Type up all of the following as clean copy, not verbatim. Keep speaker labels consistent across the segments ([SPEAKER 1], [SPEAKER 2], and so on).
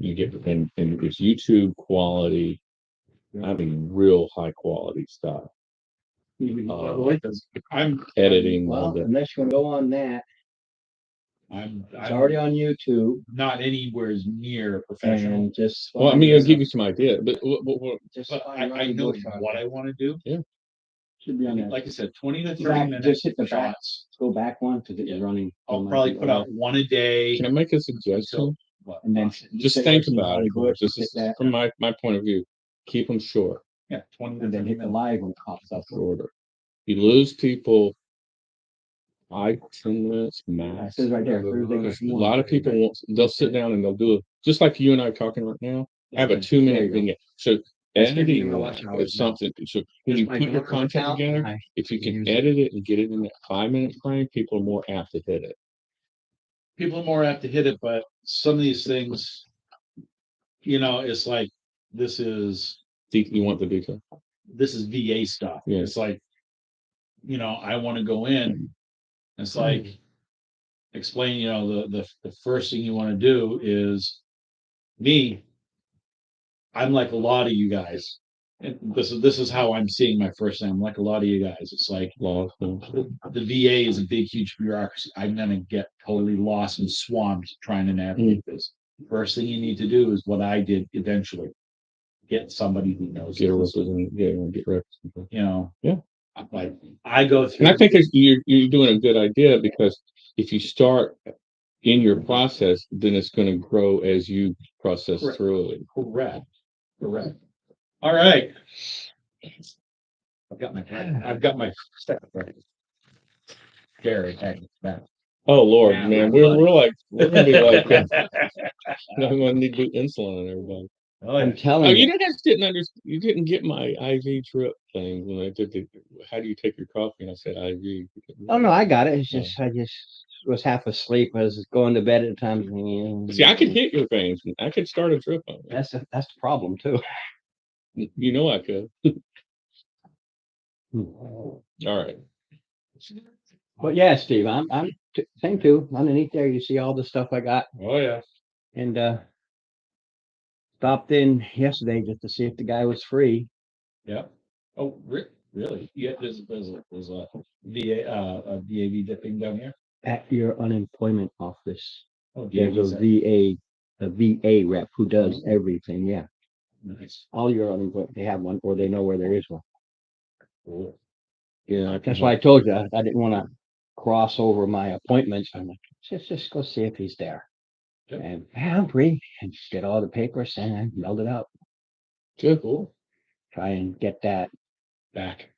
[SPEAKER 1] You get and it's YouTube quality. I mean, real high quality stuff.
[SPEAKER 2] I'm
[SPEAKER 1] Editing
[SPEAKER 3] Well,
[SPEAKER 1] all the.
[SPEAKER 3] unless you can go on that, it's
[SPEAKER 2] I'm
[SPEAKER 3] already on YouTube
[SPEAKER 2] not anywhere near professional.
[SPEAKER 3] and just.
[SPEAKER 1] Well, I
[SPEAKER 3] find
[SPEAKER 1] mean, I'll
[SPEAKER 3] us-
[SPEAKER 1] give you some idea, but
[SPEAKER 3] Just
[SPEAKER 2] But
[SPEAKER 3] find
[SPEAKER 2] I
[SPEAKER 3] Ronnie
[SPEAKER 2] know
[SPEAKER 3] Bush on
[SPEAKER 2] what
[SPEAKER 3] there.
[SPEAKER 2] I want to do.
[SPEAKER 3] Should be on there.
[SPEAKER 2] Like I said, 20 to 30
[SPEAKER 3] Back,
[SPEAKER 2] minutes
[SPEAKER 3] just hit the back,
[SPEAKER 2] shots.
[SPEAKER 3] go back one because it was running.
[SPEAKER 2] I'll probably put out one a day.
[SPEAKER 1] can I make a suggestion?
[SPEAKER 3] And then
[SPEAKER 1] Just
[SPEAKER 3] say
[SPEAKER 1] think
[SPEAKER 3] listen to
[SPEAKER 1] about
[SPEAKER 3] Ronnie
[SPEAKER 1] it.
[SPEAKER 3] Bush,
[SPEAKER 1] Just
[SPEAKER 3] hit that,
[SPEAKER 1] from my point of view, keep them short,
[SPEAKER 2] Yeah, 20 to
[SPEAKER 3] and then
[SPEAKER 2] 30
[SPEAKER 3] hit the
[SPEAKER 2] minutes.
[SPEAKER 3] live one pops up.
[SPEAKER 1] shorter. You lose people 5-10 minutes
[SPEAKER 3] It
[SPEAKER 1] max.
[SPEAKER 3] says right there. Thursday
[SPEAKER 1] Because
[SPEAKER 3] this
[SPEAKER 1] a
[SPEAKER 3] morning.
[SPEAKER 1] lot of people won't. They'll sit down and they'll do it just like you and I talking right now. Have a
[SPEAKER 3] Okay,
[SPEAKER 1] 2-minute
[SPEAKER 3] there you go.
[SPEAKER 1] vignette. So
[SPEAKER 3] That's giving
[SPEAKER 1] editing
[SPEAKER 3] me watch
[SPEAKER 1] that
[SPEAKER 3] hours
[SPEAKER 1] is
[SPEAKER 3] now.
[SPEAKER 1] something. So when
[SPEAKER 3] Just
[SPEAKER 1] you
[SPEAKER 3] my
[SPEAKER 1] put your
[SPEAKER 3] daughter
[SPEAKER 1] content
[SPEAKER 3] worked out,
[SPEAKER 1] together,
[SPEAKER 3] I
[SPEAKER 1] if you can
[SPEAKER 3] use it.
[SPEAKER 1] edit it and get it in that 5-minute frame, people are more apt to hit it.
[SPEAKER 2] People are more apt to hit it, but some of these things, it's like this is
[SPEAKER 1] You want the detail?
[SPEAKER 2] VA stuff.
[SPEAKER 1] Yeah.
[SPEAKER 2] It's like, I want to go in. It's like explain, the first thing you want to do is me. I'm like a lot of you guys. And this is how I'm seeing my first thing. I'm like a lot of you guys. It's like
[SPEAKER 1] Laws.
[SPEAKER 2] the VA is a big, huge bureaucracy. I'm gonna get totally lost and swamped trying to navigate this. First thing you need to do is what I did eventually. Get somebody who knows
[SPEAKER 1] Get a
[SPEAKER 2] this.
[SPEAKER 1] representative. Get representation. Yeah.
[SPEAKER 2] Like I go through.
[SPEAKER 1] And I think you're doing a good idea because if you start in your process, then it's going to grow as you process
[SPEAKER 2] Correct.
[SPEAKER 1] through it.
[SPEAKER 2] Correct. All right. I've got my step. Gary, thank you.
[SPEAKER 1] Oh Lord,
[SPEAKER 2] Yeah,
[SPEAKER 1] man,
[SPEAKER 2] my
[SPEAKER 1] we're gonna be like, I'm gonna need to do insulin on everybody.
[SPEAKER 2] Oh,
[SPEAKER 3] I'm
[SPEAKER 2] yeah.
[SPEAKER 3] telling
[SPEAKER 1] Oh,
[SPEAKER 3] you.
[SPEAKER 1] you didn't get my IV drip thing when I did how do you take your coffee? And I said IV.
[SPEAKER 3] Oh no, I got it. It's
[SPEAKER 1] Oh.
[SPEAKER 3] just I just was half asleep. I was going to bed at times. And,
[SPEAKER 1] See, I could hit your veins. I could start a drip on you.
[SPEAKER 3] That's the problem too.
[SPEAKER 1] You know I could. All right.
[SPEAKER 3] But yeah, Steve, I'm same too. Underneath there, you see all the stuff I got,
[SPEAKER 2] Oh yeah.
[SPEAKER 3] and stopped in yesterday just to see if the guy was free.
[SPEAKER 2] Yeah. Oh, really? Yeah. There's a VA a VAV dipping down here.
[SPEAKER 3] At your unemployment office,
[SPEAKER 2] Oh,
[SPEAKER 3] there's
[SPEAKER 2] DAV's
[SPEAKER 3] a VA rep who does everything. Yeah,
[SPEAKER 2] nice.
[SPEAKER 3] all your unemployment, they have one, or they know where there is one.
[SPEAKER 2] Cool.
[SPEAKER 1] Yeah,
[SPEAKER 3] That's why I told you I didn't want to cross over my appointments. I'm like, just go see if he's there.
[SPEAKER 2] Yep.
[SPEAKER 3] And yeah, I'm free, and just get all the papers and meld it up.
[SPEAKER 1] Good.
[SPEAKER 2] Cool.
[SPEAKER 3] Try and get that
[SPEAKER 2] Back.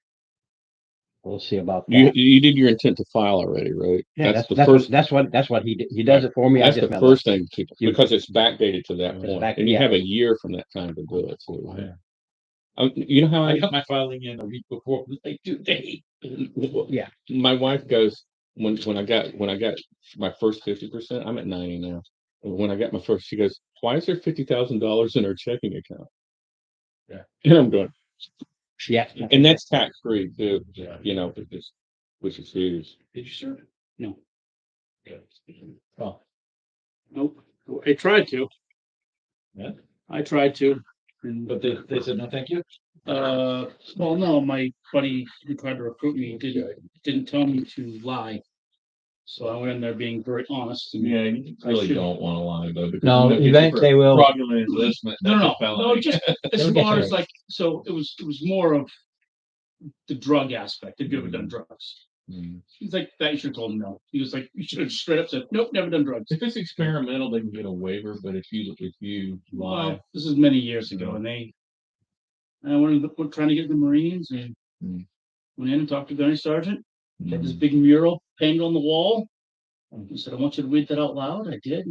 [SPEAKER 3] We'll see about
[SPEAKER 1] You
[SPEAKER 3] that.
[SPEAKER 1] you did your intent to file already, right?
[SPEAKER 3] Yeah,
[SPEAKER 1] that's the
[SPEAKER 3] that's
[SPEAKER 1] first.
[SPEAKER 3] that's what he did. He does it for me.
[SPEAKER 1] That's
[SPEAKER 3] I just
[SPEAKER 1] the
[SPEAKER 3] meld
[SPEAKER 1] first
[SPEAKER 3] it.
[SPEAKER 1] thing to,
[SPEAKER 3] You-
[SPEAKER 1] because it's backdated to that
[SPEAKER 3] It's
[SPEAKER 1] point,
[SPEAKER 3] back-
[SPEAKER 1] and you
[SPEAKER 3] yeah.
[SPEAKER 1] have a year from that time to do it. So,
[SPEAKER 2] Yeah.
[SPEAKER 1] you know how
[SPEAKER 2] I got my filing in a week before the due date.
[SPEAKER 3] Yeah.
[SPEAKER 1] My wife goes when I got my first 50%. I'm at 90 now. When I got my first, she goes, "Why is there $50,000 in her checking account?"
[SPEAKER 2] Yeah.
[SPEAKER 1] And I'm going,
[SPEAKER 3] Yeah.
[SPEAKER 1] and that's tax free too.
[SPEAKER 2] Yeah.
[SPEAKER 1] Which is huge.
[SPEAKER 2] Did you serve?
[SPEAKER 4] No.
[SPEAKER 2] Yeah. Oh,
[SPEAKER 4] Nope. I tried to.
[SPEAKER 2] Yeah.
[SPEAKER 4] I tried to. And
[SPEAKER 2] but they said no, thank you.
[SPEAKER 4] well, no, my buddy who tried to recruit me didn't tell me to lie. So I went in there being very honest. And
[SPEAKER 1] Yeah, you
[SPEAKER 4] I should-
[SPEAKER 1] don't want to lie though. Because
[SPEAKER 3] No, eventually they will.
[SPEAKER 1] fraudulent enlistment.
[SPEAKER 4] No, just as
[SPEAKER 3] They'll get
[SPEAKER 4] far
[SPEAKER 3] you
[SPEAKER 4] as
[SPEAKER 3] right.
[SPEAKER 4] like, so it was more of the drug aspect. Have you ever done drugs?
[SPEAKER 1] Mm.
[SPEAKER 4] He's like, that you should have told him no. He was like, you should have straight up said, nope, never done drugs.
[SPEAKER 1] If it's experimental, they can get a waiver, but if you lie,
[SPEAKER 4] Well, this is many years ago, and I went trying to get the Marines, and
[SPEAKER 1] Mm.
[SPEAKER 4] went in and talked to Gunny Sergeant. Had this big mural painted on the wall. He said, I want you to read that out loud. I did.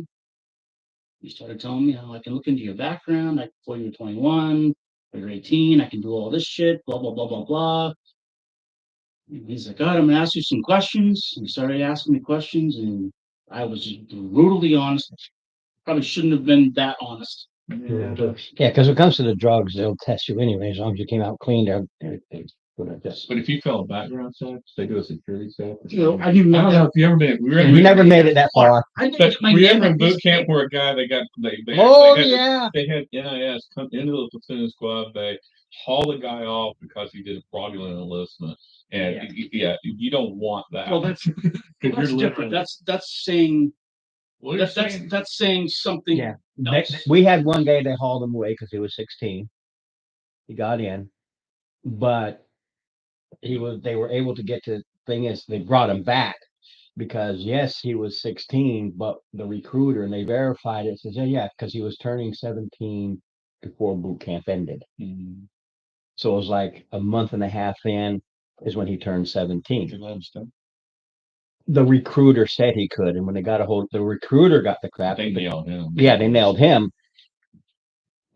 [SPEAKER 4] He started telling me how I can look into your background. Before you're 21, or you're 18, I can do all this shit, blah, blah, blah, blah, blah. And he's like, God, I'm gonna ask you some questions. And he started asking me questions, and I was brutally honest. Probably shouldn't have been that honest.
[SPEAKER 3] Yeah, because when it comes to the drugs, they'll test you anyway. As long as you came out clean, they'll Gonna just,
[SPEAKER 1] But if you fail a background check, they do a security check.
[SPEAKER 4] I didn't
[SPEAKER 1] I don't know if you ever been.
[SPEAKER 3] he never made it that far.
[SPEAKER 4] I didn't
[SPEAKER 1] But
[SPEAKER 4] get my
[SPEAKER 1] we
[SPEAKER 4] name
[SPEAKER 1] ever in
[SPEAKER 4] on
[SPEAKER 1] boot
[SPEAKER 4] this
[SPEAKER 1] camp
[SPEAKER 4] paper.
[SPEAKER 1] where a guy they
[SPEAKER 3] Oh,
[SPEAKER 1] actually had
[SPEAKER 3] yeah.
[SPEAKER 1] they had NIS come into the platoon squad. They haul the guy off because he did a fraudulent enlistment, and yeah, you don't want that.
[SPEAKER 4] Well, that's
[SPEAKER 1] 'Cause you're
[SPEAKER 4] different.
[SPEAKER 1] literally-
[SPEAKER 4] That's saying
[SPEAKER 1] What are you
[SPEAKER 4] that's
[SPEAKER 1] saying?
[SPEAKER 4] that's saying something.
[SPEAKER 3] Yeah.
[SPEAKER 4] else.
[SPEAKER 3] We had one day they hauled him away because he was 16. He got in, but they were able to get to, thing is, they brought him back because yes, he was 16, but the recruiter, and they verified it, says, yeah, because he was turning 17 before boot camp ended.
[SPEAKER 1] Mhm.
[SPEAKER 3] So it was like a month and a half in is when he turned 17.
[SPEAKER 1] Can I understand?
[SPEAKER 3] The recruiter said he could, and when they got a hold, the recruiter got the crap.
[SPEAKER 1] They nailed him.
[SPEAKER 3] Yeah, they nailed him.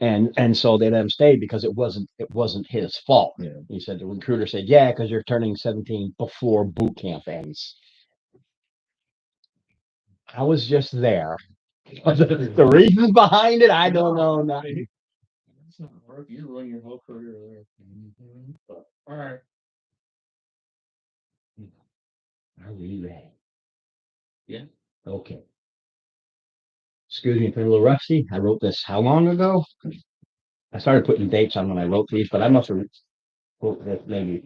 [SPEAKER 3] And so they let him stay because it wasn't his fault.
[SPEAKER 1] Yeah.
[SPEAKER 3] He said, the recruiter said, yeah, because you're turning 17 before boot camp ends. I was just there. The reasons behind it, I don't know.
[SPEAKER 1] That's not work. You ruin your whole career there. But, all right.
[SPEAKER 3] Are we ready?
[SPEAKER 4] Yeah.
[SPEAKER 3] Okay. Excuse me if I'm a little rusty. I wrote this how long ago? I started putting dates on when I wrote these, but I must have wrote this maybe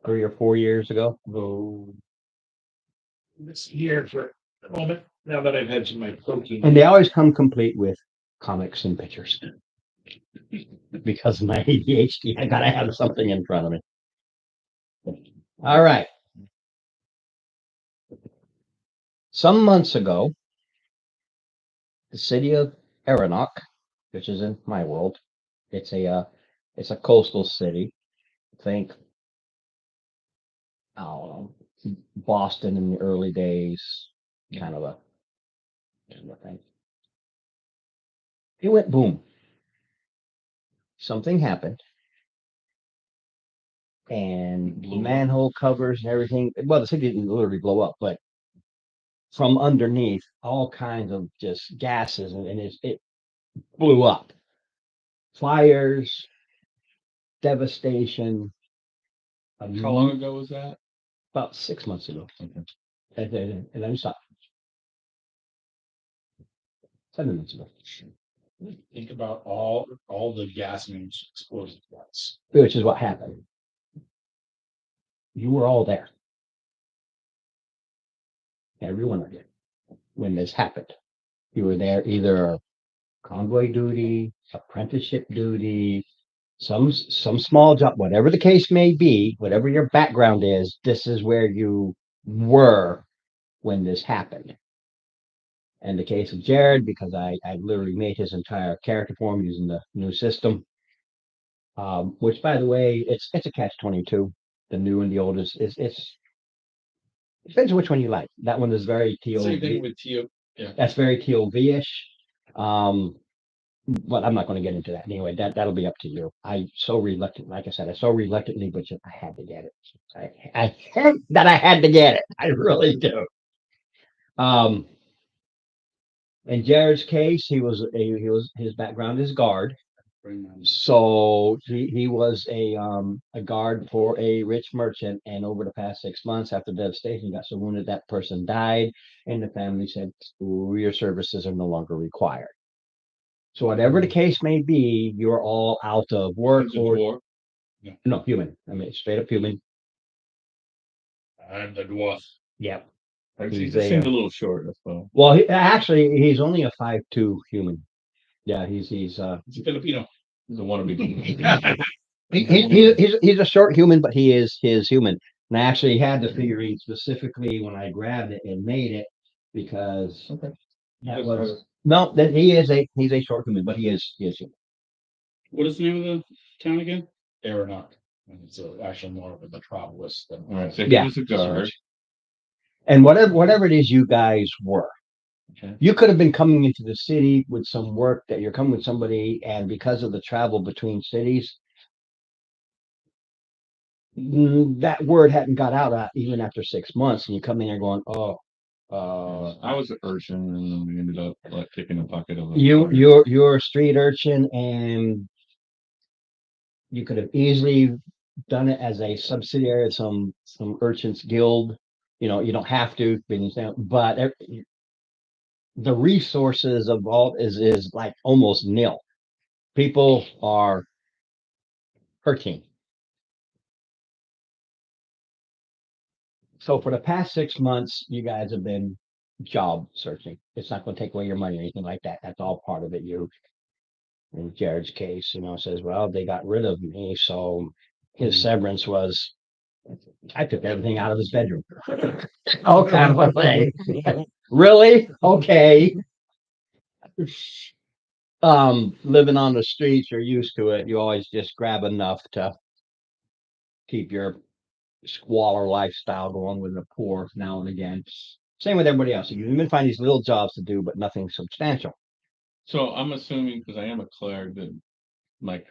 [SPEAKER 3] 3 or 4 years ago.
[SPEAKER 2] Oh. This here for a moment, now that I've had some of my protein.
[SPEAKER 3] And they always come complete with comics and pictures. Because of my ADHD, I gotta have something in front of me. All right. Some months ago, the city of Aeronaut, which is in my world, it's a coastal city. Think, I don't know, Boston in the early days, kind of a thing. It went boom. Something happened. And
[SPEAKER 1] Blew up.
[SPEAKER 3] manhole covers and everything. Well, the city didn't literally blow up, but from underneath, all kinds of just gases, and it blew up. Fires, devastation.
[SPEAKER 1] How long ago was that?
[SPEAKER 3] About 6 months ago.
[SPEAKER 1] Okay.
[SPEAKER 3] And then stop. 7 months ago.
[SPEAKER 2] Think about all the gas mains exploding once.
[SPEAKER 3] Which is what happened. You were all there. Every one of you. When this happened. You were there either convoy duty, apprenticeship duty, some small job, whatever the case may be, whatever your background is, this is where you were when this happened. And the case of Jared, because I literally made his entire character for him using the new system. Which, by the way, it's a catch-22. The new and the old is it's depends on which one you like. That one is very
[SPEAKER 2] Same thing
[SPEAKER 3] TOV.
[SPEAKER 2] with Tio.
[SPEAKER 3] That's very TOV-ish. But I'm not going to get into that anyway. That'll be up to you. I so reluctant, like I said, I so reluctantly, but I had to get it. I hate that I had to get it. I really do. In Jared's case, his background is guard. So he was a guard for a rich merchant, and over the past 6 months after devastation, got so wounded that person died, and the family said your services are no longer required. So whatever the case may be, you're all out of work
[SPEAKER 1] Was it
[SPEAKER 3] or
[SPEAKER 1] war?
[SPEAKER 3] no human. I mean, straight up human.
[SPEAKER 2] I'm the dwarf.
[SPEAKER 3] Yep.
[SPEAKER 1] Actually,
[SPEAKER 3] He's
[SPEAKER 1] he
[SPEAKER 3] a,
[SPEAKER 1] seemed a little short. That's all.
[SPEAKER 3] Well, actually, he's only a 5'2" human. Yeah, he's
[SPEAKER 2] He's a Filipino.
[SPEAKER 1] He's a wannabe.
[SPEAKER 3] he's a short human, but he is human. And I actually had the figurine specifically when I grabbed it and made it because
[SPEAKER 1] Okay.
[SPEAKER 3] that was no, that he's a short human, but he is human.
[SPEAKER 4] What is the name of the town again?
[SPEAKER 2] Aeronaut. And it's actually more of a metropolis than.
[SPEAKER 1] All right. So
[SPEAKER 3] Yeah.
[SPEAKER 1] he was a guard.
[SPEAKER 3] And whatever it is you guys were,
[SPEAKER 1] Okay.
[SPEAKER 3] you could have been coming into the city with some work that you're coming with somebody, and because of the travel between cities, that word hadn't got out even after 6 months, and you come in here going,
[SPEAKER 1] I was an urchin, and then we ended up like kicking a bucket of.
[SPEAKER 3] you're a street urchin, and you could have easily done it as a subsidiary of some urchins guild. You know, you don't have to, but the resources of all is like almost nil. People are hurting. So for the past 6 months, you guys have been job searching. It's not going to take away your money or anything like that. That's all part of it. You, in Jared's case, says, well, they got rid of me. So his severance was, I took everything out of his bedroom. All kind of a thing. Really? Okay. Living on the streets, you're used to it. You always just grab enough to keep your squalor lifestyle going with the poor now and again. Same with everybody else. You even find these little jobs to do, but nothing substantial.
[SPEAKER 1] So I'm assuming, because I am a cleric, that my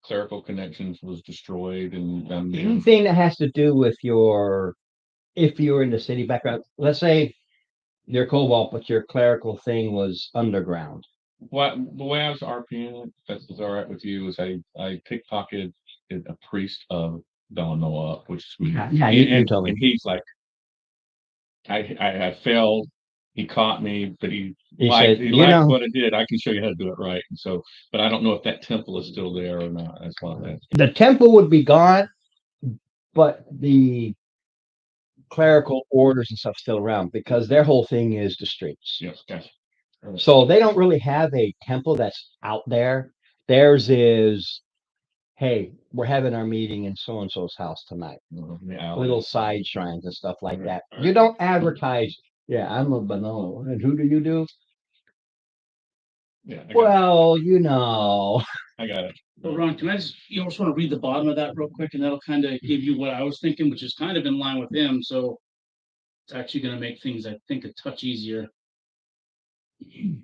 [SPEAKER 1] clerical connections was destroyed and
[SPEAKER 3] Anything that has to do with if you're in the city background, let's say you're Cobalt, but your clerical thing was underground.
[SPEAKER 1] what the way I was RPing it, if that's all right with you, is I pickpocketed a priest of Belanoa, which is
[SPEAKER 3] Yeah, you told me.
[SPEAKER 1] and he's like, I failed. He caught me, but he
[SPEAKER 3] said,
[SPEAKER 1] he liked what I did. I can show you how to do it right. And so, but I don't know if that temple is still there or not. That's why I'm asking.
[SPEAKER 3] The temple would be gone, but the clerical orders and stuff still around because their whole thing is the streets.
[SPEAKER 1] Yes, gotcha.
[SPEAKER 3] So they don't really have a temple that's out there. Theirs is, hey, we're having our meeting in so and so's house tonight. Little side shrines and stuff like that. You don't advertise. Yeah, I'm a Bono. And who do you do?
[SPEAKER 1] Yeah.
[SPEAKER 3] Well,
[SPEAKER 1] I got it.
[SPEAKER 4] Well, Ron, can I just want to read the bottom of that real quick, and that'll kind of give you what I was thinking, which is kind of in line with him. So it's actually going to make things, I think, a touch easier.
[SPEAKER 1] You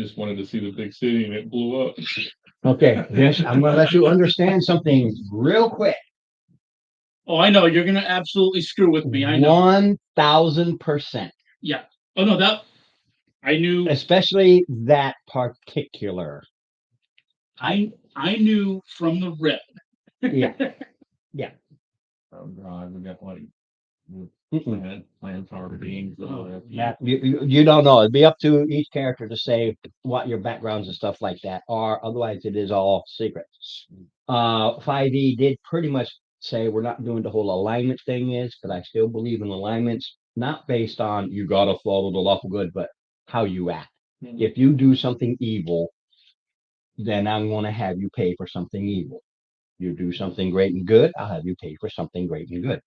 [SPEAKER 1] just wanted to see the big city and it blew up.
[SPEAKER 3] Okay, I'm going to let you understand something real quick.
[SPEAKER 4] Oh, I know you're going to absolutely screw with me. I know.
[SPEAKER 3] 1000%.
[SPEAKER 4] Yeah. Oh no, that I knew.
[SPEAKER 3] Especially that particular.
[SPEAKER 4] I knew from the rip.
[SPEAKER 3] Yeah.
[SPEAKER 1] Oh God, we got like
[SPEAKER 3] Mm-mm.
[SPEAKER 1] plans already being.
[SPEAKER 3] That you don't know. It'd be up to each character to say what your backgrounds and stuff like that are. Otherwise, it is all secret. 5e did pretty much say we're not doing the whole alignment thing is, but I still believe in alignments, not based on you gotta follow the lawful good, but how you act. If you do something evil, then I'm going to have you pay for something evil. You do something great and good, I'll have you pay for something great and good.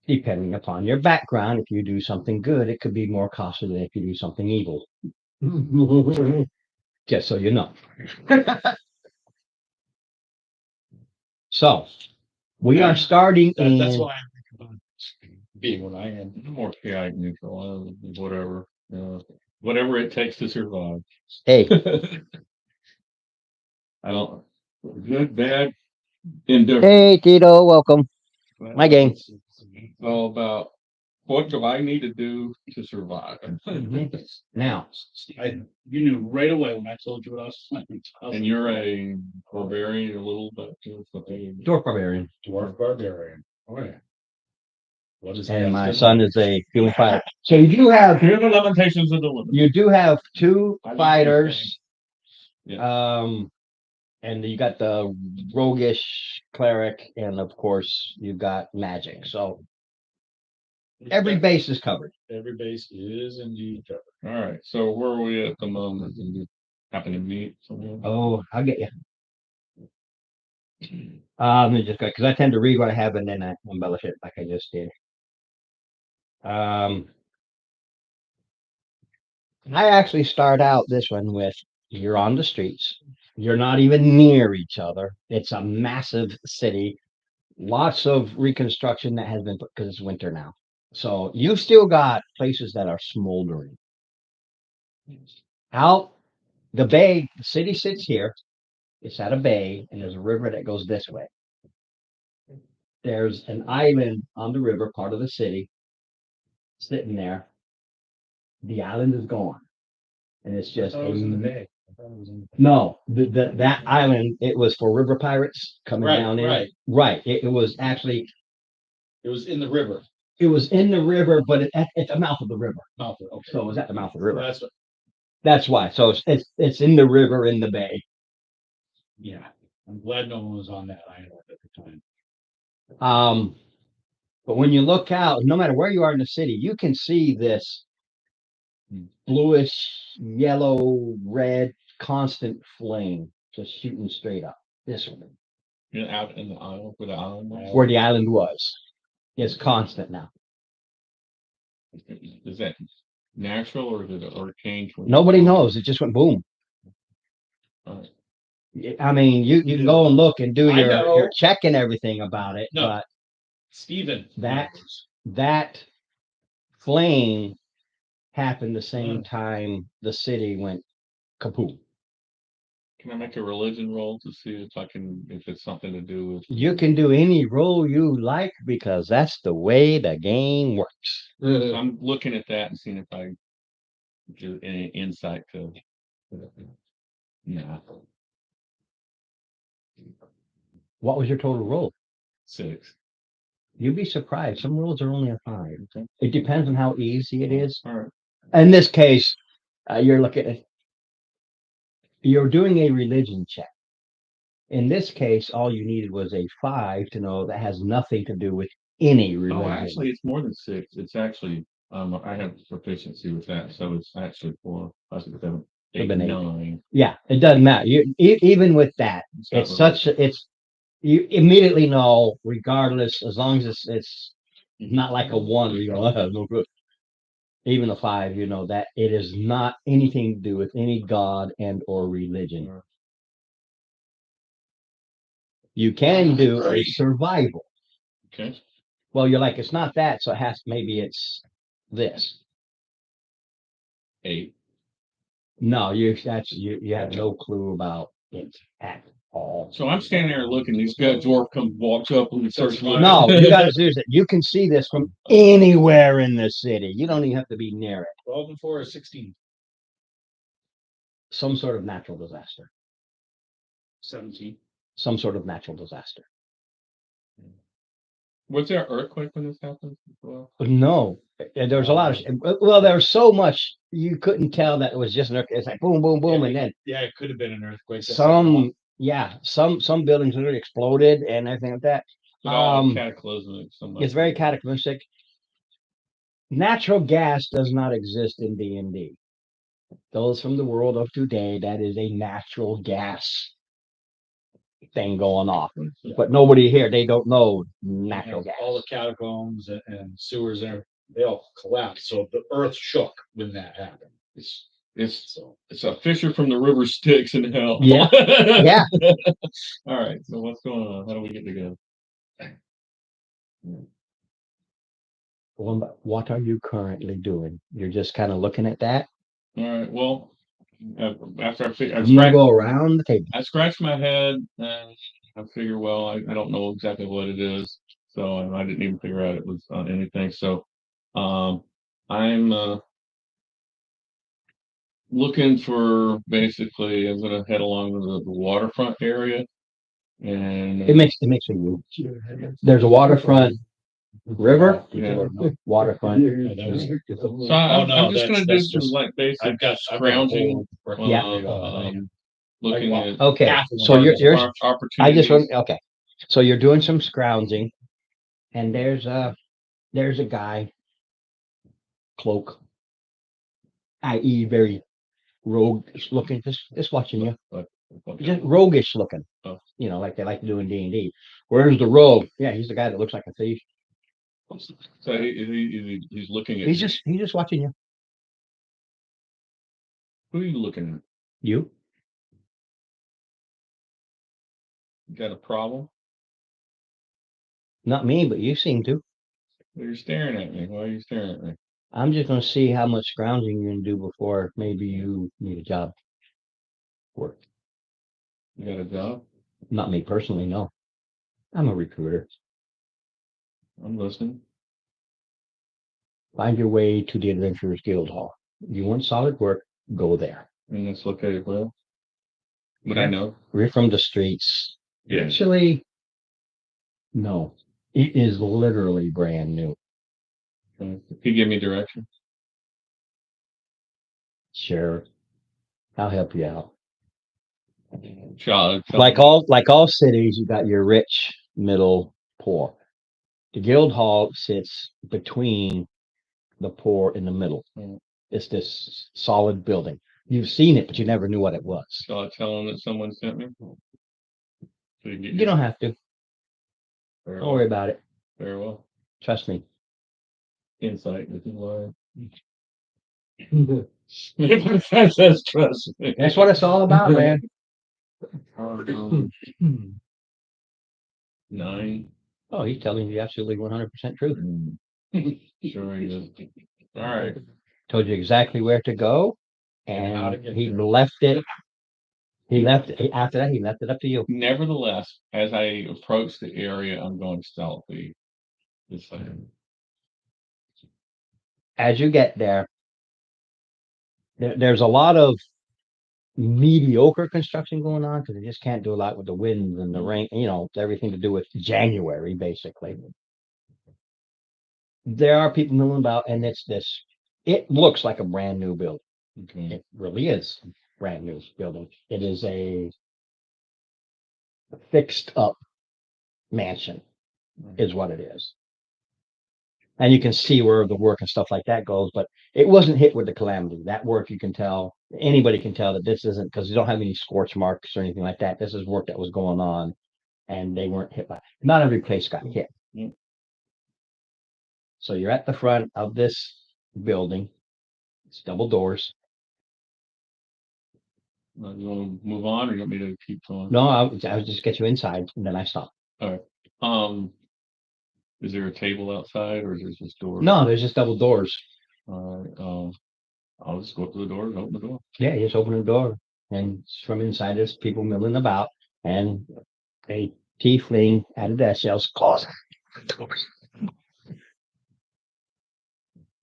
[SPEAKER 3] Depending upon your background, if you do something good, it could be more costly than if you do something evil. Just so you know. So, we are starting
[SPEAKER 2] That's
[SPEAKER 3] in.
[SPEAKER 2] why I think about being what I am.
[SPEAKER 1] More chaotic neutral, whatever, whatever it takes to survive.
[SPEAKER 3] Hey,
[SPEAKER 1] I don't good, bad, indifferent.
[SPEAKER 3] hey, Tito, welcome. My game.
[SPEAKER 1] It's all about what do I need to do to survive?
[SPEAKER 3] Now,
[SPEAKER 4] You knew right away when I told you what I was planning.
[SPEAKER 1] And you're a barbarian, a little bit.
[SPEAKER 3] Dwarf Barbarian.
[SPEAKER 2] Dwarf barbarian. Oh yeah. What is
[SPEAKER 3] And my son is a human fighter. So you do have
[SPEAKER 1] Here are the limitations of the limit.
[SPEAKER 3] you do have two
[SPEAKER 1] I like
[SPEAKER 3] fighters.
[SPEAKER 1] Yeah.
[SPEAKER 3] And you got the roguish cleric, and of course you got magic. So every base is covered.
[SPEAKER 2] Every base is indeed covered.
[SPEAKER 1] All right. So where are we at the moment? Did you happen to meet someone?
[SPEAKER 3] Oh, I'll get you. Let me just go because I tend to read what I have and then I embellish it like I just did. I actually start out this one with you're on the streets. You're not even near each other. It's a massive city. Lots of reconstruction that has been put because it's winter now. So you've still got places that are smoldering. Out the bay, the city sits here. It's at a bay, and there's a river that goes this way. There's an island on the river, part of the city, sitting there. The island is gone. And it's just,
[SPEAKER 2] thought it was in the bay. I thought it was in the bay.
[SPEAKER 3] no, that island, it was for river pirates coming
[SPEAKER 2] Right,
[SPEAKER 3] down in.
[SPEAKER 2] right.
[SPEAKER 3] Right, it was actually,
[SPEAKER 2] It was in the river.
[SPEAKER 3] it was in the river, but at the mouth of the river.
[SPEAKER 2] Mouth of- Okay.
[SPEAKER 3] So it was at the mouth of the river.
[SPEAKER 2] That's what,
[SPEAKER 3] That's why. So it's in the river, in the bay.
[SPEAKER 2] yeah. I'm glad no one was on that island at the time.
[SPEAKER 3] But when you look out, no matter where you are in the city, you can see this bluish, yellow, red, constant flame just shooting straight up. This one,
[SPEAKER 1] You know, out in the island where the island was.
[SPEAKER 3] where the island was, is constant now.
[SPEAKER 1] Is that natural or is it a hurricane?
[SPEAKER 3] Nobody knows. It just went boom.
[SPEAKER 1] Alright.
[SPEAKER 3] I mean, you can go and look and do
[SPEAKER 2] I
[SPEAKER 3] your
[SPEAKER 2] know.
[SPEAKER 3] check and everything about it,
[SPEAKER 2] No.
[SPEAKER 3] but
[SPEAKER 2] Steven.
[SPEAKER 3] that flame happened the same time the city went kapoom.
[SPEAKER 1] Can I make a religion roll to see if it's something to do with?
[SPEAKER 3] You can do any role you like because that's the way the game works.
[SPEAKER 1] I'm looking at that and seeing if I get any insight to. Yeah,
[SPEAKER 3] What was your total roll?
[SPEAKER 1] 6.
[SPEAKER 3] You'd be surprised. Some rolls are only a 5. It depends on how easy it is.
[SPEAKER 1] All right.
[SPEAKER 3] In this case, you're doing a religion check. In this case, all you needed was a 5 to know that has nothing to do with any religion.
[SPEAKER 1] Oh, actually, it's more than 6. It's actually, I have proficiency with that, so it's actually 4, 5, 6, 7, 8,
[SPEAKER 3] Seven, 8.
[SPEAKER 1] 9.
[SPEAKER 3] Yeah, it doesn't matter. Even with that,
[SPEAKER 1] not
[SPEAKER 3] it's such you immediately know, regardless, as long as it's not like a 1 where you go, oh, no good. Even a 5, you know that it is not anything to do with any god and or religion.
[SPEAKER 1] Right.
[SPEAKER 3] You can do a survival.
[SPEAKER 1] Okay.
[SPEAKER 3] Well, you're like, it's not that, so maybe it's this.
[SPEAKER 1] 8.
[SPEAKER 3] No, you have no clue about it at all.
[SPEAKER 1] So I'm standing there looking. This guy dwarf comes, walks up, and starts.
[SPEAKER 3] No, you got to do that. You can see this from anywhere in the city. You don't even have to be near it.
[SPEAKER 2] 12 and 4 is 16.
[SPEAKER 3] Some sort of natural disaster.
[SPEAKER 2] 17.
[SPEAKER 3] Some sort of natural disaster.
[SPEAKER 1] Was there an earthquake when this happened? Well,
[SPEAKER 3] But no, there's a lot of. Well, there was so much you couldn't tell that it was just an earthquake. It's like boom, boom, boom, and then
[SPEAKER 2] Yeah, it could have been an earthquake.
[SPEAKER 3] some buildings literally exploded and everything like that.
[SPEAKER 1] cataclysmic.
[SPEAKER 3] It's very cataclysmic. Natural gas does not exist in D&D. Those from the world of today, that is a natural gas thing going off. But nobody here, they don't know natural gas.
[SPEAKER 2] All the catacombs and sewers there, they all collapsed. So the earth shook when that happened.
[SPEAKER 1] It's
[SPEAKER 2] So
[SPEAKER 1] a fisher from the river Styx in hell.
[SPEAKER 3] Yeah. Yeah.
[SPEAKER 1] All right. So what's going on? How do we get together?
[SPEAKER 3] What are you currently doing? You're just kind of looking at that.
[SPEAKER 1] All right. Well, after
[SPEAKER 3] You go around the table.
[SPEAKER 1] I scratched my head and I figure, well, I don't know exactly what it is. So I didn't even figure out it was anything. So I'm looking for basically, I'm going to head along the waterfront area. And
[SPEAKER 3] It makes a you. There's a waterfront river,
[SPEAKER 1] Yeah.
[SPEAKER 3] waterfront.
[SPEAKER 1] So I'm just going to do some like basic
[SPEAKER 2] I've got
[SPEAKER 1] scrounging.
[SPEAKER 3] Yeah.
[SPEAKER 1] Looking at
[SPEAKER 3] Okay,
[SPEAKER 2] Half of
[SPEAKER 3] so you're
[SPEAKER 1] opportunities.
[SPEAKER 3] I just want okay. So you're doing some scrounging, and there's a guy, cloak, i.e., very roguish looking, just watching you, just roguish looking.
[SPEAKER 1] Oh.
[SPEAKER 3] You know, like they like to do in D&D. Where's the rogue? Yeah, he's the guy that looks like a thief.
[SPEAKER 1] So he's looking at.
[SPEAKER 3] He's just watching you.
[SPEAKER 1] Who are you looking at?
[SPEAKER 3] You?
[SPEAKER 1] You got a problem?
[SPEAKER 3] Not me, but you seem to.
[SPEAKER 1] Well, you're staring at me. Why are you staring at me?
[SPEAKER 3] I'm just gonna see how much scrounging you're gonna do before maybe you need a job. Work.
[SPEAKER 1] You got a job?
[SPEAKER 3] Not me personally, no. I'm a recruiter.
[SPEAKER 1] I'm listening.
[SPEAKER 3] Find your way to the Adventurers Guild Hall. You want solid work, go there.
[SPEAKER 1] And it's located well. But I know.
[SPEAKER 3] We're from the streets.
[SPEAKER 1] Yeah.
[SPEAKER 3] Actually, no, it is literally brand new.
[SPEAKER 1] Can you give me direction?
[SPEAKER 3] Sure, I'll help you out.
[SPEAKER 1] Like
[SPEAKER 3] Like all cities, you got your rich, middle, poor. The Guildhall sits between the poor and the middle.
[SPEAKER 1] Mm.
[SPEAKER 3] It's this solid building. You've seen it, but you never knew what it was.
[SPEAKER 1] shall I tell them that someone sent me? So you get
[SPEAKER 3] You don't have to.
[SPEAKER 1] very
[SPEAKER 3] Don't
[SPEAKER 1] well.
[SPEAKER 3] worry about it.
[SPEAKER 1] Very well.
[SPEAKER 3] Trust me.
[SPEAKER 1] Insight is why.
[SPEAKER 2] That's trust me.
[SPEAKER 3] That's what it's all about, man.
[SPEAKER 1] Um, 9.
[SPEAKER 3] Oh, he's telling you absolutely 100% truth.
[SPEAKER 1] Sure he is. All right.
[SPEAKER 3] Told you exactly where to go,
[SPEAKER 2] And how to
[SPEAKER 3] and
[SPEAKER 2] get
[SPEAKER 3] he
[SPEAKER 2] there.
[SPEAKER 3] left it. He left it after that. He left it up to you.
[SPEAKER 1] Nevertheless, as I approach the area, I'm going stealthy. Just like,
[SPEAKER 3] As you get there, there's a lot of mediocre construction going on because they just can't do a lot with the winds and the rain. You know, everything to do with January, basically. There are people milling about, and it's this. It looks like a brand new building.
[SPEAKER 1] okay.
[SPEAKER 3] It really is a brand new building. It is a fixed up mansion, is what it is. And you can see where the work and stuff like that goes, but it wasn't hit with the calamity. That work, you can tell, anybody can tell that this isn't, because you don't have any scorch marks or anything like that. This is work that was going on, and they weren't hit by. Not every place got hit.
[SPEAKER 1] Mm.
[SPEAKER 3] So you're at the front of this building. It's double doors.
[SPEAKER 1] You want to move on, or you want me to keep going?
[SPEAKER 3] No, I would just get you inside, and then I stop.
[SPEAKER 1] Is there a table outside, or is there just door?
[SPEAKER 3] No, there's just double doors.
[SPEAKER 1] All right. I'll just go up to the door and open the door.
[SPEAKER 3] Yeah, you just open the door, and from inside there's people milling about, and a tiefling at a desk yells, "Close the doors."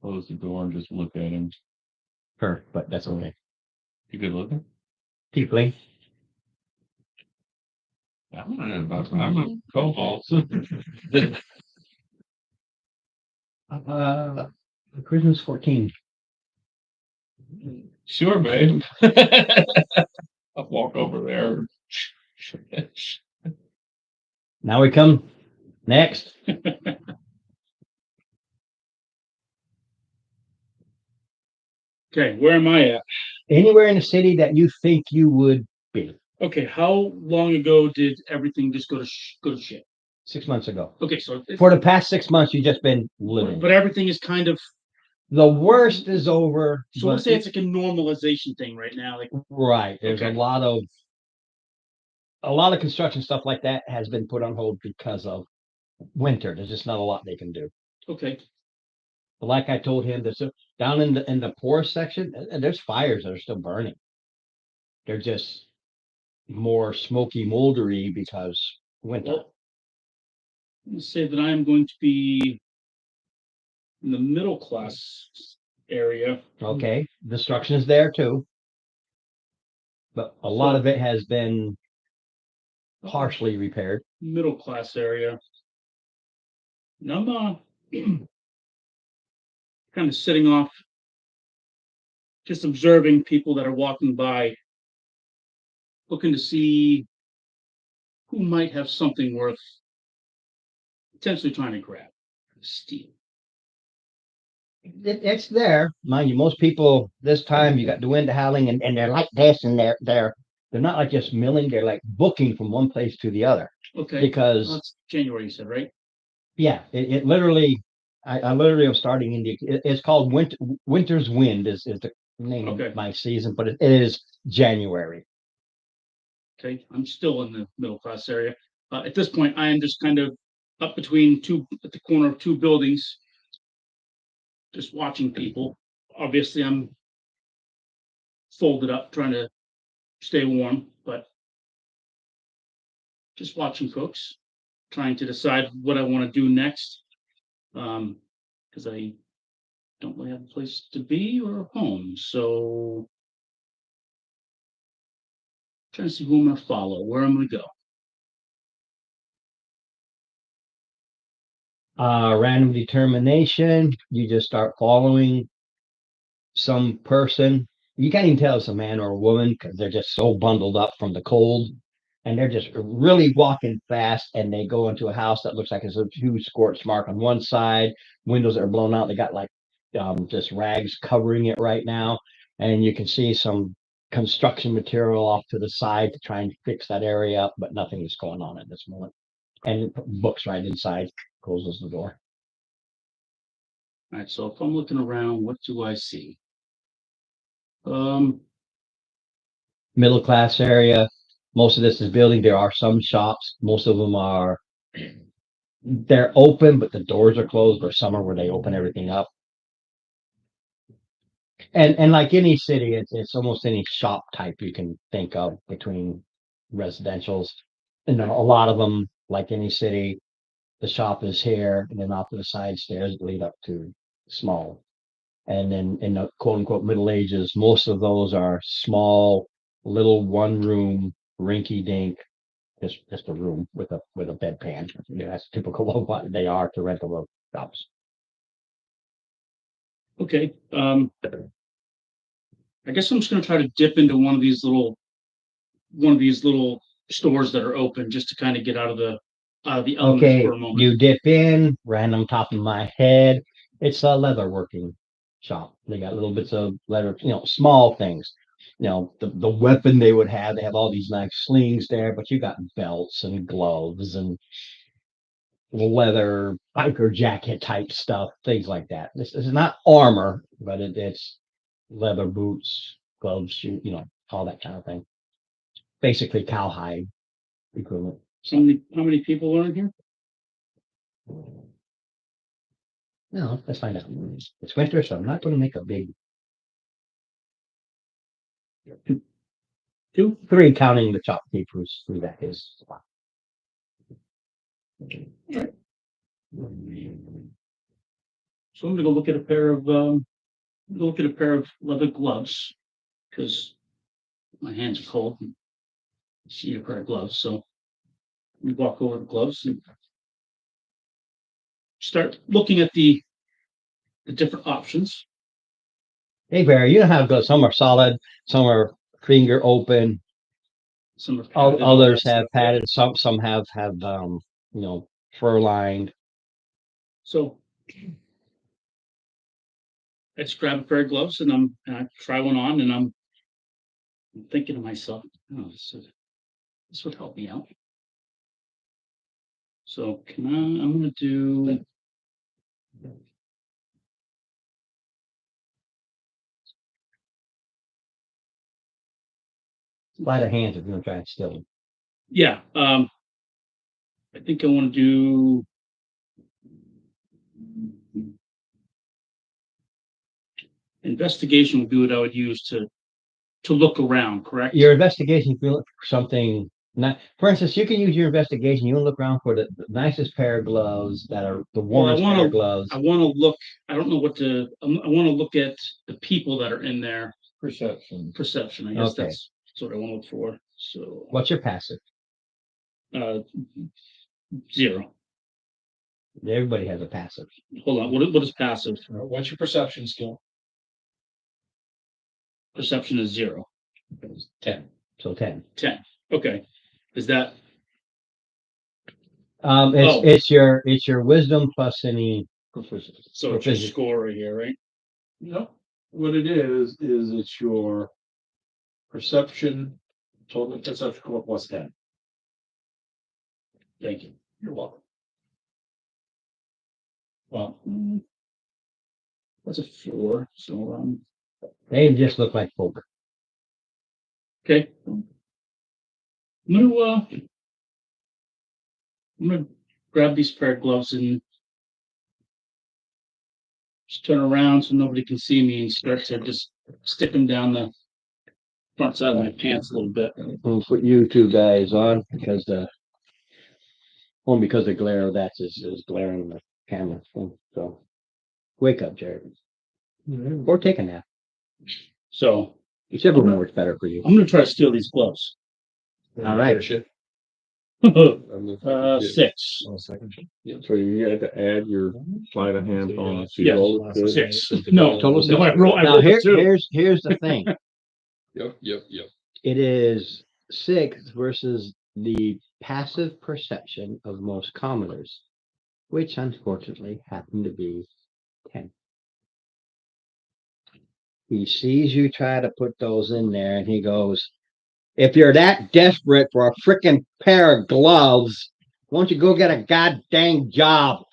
[SPEAKER 1] Close the door and just look at him.
[SPEAKER 3] Her, but that's okay.
[SPEAKER 1] You good looking?
[SPEAKER 3] Tiefling.
[SPEAKER 1] I'm a cobalt.
[SPEAKER 3] Christmas 14.
[SPEAKER 1] Sure, babe. I'll walk over there.
[SPEAKER 3] Now we come next.
[SPEAKER 4] Okay, where am I at?
[SPEAKER 3] Anywhere in the city that you think you would be.
[SPEAKER 4] Okay, how long ago did everything just go to shit?
[SPEAKER 3] 6 months ago.
[SPEAKER 4] Okay, so
[SPEAKER 3] For the past 6 months, you've just been living.
[SPEAKER 4] but everything is kind of,
[SPEAKER 3] The worst is over.
[SPEAKER 4] so let's
[SPEAKER 3] but
[SPEAKER 4] say it's like a normalization thing right now. Like,
[SPEAKER 3] right. There's
[SPEAKER 4] Okay.
[SPEAKER 3] a lot of construction stuff like that has been put on hold because of winter. There's just not a lot they can do.
[SPEAKER 4] okay,
[SPEAKER 3] But like I told him, down in the poor section, and there's fires that are still burning. They're just more smoky, moldery because winter.
[SPEAKER 4] well, let's say that I am going to be in the middle class area.
[SPEAKER 3] Okay, destruction is there too, but a lot of it has been partially repaired.
[SPEAKER 4] Middle class area. And I'm kind of sitting off, just observing people that are walking by, looking to see who might have something worth potentially trying to grab, steal.
[SPEAKER 3] It's there, mind you. Most people this time you got the wind howling, and they're like this, and they're not like just milling. They're like booking from one place to the other
[SPEAKER 4] Okay,
[SPEAKER 3] because
[SPEAKER 4] well, that's January, you said, right?
[SPEAKER 3] yeah, it literally. I literally am starting in it's called Winter's Wind is the name
[SPEAKER 4] Okay.
[SPEAKER 3] of my season, but it is January.
[SPEAKER 4] Okay, I'm still in the middle class area. At this point, I am just kind of up between at the corner of two buildings, just watching people. Obviously, I'm folded up, trying to stay warm, but just watching folks, trying to decide what I want to do next. Because I don't really have a place to be or a home. So Trying to see who I'm gonna follow, where I'm gonna go.
[SPEAKER 3] Random determination, you just start following some person. You can't even tell it's a man or a woman because they're just so bundled up from the cold. And they're just really walking fast, and they go into a house that looks like it's a huge scorch mark on one side, windows that are blown out. They got like just rags covering it right now. And you can see some construction material off to the side to try and fix that area up, but nothing is going on at this moment. And books right inside, closes the door.
[SPEAKER 4] All right, so if I'm looking around, what do I see? Um,
[SPEAKER 3] Middle class area. Most of this is building. There are some shops. Most of them are they're open, but the doors are closed, or some are where they open everything up. And like any city, it's almost any shop type you can think of between residentials. And then a lot of them, like any city, the shop is here, and then off to the side stairs lead up to small. And then in the quote unquote Middle Ages, most of those are small, little one room, rinky dink, just a room with a bedpan. Yeah, that's typical of what they are to rental shops.
[SPEAKER 4] okay, I guess I'm just gonna try to dip into one of these little stores that are open just to kind of get out of the elements
[SPEAKER 3] Okay,
[SPEAKER 4] for a moment.
[SPEAKER 3] you dip in, random top of my head. It's a leather working shop. They got little bits of leather, small things. The weapon they would have, they have all these nice slings there, but you got belts and gloves and leather biker jacket type stuff, things like that. This is not armor, but it's leather boots, gloves, shoe, all that kind of thing. Basically cowhide equivalent.
[SPEAKER 4] How many people are in here?
[SPEAKER 3] No, let's find out. It's winter, so I'm not going to make a big two, three, counting the shopkeepers who that is.
[SPEAKER 4] So I'm gonna go look at a pair of leather gloves because my hands are cold. And see a pair of gloves, so we walk over the gloves and start looking at the different options.
[SPEAKER 3] Hey, Barry, you know how it goes. Some are solid, some are finger open.
[SPEAKER 4] Some are padded, all
[SPEAKER 3] Others
[SPEAKER 4] that
[SPEAKER 3] have
[SPEAKER 4] stuff, yeah.
[SPEAKER 3] padded. Some have fur lined.
[SPEAKER 4] So I just grab a pair of gloves and I try one on and I'm thinking to myself, oh, this would help me out. So I'm gonna do
[SPEAKER 3] Sleight of hands if you're going to try and steal them.
[SPEAKER 4] yeah. I think I want to do investigation would be what I would use to look around, correct?
[SPEAKER 3] Your investigation, if you look for something, not, for instance, you can use your investigation. You want to look around for the nicest pair of gloves that are the warmest pair of gloves.
[SPEAKER 4] I want to look. I don't know what to. I want to look at the people that are in there.
[SPEAKER 1] Perception.
[SPEAKER 4] Perception. I guess
[SPEAKER 3] Okay.
[SPEAKER 4] that's what I want to look for. So
[SPEAKER 3] What's your passive?
[SPEAKER 4] 0.
[SPEAKER 3] Everybody has a passive.
[SPEAKER 4] Hold on. What is passive?
[SPEAKER 2] What's your perception skill?
[SPEAKER 4] Perception is 0.
[SPEAKER 2] 10.
[SPEAKER 3] So 10.
[SPEAKER 4] 10. Okay. Is that
[SPEAKER 3] It's your wisdom plus any proficiency.
[SPEAKER 4] so? It's your score right here, right?
[SPEAKER 2] No, what it is it's your perception, total perception score plus 10.
[SPEAKER 4] Thank you.
[SPEAKER 2] You're welcome.
[SPEAKER 4] Well, that's a 4. So
[SPEAKER 3] They just look like folk.
[SPEAKER 4] okay. I'm gonna grab these pair of gloves and just turn around so nobody can see me and start to just stick them down the front side of my pants a little bit.
[SPEAKER 3] We'll put you two guys on because only because the glare of that is glaring the camera. So wake up, Jared. Or take a nap.
[SPEAKER 4] So
[SPEAKER 3] Whichever one works better for you.
[SPEAKER 4] I'm gonna try to steal these gloves.
[SPEAKER 3] All right.
[SPEAKER 4] Six.
[SPEAKER 1] So you had to add your sleight of hand on. So you
[SPEAKER 4] Yes,
[SPEAKER 1] rolled a good.
[SPEAKER 4] six. No,
[SPEAKER 3] Total
[SPEAKER 4] no, I rolled
[SPEAKER 3] Now,
[SPEAKER 4] a two.
[SPEAKER 3] here's the thing.
[SPEAKER 5] Yep.
[SPEAKER 3] It is 6 versus the passive perception of most commoners, which unfortunately happen to be 10. He sees you try to put those in there and he goes, if you're that desperate for a freaking pair of gloves, why don't you go get a goddamn job?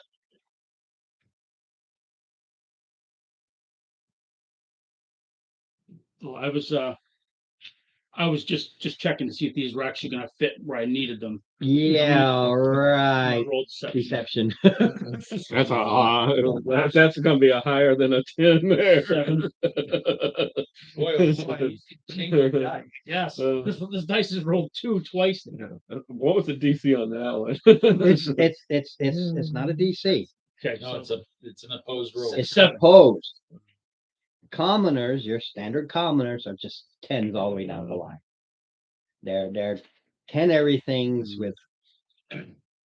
[SPEAKER 4] Well, I was just checking to see if these were actually gonna fit where I needed them.
[SPEAKER 3] Yeah, right.
[SPEAKER 4] I rolled
[SPEAKER 3] Deception.
[SPEAKER 1] That's that's gonna be a higher than a 10 there.
[SPEAKER 4] Seven. Yes, this dice has rolled two twice.
[SPEAKER 1] What was the DC on that one?
[SPEAKER 3] It's not a DC.
[SPEAKER 4] Okay,
[SPEAKER 2] No,
[SPEAKER 4] so
[SPEAKER 2] it's an opposed roll.
[SPEAKER 3] It's opposed. Commoners, your standard commoners are just 10s all the way down the line. They're 10 everythings with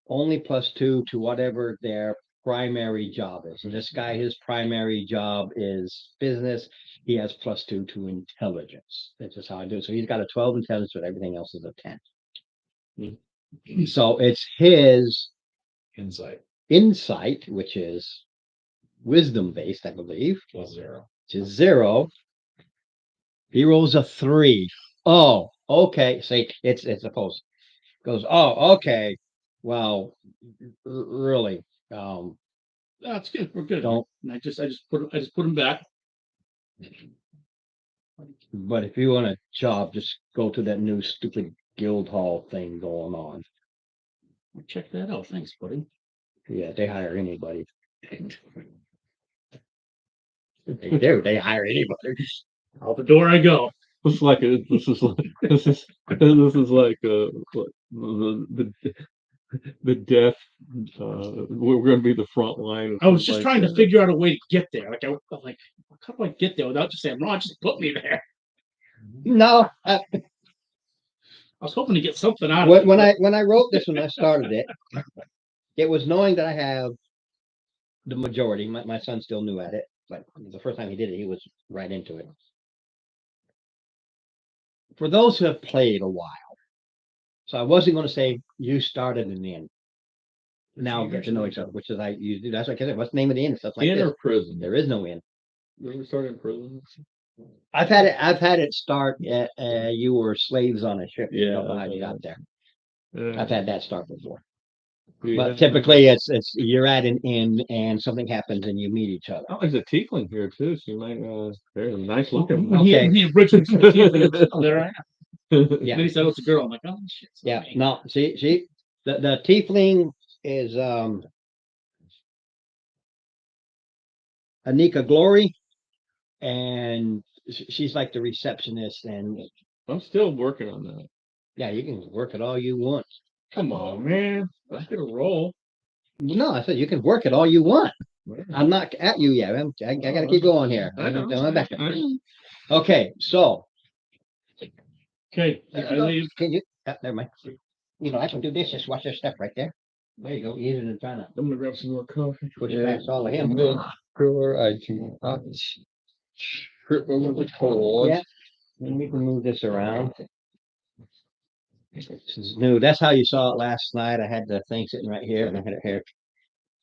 [SPEAKER 3] only +2 to whatever their primary job is. And this guy, his primary job is business. He has +2 to intelligence. That's just how I do it. So he's got a 12 intelligence, but everything else is a 10. So it's his
[SPEAKER 2] Insight
[SPEAKER 3] insight, which is wisdom based, I believe,
[SPEAKER 2] +0.
[SPEAKER 3] which is 0. He rolls a 3. Oh, okay. See, it's opposed. Goes, oh, okay. Well, really,
[SPEAKER 4] that's good. We're good.
[SPEAKER 3] don't.
[SPEAKER 4] And I just put them back.
[SPEAKER 3] But if you want a job, just go to that new stupid guild hall thing going on.
[SPEAKER 4] Check that out. Thanks, buddy.
[SPEAKER 3] Yeah, they hire anybody. They do. They hire anybody.
[SPEAKER 4] Out the door I go.
[SPEAKER 1] This is like this is like what, the death. We're going to be the front line.
[SPEAKER 4] I was just trying to figure out a way to get there. Like how do I get there without just saying, "Ron, just put me there."
[SPEAKER 3] No,
[SPEAKER 4] I was hoping to get something out of it.
[SPEAKER 3] when I wrote this when I started it, it was knowing that I have the majority. My son's still new at it, but the first time he did it, he was right into it. For those who have played a while, so I wasn't going to say you started an inn. Now get to know each other, which is I usually that's what I said. What's the name of the inn? Stuff like
[SPEAKER 1] In
[SPEAKER 3] this.
[SPEAKER 1] or prison.
[SPEAKER 3] There is no inn.
[SPEAKER 1] You ever started in prison?
[SPEAKER 3] I've had it start at you were slaves on a ship. You don't know
[SPEAKER 1] Yeah.
[SPEAKER 3] how you got there.
[SPEAKER 1] Yeah.
[SPEAKER 3] I've had that start before.
[SPEAKER 1] Yeah.
[SPEAKER 3] But typically it's you're at an inn and something happens and you meet each other.
[SPEAKER 1] Oh, there's a tiefling here too. So you might. There's a nice looking
[SPEAKER 4] When
[SPEAKER 1] one.
[SPEAKER 3] Okay.
[SPEAKER 4] he originally said tiefling, there I am.
[SPEAKER 3] Yeah.
[SPEAKER 4] Then he said it's a girl. I'm like, oh shit. it's
[SPEAKER 3] Yeah,
[SPEAKER 4] me.
[SPEAKER 3] no, see, the tiefling is Anika Glory, and she's like the receptionist, and
[SPEAKER 1] I'm still working on that.
[SPEAKER 3] yeah, you can work it all you want.
[SPEAKER 1] Come on, man. I could roll.
[SPEAKER 3] No, I said you can work it all you want. I'm not at you yet. I gotta keep going here.
[SPEAKER 1] I know.
[SPEAKER 3] I'm back.
[SPEAKER 1] I know.
[SPEAKER 3] Okay, so
[SPEAKER 4] Okay, I leave.
[SPEAKER 3] can you? Never mind. You know, I can do this. Just watch their step right there. There you go. Easier than trying to
[SPEAKER 1] I'm gonna grab some more coffee.
[SPEAKER 3] push past all of him.
[SPEAKER 5] Sure, I can trip over the cord.
[SPEAKER 3] Yeah. And we can move this around. This is new. That's how you saw it last night. I had the thing sitting right here and I had it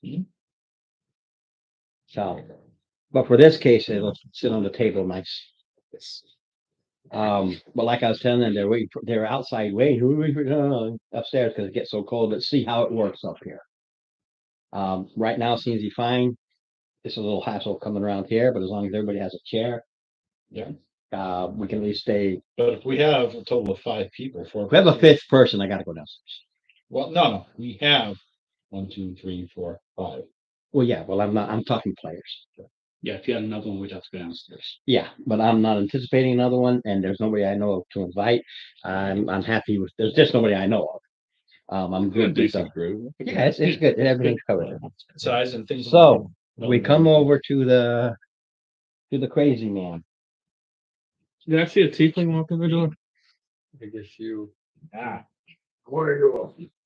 [SPEAKER 3] here. So, but for this case, it'll sit on the table nice. But like I was telling them, they're outside waiting upstairs because it gets so cold. Let's see how it works up here. Right now seems to be fine. It's a little hassle coming around here, but as long as everybody has a chair.
[SPEAKER 2] Yeah.
[SPEAKER 3] We can at least stay.
[SPEAKER 2] But if we have a total of 5 people, 4.
[SPEAKER 3] If we have a 5th person, I gotta go downstairs.
[SPEAKER 2] Well, no, we have 1, 2, 3, 4, 5.
[SPEAKER 3] Well, yeah, well, I'm talking players.
[SPEAKER 4] Yeah, if you had another one, we'd have to go downstairs.
[SPEAKER 3] Yeah, but I'm not anticipating another one, and there's nobody I know of to invite. I'm happy with. There's just nobody I know of. I'm good. With
[SPEAKER 1] Decent group.
[SPEAKER 3] yeah, it's good. Everything's covered.
[SPEAKER 2] Size and things.
[SPEAKER 3] So we come over to the crazy man.
[SPEAKER 1] Did I see a tiefling walk in the door?
[SPEAKER 5] I guess you
[SPEAKER 2] Ah.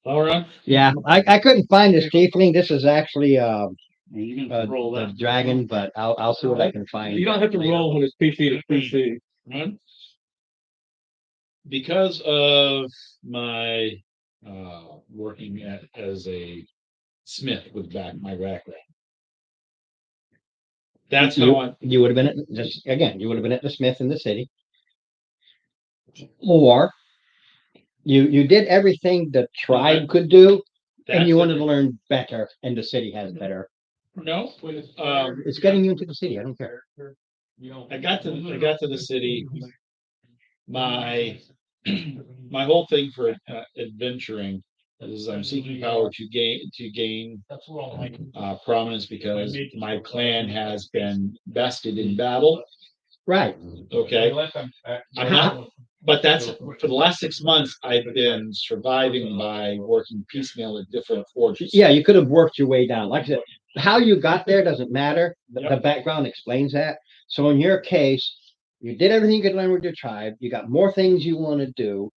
[SPEAKER 2] Laura?
[SPEAKER 3] Yeah, I couldn't find this tiefling. This is actually
[SPEAKER 4] You can have to roll
[SPEAKER 3] a
[SPEAKER 4] that.
[SPEAKER 3] dragon, but I'll see what I can find.
[SPEAKER 1] You don't have to roll when it's PC to PC.
[SPEAKER 2] Right? Because of my working as a smith with my background. That's how I
[SPEAKER 3] You would have been at just again. You would have been at the Smith in the city, or you did everything the tribe could do, and you
[SPEAKER 2] that's
[SPEAKER 3] wanted to learn better, and the city has better.
[SPEAKER 2] no.
[SPEAKER 3] It's getting you into the city. I don't care.
[SPEAKER 2] I got to the city. My my whole thing for adventuring is I'm seeking power to gain prominence because my clan has been bested in battle.
[SPEAKER 3] Right.
[SPEAKER 2] Okay, I'm not, but that's for the last 6 months. I've been surviving by working piecemeal at different forges.
[SPEAKER 3] Yeah, you could have worked your way down. Like I said, how you got there doesn't matter. The background explains that. So in your case, you did everything you could learn with your tribe. You got more things you want to do.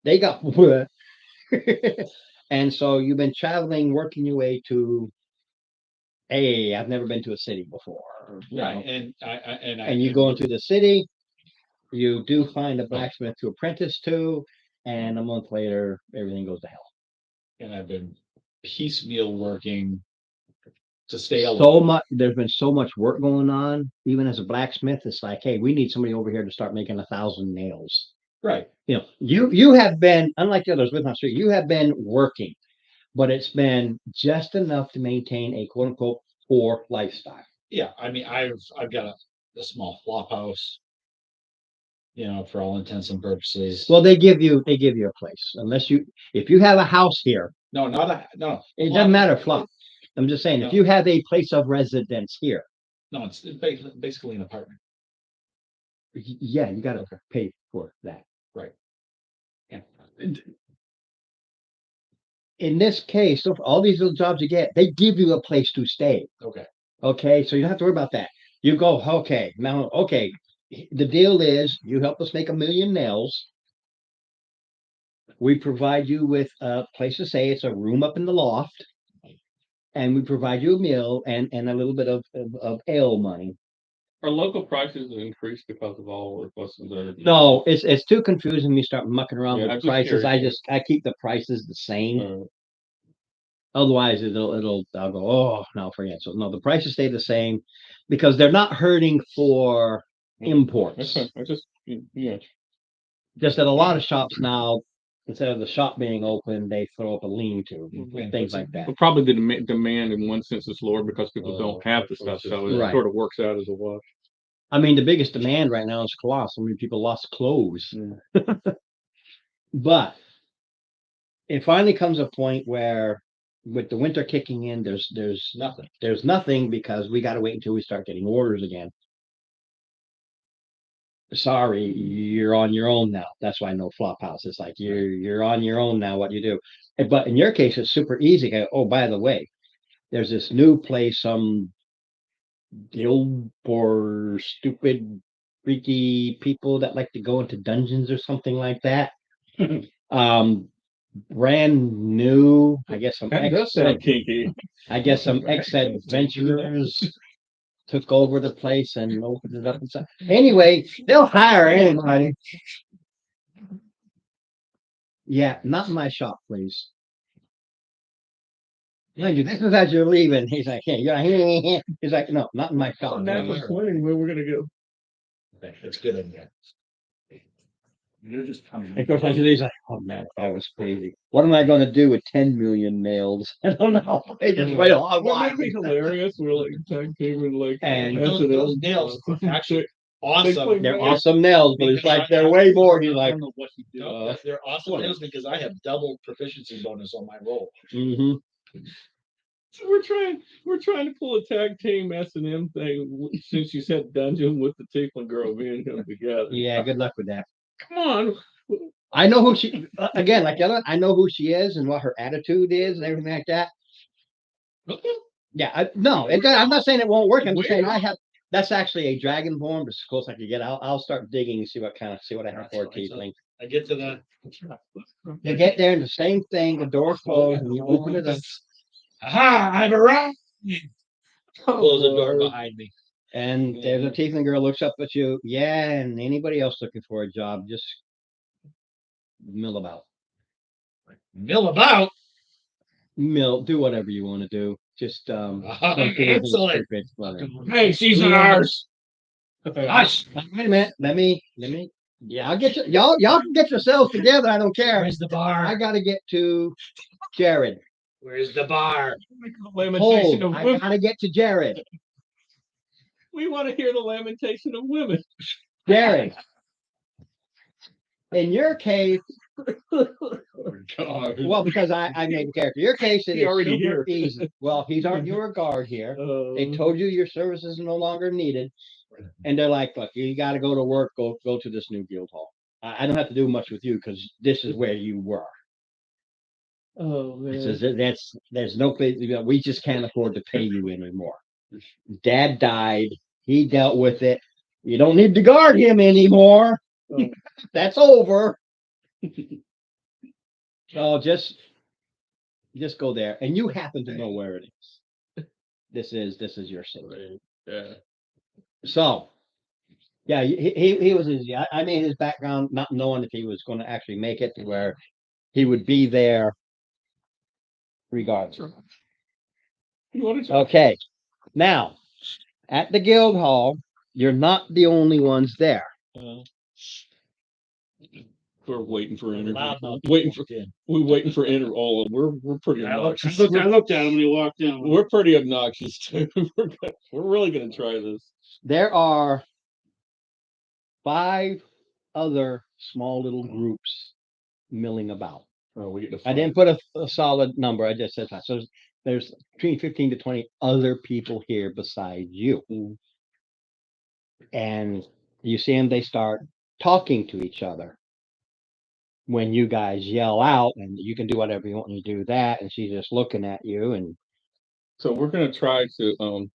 [SPEAKER 3] They got and so you've been traveling, working your way to. Hey, I've never been to a city before. You know.
[SPEAKER 2] Right,
[SPEAKER 3] And you go into the city. You do find a blacksmith to apprentice to, and a month later, everything goes to hell.
[SPEAKER 2] and I've been piecemeal working to stay alive.
[SPEAKER 3] So much, there's been so much work going on. Even as a blacksmith, it's like, hey, we need somebody over here to start making 1,000 nails.
[SPEAKER 2] Right.
[SPEAKER 3] You know, you have been, unlike the others with my street, you have been working, but it's been just enough to maintain a quote unquote poor lifestyle.
[SPEAKER 2] Yeah, I mean, I've got a small flop house, for all intents and purposes.
[SPEAKER 3] Well, they give you a place unless if you have a house here,
[SPEAKER 2] No, no.
[SPEAKER 3] it doesn't matter flop. I'm just saying, if you have a place of residence here,
[SPEAKER 2] No, it's basically an apartment.
[SPEAKER 3] yeah, you got to pay for that.
[SPEAKER 2] Right.
[SPEAKER 3] Yeah. In this case, so for all these little jobs you get, they give you a place to stay.
[SPEAKER 2] Okay.
[SPEAKER 3] Okay, so you don't have to worry about that. You go, okay, now, okay. The deal is you help us make 1 million nails. We provide you with a place to stay. It's a room up in the loft. And we provide you a meal and a little bit of ale money.
[SPEAKER 1] Are local prices increased because of all requests?
[SPEAKER 3] No, it's too confusing when you start mucking around
[SPEAKER 1] Yeah,
[SPEAKER 3] with
[SPEAKER 1] I'm
[SPEAKER 3] the
[SPEAKER 1] just
[SPEAKER 3] prices.
[SPEAKER 1] curious.
[SPEAKER 3] I keep the prices the same. Otherwise, I'll go, oh, no, forget. So no, the prices stay the same because they're not hurting for imports.
[SPEAKER 1] Okay, I just, yeah.
[SPEAKER 3] Just that a lot of shops now, instead of the shop being open, they throw up a lean-to, things like that.
[SPEAKER 1] But probably the demand in one sense is lower because people don't have the stuff, so it
[SPEAKER 3] Right.
[SPEAKER 1] sort of works out as a wash.
[SPEAKER 3] I mean, the biggest demand right now is cloth. So many people lost clothes. But it finally comes a point where, with the winter kicking in, there's
[SPEAKER 2] Nothing.
[SPEAKER 3] There's nothing because we got to wait until we start getting orders again. Sorry, you're on your own now. That's why no flop house. It's like you're on your own now. What do you do? But in your case, it's super easy. Oh, by the way, there's this new place, some guild for stupid, freaky people that like to go into dungeons or something like that. Brand new. I guess some
[SPEAKER 1] That does sound kinky.
[SPEAKER 3] ex-adventurers took over the place and opened it up and stuff. Anyway, they'll hire anybody. Yeah, not in my shop, please. Mind you, this is as you're leaving. He's like, hey, he's like, no, not in my shop.
[SPEAKER 1] Where we're gonna go.
[SPEAKER 2] It's good in there.
[SPEAKER 4] You're just coming.
[SPEAKER 3] Of course, he's like, oh man, that was crazy. What am I going to do with 10 million nails? I don't know. They just wait a long
[SPEAKER 1] Wouldn't
[SPEAKER 3] while.
[SPEAKER 1] that be hilarious? We're like tag team and like
[SPEAKER 3] And
[SPEAKER 2] Those nails are actually awesome.
[SPEAKER 3] They're awesome nails, but it's like they're way more. He's like,
[SPEAKER 2] No, they're awesome nails because I have double proficiency bonus on my roll.
[SPEAKER 3] mm-hmm.
[SPEAKER 1] So we're trying to pull a tag team S&M thing since you said dungeon with the Tiefling girl being held together.
[SPEAKER 3] Yeah, good luck with that.
[SPEAKER 1] Come on.
[SPEAKER 3] I know who she again, like the other, I know who she is and what her attitude is and everything like that. Yeah, no, I'm not saying it won't work. I'm just saying that's actually a dragonborn, but as close I can get. I'll start digging and see what I have for a tiefling.
[SPEAKER 2] I get to the.
[SPEAKER 3] You get there and the same thing, the door's closed and you open it up.
[SPEAKER 2] Aha, I've arrived. Close the door
[SPEAKER 5] Lord.
[SPEAKER 2] behind me.
[SPEAKER 3] And there's a tiefling girl looks up at you. Yeah, and anybody else looking for a job, just mill about.
[SPEAKER 2] Mill about.
[SPEAKER 3] Mill, do whatever you want to do. Just don't do anything
[SPEAKER 2] Excellent.
[SPEAKER 3] stupid. Whatever.
[SPEAKER 2] Hey, she's an ours. Hush.
[SPEAKER 3] Wait a minute. Let me. Yeah, I'll get you. Y'all can get yourselves together. I don't care.
[SPEAKER 2] Where's the
[SPEAKER 3] I
[SPEAKER 2] bar?
[SPEAKER 3] gotta get to Jared.
[SPEAKER 2] Where's the bar?
[SPEAKER 1] Lamentation
[SPEAKER 3] Hold.
[SPEAKER 1] of
[SPEAKER 3] I
[SPEAKER 1] women.
[SPEAKER 3] gotta get to Jared.
[SPEAKER 1] We want to hear the lamentation of women.
[SPEAKER 3] Jared. In your case,
[SPEAKER 2] God.
[SPEAKER 3] well, because I made the character. Your case, it
[SPEAKER 1] He
[SPEAKER 3] is
[SPEAKER 1] already
[SPEAKER 3] super
[SPEAKER 1] here.
[SPEAKER 3] easy. Well, you're a guard here. They told you your services are no longer needed, and they're like, "Look, you got to go to work. Go to this new guild hall. I don't have to do much with you because this is where you were.
[SPEAKER 1] Oh
[SPEAKER 3] It
[SPEAKER 1] man.
[SPEAKER 3] says there's no place. We just can't afford to pay you anymore. Dad died. He dealt with it. You don't need to guard him anymore.
[SPEAKER 1] Oh.
[SPEAKER 3] That's over. So just go there, and you happen to know where it is. This is your city.
[SPEAKER 1] Yeah.
[SPEAKER 3] So, yeah, he was easy. I made his background not knowing if he was going to actually make it to where he would be there regardless.
[SPEAKER 1] You want to
[SPEAKER 3] Okay, now at the guild hall, you're not the only ones there.
[SPEAKER 1] We're waiting for interview.
[SPEAKER 2] Loudmouth
[SPEAKER 1] Waiting for
[SPEAKER 2] walked in.
[SPEAKER 1] we're waiting for interview. Oh, we're pretty
[SPEAKER 4] I looked,
[SPEAKER 1] obnoxious.
[SPEAKER 4] I looked at him when he walked in.
[SPEAKER 1] We're pretty obnoxious too. We're really gonna try this.
[SPEAKER 3] There are 5 other small little groups milling about.
[SPEAKER 1] Oh, we get to
[SPEAKER 3] I didn't put a solid number. I just said that. So there's between 15 to 20 other people here besides you.
[SPEAKER 1] Mm.
[SPEAKER 3] And you see them, they start talking to each other. When you guys yell out, and you can do whatever you want, and you do that, and she's just looking at you. And
[SPEAKER 1] So we're gonna try to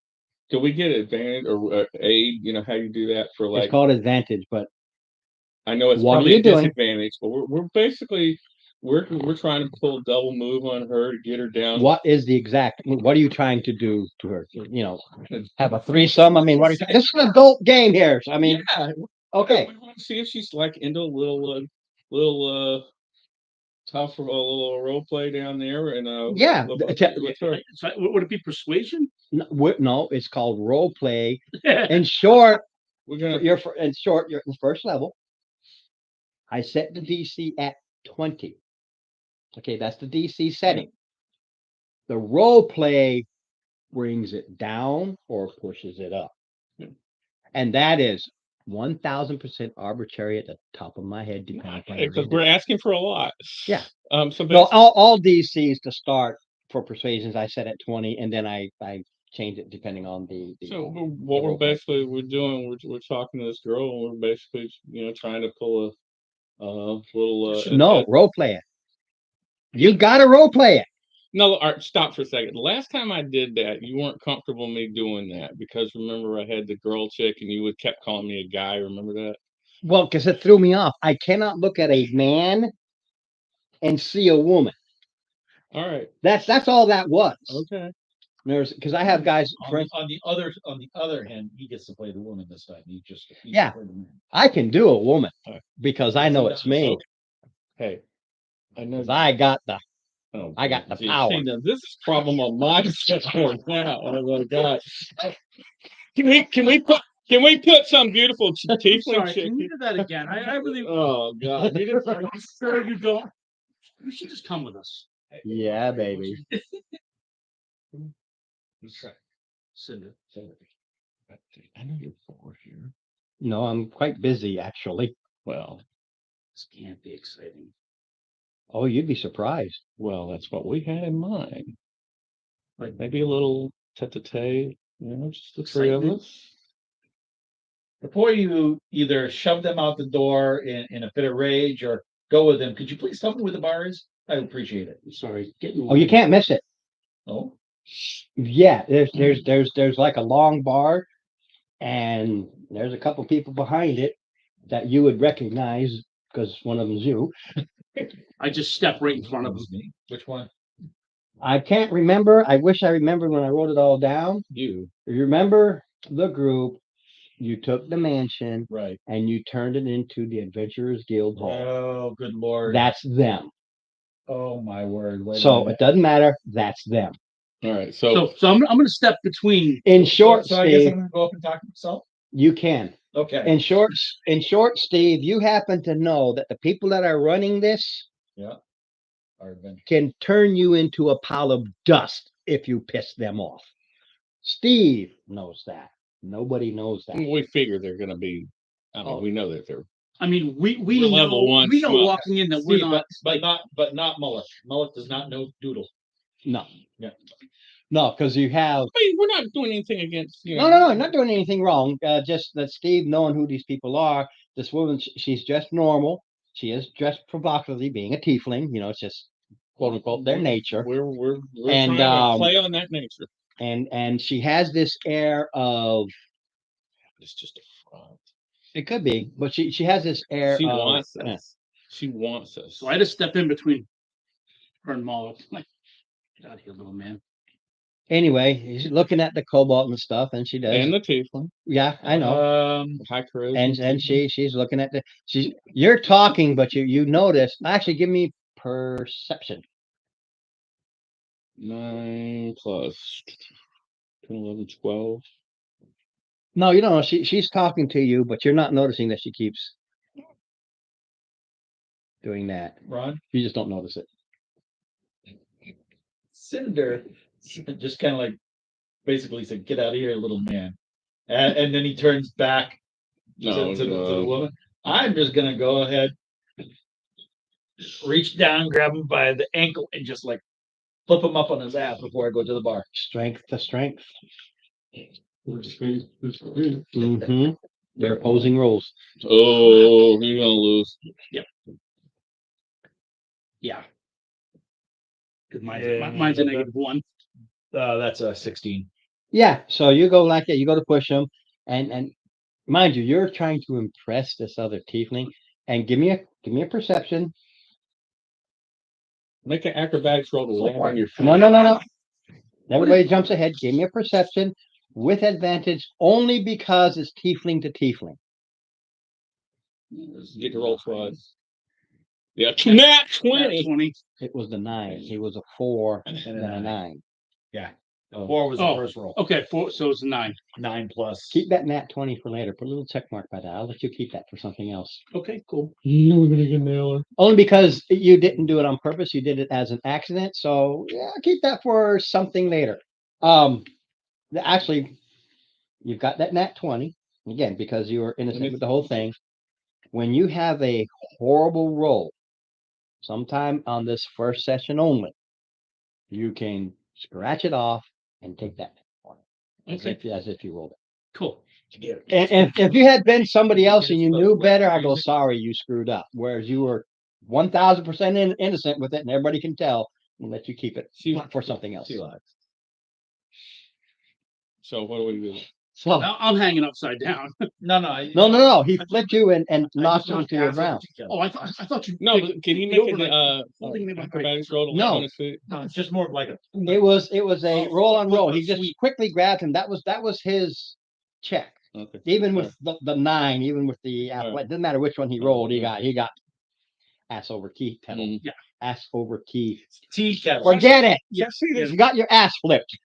[SPEAKER 1] can we get advantage or aid? You know how you do that for
[SPEAKER 3] it's
[SPEAKER 1] like
[SPEAKER 3] called advantage. But
[SPEAKER 1] I know it's
[SPEAKER 3] what are
[SPEAKER 1] probably
[SPEAKER 3] you
[SPEAKER 1] a
[SPEAKER 3] doing?
[SPEAKER 1] disadvantage, but we're basically we're trying to pull a double move on her to get her down.
[SPEAKER 3] what is the exact? What are you trying to do to her? You know, have a threesome? I mean, what are you? This is an adult game here. So, I mean,
[SPEAKER 1] Yeah,
[SPEAKER 3] okay.
[SPEAKER 1] we want to see if she's like into a little tough little role play down there and
[SPEAKER 3] Yeah,
[SPEAKER 1] with her.
[SPEAKER 4] So, would it be persuasion?
[SPEAKER 3] No, it's called role play. In short,
[SPEAKER 1] We're gonna
[SPEAKER 3] you're the first level. I set the DC at 20. Okay, that's the DC setting. The role play brings it down or pushes it up.
[SPEAKER 1] Yeah.
[SPEAKER 3] And that is 1000% arbitrary at the top of my head, depending upon your
[SPEAKER 1] because we're asking for a lot.
[SPEAKER 3] Yeah.
[SPEAKER 1] So
[SPEAKER 3] So
[SPEAKER 1] basically,
[SPEAKER 3] all DCs to start for persuasions, I set at 20, and then I change it depending on the
[SPEAKER 1] so what we're
[SPEAKER 3] role play.
[SPEAKER 1] basically we're doing, we're talking to this girl, and we're basically trying to pull a little.
[SPEAKER 3] No, role play it. You gotta role play it.
[SPEAKER 1] No, Art, stop for a second. The last time I did that, you weren't comfortable me doing that because remember I had the girl chick and you would kept calling me a guy. Remember that?
[SPEAKER 3] Well, because it threw me off. I cannot look at a man and see a woman.
[SPEAKER 1] All right.
[SPEAKER 3] That's all that was.
[SPEAKER 1] Okay.
[SPEAKER 3] There's because I have guys.
[SPEAKER 2] On the other hand, he gets to play the woman this time. He's
[SPEAKER 3] Yeah.
[SPEAKER 2] played the man.
[SPEAKER 3] I can do a woman
[SPEAKER 1] Alright.
[SPEAKER 3] because I know it's me.
[SPEAKER 1] Okay. Hey, I know.
[SPEAKER 3] 'Cause I got the
[SPEAKER 1] Oh,
[SPEAKER 3] I got the
[SPEAKER 1] see,
[SPEAKER 3] power.
[SPEAKER 1] now, this is problem on my side now. Oh my god. Can we put some beautiful tiefling
[SPEAKER 4] Sorry,
[SPEAKER 1] chick?
[SPEAKER 4] can you do that again? I really.
[SPEAKER 1] Oh god.
[SPEAKER 4] I'm sure you don't. You should just come with us.
[SPEAKER 3] yeah, baby.
[SPEAKER 4] Cinder.
[SPEAKER 1] I know you're bored here.
[SPEAKER 3] No, I'm quite busy actually.
[SPEAKER 1] Well,
[SPEAKER 4] This can't be exciting.
[SPEAKER 3] Oh, you'd be surprised.
[SPEAKER 1] well, that's what we had in mind. Like maybe a little tete-a-tete, just the three of
[SPEAKER 4] Excitement.
[SPEAKER 1] us.
[SPEAKER 2] Before you either shove them out the door in a fit of rage or go with them, could you please tell me where the bar is? I appreciate it.
[SPEAKER 4] Sorry, getting.
[SPEAKER 3] Oh, you can't miss it.
[SPEAKER 2] Oh,
[SPEAKER 3] Yeah, there's like a long bar, and there's a couple people behind it that you would recognize because one of them's you.
[SPEAKER 4] I just stepped right in front of him.
[SPEAKER 2] me. Which one?
[SPEAKER 3] I can't remember. I wish I remembered when I wrote it all down.
[SPEAKER 1] You,
[SPEAKER 3] You remember the group? You took the mansion
[SPEAKER 2] Right.
[SPEAKER 3] and you turned it into the Adventurers Guild Hall.
[SPEAKER 2] Oh, good lord.
[SPEAKER 3] That's them.
[SPEAKER 2] Oh my word. Wait a
[SPEAKER 3] So
[SPEAKER 2] minute.
[SPEAKER 3] it doesn't matter. That's them.
[SPEAKER 1] all right,
[SPEAKER 4] So I'm gonna step between.
[SPEAKER 3] In short,
[SPEAKER 2] So I guess I'm
[SPEAKER 3] Steve,
[SPEAKER 2] gonna go up and talk to myself.
[SPEAKER 3] you can.
[SPEAKER 2] Okay.
[SPEAKER 3] In short, Steve, you happen to know that the people that are running this
[SPEAKER 2] Our adventure.
[SPEAKER 3] can turn you into a pile of dust if you piss them off. Steve knows that. Nobody knows that.
[SPEAKER 1] we figure they're gonna be, I mean,
[SPEAKER 4] Oh.
[SPEAKER 1] we know that they're,
[SPEAKER 4] I mean, we
[SPEAKER 1] We're
[SPEAKER 4] know
[SPEAKER 1] level one
[SPEAKER 4] we know
[SPEAKER 1] schmuck.
[SPEAKER 4] walking in that we're
[SPEAKER 2] Steve,
[SPEAKER 4] not.
[SPEAKER 2] but not Mullet. Mullet does not know Doodle.
[SPEAKER 3] No.
[SPEAKER 2] Yeah.
[SPEAKER 3] No, because you have
[SPEAKER 1] I mean, we're not doing anything against, you
[SPEAKER 3] no,
[SPEAKER 1] know.
[SPEAKER 3] no, no, not doing anything wrong. Just that Steve knowing who these people are. This woman, she's just normal. She is dressed provocatively, being a tiefling. You know, it's just quote unquote their nature.
[SPEAKER 1] We're
[SPEAKER 3] And,
[SPEAKER 1] trying to play on that nature.
[SPEAKER 3] And she has this air of
[SPEAKER 1] It's just a fraud.
[SPEAKER 3] it could be, but she has this air
[SPEAKER 1] She
[SPEAKER 3] of
[SPEAKER 1] wants us. She wants us.
[SPEAKER 4] So I just step in between her and Molly. Like, get out of here, little man.
[SPEAKER 3] anyway. He's looking at the cobalt and stuff, and she does.
[SPEAKER 1] And the tiefling,
[SPEAKER 3] Yeah, I know.
[SPEAKER 1] high charisma.
[SPEAKER 3] And
[SPEAKER 1] tiefling.
[SPEAKER 3] she's looking at you're talking, but you notice. Actually, give me perception.
[SPEAKER 1] 9 plus 10, 11, 12.
[SPEAKER 3] No, you don't know. She's talking to you, but you're not noticing that she keeps doing that.
[SPEAKER 2] Ron?
[SPEAKER 3] You just don't notice it.
[SPEAKER 2] Cinder just kind of like basically said, "Get out of here, little man," and then he turns back
[SPEAKER 1] No,
[SPEAKER 2] to the
[SPEAKER 1] no.
[SPEAKER 2] woman. I'm just gonna go ahead, reach down, grab him by the ankle, and just like flip him up on his ass before I go to the bar.
[SPEAKER 3] Strength to strength. Mm-hmm. They're opposing roles.
[SPEAKER 1] Oh, you're gonna lose.
[SPEAKER 4] Yeah. Because
[SPEAKER 2] Yeah,
[SPEAKER 4] mine's a
[SPEAKER 2] but
[SPEAKER 4] -1.
[SPEAKER 2] That's a 16.
[SPEAKER 3] Yeah. So you go like that. You go to push them, and mind you, you're trying to impress this other tiefling. And give me a perception.
[SPEAKER 1] Make an acrobatics roll to land on your feet.
[SPEAKER 3] No. Everybody jumps ahead. Give me a perception with advantage only because it's tiefling to tiefling.
[SPEAKER 1] Get to roll twice. Yeah, nat 20.
[SPEAKER 4] 20.
[SPEAKER 3] It was the 9. He was a 4 and then a 9.
[SPEAKER 2] 4 was the
[SPEAKER 4] Oh.
[SPEAKER 2] first roll.
[SPEAKER 4] Okay, 4. So it's 9.
[SPEAKER 2] 9 plus.
[SPEAKER 3] Keep that nat 20 for later. Put a little check mark by that. I'll let you keep that for something else.
[SPEAKER 4] Okay, cool.
[SPEAKER 1] You were gonna get nailed.
[SPEAKER 3] Only because you didn't do it on purpose. You did it as an accident. So yeah, keep that for something later. Actually, you've got that nat 20 again because you were innocent with the whole thing. When you have a horrible roll, sometime on this first session only, you can scratch it off and take that as if you rolled it.
[SPEAKER 4] Cool.
[SPEAKER 3] And if you had been somebody else and you knew better, I go, sorry, you screwed up. Whereas you were 1000% innocent with it, and everybody can tell, and let you keep it for something else.
[SPEAKER 1] So what do we do?
[SPEAKER 3] So
[SPEAKER 4] Now I'm hanging upside down.
[SPEAKER 3] no. He flipped you and knocked you
[SPEAKER 2] want
[SPEAKER 3] into the ground.
[SPEAKER 4] Oh, I thought you.
[SPEAKER 1] No, but can he make an
[SPEAKER 4] holding me by the
[SPEAKER 1] acrobatics roll to
[SPEAKER 3] No.
[SPEAKER 1] land on his feet?
[SPEAKER 2] No, it's just more of like a.
[SPEAKER 3] It was a roll on roll. He just
[SPEAKER 4] sweet.
[SPEAKER 3] quickly grabbed him. That was his check.
[SPEAKER 1] Okay.
[SPEAKER 3] Even with the 9, even with the
[SPEAKER 1] All right.
[SPEAKER 3] it didn't matter which one he rolled. He got ass over key.
[SPEAKER 1] Mhm.
[SPEAKER 4] Yeah.
[SPEAKER 3] Ass over key.
[SPEAKER 2] Tea kettle.
[SPEAKER 3] Forget it.
[SPEAKER 4] Yeah.
[SPEAKER 1] See this?
[SPEAKER 3] You got your ass flipped.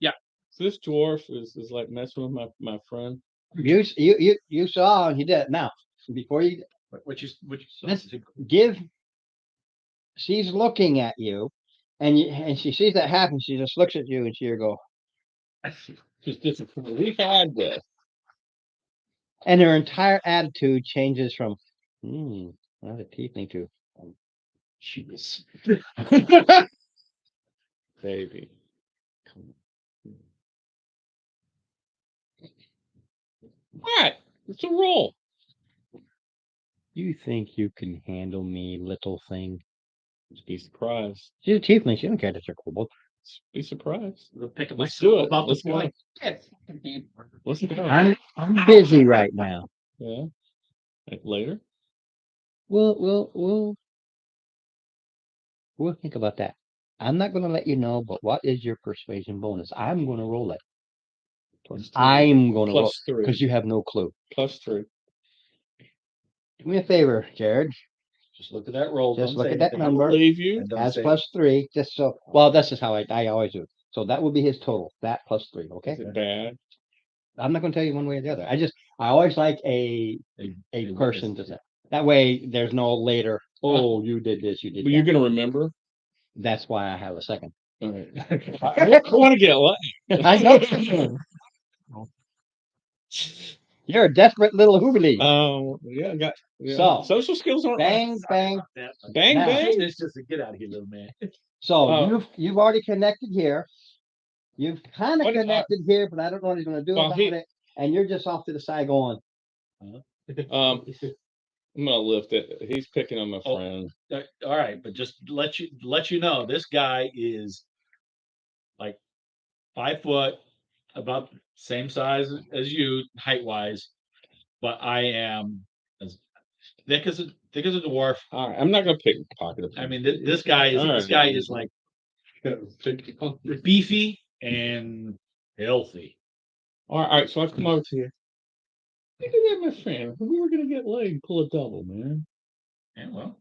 [SPEAKER 1] So this dwarf is like messing with my friend.
[SPEAKER 3] You saw and he did it. Now before you
[SPEAKER 2] Which
[SPEAKER 3] This- give, she's looking at you, and she sees that happen. She just looks at you and she'll go,
[SPEAKER 1] Just disappointed. We've had this.
[SPEAKER 3] and her entire attitude changes from not a tiefling to
[SPEAKER 1] Jeez. Baby. What? It's a roll.
[SPEAKER 3] you think you can handle me, little thing?
[SPEAKER 1] Be surprised.
[SPEAKER 3] She's a tiefling. She don't care that you're kobold.
[SPEAKER 1] Be surprised.
[SPEAKER 4] Pick up
[SPEAKER 1] Let's do it.
[SPEAKER 4] about
[SPEAKER 1] Let's
[SPEAKER 4] the
[SPEAKER 1] go.
[SPEAKER 4] point.
[SPEAKER 1] Let's go.
[SPEAKER 3] I'm busy right now.
[SPEAKER 1] Yeah. Like later.
[SPEAKER 3] we'll think about that. I'm not gonna let you know, but what is your persuasion bonus? I'm gonna roll it.
[SPEAKER 1] Plus three.
[SPEAKER 3] I'm gonna roll,
[SPEAKER 1] Plus three.
[SPEAKER 3] because you have no clue.
[SPEAKER 1] Plus three.
[SPEAKER 3] Do me a favor, Jared,
[SPEAKER 2] Just look at that roll.
[SPEAKER 3] Just
[SPEAKER 2] don't
[SPEAKER 3] look
[SPEAKER 2] say
[SPEAKER 3] at that
[SPEAKER 2] anything.
[SPEAKER 1] I
[SPEAKER 3] number.
[SPEAKER 1] believe you.
[SPEAKER 2] And don't
[SPEAKER 3] as
[SPEAKER 2] say-
[SPEAKER 3] plus 3, just so, well, this is how I always do. So that would be his total, that plus 3, okay?
[SPEAKER 1] Is it bad?
[SPEAKER 3] I'm not gonna tell you one way or the other. I always like a
[SPEAKER 2] a
[SPEAKER 3] person
[SPEAKER 2] witness.
[SPEAKER 3] to say. That way, there's no later, oh, you did this, you did
[SPEAKER 1] But you're
[SPEAKER 3] that.
[SPEAKER 1] gonna remember.
[SPEAKER 3] That's why I have a second.
[SPEAKER 1] All right. I want to get lucky.
[SPEAKER 3] I know. You're a desperate little hoobly.
[SPEAKER 1] Yeah, I got. Yeah.
[SPEAKER 3] So,
[SPEAKER 1] Social skills aren't.
[SPEAKER 3] Bang, bang.
[SPEAKER 1] Bang,
[SPEAKER 3] Now-
[SPEAKER 1] bang.
[SPEAKER 2] It's just a get out of here, little man.
[SPEAKER 3] So
[SPEAKER 1] Oh.
[SPEAKER 3] you've already connected here. You've kind of
[SPEAKER 1] What-
[SPEAKER 3] connected here, but I don't know what he's gonna do
[SPEAKER 1] Well,
[SPEAKER 3] about
[SPEAKER 1] he-
[SPEAKER 3] it. And you're just off to the side going,
[SPEAKER 1] I'm gonna lift it. He's picking on my
[SPEAKER 2] Oh.
[SPEAKER 1] friend.
[SPEAKER 2] All right, but just let you know, this guy is like 5 foot, about same size as you, height wise, but I am as thick as a dwarf.
[SPEAKER 1] All right, I'm not gonna pick pocket.
[SPEAKER 2] I mean, this guy is like beefy and healthy.
[SPEAKER 1] All right, so I've come over to you. Look at that, my friend. We were gonna get laid, pull a double, man.
[SPEAKER 2] And well,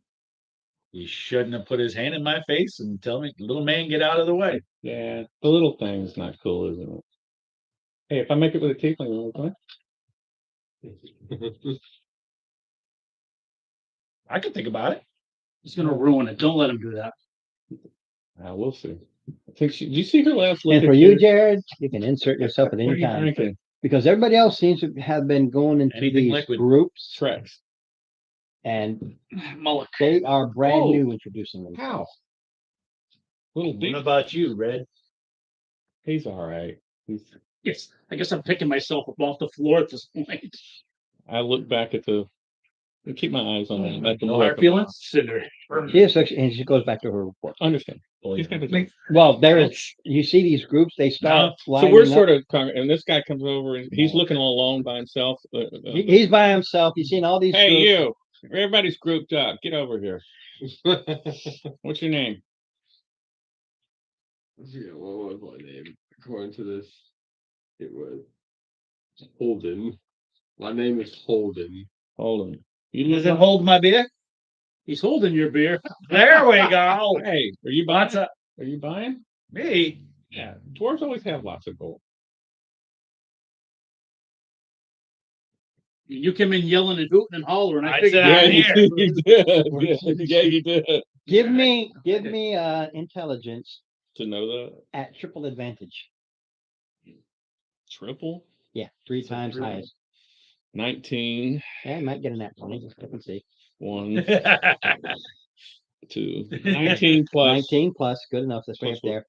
[SPEAKER 2] he shouldn't have put his hand in my face and tell me, little man, get out of the way.
[SPEAKER 1] Yeah, the little thing's not cool, isn't it? Hey, if I make it with a tiefling, okay?
[SPEAKER 2] I could think about it.
[SPEAKER 4] He's gonna ruin it. Don't let him do that.
[SPEAKER 1] We'll see. I think did you see her last look
[SPEAKER 3] and
[SPEAKER 1] at
[SPEAKER 3] for you, Jared, you can insert yourself at
[SPEAKER 1] What are
[SPEAKER 3] any
[SPEAKER 1] you
[SPEAKER 3] time.
[SPEAKER 1] drinking?
[SPEAKER 3] Because everybody else seems to have been going into
[SPEAKER 2] Anything
[SPEAKER 3] these
[SPEAKER 2] liquid.
[SPEAKER 3] groups,
[SPEAKER 1] Trex.
[SPEAKER 3] and
[SPEAKER 4] Mullet.
[SPEAKER 3] they are brand
[SPEAKER 1] Oh.
[SPEAKER 3] new introducing them.
[SPEAKER 1] How? Little
[SPEAKER 2] What
[SPEAKER 1] deep.
[SPEAKER 2] about you, Red?
[SPEAKER 1] He's all right.
[SPEAKER 4] Yes, I guess I'm picking myself up off the floor at this point.
[SPEAKER 1] I look back at I keep my eyes on him.
[SPEAKER 4] No hard feelings? Cinder.
[SPEAKER 3] She is, and she goes back to her report.
[SPEAKER 1] Understand.
[SPEAKER 2] Oh,
[SPEAKER 1] He's
[SPEAKER 2] yeah.
[SPEAKER 1] got to
[SPEAKER 3] Well, there is, you see these groups, they start
[SPEAKER 1] So
[SPEAKER 3] lining
[SPEAKER 1] we're
[SPEAKER 3] up.
[SPEAKER 1] sort of, and this guy comes over and he's looking all alone by himself.
[SPEAKER 3] He's by himself. He's seen all these
[SPEAKER 1] Hey,
[SPEAKER 3] groups.
[SPEAKER 1] you! Everybody's grouped up. Get over here. What's your name?
[SPEAKER 5] Yeah, what was my name? According to this, it was Holden. My name is Holden.
[SPEAKER 1] Holden. You
[SPEAKER 4] Does
[SPEAKER 1] live
[SPEAKER 4] it hold my beer? He's holding your beer. There we go.
[SPEAKER 1] Hey, are you buying?
[SPEAKER 4] Lots of
[SPEAKER 1] Are you buying?
[SPEAKER 4] me.
[SPEAKER 1] Yeah, dwarves always have lots of gold.
[SPEAKER 4] You came in yelling and hooting and hollering. I
[SPEAKER 2] I
[SPEAKER 4] figured
[SPEAKER 2] said,
[SPEAKER 4] I'm
[SPEAKER 1] you,
[SPEAKER 4] here.
[SPEAKER 1] you did. Yeah, you did.
[SPEAKER 3] Give me intelligence
[SPEAKER 1] To know that
[SPEAKER 3] at triple advantage.
[SPEAKER 1] triple
[SPEAKER 3] Yeah, 3 times
[SPEAKER 2] triple.
[SPEAKER 3] highest.
[SPEAKER 1] 19,
[SPEAKER 3] Yeah, I might get an nat 20. Let's see.
[SPEAKER 1] 1, 2, 19 plus.
[SPEAKER 3] 19 plus, good enough. That's right
[SPEAKER 1] Plus
[SPEAKER 3] up
[SPEAKER 1] what?
[SPEAKER 3] there.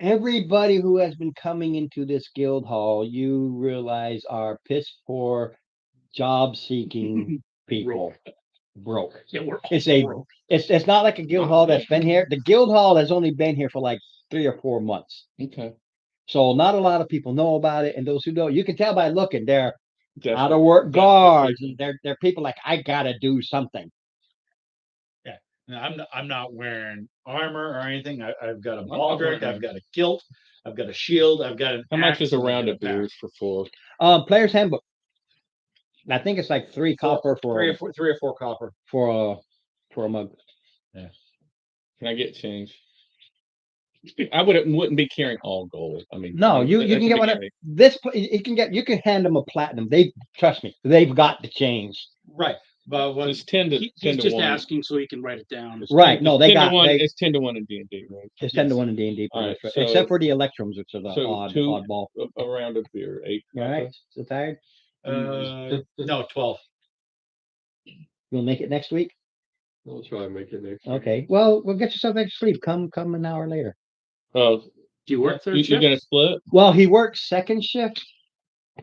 [SPEAKER 3] Everybody who has been coming into this guild hall, you realize are piss poor, job seeking people. Broke.
[SPEAKER 4] Yeah, we're
[SPEAKER 3] It's a
[SPEAKER 4] broke.
[SPEAKER 3] it's not like a guild hall that's been here. The guild hall has only been here for like 3 or 4 months.
[SPEAKER 1] Okay.
[SPEAKER 3] So not a lot of people know about it. And those who don't, you can tell by looking, they're out
[SPEAKER 1] Definitely.
[SPEAKER 3] of work
[SPEAKER 1] Desperate
[SPEAKER 3] guards. And they're people like, I gotta do something.
[SPEAKER 2] Now, I'm not wearing armor or anything. I've got a
[SPEAKER 1] not
[SPEAKER 2] baldric,
[SPEAKER 1] wearing-
[SPEAKER 2] I've got a kilt, I've got a shield, I've got an
[SPEAKER 1] How much
[SPEAKER 2] axe,
[SPEAKER 1] is a
[SPEAKER 2] and I've
[SPEAKER 1] round
[SPEAKER 2] got
[SPEAKER 1] of
[SPEAKER 2] pack.
[SPEAKER 1] beers for 4?
[SPEAKER 3] Player's handbook. I think it's like 3 copper
[SPEAKER 2] Three or four copper.
[SPEAKER 3] for a mug.
[SPEAKER 1] Can I get change? I wouldn't be carrying all gold. I mean,
[SPEAKER 3] No, you
[SPEAKER 1] at
[SPEAKER 3] can
[SPEAKER 1] the
[SPEAKER 3] get one.
[SPEAKER 1] beginning.
[SPEAKER 3] You can hand them a platinum. They trust me. They've got the change.
[SPEAKER 2] Right. But what
[SPEAKER 1] It's 10 to
[SPEAKER 4] He's
[SPEAKER 1] 10 to
[SPEAKER 4] just
[SPEAKER 1] 1.
[SPEAKER 4] asking so he can write it down.
[SPEAKER 1] It's
[SPEAKER 3] Right,
[SPEAKER 1] 10
[SPEAKER 3] no,
[SPEAKER 1] it's
[SPEAKER 3] they
[SPEAKER 1] 10 to
[SPEAKER 3] got-
[SPEAKER 1] 1.
[SPEAKER 3] they-
[SPEAKER 1] It's 10 to 1 in D&D, right?
[SPEAKER 3] It's 10 to 1 in D&D,
[SPEAKER 1] All right,
[SPEAKER 3] except
[SPEAKER 1] so-
[SPEAKER 3] for the electrums, which are the
[SPEAKER 1] so two-
[SPEAKER 3] oddball.
[SPEAKER 1] A round of beer, 8.
[SPEAKER 3] All right, so tired.
[SPEAKER 2] no, 12.
[SPEAKER 3] You'll make it next week.
[SPEAKER 5] I'll try and make it next week.
[SPEAKER 3] Okay. Well, get yourself extra sleep. Come an hour later.
[SPEAKER 1] Oh,
[SPEAKER 4] Do you work third
[SPEAKER 1] you
[SPEAKER 4] shift?
[SPEAKER 1] gonna split?
[SPEAKER 3] Well, he works second shift,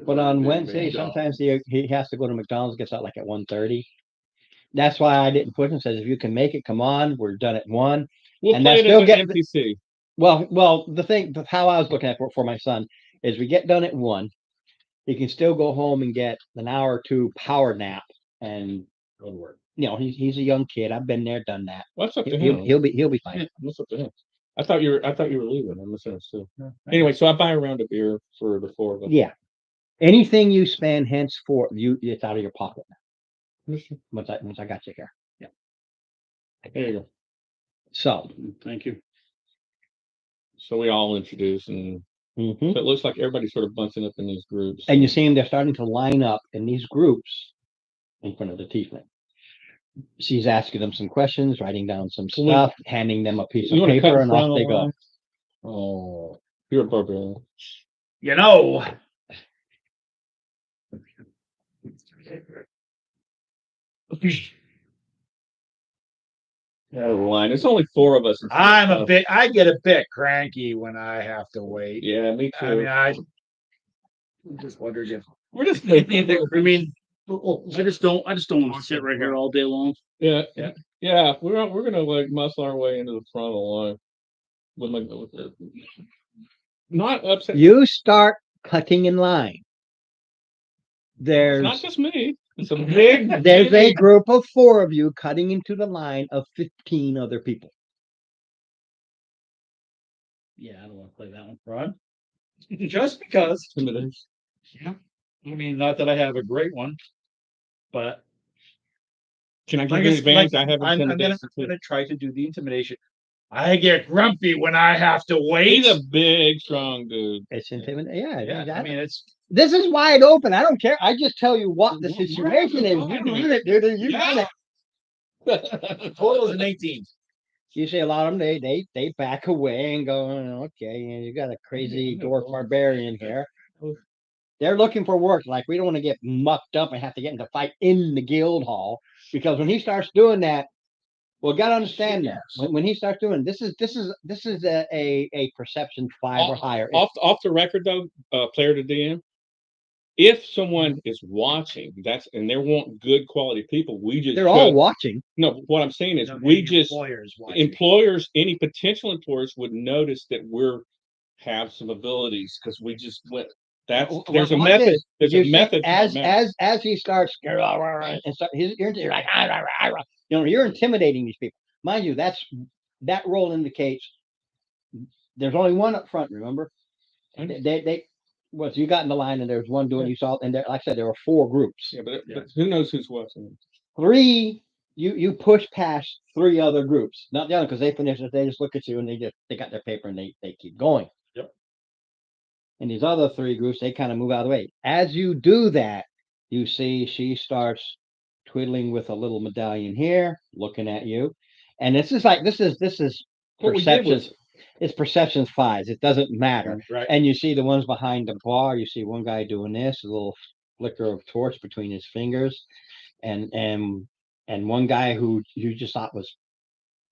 [SPEAKER 3] but on
[SPEAKER 5] Big
[SPEAKER 3] Wednesday
[SPEAKER 5] McDonald's.
[SPEAKER 3] sometimes he has to go to McDonald's. Gets out like at 1:30. That's why I didn't put him. Says if you can make it, come on. We're done at 1.
[SPEAKER 1] We'll
[SPEAKER 3] And
[SPEAKER 1] play
[SPEAKER 3] that's
[SPEAKER 1] it
[SPEAKER 3] still
[SPEAKER 1] as
[SPEAKER 3] get
[SPEAKER 1] an
[SPEAKER 3] the-
[SPEAKER 1] NPC.
[SPEAKER 3] Well, how I was looking at it for my son is we get done at 1. he can still go home and get an hour or two power nap. And
[SPEAKER 2] Go to work.
[SPEAKER 3] he's a young kid. I've been there, done that.
[SPEAKER 1] What's up to
[SPEAKER 3] He'll,
[SPEAKER 1] him?
[SPEAKER 3] he'll be fine.
[SPEAKER 1] What's up to him? I thought you were leaving. I misunderstood.
[SPEAKER 2] No,
[SPEAKER 1] Anyway, so I buy a round of beer for the four of us.
[SPEAKER 3] Yeah. Anything you spend henceforth, it's out of your pocket now.
[SPEAKER 1] Mister,
[SPEAKER 3] Once I got you here.
[SPEAKER 1] there you go.
[SPEAKER 3] So
[SPEAKER 4] Thank you.
[SPEAKER 1] So we all introduce, and
[SPEAKER 3] mhm.
[SPEAKER 1] so it looks like everybody's sort of bunching up in these groups.
[SPEAKER 3] And you see them, they're starting to line up in these groups in front of the tiefling. She's asking them some questions, writing down some
[SPEAKER 1] Can we-
[SPEAKER 3] stuff, handing them a piece
[SPEAKER 1] You
[SPEAKER 3] of
[SPEAKER 1] want to cut
[SPEAKER 3] paper,
[SPEAKER 1] in
[SPEAKER 3] and
[SPEAKER 1] front
[SPEAKER 3] off
[SPEAKER 1] of
[SPEAKER 3] they
[SPEAKER 1] the
[SPEAKER 3] go.
[SPEAKER 1] line? Oh, you're a barbarian.
[SPEAKER 2] You know.
[SPEAKER 1] Yeah, the line. It's only four of us.
[SPEAKER 2] I get a bit cranky when I have to wait.
[SPEAKER 1] Yeah, me
[SPEAKER 2] I mean,
[SPEAKER 1] too.
[SPEAKER 2] I just wondered if.
[SPEAKER 1] We're just.
[SPEAKER 4] I mean, I just don't want to sit right here all day long.
[SPEAKER 1] Yeah,
[SPEAKER 2] Yeah.
[SPEAKER 1] yeah. We're gonna like muscle our way into the front of the line. With the, not upset.
[SPEAKER 3] You start cutting in line.
[SPEAKER 1] It's
[SPEAKER 3] There's
[SPEAKER 1] not just me. It's a big.
[SPEAKER 3] there's a group of 4 of you cutting into the line of 15 other people.
[SPEAKER 4] Yeah, I don't want to play that one, Rod.
[SPEAKER 2] Just because.
[SPEAKER 1] Intimidation.
[SPEAKER 2] Yeah. I mean, not that I have a great one, but
[SPEAKER 1] Can I give
[SPEAKER 2] like
[SPEAKER 1] you an
[SPEAKER 2] it's-
[SPEAKER 1] advantage?
[SPEAKER 2] like,
[SPEAKER 1] I have
[SPEAKER 2] I'm
[SPEAKER 1] intimidation too.
[SPEAKER 2] gonna try to do the intimidation. I get grumpy when I have to wait.
[SPEAKER 1] He's a big, strong dude.
[SPEAKER 3] It's intimidating. Yeah,
[SPEAKER 2] yeah, I
[SPEAKER 3] exactly.
[SPEAKER 2] mean, it's
[SPEAKER 3] This is wide open. I don't care. I just tell you what the
[SPEAKER 1] We're
[SPEAKER 3] situation is. You
[SPEAKER 1] having
[SPEAKER 3] run it, dude. You run it.
[SPEAKER 2] total is an 18.
[SPEAKER 3] You see a lot of them, they back away and go, okay, you got a crazy dwarf barbarian here. They're looking for work. Like, we don't want to get mucked up and have to get into a fight in the guild hall, because when he starts doing that, well, got to understand that when he starts doing this is a perception 5 or higher.
[SPEAKER 1] Off the record though, player to DM. If someone is watching, and they want good quality people, we just
[SPEAKER 3] They're all watching.
[SPEAKER 1] No, what I'm saying is
[SPEAKER 2] No,
[SPEAKER 1] we
[SPEAKER 2] maybe
[SPEAKER 1] just
[SPEAKER 2] employers watching.
[SPEAKER 1] any potential employers would notice that have some abilities because we just went. There's a
[SPEAKER 3] What
[SPEAKER 1] method.
[SPEAKER 3] is-
[SPEAKER 1] There's
[SPEAKER 3] you
[SPEAKER 1] a
[SPEAKER 3] see,
[SPEAKER 1] method. to
[SPEAKER 3] as
[SPEAKER 1] our madness.
[SPEAKER 3] as he starts and start, you're like, you're intimidating these people. Mind you, that roll indicates there's only one up front. Remember, they well, so you got in the line and there's one doing you saw, and there, like I said, there were 4 groups.
[SPEAKER 1] Yeah, but who knows who's watching?
[SPEAKER 3] 3, you push past 3 other groups, not the other, because they finish it. They just look at you and they got their paper and they keep going.
[SPEAKER 2] Yep.
[SPEAKER 3] And these other 3 groups, they kind of move out of the way. As you do that, you see she starts twiddling with a little medallion here, looking at you. And this is
[SPEAKER 1] What we did
[SPEAKER 3] perceptions.
[SPEAKER 1] was
[SPEAKER 3] It's perceptions 5s. It doesn't matter.
[SPEAKER 2] Right.
[SPEAKER 3] And you see the ones behind the bar. You see one guy doing this, a little flicker of torch between his fingers, and one guy who you just thought was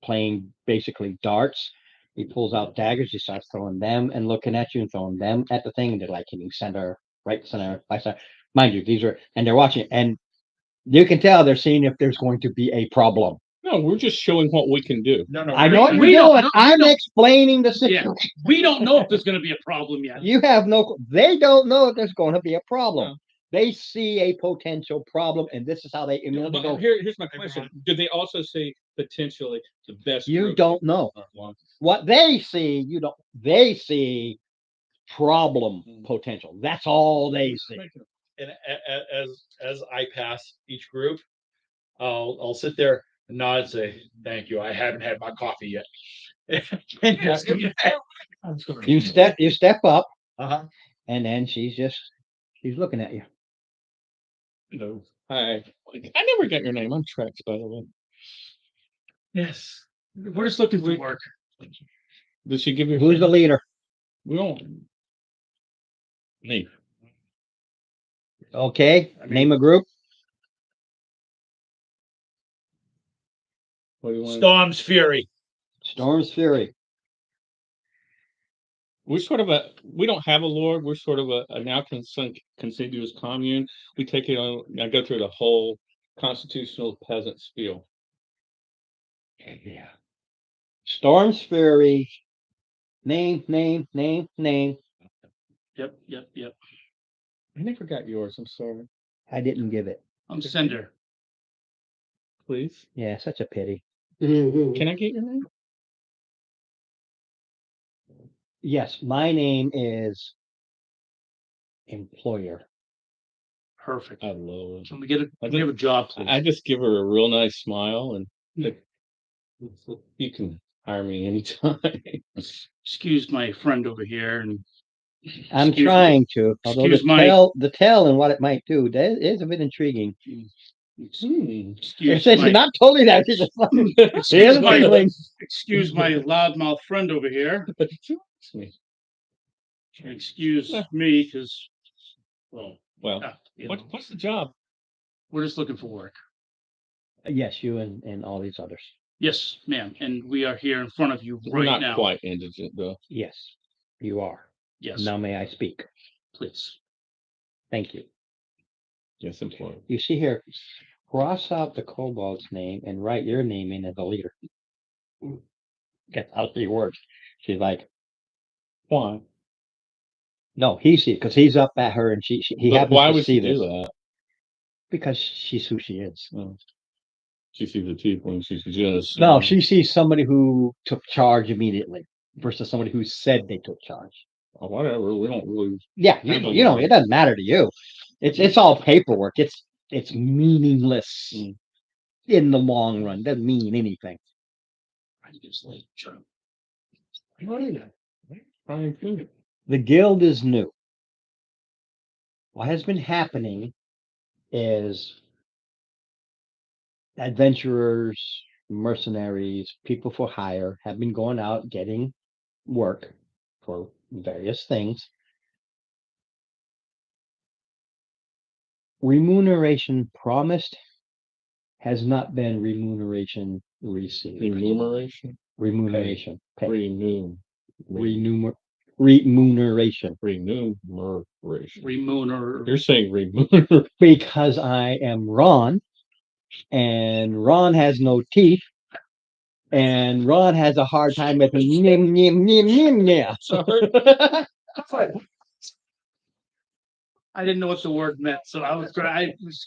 [SPEAKER 3] playing basically darts. He pulls out daggers. He starts throwing them and looking at you and throwing them at the thing. And they're like hitting center, right, center, by center. Mind you, and they're watching, and you can tell they're seeing if there's going to be a problem.
[SPEAKER 1] no. We're just showing what we can do.
[SPEAKER 2] No,
[SPEAKER 3] I know what
[SPEAKER 4] we
[SPEAKER 3] you're
[SPEAKER 4] don't
[SPEAKER 3] doing.
[SPEAKER 4] know-
[SPEAKER 3] I'm
[SPEAKER 4] don't-
[SPEAKER 3] explaining the
[SPEAKER 4] Yeah.
[SPEAKER 3] situation.
[SPEAKER 4] We don't know if there's going to be a problem yet.
[SPEAKER 3] You have they don't know if there's going to be a problem.
[SPEAKER 1] No.
[SPEAKER 3] They see a potential problem, and this is how they immediately
[SPEAKER 1] But
[SPEAKER 3] go.
[SPEAKER 1] here's my question: did they also see potentially the best?
[SPEAKER 3] You
[SPEAKER 1] group?
[SPEAKER 3] don't know what they see. You don't. They see problem potential. That's all they see.
[SPEAKER 2] And as I pass each group, I'll sit there and nod and say, "Thank you. I haven't had my coffee yet." And just-
[SPEAKER 3] You step up,
[SPEAKER 2] uh-huh.
[SPEAKER 3] and then she's looking at you.
[SPEAKER 1] No. Hi. I never got your name. I'm Trex, by the way.
[SPEAKER 2] Yes. We're just looking for work.
[SPEAKER 1] Did she give you?
[SPEAKER 3] Who's the leader?
[SPEAKER 1] We don't. Me.
[SPEAKER 3] Okay, name a group.
[SPEAKER 1] What do you want?
[SPEAKER 2] Storm's Fury.
[SPEAKER 3] Storm's Fury.
[SPEAKER 1] We're sort of we don't have a lord. We're sort of a now contiguous commune. We take it on. I go through the whole constitutional peasant spiel.
[SPEAKER 3] Yeah. Storm's Fury. Name.
[SPEAKER 4] Yep.
[SPEAKER 1] I never got yours. I'm sorry.
[SPEAKER 3] I didn't give it.
[SPEAKER 4] I'm Sender.
[SPEAKER 1] Please.
[SPEAKER 3] Yeah, such a pity.
[SPEAKER 1] Can I get your name?
[SPEAKER 3] Yes, my name is employer.
[SPEAKER 4] Perfect.
[SPEAKER 1] I love it.
[SPEAKER 4] Can we get a,
[SPEAKER 1] I
[SPEAKER 4] can we have a job, please?
[SPEAKER 1] I just give her a real nice smile and like, you can hire me anytime.
[SPEAKER 4] Excuse my friend over here and
[SPEAKER 3] I'm
[SPEAKER 4] Excuse me.
[SPEAKER 3] trying to, although
[SPEAKER 4] Excuse my-
[SPEAKER 3] the tell and what it might do, that is a bit intriguing.
[SPEAKER 4] excuse
[SPEAKER 3] She's
[SPEAKER 4] my,
[SPEAKER 3] not totally that. She's just fucking
[SPEAKER 4] excuse my,
[SPEAKER 3] feeling.
[SPEAKER 4] excuse my loudmouth friend over here.
[SPEAKER 1] But you asked me.
[SPEAKER 4] Excuse me, because, well,
[SPEAKER 1] Well,
[SPEAKER 4] you know,
[SPEAKER 1] what's the job?
[SPEAKER 4] we're just looking for work.
[SPEAKER 3] Yes, you and all these others.
[SPEAKER 4] Yes, ma'am, and we are here in front of you
[SPEAKER 1] We're
[SPEAKER 4] right
[SPEAKER 1] not
[SPEAKER 4] now.
[SPEAKER 1] quite indigent though.
[SPEAKER 3] Yes, you are.
[SPEAKER 4] Yes,
[SPEAKER 3] Now may I speak?
[SPEAKER 4] please.
[SPEAKER 3] Thank you.
[SPEAKER 1] Yes, employee.
[SPEAKER 3] You see here, cross out the kobold's name and write your name in as a leader. That's how she works. She's like,
[SPEAKER 1] Why?
[SPEAKER 3] no, he sees because he's up at her and he
[SPEAKER 1] But
[SPEAKER 3] happens
[SPEAKER 1] why
[SPEAKER 3] to
[SPEAKER 1] would
[SPEAKER 3] see
[SPEAKER 1] she do
[SPEAKER 3] this
[SPEAKER 1] that?
[SPEAKER 3] because she's who she is.
[SPEAKER 1] Oh. She sees the people and she's just
[SPEAKER 3] No, she sees somebody who took charge immediately versus somebody who said they took charge.
[SPEAKER 1] Oh, whatever. We don't really.
[SPEAKER 3] Yeah,
[SPEAKER 1] I don't
[SPEAKER 3] you know,
[SPEAKER 1] know.
[SPEAKER 3] it doesn't matter to you. It's all paperwork. It's meaningless
[SPEAKER 1] Mm.
[SPEAKER 3] in the long run. Doesn't mean anything.
[SPEAKER 4] I just like, sure.
[SPEAKER 1] Fine, good.
[SPEAKER 3] The guild is new. What has been happening is adventurers, mercenaries, people for hire have been going out getting work for various things. Remuneration promised has not been remuneration received.
[SPEAKER 1] Remuneration.
[SPEAKER 3] Remuneration. Pay.
[SPEAKER 1] Renew.
[SPEAKER 3] Remuneration.
[SPEAKER 1] Remuneration.
[SPEAKER 4] Remuner.
[SPEAKER 1] You're saying remuneration.
[SPEAKER 3] Because I am Ron, and Ron has no teeth, and Ron has a hard time with nim nim nim nim nim.
[SPEAKER 4] I didn't know what the word meant, so I was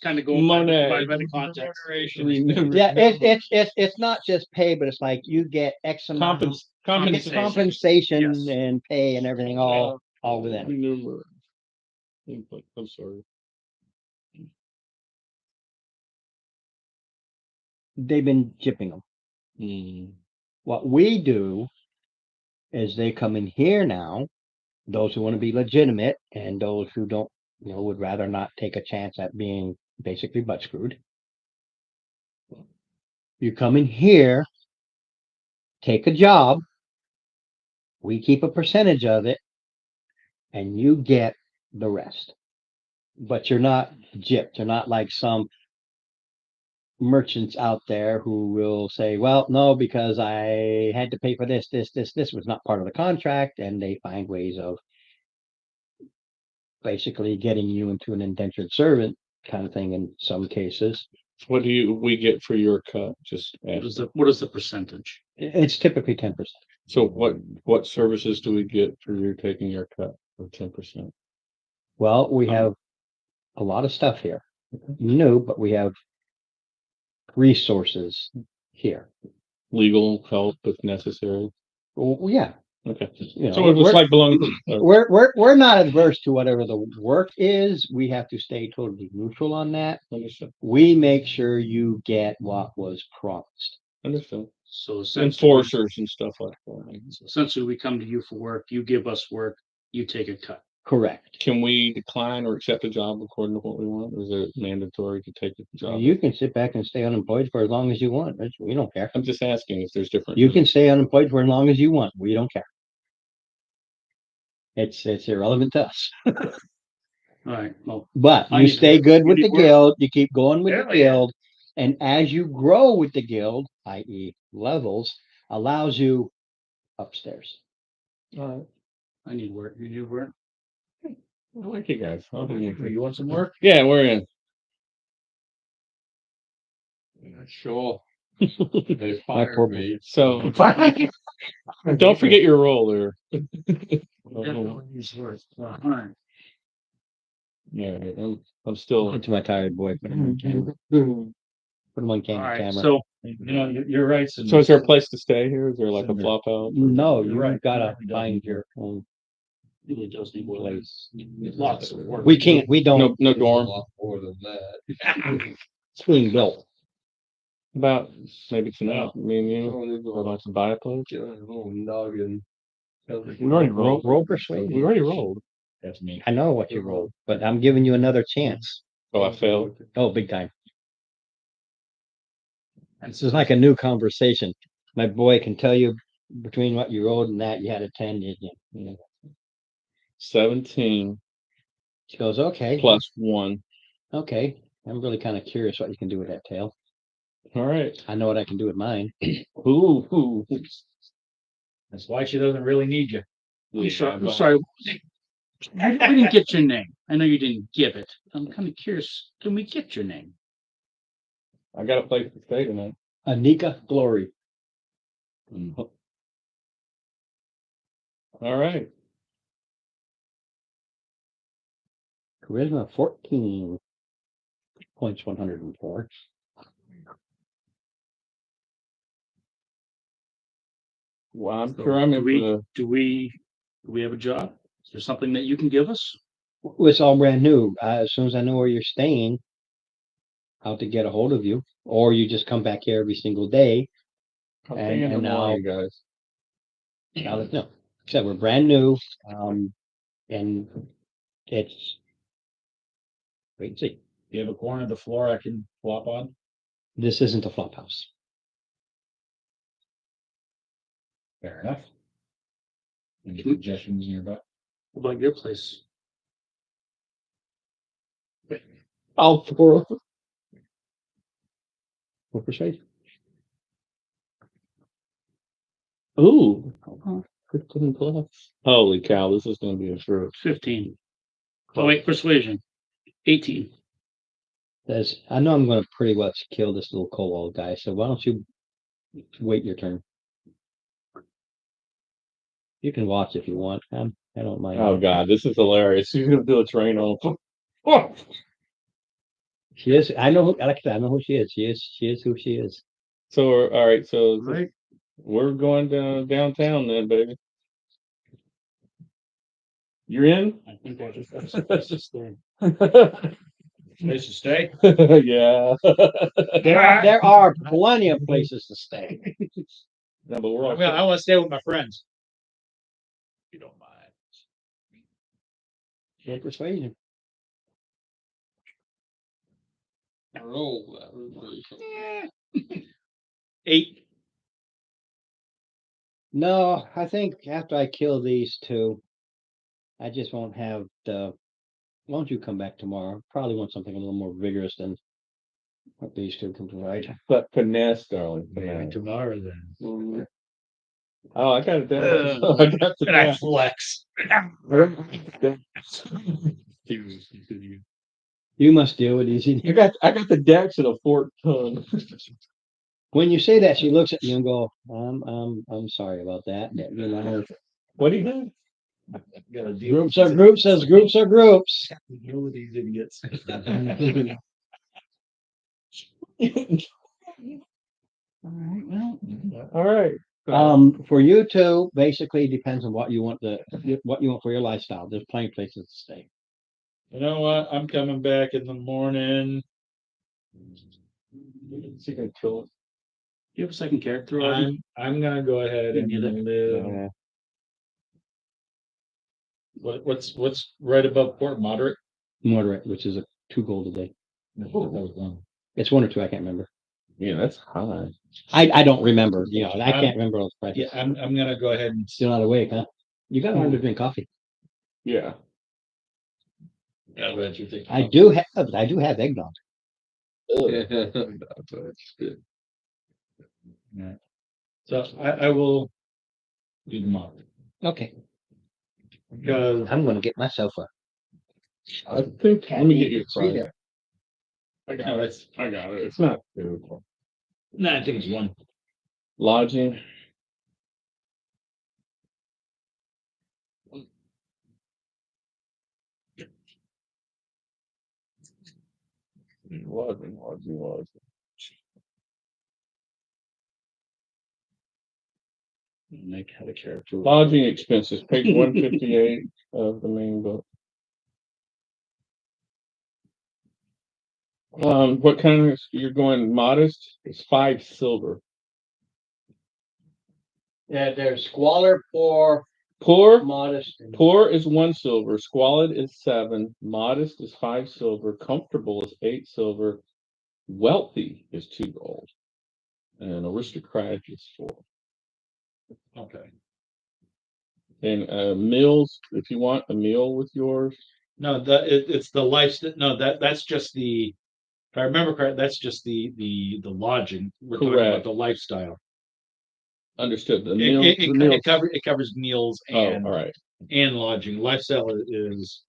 [SPEAKER 4] kind of going by the context.
[SPEAKER 3] Yeah, it's not just pay, but it's like you get X amount of
[SPEAKER 1] Compensation.
[SPEAKER 3] compensation
[SPEAKER 4] Yes.
[SPEAKER 3] and pay and everything all within.
[SPEAKER 1] Remuneration. I'm sorry.
[SPEAKER 3] They've been chipping them.
[SPEAKER 1] Mm.
[SPEAKER 3] What we do is they come in here now, those who want to be legitimate and those who don't, would rather not take a chance at being basically butt screwed. You come in here, take a job, we keep a percentage of it, and you get the rest. But you're not gypped. You're not like some merchants out there who will say, well, no, because I had to pay for this was not part of the contract, and they find ways of basically getting you into an indentured servant kind of thing in some cases.
[SPEAKER 1] What do we get for your cut? Just ask.
[SPEAKER 4] What is the percentage?
[SPEAKER 3] It's typically 10%.
[SPEAKER 1] So what services do we get for your taking your cut of 10%?
[SPEAKER 3] Well, we have a lot of stuff here. No, but we have resources here.
[SPEAKER 1] Legal help if necessary.
[SPEAKER 3] Well, yeah.
[SPEAKER 1] Okay.
[SPEAKER 3] You know,
[SPEAKER 1] So it was like belonging to
[SPEAKER 3] we're not adverse to whatever the work is. We have to stay totally neutral on that.
[SPEAKER 1] understood.
[SPEAKER 3] We make sure you get what was promised.
[SPEAKER 1] Understood.
[SPEAKER 4] So essentially,
[SPEAKER 1] Enforcers and stuff like that.
[SPEAKER 4] essentially, we come to you for work. You give us work. You take a cut.
[SPEAKER 3] Correct.
[SPEAKER 1] Can we decline or accept a job according to what we want? Or is it mandatory to take the job?
[SPEAKER 3] You can sit back and stay unemployed for as long as you want. We don't care.
[SPEAKER 1] I'm just asking if there's different.
[SPEAKER 3] You can stay unemployed for as long as you want. We don't care. It's irrelevant to us.
[SPEAKER 4] All right. Well,
[SPEAKER 3] But
[SPEAKER 4] I
[SPEAKER 3] you
[SPEAKER 4] need
[SPEAKER 3] stay
[SPEAKER 4] work.
[SPEAKER 3] good
[SPEAKER 4] You
[SPEAKER 3] with
[SPEAKER 4] need
[SPEAKER 3] the
[SPEAKER 4] work.
[SPEAKER 3] guild. You keep going with the
[SPEAKER 4] Hell yeah.
[SPEAKER 3] guild. And as you grow with the guild, i.e. levels, allows you upstairs.
[SPEAKER 1] All right.
[SPEAKER 4] I need work. You need work.
[SPEAKER 1] I like you guys. I'll do you.
[SPEAKER 4] You want some work?
[SPEAKER 1] Yeah, we're in.
[SPEAKER 5] Sure. They
[SPEAKER 3] My
[SPEAKER 5] fired
[SPEAKER 3] poor
[SPEAKER 5] me.
[SPEAKER 1] So don't forget your role there.
[SPEAKER 4] Definitely needs work. All right.
[SPEAKER 1] Yeah, I'm still.
[SPEAKER 3] Into my tired boy. Put him on camera. Put him on
[SPEAKER 4] All right,
[SPEAKER 3] camera.
[SPEAKER 4] so
[SPEAKER 2] You're right.
[SPEAKER 1] So is there a place to stay here? Is there like a
[SPEAKER 2] Cinder.
[SPEAKER 1] flop house?
[SPEAKER 3] No,
[SPEAKER 2] You're
[SPEAKER 3] you
[SPEAKER 2] right.
[SPEAKER 3] gotta
[SPEAKER 2] It doesn't
[SPEAKER 3] find
[SPEAKER 2] work.
[SPEAKER 3] your own
[SPEAKER 4] it does need more light.
[SPEAKER 3] place.
[SPEAKER 2] Lots of work.
[SPEAKER 3] We can't, we
[SPEAKER 1] No,
[SPEAKER 3] don't,
[SPEAKER 1] no
[SPEAKER 5] There's a
[SPEAKER 1] dorm.
[SPEAKER 5] lot more than that.
[SPEAKER 3] it's being built.
[SPEAKER 1] About maybe tonight. Me and you.
[SPEAKER 5] Oh, there's a
[SPEAKER 1] We're
[SPEAKER 5] lot.
[SPEAKER 1] about to buy a place.
[SPEAKER 5] Get a little noggin.
[SPEAKER 1] We already rolled.
[SPEAKER 3] Roll persuasion.
[SPEAKER 1] We already rolled.
[SPEAKER 2] That's me.
[SPEAKER 3] I know what you rolled, but I'm giving you another chance.
[SPEAKER 1] Oh, I failed.
[SPEAKER 3] Oh, big time. This is like a new conversation. My boy can tell you between what you rolled and that, you had a 10, didn't you? You know.
[SPEAKER 1] 17
[SPEAKER 3] She goes, okay,
[SPEAKER 1] plus 1.
[SPEAKER 3] okay. I'm really kind of curious what you can do with that tail.
[SPEAKER 1] All right.
[SPEAKER 3] I know what I can do with mine.
[SPEAKER 1] Ooh.
[SPEAKER 2] That's why she doesn't really need you.
[SPEAKER 4] I'm sorry. We didn't get your name. I know you didn't give it. I'm kind of curious. Can we get your name?
[SPEAKER 1] I got a place to stay tonight.
[SPEAKER 3] Anika Glory.
[SPEAKER 1] All right.
[SPEAKER 3] Charisma 14. Points 104.
[SPEAKER 1] Well, I'm sure I'm in for the.
[SPEAKER 4] Do we have a job? Is there something that you can give us?
[SPEAKER 3] It's all brand new. As soon as I know where you're staying, how to get a hold of you, or you just come back here every single day.
[SPEAKER 1] I'll
[SPEAKER 3] And-
[SPEAKER 1] stay in the
[SPEAKER 3] and now-
[SPEAKER 1] morning, guys.
[SPEAKER 3] I'll let you know. Except we're brand new, and it's wait and see.
[SPEAKER 2] You have a corner of the floor I can flop on?
[SPEAKER 3] This isn't a flop house.
[SPEAKER 2] Fair enough. Any suggestions nearby?
[SPEAKER 4] What about your place?
[SPEAKER 1] All 4 of them.
[SPEAKER 3] We'll persuade.
[SPEAKER 1] Ooh.
[SPEAKER 4] Oh,
[SPEAKER 1] 15 plus. Holy cow, this is going to be a fruit.
[SPEAKER 4] 15. Oh, wait, persuasion. 18.
[SPEAKER 3] Says, I know I'm going to pretty much kill this little kobold guy, so why don't you wait your turn? You can watch if you want. I don't mind.
[SPEAKER 1] Oh, God, this is hilarious. She's going to do a train on. Oh,
[SPEAKER 3] She is. I know. Like I said, I know who she is. She is who she is.
[SPEAKER 1] so, all right. So,
[SPEAKER 4] Right.
[SPEAKER 1] we're going downtown then, baby. You're in?
[SPEAKER 4] I think that's just there.
[SPEAKER 2] Place to stay?
[SPEAKER 1] Yeah.
[SPEAKER 3] There are plenty of places to stay.
[SPEAKER 1] No, but we're all.
[SPEAKER 2] I want to stay with my friends. If you don't mind.
[SPEAKER 3] No persuasion.
[SPEAKER 5] Roll that. Was really
[SPEAKER 2] 8.
[SPEAKER 3] No, I think after I kill these two, I just won't have the. Why don't you come back tomorrow? Probably want something a little more vigorous than what these two can provide.
[SPEAKER 1] But finesse, darling.
[SPEAKER 2] Maybe
[SPEAKER 1] Finesse.
[SPEAKER 2] tomorrow then.
[SPEAKER 1] Oh, I got it down. I got the
[SPEAKER 2] And I
[SPEAKER 1] down.
[SPEAKER 2] flex.
[SPEAKER 3] You must deal with these.
[SPEAKER 1] I got the Dex and a forked tongue.
[SPEAKER 3] When you say that, she looks at you and go, I'm sorry about that. You know,
[SPEAKER 1] What do you think?
[SPEAKER 2] Gotta deal
[SPEAKER 3] groups are groups as groups are groups.
[SPEAKER 2] deal with these idiots.
[SPEAKER 4] All right, well.
[SPEAKER 1] All right.
[SPEAKER 3] For you two, basically depends on what you want for your lifestyle. There's plenty of places to stay.
[SPEAKER 2] You know what? I'm coming back in the morning.
[SPEAKER 1] She can kill it.
[SPEAKER 4] You have a second character already?
[SPEAKER 2] I'm gonna go ahead and
[SPEAKER 4] You get it.
[SPEAKER 2] live. What's right above port moderate?
[SPEAKER 3] Moderate, which is a 2 gold a day.
[SPEAKER 2] That was one.
[SPEAKER 3] It's 1 or 2, I can't remember.
[SPEAKER 1] Yeah, that's high.
[SPEAKER 3] I don't remember, I can't remember those prices.
[SPEAKER 2] Yeah, I'm gonna go ahead and
[SPEAKER 3] Still not awake, huh? You gotta learn to drink coffee.
[SPEAKER 1] Yeah.
[SPEAKER 2] I bet you think.
[SPEAKER 3] I do have eggnog.
[SPEAKER 5] That's good.
[SPEAKER 2] So I will do the moderate
[SPEAKER 3] Okay.
[SPEAKER 2] because
[SPEAKER 3] I'm gonna get myself a
[SPEAKER 1] I think. Let me get you a price.
[SPEAKER 3] there.
[SPEAKER 1] I got it. I got it. It's not too.
[SPEAKER 2] I think it's 1.
[SPEAKER 1] Lodging. Lodging.
[SPEAKER 4] Nick had a character.
[SPEAKER 1] Lodging expenses, page 158 of the main book. What kind of, you're going modest? It's 5 silver.
[SPEAKER 3] Yeah, there's squalor, poor,
[SPEAKER 1] Poor,
[SPEAKER 3] modest. and-
[SPEAKER 1] poor is 1 silver, squalid is 7, modest is 5 silver, comfortable is 8 silver, wealthy is 2 gold, and aristocratic is 4.
[SPEAKER 2] Okay.
[SPEAKER 1] And meals, if you want a meal with yours,
[SPEAKER 2] No, it's the lifestyle. No, that's just the. If I remember correct, that's just the lodging. We're talking about
[SPEAKER 1] Correct.
[SPEAKER 2] the lifestyle.
[SPEAKER 1] understood. The
[SPEAKER 2] It,
[SPEAKER 1] meal,
[SPEAKER 2] it,
[SPEAKER 1] the
[SPEAKER 2] it,
[SPEAKER 1] meals.
[SPEAKER 2] it covers meals
[SPEAKER 1] Oh,
[SPEAKER 2] and
[SPEAKER 1] all right.
[SPEAKER 2] lodging. Lifestyle is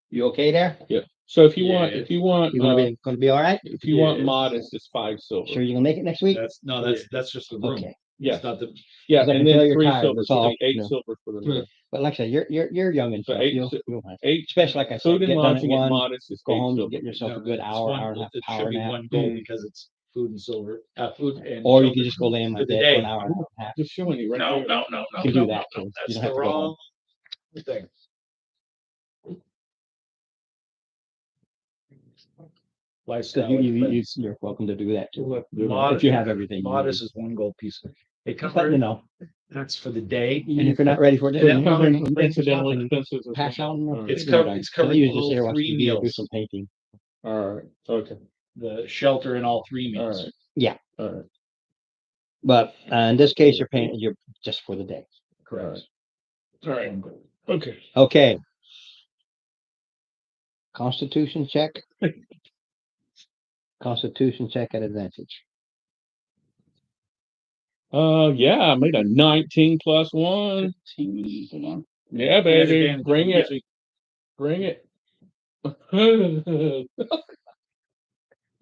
[SPEAKER 3] You okay there?
[SPEAKER 1] So if you
[SPEAKER 2] Yeah,
[SPEAKER 1] want, if you want,
[SPEAKER 3] You gonna be all right?
[SPEAKER 1] if you want
[SPEAKER 2] yeah.
[SPEAKER 1] modest, it's 5 silver.
[SPEAKER 3] Sure you gonna make it next week?
[SPEAKER 2] that's just the room.
[SPEAKER 3] Okay,
[SPEAKER 1] Yeah,
[SPEAKER 2] It's not the.
[SPEAKER 1] yeah,
[SPEAKER 3] 'Cause I
[SPEAKER 1] and
[SPEAKER 3] can tell
[SPEAKER 1] then
[SPEAKER 3] you're
[SPEAKER 1] 3
[SPEAKER 3] tired,
[SPEAKER 1] silver,
[SPEAKER 3] that's
[SPEAKER 1] so
[SPEAKER 3] all,
[SPEAKER 1] like 8
[SPEAKER 3] you know.
[SPEAKER 1] silver for the
[SPEAKER 2] Hmm.
[SPEAKER 1] meal.
[SPEAKER 3] but like I said, you're young and
[SPEAKER 1] So
[SPEAKER 3] stuff.
[SPEAKER 1] 8,
[SPEAKER 3] You'll,
[SPEAKER 1] si-
[SPEAKER 3] you'll have-
[SPEAKER 1] 8
[SPEAKER 3] especially like I said,
[SPEAKER 1] food and
[SPEAKER 3] get done at
[SPEAKER 1] lodging at
[SPEAKER 3] one,
[SPEAKER 1] modest is
[SPEAKER 3] go
[SPEAKER 1] 8
[SPEAKER 3] home,
[SPEAKER 1] silver.
[SPEAKER 3] get yourself a
[SPEAKER 2] No,
[SPEAKER 3] good
[SPEAKER 2] it's
[SPEAKER 3] hour,
[SPEAKER 2] one-
[SPEAKER 3] hour and a half,
[SPEAKER 2] It
[SPEAKER 3] power
[SPEAKER 2] should be
[SPEAKER 3] nap.
[SPEAKER 2] 1 gold because it's food and silver, food and.
[SPEAKER 3] Or you
[SPEAKER 2] shelter
[SPEAKER 3] can just go lay in my
[SPEAKER 2] for the
[SPEAKER 3] bed
[SPEAKER 2] day.
[SPEAKER 3] for an hour and a half.
[SPEAKER 1] Just showing you right
[SPEAKER 2] No,
[SPEAKER 1] there.
[SPEAKER 2] no.
[SPEAKER 3] You can do that too. You
[SPEAKER 2] That's
[SPEAKER 3] don't
[SPEAKER 2] the
[SPEAKER 3] have to go home.
[SPEAKER 2] wrong thing. Lifestyle.
[SPEAKER 3] You're welcome to do that too.
[SPEAKER 1] We'll have to do that.
[SPEAKER 2] Modest-
[SPEAKER 3] If you have everything. you
[SPEAKER 2] Modest
[SPEAKER 3] need.
[SPEAKER 2] is 1 gold piece. It
[SPEAKER 3] Just let you
[SPEAKER 2] covers,
[SPEAKER 3] know.
[SPEAKER 2] that's for the day.
[SPEAKER 3] And if you're not ready for it,
[SPEAKER 2] And
[SPEAKER 3] then
[SPEAKER 2] that probably-
[SPEAKER 1] Incidental expenses. as
[SPEAKER 3] pass
[SPEAKER 1] well.
[SPEAKER 3] on.
[SPEAKER 1] All right.
[SPEAKER 2] It's
[SPEAKER 3] figure it
[SPEAKER 2] covered-
[SPEAKER 3] out.
[SPEAKER 2] it's covered
[SPEAKER 3] Use this
[SPEAKER 2] all
[SPEAKER 3] here, watch
[SPEAKER 2] 3
[SPEAKER 3] TV, or do
[SPEAKER 2] meals.
[SPEAKER 3] some painting.
[SPEAKER 1] All right, okay,
[SPEAKER 2] The shelter and all 3
[SPEAKER 1] all
[SPEAKER 2] meals.
[SPEAKER 1] right.
[SPEAKER 3] Yeah.
[SPEAKER 1] All right,
[SPEAKER 3] But in this case, you're just for the day.
[SPEAKER 2] Correct.
[SPEAKER 1] all right, okay.
[SPEAKER 3] Okay. Constitution check. Constitution check at advantage.
[SPEAKER 1] Yeah, I made a 19 plus 1.
[SPEAKER 4] Hold on.
[SPEAKER 1] Yeah, baby,
[SPEAKER 2] advantage.
[SPEAKER 1] bring it, bring it.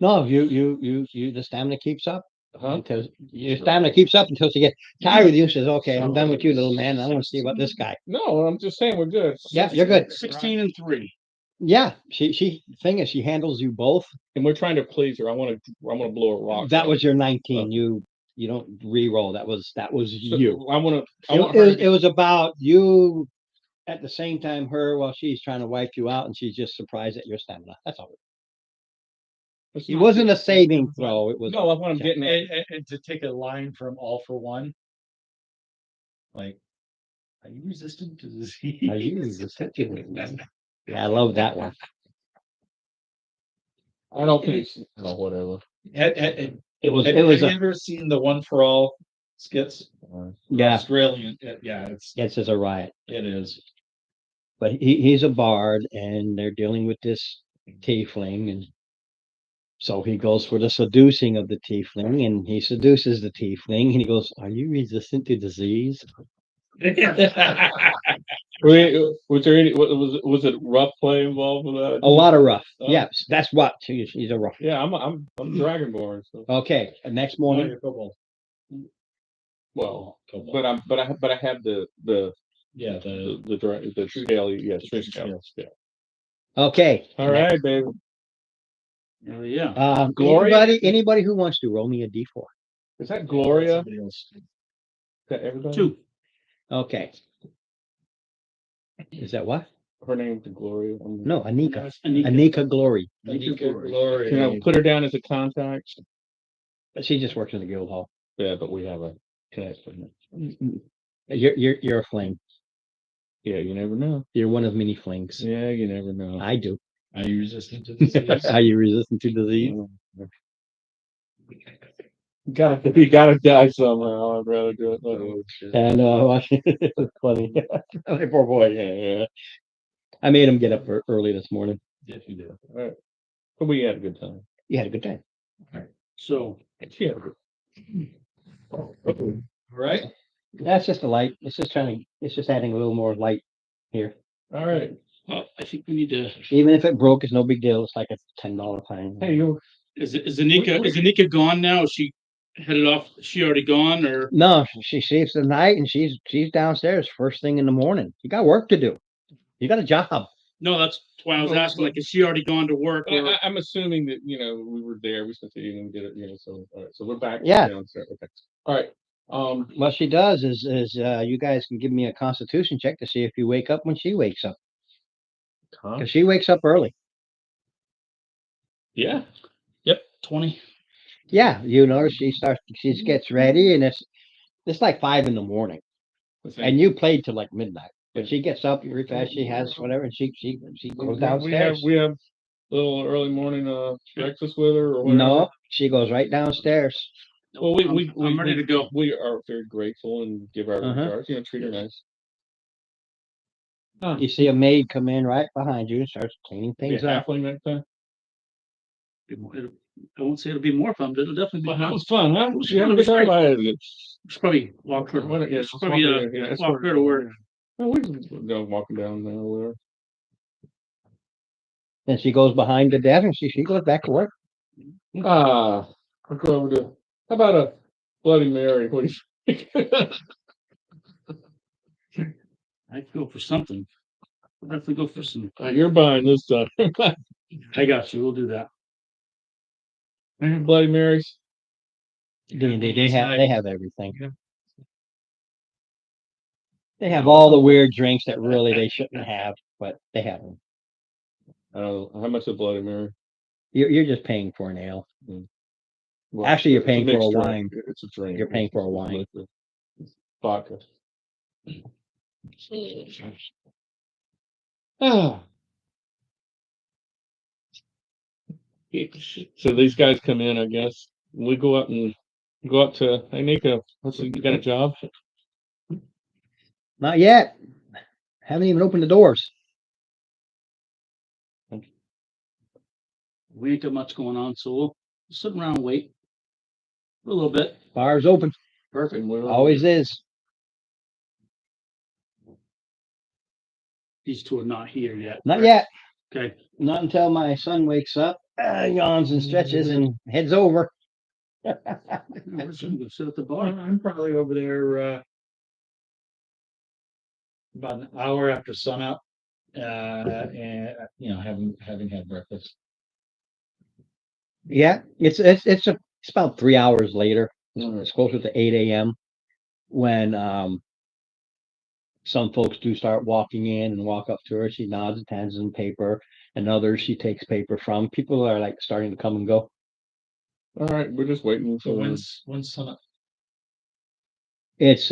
[SPEAKER 3] No, the stamina keeps up
[SPEAKER 1] Huh?
[SPEAKER 3] until your stamina keeps up until she gets tired with you. Says, "Okay, I'm done with you, little man. I want to see about this guy."
[SPEAKER 1] No, I'm just saying we're good.
[SPEAKER 3] Yeah, you're good.
[SPEAKER 4] 16-3.
[SPEAKER 3] Yeah, thing is, she handles you both.
[SPEAKER 1] And we're trying to please her. I want to blow a rock.
[SPEAKER 3] That was your 19. You don't re-roll. That was you.
[SPEAKER 1] I want to. I
[SPEAKER 3] It,
[SPEAKER 1] want her.
[SPEAKER 3] it was about you at the same time her while she's trying to wipe you out, and she's just surprised at your stamina. That's all. It wasn't a saving throw. It was
[SPEAKER 1] No, that's what I'm getting at.
[SPEAKER 2] And to take a line from All for One, like, are you resistant to disease?
[SPEAKER 3] Are you resistant to it? Yeah, I love that one.
[SPEAKER 1] I don't think. No, whatever.
[SPEAKER 3] It was
[SPEAKER 2] Have you ever seen the One for All skits?
[SPEAKER 3] yeah.
[SPEAKER 2] Australian, yeah,
[SPEAKER 3] It's as a riot.
[SPEAKER 2] it is.
[SPEAKER 3] But he's a bard, and they're dealing with this tiefling, and so he goes for the seducing of the tiefling, and he seduces the tiefling, and he goes, "Are you resistant to disease?"
[SPEAKER 1] Was there any? Was it rough play involved with that?
[SPEAKER 3] A lot of rough.
[SPEAKER 1] Oh.
[SPEAKER 3] Yeah, that's what he's a rough.
[SPEAKER 1] Yeah, I'm Dragonborn. So
[SPEAKER 3] Okay, next
[SPEAKER 2] Oh,
[SPEAKER 3] morning.
[SPEAKER 2] your football.
[SPEAKER 1] well,
[SPEAKER 2] Football.
[SPEAKER 1] but I have the
[SPEAKER 2] Yeah,
[SPEAKER 1] the scale. Yeah, string scale. Yeah.
[SPEAKER 3] Okay.
[SPEAKER 1] All right, baby.
[SPEAKER 4] Oh, yeah.
[SPEAKER 1] Gloria?
[SPEAKER 3] Anybody who wants to roll me a d4.
[SPEAKER 1] Is that Gloria?
[SPEAKER 2] Somebody else.
[SPEAKER 1] Is that everybody?
[SPEAKER 4] 2.
[SPEAKER 3] Okay. Is that what?
[SPEAKER 1] Her name's Gloria.
[SPEAKER 3] No, Anika.
[SPEAKER 4] That's Anika.
[SPEAKER 3] Anika Glory.
[SPEAKER 2] Anika
[SPEAKER 1] Can I
[SPEAKER 2] Glory.
[SPEAKER 1] put her down as a contact?
[SPEAKER 3] She just works in the guild hall.
[SPEAKER 1] Yeah, but we have a connection.
[SPEAKER 3] You're a fling.
[SPEAKER 1] Yeah, you never know.
[SPEAKER 3] You're one of many flings.
[SPEAKER 1] Yeah, you never know.
[SPEAKER 3] I do.
[SPEAKER 2] Are you resistant to disease?
[SPEAKER 3] Are you resistant to disease?
[SPEAKER 1] You gotta die somehow. I'd rather do it. Like,
[SPEAKER 3] And it's funny. My poor boy. Yeah. I made him get up early this morning.
[SPEAKER 2] Yes, you do.
[SPEAKER 1] all right. But we had a good time.
[SPEAKER 3] You had a good time.
[SPEAKER 4] So,
[SPEAKER 1] She had a good.
[SPEAKER 2] All right.
[SPEAKER 3] That's just a light. It's just adding a little more light here.
[SPEAKER 1] All right.
[SPEAKER 4] I think we need to.
[SPEAKER 3] Even if it broke, it's no big deal. It's like a $10 fine.
[SPEAKER 1] Hey, you.
[SPEAKER 4] Is Anika gone now? Is she headed off? Is she already gone, or
[SPEAKER 3] No, she sleeps at night and she's downstairs first thing in the morning. You got work to do. You got a job.
[SPEAKER 4] No, that's why I was
[SPEAKER 1] Well,
[SPEAKER 4] asking, like, is she already gone to work or?
[SPEAKER 1] I'm assuming that, we were there, we spent the evening, did it, so, all right, so we're back.
[SPEAKER 3] Yeah.
[SPEAKER 1] Downstairs, okay. All right,
[SPEAKER 3] What she does is you guys can give me a constitution check to see if you wake up when she wakes up. Because she wakes up early.
[SPEAKER 1] yeah,
[SPEAKER 4] Yep, 20.
[SPEAKER 3] Yeah, she gets ready and it's like 5 a.m. and you played till like midnight. But she gets up very fast, she has whatever, and she goes downstairs.
[SPEAKER 1] We have a little early morning, breakfast with her or whatever.
[SPEAKER 3] No, she goes right downstairs.
[SPEAKER 1] Well,
[SPEAKER 4] I'm ready to go.
[SPEAKER 1] We are very grateful and give our
[SPEAKER 3] Uh-huh.
[SPEAKER 1] regards, treat her nice.
[SPEAKER 3] You see a maid come in right behind you and starts cleaning things up.
[SPEAKER 1] Halfling next time.
[SPEAKER 4] I won't say it'll be more fun, but it'll definitely be
[SPEAKER 1] Well, that
[SPEAKER 4] fun.
[SPEAKER 1] was fun, huh?
[SPEAKER 4] was
[SPEAKER 1] You had a
[SPEAKER 4] fun,
[SPEAKER 1] good
[SPEAKER 4] it was
[SPEAKER 1] time.
[SPEAKER 4] great.
[SPEAKER 1] I had a good.
[SPEAKER 4] It's probably walk her.
[SPEAKER 1] What- yeah,
[SPEAKER 4] It's
[SPEAKER 1] let's
[SPEAKER 4] probably
[SPEAKER 1] walk her, it's
[SPEAKER 4] walk her to work.
[SPEAKER 1] Well, we can go walking down there with her.
[SPEAKER 3] Then she goes behind the desk and she goes back to work.
[SPEAKER 1] I'll go over to. How about a Bloody Mary? What do you think?
[SPEAKER 4] I'd go for something. I'll definitely go for some.
[SPEAKER 1] You're buying this stuff.
[SPEAKER 4] I got you. We'll do that.
[SPEAKER 1] Bloody Marys.
[SPEAKER 3] They have everything.
[SPEAKER 1] Yeah.
[SPEAKER 3] They have all the weird drinks that really they shouldn't have, but they have them.
[SPEAKER 1] I don't know how much a Bloody Mary.
[SPEAKER 3] You're just paying for an ale.
[SPEAKER 1] Well,
[SPEAKER 3] Actually, you're
[SPEAKER 1] it's a
[SPEAKER 3] paying for
[SPEAKER 1] mixed
[SPEAKER 3] a
[SPEAKER 1] drink.
[SPEAKER 3] wine.
[SPEAKER 1] It's a drink.
[SPEAKER 3] You're paying for a wine.
[SPEAKER 1] Liquor. Vodka. Ah. So these guys come in, I guess. We go up to, hey, Nico, you got a job?
[SPEAKER 3] Not yet. Haven't even opened the doors.
[SPEAKER 4] We ain't got much going on, so we'll sit around and wait for a little bit.
[SPEAKER 3] Bar's open.
[SPEAKER 4] Perfect.
[SPEAKER 3] Always is.
[SPEAKER 4] These two are not here yet.
[SPEAKER 3] Not yet.
[SPEAKER 4] Okay.
[SPEAKER 3] Not until my son wakes up, yawns and stretches and heads over.
[SPEAKER 4] We're just gonna go sit at the bar.
[SPEAKER 2] I'm probably over there about an hour after sunup, and having had breakfast.
[SPEAKER 3] Yeah, it's about 3 hours later. It's closer to 8 a.m. when some folks do start walking in and walk up to her. She nods and hands them paper, and others she takes paper from. People are like starting to come and go.
[SPEAKER 1] All right, we're just waiting
[SPEAKER 2] So
[SPEAKER 1] for
[SPEAKER 2] when's sunup?
[SPEAKER 3] It's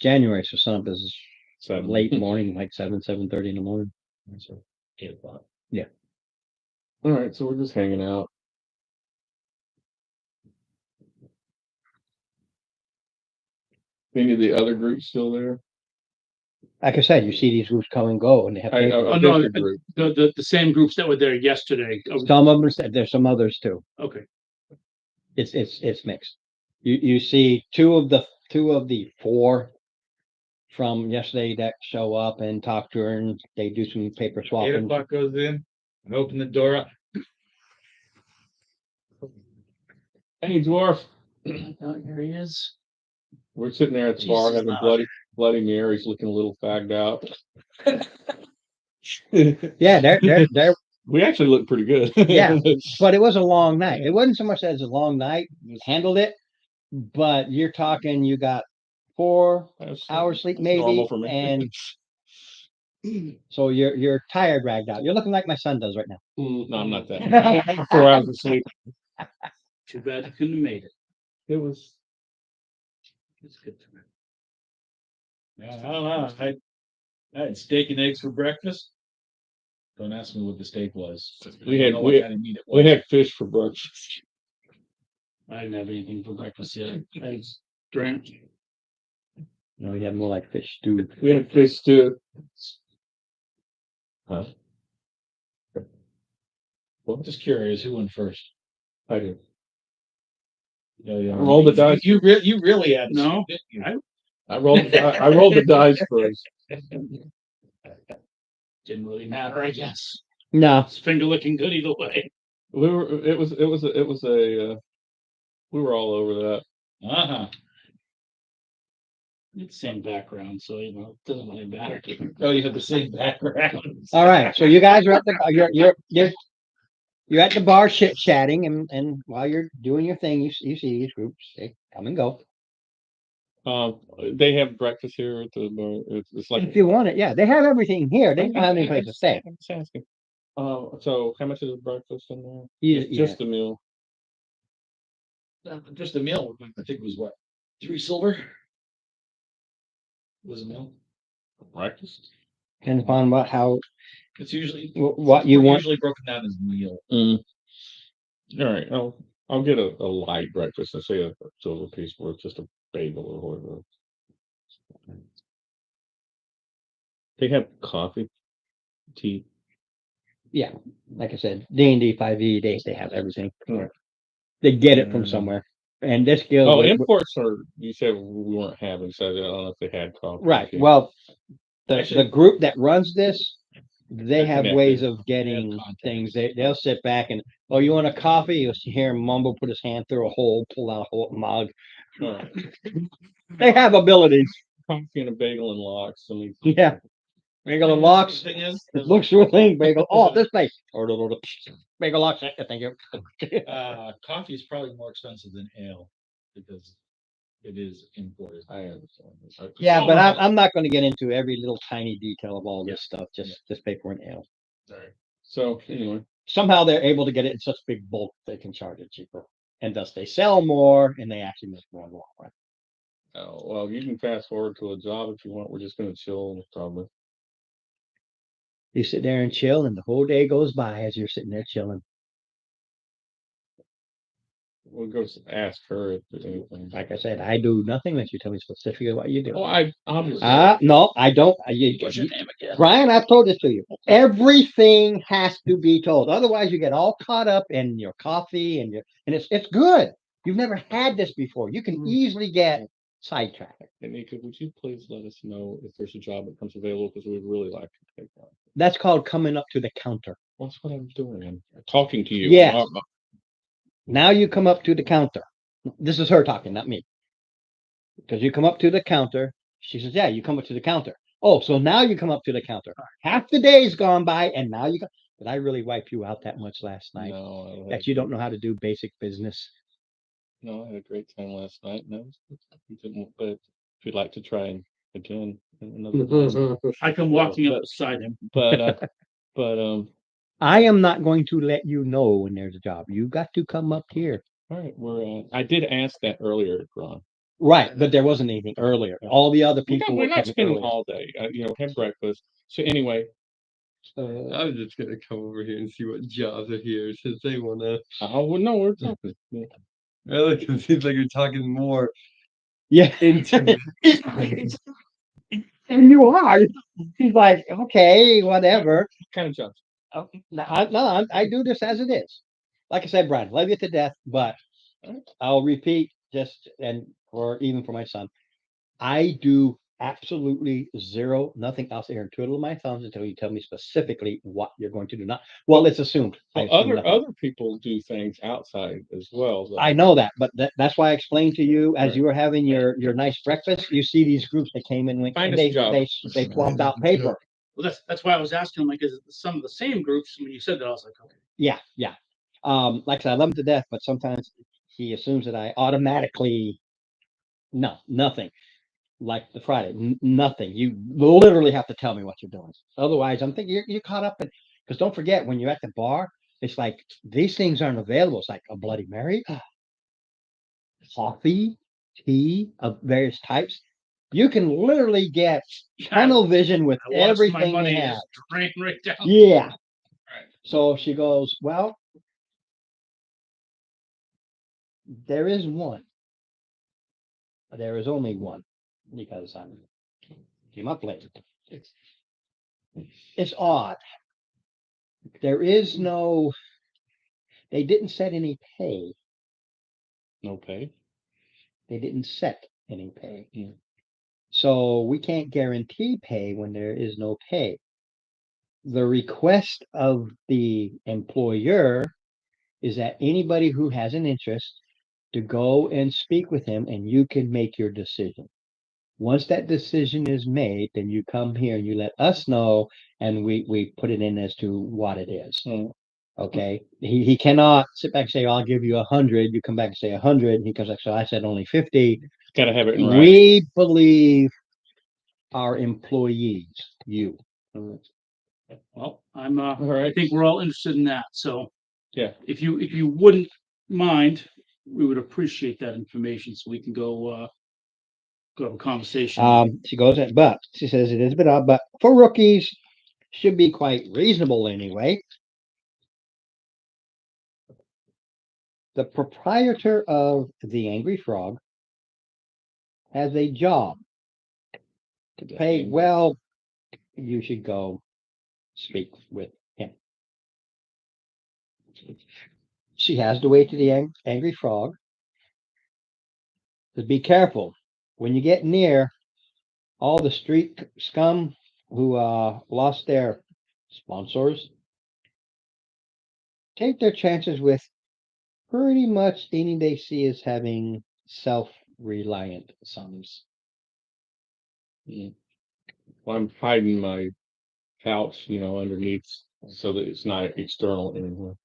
[SPEAKER 3] January, so sunup is
[SPEAKER 1] 7.
[SPEAKER 3] late morning, like 7:30 in the morning.
[SPEAKER 2] So 8 o'clock.
[SPEAKER 1] All right, so we're just hanging out. Any of the other groups still there?
[SPEAKER 3] Like I said, you see these groups come and go, and they have paper.
[SPEAKER 4] Oh, no, the same groups that were there yesterday. Oh,
[SPEAKER 3] Some of them, there's some others too.
[SPEAKER 4] okay.
[SPEAKER 3] It's mixed. You see two of the 4 from yesterday that show up and talk to her, and they do some paper
[SPEAKER 2] 8
[SPEAKER 3] swapping.
[SPEAKER 2] o'clock goes in, I open the door up.
[SPEAKER 1] Hey, dwarf.
[SPEAKER 4] Oh, here he is.
[SPEAKER 1] We're sitting there at the bar
[SPEAKER 4] Jesus,
[SPEAKER 1] having Bloody Marys, looking a little fagged out.
[SPEAKER 3] Yeah, they're
[SPEAKER 1] We actually look pretty good.
[SPEAKER 3] Yeah. But it was a long night. It wasn't so much as a long night. Handled it, but you're talking. You got 4 hours sleep
[SPEAKER 1] That's
[SPEAKER 3] maybe,
[SPEAKER 1] normal for me.
[SPEAKER 3] and so you're tired, ragged out. You're looking like my son does right now.
[SPEAKER 1] No, I'm not that. 4 hours of sleep.
[SPEAKER 4] Too bad you couldn't have made it.
[SPEAKER 1] It was.
[SPEAKER 4] It's good to know.
[SPEAKER 2] Yeah, I don't know. I had steak and eggs for breakfast. Don't ask me what the steak was.
[SPEAKER 1] We
[SPEAKER 2] I
[SPEAKER 1] had-
[SPEAKER 2] don't know what
[SPEAKER 1] we-
[SPEAKER 2] kind of meat it
[SPEAKER 1] We
[SPEAKER 2] was.
[SPEAKER 1] had fish for breakfast.
[SPEAKER 4] I didn't have anything for breakfast yet. I just drank.
[SPEAKER 3] No, you have more like fish stew.
[SPEAKER 1] We had fish too. Huh?
[SPEAKER 2] I'm just curious, who went first?
[SPEAKER 1] I did.
[SPEAKER 2] Yeah.
[SPEAKER 1] Roll the dice.
[SPEAKER 2] You really had.
[SPEAKER 4] No.
[SPEAKER 2] didn't you?
[SPEAKER 1] I rolled the dice first.
[SPEAKER 4] Didn't really matter, I guess.
[SPEAKER 3] No,
[SPEAKER 4] It's finger looking good either way.
[SPEAKER 1] We were all over that.
[SPEAKER 2] Uh-huh.
[SPEAKER 4] It's same background, so you know, it doesn't really matter.
[SPEAKER 2] Oh, you have the same background.
[SPEAKER 3] All right, so you guys are at the, you're at the bar chit chatting and while you're doing your thing, you see these groups, they come and go.
[SPEAKER 1] They have breakfast here at the bar. It's like
[SPEAKER 3] If you want it, yeah, they have everything here. They don't have any place to stay.
[SPEAKER 1] I'm just asking. So how much is breakfast in there?
[SPEAKER 3] You-
[SPEAKER 1] It's just a meal.
[SPEAKER 2] Just a meal, I think it was what, 3 silver? Was a meal.
[SPEAKER 1] Breakfast?
[SPEAKER 3] Depends upon what, how,
[SPEAKER 2] It's usually.
[SPEAKER 3] what you
[SPEAKER 2] we're
[SPEAKER 3] want.
[SPEAKER 2] Usually broken down as meal.
[SPEAKER 1] All right, I'll get a light breakfast and say a silver piece worth just a bagel or whatever. They have coffee, tea.
[SPEAKER 3] Like I said, D&D 5e, they have everything.
[SPEAKER 1] Right.
[SPEAKER 3] They get it from
[SPEAKER 1] Mm.
[SPEAKER 3] somewhere. And this guild,
[SPEAKER 1] Oh, imports are, you said we weren't having, so I don't know if they had coffee.
[SPEAKER 3] right,
[SPEAKER 1] Okay.
[SPEAKER 3] well, the
[SPEAKER 2] Actually-
[SPEAKER 3] group that runs this, they
[SPEAKER 1] They're
[SPEAKER 3] have
[SPEAKER 1] connected.
[SPEAKER 3] ways of getting
[SPEAKER 2] contacts.
[SPEAKER 3] things. They'll sit back and, oh, you want a coffee? You'll hear him mumble, put his hand through a hole, pull out a whole mug.
[SPEAKER 1] All right.
[SPEAKER 3] They have abilities.
[SPEAKER 1] Coffee and a bagel and locks. I mean,
[SPEAKER 3] Yeah. Bagel and locks.
[SPEAKER 2] Thing is,
[SPEAKER 3] Looks your thing, bagel. Oh, this place. Bagel locks. Thank you.
[SPEAKER 2] coffee is probably more expensive than ale because it is imported.
[SPEAKER 1] I understand.
[SPEAKER 3] Yeah, but I'm not going to get into every little tiny detail of all this stuff. Just pay for an ale.
[SPEAKER 2] Sorry.
[SPEAKER 1] So anyway,
[SPEAKER 3] Somehow they're able to get it in such big bulk they can charge it cheaper, and thus they sell more and they actually make more in the long run.
[SPEAKER 1] oh, well, you can fast forward to a job if you want. We're just gonna chill probably.
[SPEAKER 3] You sit there and chill, and the whole day goes by as you're sitting there chilling.
[SPEAKER 1] We'll go ask her if there's anything.
[SPEAKER 3] Like I said, I do nothing unless you tell me specifically what you do.
[SPEAKER 1] Oh, I obviously.
[SPEAKER 3] No, I don't.
[SPEAKER 4] What's your name again?
[SPEAKER 3] Brian, I've told this to you. Everything has to be told. Otherwise, you get all caught up in your coffee and it's good. You've never had this before. You can easily get sidetracked.
[SPEAKER 1] And Nika, would you please let us know if there's a job that comes available because we'd really like to take one.
[SPEAKER 3] That's called coming up to the counter.
[SPEAKER 1] That's what I'm doing. I'm talking to you.
[SPEAKER 3] Yes. Now you come up to the counter. This is her talking, not me. Because you come up to the counter. She says, yeah, you come up to the counter. Oh, so now you come up to the counter. Half the day's gone by and now you go. Did I really wipe you out that much last night?
[SPEAKER 1] No,
[SPEAKER 3] That you don't know how to do basic business?
[SPEAKER 1] No, I had a great time last night. No, but if you'd like to try and again another time.
[SPEAKER 4] I come walking up beside him.
[SPEAKER 1] but
[SPEAKER 3] I am not going to let you know when there's a job. You got to come up here.
[SPEAKER 1] all right, I did ask that earlier, Ron.
[SPEAKER 3] Right, but there wasn't anything earlier. All the other people
[SPEAKER 1] We're
[SPEAKER 3] were
[SPEAKER 1] not
[SPEAKER 3] coming
[SPEAKER 1] spending
[SPEAKER 3] earlier.
[SPEAKER 1] all day. Have breakfast. So anyway,
[SPEAKER 5] I was just gonna come over here and see what jobs are here since they wanna.
[SPEAKER 1] oh well, no, we're talking. Yeah.
[SPEAKER 5] Well, it seems like you're talking more
[SPEAKER 3] Yeah.
[SPEAKER 5] into.
[SPEAKER 3] And you are. He's like, okay, whatever.
[SPEAKER 1] What kind of jobs?
[SPEAKER 3] I do this as it is. Like I said, Brian, love you to death, but I'll repeat or even for my son, I do absolutely zero, nothing else here and twiddle my thumbs until you tell me specifically what you're going to do. Not well, it's assumed. I
[SPEAKER 1] Well,
[SPEAKER 3] assume nothing.
[SPEAKER 1] other people do things outside as well. though.
[SPEAKER 3] I know that, but that's why I explained to you as
[SPEAKER 1] Right.
[SPEAKER 3] you were having your nice breakfast. You see these groups that came and went,
[SPEAKER 1] Find
[SPEAKER 3] and
[SPEAKER 1] us a job.
[SPEAKER 3] they plumped out paper.
[SPEAKER 4] Well, that's why I was asking him, like, is it some of the same groups? When you said that, I was like, okay.
[SPEAKER 3] Yeah. Like I said, I love him to death, but sometimes he assumes that I automatically nothing. Like the Friday, nothing. You literally have to tell me what you're doing. Otherwise, I'm thinking you're caught up in. Because don't forget, when you're at the bar, it's like these things aren't available. It's like a Bloody Mary, coffee, tea of various types. You can literally get tunnel vision with
[SPEAKER 4] I watched my
[SPEAKER 3] everything
[SPEAKER 4] money
[SPEAKER 3] they have.
[SPEAKER 4] just drain right down.
[SPEAKER 3] Yeah.
[SPEAKER 4] Right.
[SPEAKER 3] So she goes, well, there is one. There is only one because I came up late. It's odd. There is no, they didn't set any pay.
[SPEAKER 1] No pay.
[SPEAKER 3] They didn't set any pay.
[SPEAKER 1] Yeah.
[SPEAKER 3] So we can't guarantee pay when there is no pay. The request of the employer is that anybody who has an interest to go and speak with him and you can make your decision. Once that decision is made, then you come here and you let us know, and we put it in as to what it is.
[SPEAKER 1] Mm.
[SPEAKER 3] Okay, he cannot sit back and say, I'll give you 100, you come back and say 100, and he comes back, so I said only 50.
[SPEAKER 1] Gotta have it in writing.
[SPEAKER 3] We believe our employees, you.
[SPEAKER 4] Well, I'm, I
[SPEAKER 1] right.
[SPEAKER 4] think we're all interested in that, so.
[SPEAKER 1] Yeah.
[SPEAKER 4] If you wouldn't mind, we would appreciate that information so we can go have a conversation.
[SPEAKER 3] She goes, but she says it is a bit odd, but for rookies, should be quite reasonable anyway. The proprietor of the Angry Frog has a job to pay well. You should go speak with him. She has to wait to the Angry Frog. But be careful when you get near all the street scum who lost their sponsors. Take their chances with pretty much any they see as having self-reliant sons.
[SPEAKER 1] Well, I'm hiding my couch, underneath so that it's not external anymore.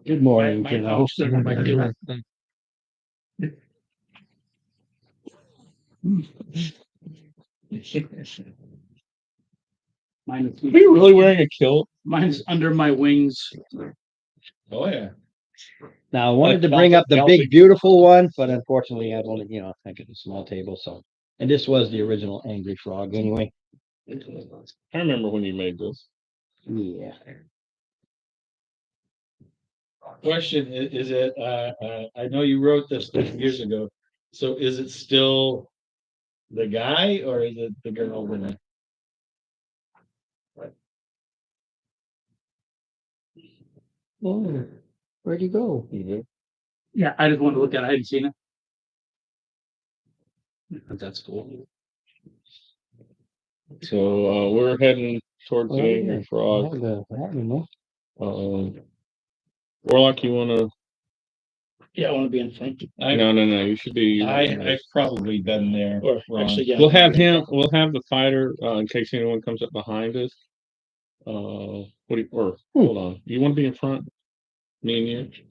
[SPEAKER 3] Good morning,
[SPEAKER 4] My
[SPEAKER 3] Joe.
[SPEAKER 4] couch is under my pillow. Mine is,
[SPEAKER 1] Are you really wearing a kilt?
[SPEAKER 4] mine's under my wings.
[SPEAKER 2] Oh, yeah.
[SPEAKER 3] Now I wanted to
[SPEAKER 1] Like
[SPEAKER 3] bring up the
[SPEAKER 1] Celtic.
[SPEAKER 3] big beautiful one, but unfortunately I've only, I get a small table, so. And this was the original Angry Frog anyway.
[SPEAKER 1] I remember when you made this.
[SPEAKER 3] Yeah.
[SPEAKER 2] Question, is it, I know you wrote this years ago, so is it still the guy or is it the girl with it?
[SPEAKER 3] Oh, where'd you go?
[SPEAKER 4] Yeah, I just wanted to look at it. I hadn't seen it. That's cool.
[SPEAKER 1] So we're heading towards the
[SPEAKER 3] Well, yeah.
[SPEAKER 1] Angry Frog.
[SPEAKER 3] No.
[SPEAKER 1] Warlock, you wanna?
[SPEAKER 4] Yeah, I want to be in front.
[SPEAKER 1] No. You should be.
[SPEAKER 2] I've probably been there.
[SPEAKER 4] Or
[SPEAKER 2] wrong.
[SPEAKER 4] actually, yeah.
[SPEAKER 1] We'll have him. We'll have the fighter in case anyone comes up behind us. Hold on. You want to be in front, me and you,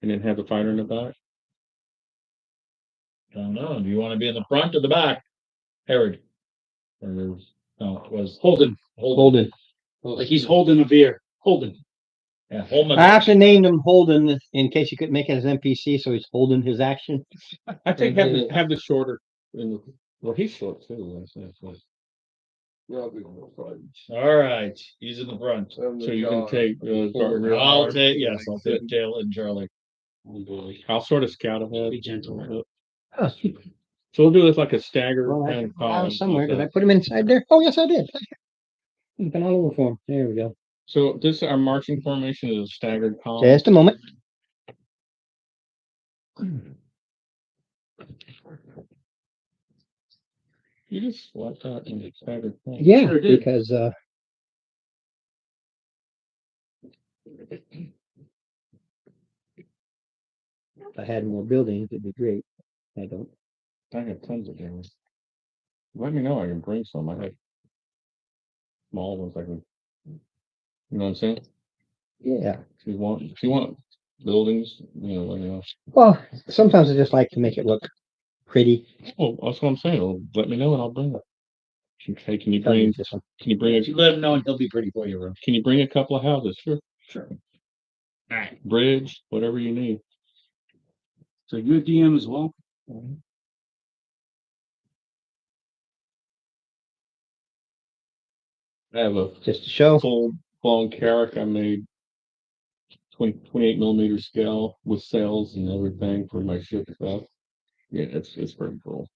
[SPEAKER 1] and then have the fighter in the back.
[SPEAKER 2] I don't know. Do you want to be in the front or the back? Herod. Or, no, it was
[SPEAKER 4] Holden.
[SPEAKER 3] Holden.
[SPEAKER 4] Like he's holding a beer. Holden.
[SPEAKER 2] Yeah, Holman.
[SPEAKER 3] I actually named him Holden in case you couldn't make it as NPC, so he's holding his action.
[SPEAKER 1] I think have the shorter. Well, he's short too.
[SPEAKER 5] Yeah, I'll be on the front.
[SPEAKER 2] All right, he's in the front.
[SPEAKER 5] I'm the
[SPEAKER 1] So you can
[SPEAKER 5] guy.
[SPEAKER 1] take.
[SPEAKER 2] I'll take, yes, I'll take Tail and Charlie.
[SPEAKER 1] I'll sort of scout ahead.
[SPEAKER 4] Be gentle.
[SPEAKER 3] Oh,
[SPEAKER 1] So we'll do this like a stagger
[SPEAKER 3] well,
[SPEAKER 1] kind of
[SPEAKER 3] I
[SPEAKER 1] column.
[SPEAKER 3] was somewhere. Did I put him inside there? Oh, yes, I did. He's been all over for him. There we go.
[SPEAKER 1] So this our marching formation is a staggered column.
[SPEAKER 3] Just a moment.
[SPEAKER 1] You just select that in the staggered form.
[SPEAKER 3] Yeah,
[SPEAKER 4] Sure did.
[SPEAKER 3] because if I had more buildings, it'd be great. I don't.
[SPEAKER 1] I have tons of them. Let me know. I can bring some. I have small ones. I can. You know what I'm saying?
[SPEAKER 3] Yeah.
[SPEAKER 1] If you want buildings, let me know.
[SPEAKER 3] Well, sometimes I just like to make it look pretty.
[SPEAKER 1] Oh, that's what I'm saying. Well, let me know and I'll bring it. Hey, can you
[SPEAKER 3] Tell you
[SPEAKER 1] bring?
[SPEAKER 3] this one.
[SPEAKER 1] Can you bring a?
[SPEAKER 2] If you let him know, and he'll be pretty for you, bro.
[SPEAKER 1] Can you bring a couple of houses? Sure.
[SPEAKER 2] Sure. All right.
[SPEAKER 1] Bridge, whatever you need.
[SPEAKER 4] So you're DM as well.
[SPEAKER 1] I have a
[SPEAKER 3] Just to show.
[SPEAKER 1] full blown Carrack I made 28 millimeter scale with sails and everything for my ship stuff. Yeah, it's pretty cool.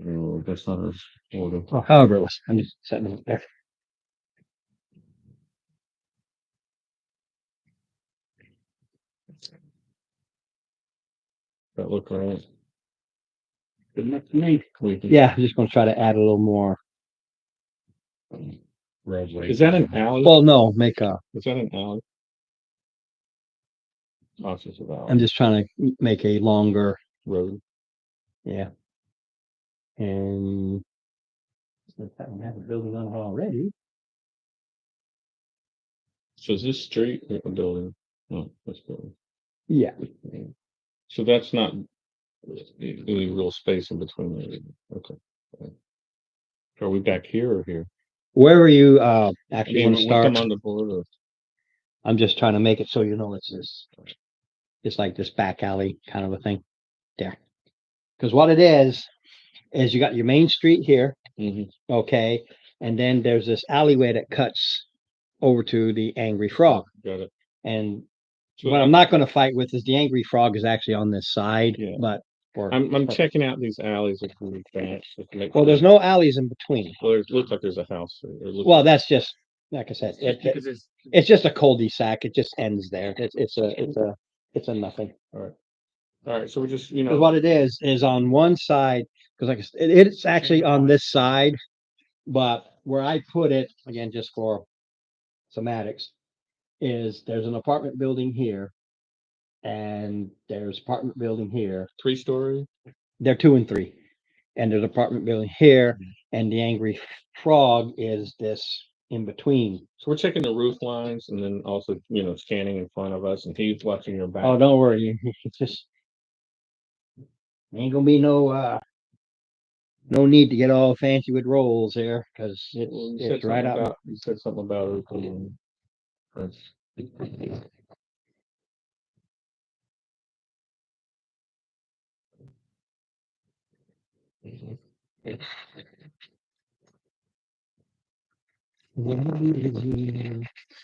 [SPEAKER 1] Oh, that's not a order.
[SPEAKER 3] Oh, however it was. I'm just setting it up there.
[SPEAKER 1] That look right.
[SPEAKER 4] Good enough for me.
[SPEAKER 3] Yeah, I'm just going to try to add a little more.
[SPEAKER 2] Roadway.
[SPEAKER 1] Is that an alley?
[SPEAKER 3] Well, no, make a.
[SPEAKER 1] Is that an alley? Cautious about
[SPEAKER 3] I'm just trying to make a longer,
[SPEAKER 1] road.
[SPEAKER 3] yeah. And if I don't have a building on it already.
[SPEAKER 1] So is this street or a building? Oh, that's building.
[SPEAKER 3] Yeah.
[SPEAKER 1] So that's not any real space in between there. Okay. Are we back here or here?
[SPEAKER 3] Where are you
[SPEAKER 1] I
[SPEAKER 3] actually
[SPEAKER 1] mean,
[SPEAKER 3] want to
[SPEAKER 1] we come
[SPEAKER 3] start?
[SPEAKER 1] on the board or
[SPEAKER 3] I'm just trying to make it so you know it's this. It's like this back alley kind of a thing there. Because what it is you got your main street here,
[SPEAKER 1] Mhm.
[SPEAKER 3] okay, and then there's this alleyway that cuts over to the Angry Frog.
[SPEAKER 1] Got it.
[SPEAKER 3] And
[SPEAKER 1] So
[SPEAKER 3] what I'm not going to fight with is the Angry Frog is actually on this side,
[SPEAKER 1] Yeah.
[SPEAKER 3] but for
[SPEAKER 1] I'm checking out these alleys if we can. Just to make
[SPEAKER 3] well,
[SPEAKER 1] sure.
[SPEAKER 3] there's no alleys in between.
[SPEAKER 1] Well, it looks like there's a house there. It looks
[SPEAKER 3] Well,
[SPEAKER 1] like-
[SPEAKER 3] that's just like I said,
[SPEAKER 4] Because
[SPEAKER 3] it's just a cul-de-sac. It just ends there. It's a nothing.
[SPEAKER 1] all right. So we just
[SPEAKER 3] Because what it is on one side, because like I said, it's actually on this side, but where I put it again, just for semantics, is there's an apartment building here, and there's apartment building here.
[SPEAKER 1] 3-story.
[SPEAKER 3] They're 2 and 3, and there's apartment building here, and the Angry Frog is this in between.
[SPEAKER 1] So we're checking the roof lines and then also scanning in front of us, and he's watching your back.
[SPEAKER 3] Oh, don't worry, it's just ain't gonna be no need to get all fancy with rolls here, because
[SPEAKER 1] Well,
[SPEAKER 3] it's right out.
[SPEAKER 1] You said something about it.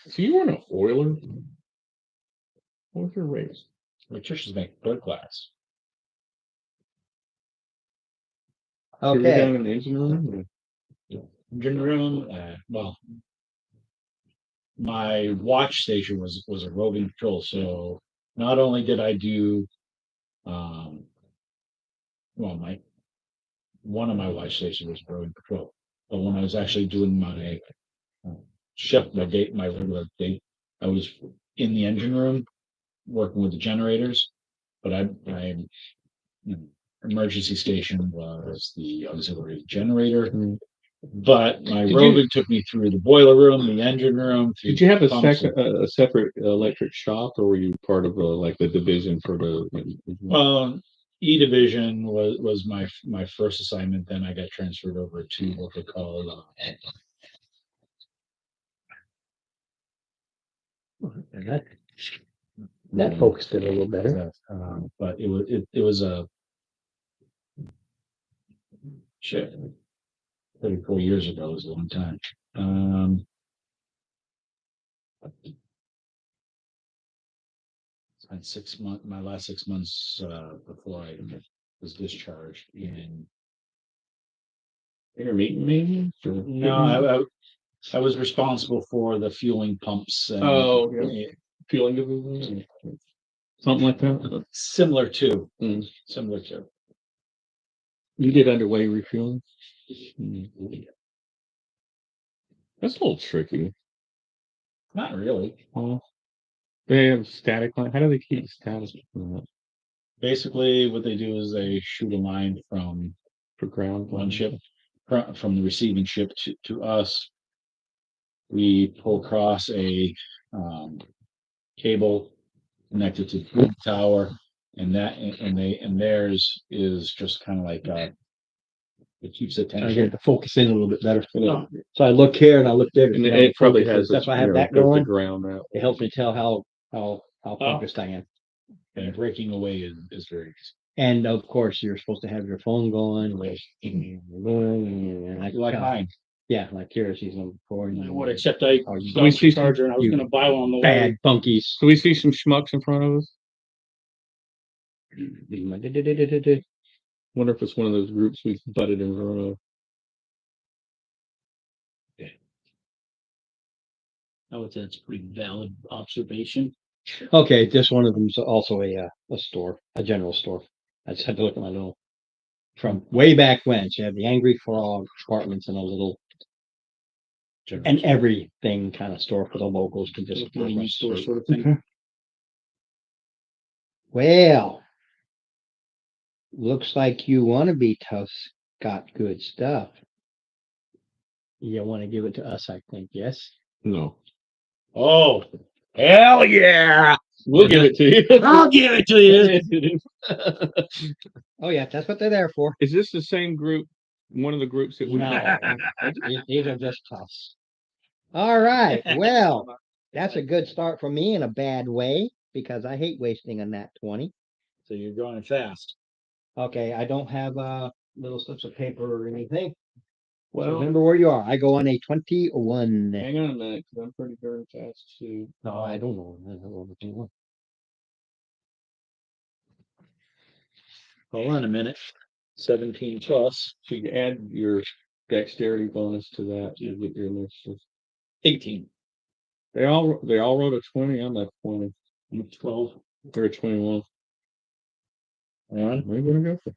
[SPEAKER 1] So you weren't an oiler? What was your race?
[SPEAKER 2] Electricians make third class.
[SPEAKER 1] You were
[SPEAKER 3] Okay,
[SPEAKER 1] down in the engine room?
[SPEAKER 2] Engine room, well, my watch station was a roving patrol, so not only did I do, well, one of my watch stations was roving patrol, but when I was actually doing my shift, my regular date, I was in the engine room working with the generators, but emergency station was the auxiliary generator.
[SPEAKER 1] Mm.
[SPEAKER 2] But my
[SPEAKER 1] Did you-
[SPEAKER 2] roving took me through the boiler room, the engine room.
[SPEAKER 1] Did you have a
[SPEAKER 2] pumps
[SPEAKER 1] second, a separate electric shop, or were you part of the division for the?
[SPEAKER 2] Well, E division was my first assignment. Then I got transferred over to what they call
[SPEAKER 3] that focused it a little better.
[SPEAKER 2] but it was a shit. 34 years ago was a long time. Spent 6 months, my last 6 months before I was discharged in.
[SPEAKER 1] Intermediate maybe?
[SPEAKER 2] No, I was responsible for the fueling pumps. And,
[SPEAKER 1] Oh, yeah. Fueling division? Something like that?
[SPEAKER 2] Similar to.
[SPEAKER 1] Mm.
[SPEAKER 2] Similar to.
[SPEAKER 1] You did underway refueling? Mm. That's a little tricky.
[SPEAKER 2] Not really.
[SPEAKER 1] Well, they have static line. How do they keep status
[SPEAKER 2] Basically, what they do is they shoot a line from
[SPEAKER 1] for ground?
[SPEAKER 2] one ship, from the receiving ship to us. We pull across a cable connected to the tower, and theirs is just kind of like it keeps
[SPEAKER 3] I
[SPEAKER 2] attention.
[SPEAKER 3] get to focus in a little bit better.
[SPEAKER 1] Yeah.
[SPEAKER 3] So I look here and I look there.
[SPEAKER 1] And it probably has.
[SPEAKER 3] That's why I have that
[SPEAKER 1] the
[SPEAKER 3] going.
[SPEAKER 1] ground out.
[SPEAKER 3] It helps me tell how focused I am.
[SPEAKER 2] And breaking away is very easy.
[SPEAKER 3] And of course, you're supposed to have your phone going with.
[SPEAKER 2] Like mine.
[SPEAKER 3] Yeah, like yours, he's on before.
[SPEAKER 4] I would, except I
[SPEAKER 3] Oh, you
[SPEAKER 1] So we
[SPEAKER 4] got
[SPEAKER 1] see
[SPEAKER 4] the charger and I was
[SPEAKER 3] you
[SPEAKER 4] gonna buy one on the way.
[SPEAKER 3] bad funkies.
[SPEAKER 1] So we see some schmucks in front of us. Wonder if it's one of those groups we butted in front of.
[SPEAKER 4] I would say that's a pretty valid observation.
[SPEAKER 3] Okay, just one of them's also a store, a general store. I just had to look at my little, from way back when, she had the Angry Frog apartments and a little, and everything kind of store for the locals to just.
[SPEAKER 4] Convenience store sort of thing.
[SPEAKER 3] Well, looks like you want to be tough. Got good stuff. You want to give it to us, I think. Yes.
[SPEAKER 1] No.
[SPEAKER 2] Oh, hell yeah!
[SPEAKER 1] We'll give it to you.
[SPEAKER 2] I'll give it to you.
[SPEAKER 3] Oh yeah, that's what they're there for.
[SPEAKER 1] Is this the same group? One of the groups that we
[SPEAKER 3] No, these are just toughs. All right. Well, that's a good start for me in a bad way because I hate wasting a nat 20.
[SPEAKER 2] So you're going fast.
[SPEAKER 3] Okay, I don't have little slips of paper or anything. So
[SPEAKER 1] Well,
[SPEAKER 3] remember where you are. I go on a 21.
[SPEAKER 1] hang on a minute, because I'm pretty darn fast too.
[SPEAKER 3] No, I don't know. I don't know what you want.
[SPEAKER 2] Hold on a minute. 17 plus.
[SPEAKER 1] So you add your dexterity bonus to that, you get your initiative.
[SPEAKER 2] 18.
[SPEAKER 1] They all wrote a 20. I'm at 20.
[SPEAKER 2] I'm at 12.
[SPEAKER 1] They're at 21.
[SPEAKER 2] Hang on.
[SPEAKER 1] What are you gonna go for?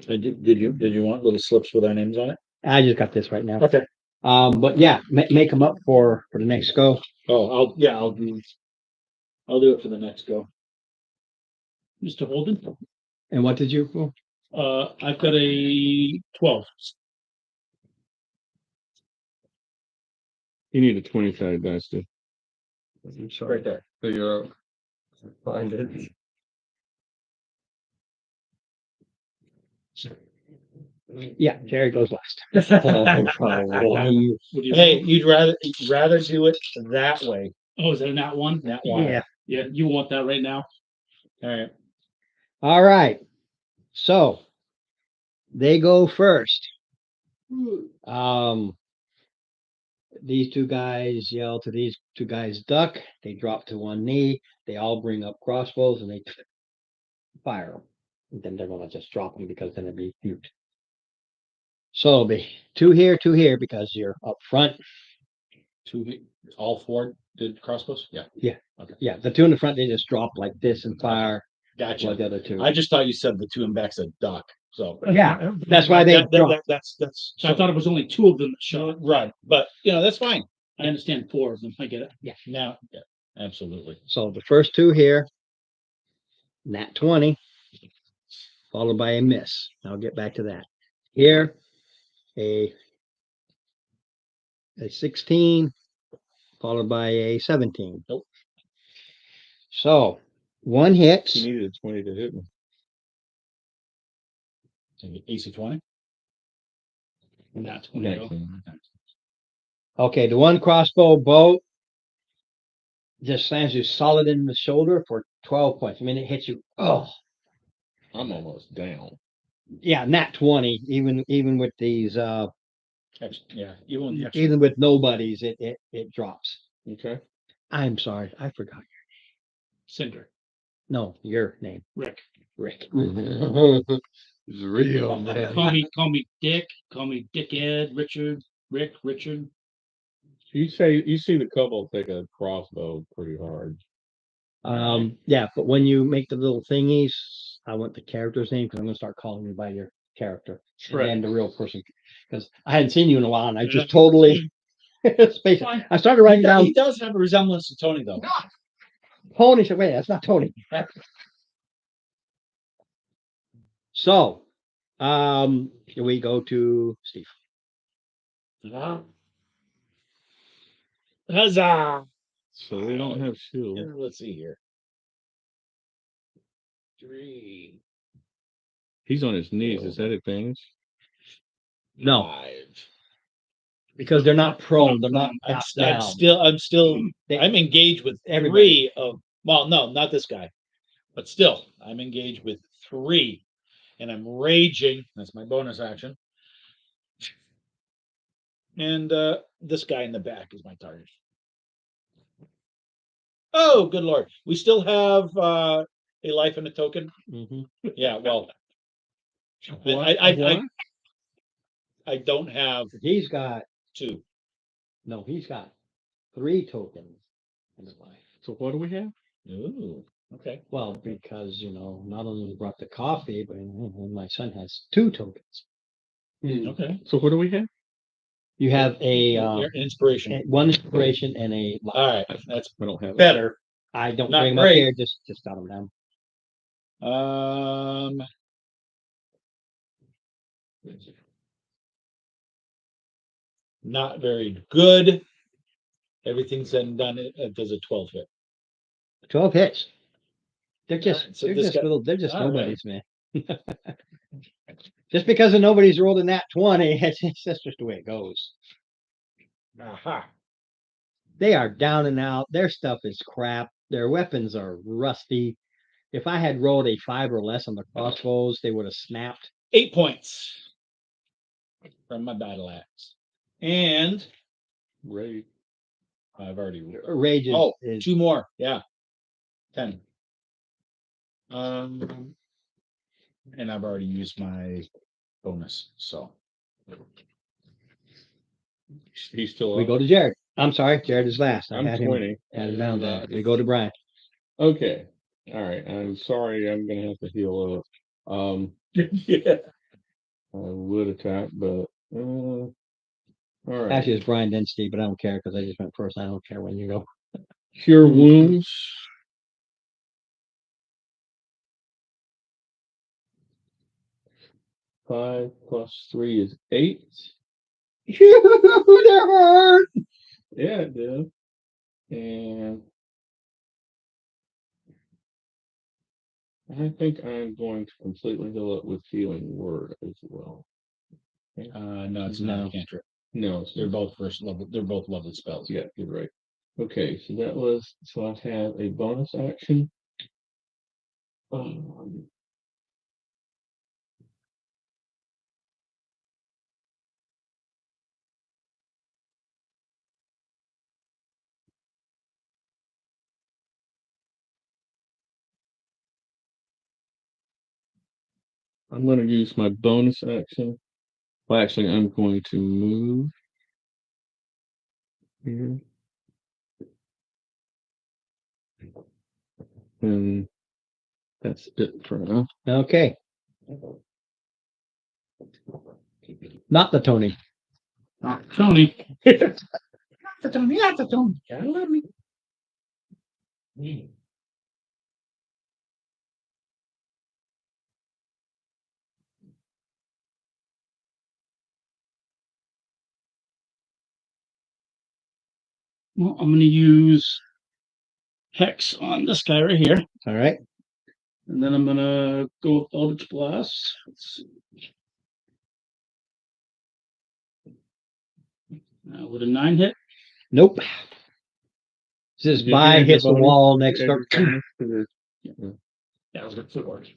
[SPEAKER 2] Did you want little slips with our names on it?
[SPEAKER 3] I just got this right now.
[SPEAKER 2] Okay.
[SPEAKER 3] But yeah, make them up for the next go.
[SPEAKER 2] Oh, I'll do it for the next go.
[SPEAKER 4] Mr. Holden,
[SPEAKER 3] And what did you?
[SPEAKER 4] I've got a 12.
[SPEAKER 1] You need a 20-sided dice, dude.
[SPEAKER 5] I'm sorry.
[SPEAKER 2] Right there.
[SPEAKER 5] So you're find it.
[SPEAKER 3] Yeah, Jerry goes last.
[SPEAKER 5] One.
[SPEAKER 2] Hey, you'd rather do it that way.
[SPEAKER 4] Oh, is that not one?
[SPEAKER 2] That one.
[SPEAKER 3] Yeah.
[SPEAKER 4] Yeah, you want that right now?
[SPEAKER 2] All right.
[SPEAKER 3] All right. So they go first. These two guys yell to these two guys, duck. They drop to one knee. They all bring up crossbows and they fire them. And then they're going to just drop them because then it'd be mute. So it'll be two here because you're up front.
[SPEAKER 2] All four did crossbows? Yeah.
[SPEAKER 3] Yeah, the two in the front, they just drop like this and fire
[SPEAKER 2] Gotcha.
[SPEAKER 3] like the other two.
[SPEAKER 2] I just thought you said the two in back said duck. So
[SPEAKER 3] Yeah, that's why they drop.
[SPEAKER 2] that's
[SPEAKER 4] So I thought it was only two of them that shot.
[SPEAKER 2] right. But that's fine.
[SPEAKER 4] I understand four of them. I get it.
[SPEAKER 2] Now, yeah, absolutely.
[SPEAKER 3] So the first two here, nat 20, followed by a miss. I'll get back to that. Here, a 16, followed by a 17.
[SPEAKER 2] Nope.
[SPEAKER 3] So one hits.
[SPEAKER 1] You needed a 20 to hit me.
[SPEAKER 2] AC 20.
[SPEAKER 4] Not 20.
[SPEAKER 1] Okay.
[SPEAKER 3] Okay, the one crossbow bolt just slams you solid in the shoulder for 12 points. I mean, it hits you. Oh,
[SPEAKER 1] I'm almost down.
[SPEAKER 3] yeah, nat 20. Even with these,
[SPEAKER 2] Yeah, even with the extra.
[SPEAKER 3] even with nobodies, it drops.
[SPEAKER 1] Okay.
[SPEAKER 3] I'm sorry, I forgot.
[SPEAKER 4] Cinder.
[SPEAKER 3] No, your name,
[SPEAKER 4] Rick.
[SPEAKER 3] Rick.
[SPEAKER 5] It's real, man.
[SPEAKER 4] Call me Dick. Call me Dickhead. Richard. Rick. Richard.
[SPEAKER 1] You see the kobold take a crossbow pretty hard.
[SPEAKER 3] Yeah, but when you make the little thingies, I want the character's name because I'm gonna start calling you by your character and the real person because I hadn't seen you in a while and I just totally spaced it.
[SPEAKER 4] Fine.
[SPEAKER 3] I started writing down
[SPEAKER 2] He does have a resemblance to Tony, though.
[SPEAKER 3] Tony. Said, wait, that's not Tony. So, here we go to Steve.
[SPEAKER 2] Huzzah!
[SPEAKER 1] So they don't have shield.
[SPEAKER 2] Let's see here. 3,
[SPEAKER 1] He's on his knees. Is that advantage?
[SPEAKER 3] No,
[SPEAKER 2] 5.
[SPEAKER 3] because they're not prone. They're not
[SPEAKER 2] I'm
[SPEAKER 3] down.
[SPEAKER 2] I'm engaged with
[SPEAKER 3] Everybody.
[SPEAKER 2] 3 of. Well, no, not this guy, but still, I'm engaged with 3, and I'm raging. That's my bonus action. And this guy in the back is my target. Oh, good lord! We still have a life and a token.
[SPEAKER 3] Mhm.
[SPEAKER 2] Yeah, well,
[SPEAKER 1] What?
[SPEAKER 2] I don't have
[SPEAKER 3] He's got
[SPEAKER 2] 2.
[SPEAKER 3] he's got 3 tokens in his life.
[SPEAKER 1] So what do we have?
[SPEAKER 2] Ooh, okay.
[SPEAKER 3] Well, because not only he brought the coffee, but my son has 2 tokens.
[SPEAKER 2] Okay.
[SPEAKER 1] So what do we have?
[SPEAKER 3] You have a
[SPEAKER 2] Your inspiration.
[SPEAKER 3] one inspiration and a life.
[SPEAKER 2] All right, that's
[SPEAKER 1] We don't have it.
[SPEAKER 2] better.
[SPEAKER 3] I don't
[SPEAKER 2] Not
[SPEAKER 3] bring them up
[SPEAKER 2] great.
[SPEAKER 3] here, just jot them down.
[SPEAKER 2] Not very good. Everything's said and done. It does a 12 hit.
[SPEAKER 3] 12 hits. They're just,
[SPEAKER 2] Alright, so this guy-
[SPEAKER 3] they're just
[SPEAKER 2] all right.
[SPEAKER 3] nobodies, man. Just because nobody's rolled in that 20, that's just the way it goes.
[SPEAKER 2] Aha.
[SPEAKER 3] They are down and out. Their stuff is crap. Their weapons are rusty. If I had rolled a 5 or less on the crossbows, they would have snapped.
[SPEAKER 2] 8 points from my battle axe. And
[SPEAKER 1] Right.
[SPEAKER 2] I've already
[SPEAKER 3] Rage is,
[SPEAKER 2] Oh,
[SPEAKER 3] is
[SPEAKER 2] 2 more. Yeah. 10. And I've already used my bonus. So
[SPEAKER 1] He's still
[SPEAKER 3] we
[SPEAKER 1] up.
[SPEAKER 3] go to Jared. I'm sorry, Jared is last. I
[SPEAKER 1] I'm
[SPEAKER 3] had him
[SPEAKER 1] 20.
[SPEAKER 3] had him down there. We go to Brian.
[SPEAKER 1] Okay. All right. I'm sorry. I'm gonna have to heal up.
[SPEAKER 2] yeah.
[SPEAKER 1] I would attack, but all right.
[SPEAKER 3] Actually, it's Brian then Steve, but I don't care because I just went first. I don't care when you go.
[SPEAKER 1] Cure wounds. 5 plus 3 is 8.
[SPEAKER 3] That hurt.
[SPEAKER 1] Yeah, it did. And I think I'm going to completely heal it with healing word as well.
[SPEAKER 2] No, it's not
[SPEAKER 3] No.
[SPEAKER 2] a cantrip.
[SPEAKER 1] No, it's
[SPEAKER 2] They're both first level. They're both level spells.
[SPEAKER 1] yeah, you're right. Okay, so that was so I have a bonus action. I'm going to use my bonus action. Well, actually, I'm going to move here. And that's it for now.
[SPEAKER 3] Okay. Not the Tony.
[SPEAKER 4] Tony.
[SPEAKER 2] The Tony, not the Tony. Gotta love me.
[SPEAKER 4] Well, I'm gonna use Hex on this guy right here.
[SPEAKER 3] All right.
[SPEAKER 4] And then I'm gonna go with Eldritch Blast. Let's see. With a 9 hit.
[SPEAKER 3] Nope. This
[SPEAKER 1] Did you
[SPEAKER 3] by
[SPEAKER 1] add your
[SPEAKER 3] hits the
[SPEAKER 1] bonus?
[SPEAKER 3] wall next
[SPEAKER 1] Add
[SPEAKER 3] door.
[SPEAKER 1] your bonus to the-
[SPEAKER 4] Yeah, I was gonna footwork.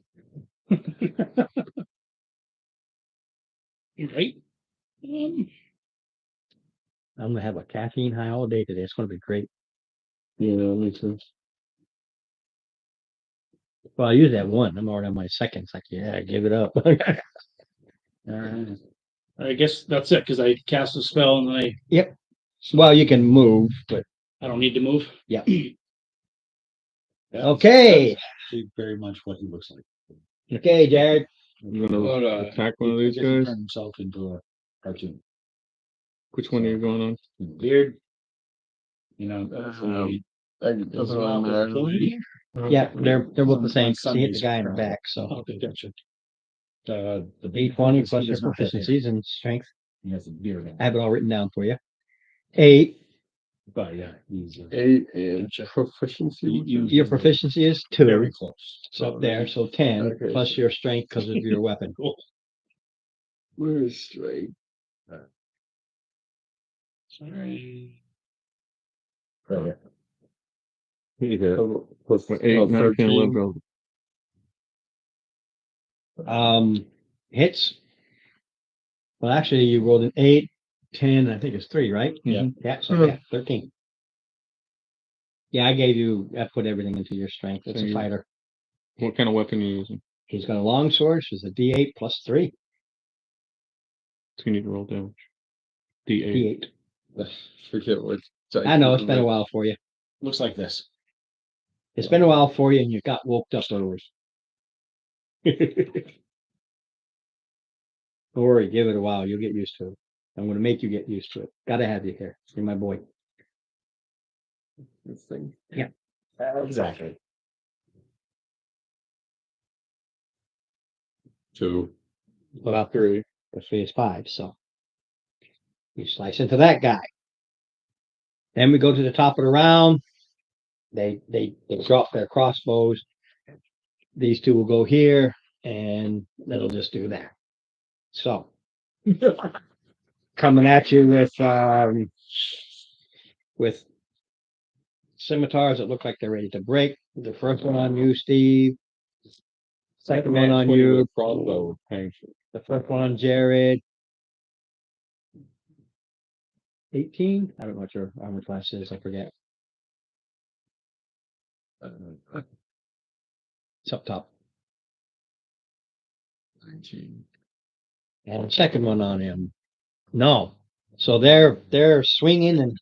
[SPEAKER 4] Right.
[SPEAKER 3] I'm gonna have a caffeine high all day today. It's gonna be great.
[SPEAKER 1] Yeah, me too.
[SPEAKER 3] Well, I usually have one. I'm already on my second. It's like, yeah, give it up.
[SPEAKER 4] Alright. I guess that's it, because I cast a spell and then
[SPEAKER 3] Well, you can move, but
[SPEAKER 4] I don't need to move.
[SPEAKER 2] Yeah,
[SPEAKER 3] okay.
[SPEAKER 2] that's actually very much what he looks like.
[SPEAKER 3] Okay, Jared.
[SPEAKER 1] I'm gonna
[SPEAKER 5] But,
[SPEAKER 1] attack one of
[SPEAKER 2] He
[SPEAKER 1] these
[SPEAKER 2] doesn't
[SPEAKER 1] guys.
[SPEAKER 2] turn himself into a cartoon.
[SPEAKER 1] Which one are you going on?
[SPEAKER 2] Beard. You know,
[SPEAKER 5] That's what I'm actually.
[SPEAKER 3] Yeah, they're both the
[SPEAKER 2] On
[SPEAKER 3] same. 'Cause he hit the
[SPEAKER 2] Sundays,
[SPEAKER 3] guy in the
[SPEAKER 2] apparently.
[SPEAKER 3] back. So
[SPEAKER 2] Okay, gotcha. The
[SPEAKER 3] 820 plus
[SPEAKER 2] he
[SPEAKER 3] your
[SPEAKER 2] does not have hair.
[SPEAKER 3] proficiencies and strength.
[SPEAKER 2] He has a beard.
[SPEAKER 3] I have it all written down for you. 8.
[SPEAKER 2] But yeah, he's
[SPEAKER 5] 8 and
[SPEAKER 2] Gotcha.
[SPEAKER 5] proficiency.
[SPEAKER 3] Your proficiency is 2.
[SPEAKER 2] very close.
[SPEAKER 3] It's up there. So 10
[SPEAKER 5] Okay,
[SPEAKER 3] plus
[SPEAKER 5] so-
[SPEAKER 3] your strength because of your weapon.
[SPEAKER 5] Where is straight?
[SPEAKER 4] Sorry.
[SPEAKER 2] Right here.
[SPEAKER 1] He hit.
[SPEAKER 5] Plus
[SPEAKER 1] 8, 9, 10, 11, 12.
[SPEAKER 3] Hits. Well, actually, you rolled an 8, 10. I think it's 3, right?
[SPEAKER 2] Yeah.
[SPEAKER 3] Yeah. So yeah, 13. Yeah, I put everything into your strength. It's
[SPEAKER 1] So
[SPEAKER 3] a
[SPEAKER 1] you-
[SPEAKER 3] fighter.
[SPEAKER 1] What kind of weapon are you using?
[SPEAKER 3] He's got a long sword. She's a D8 plus 3.
[SPEAKER 1] So you need to roll damage. D8.
[SPEAKER 3] D8.
[SPEAKER 5] Forget what.
[SPEAKER 3] I know it's been a while for you.
[SPEAKER 2] Looks like this.
[SPEAKER 3] It's been a while for you, and you got woke up early. Don't worry, give it a while. You'll get used to it. I'm going to make you get used to it. Got to have you here. You're my boy.
[SPEAKER 5] This thing.
[SPEAKER 3] Yeah.
[SPEAKER 2] Exactly.
[SPEAKER 5] 2.
[SPEAKER 3] Well,
[SPEAKER 1] Three.
[SPEAKER 3] the 3 is 5, so you slice into that guy. Then we go to the top of the round. They drop their crossbows. These two will go here, and that'll just do that. So coming at you with scimitars that look like they're ready to break. The first one on you, Steve. Second one on you.
[SPEAKER 1] Crossbow with painful.
[SPEAKER 3] The first one on Jared. 18? I don't know what your armor class is. I forget. It's up top.
[SPEAKER 5] 19.
[SPEAKER 3] And the second one on him. No. So they're swinging and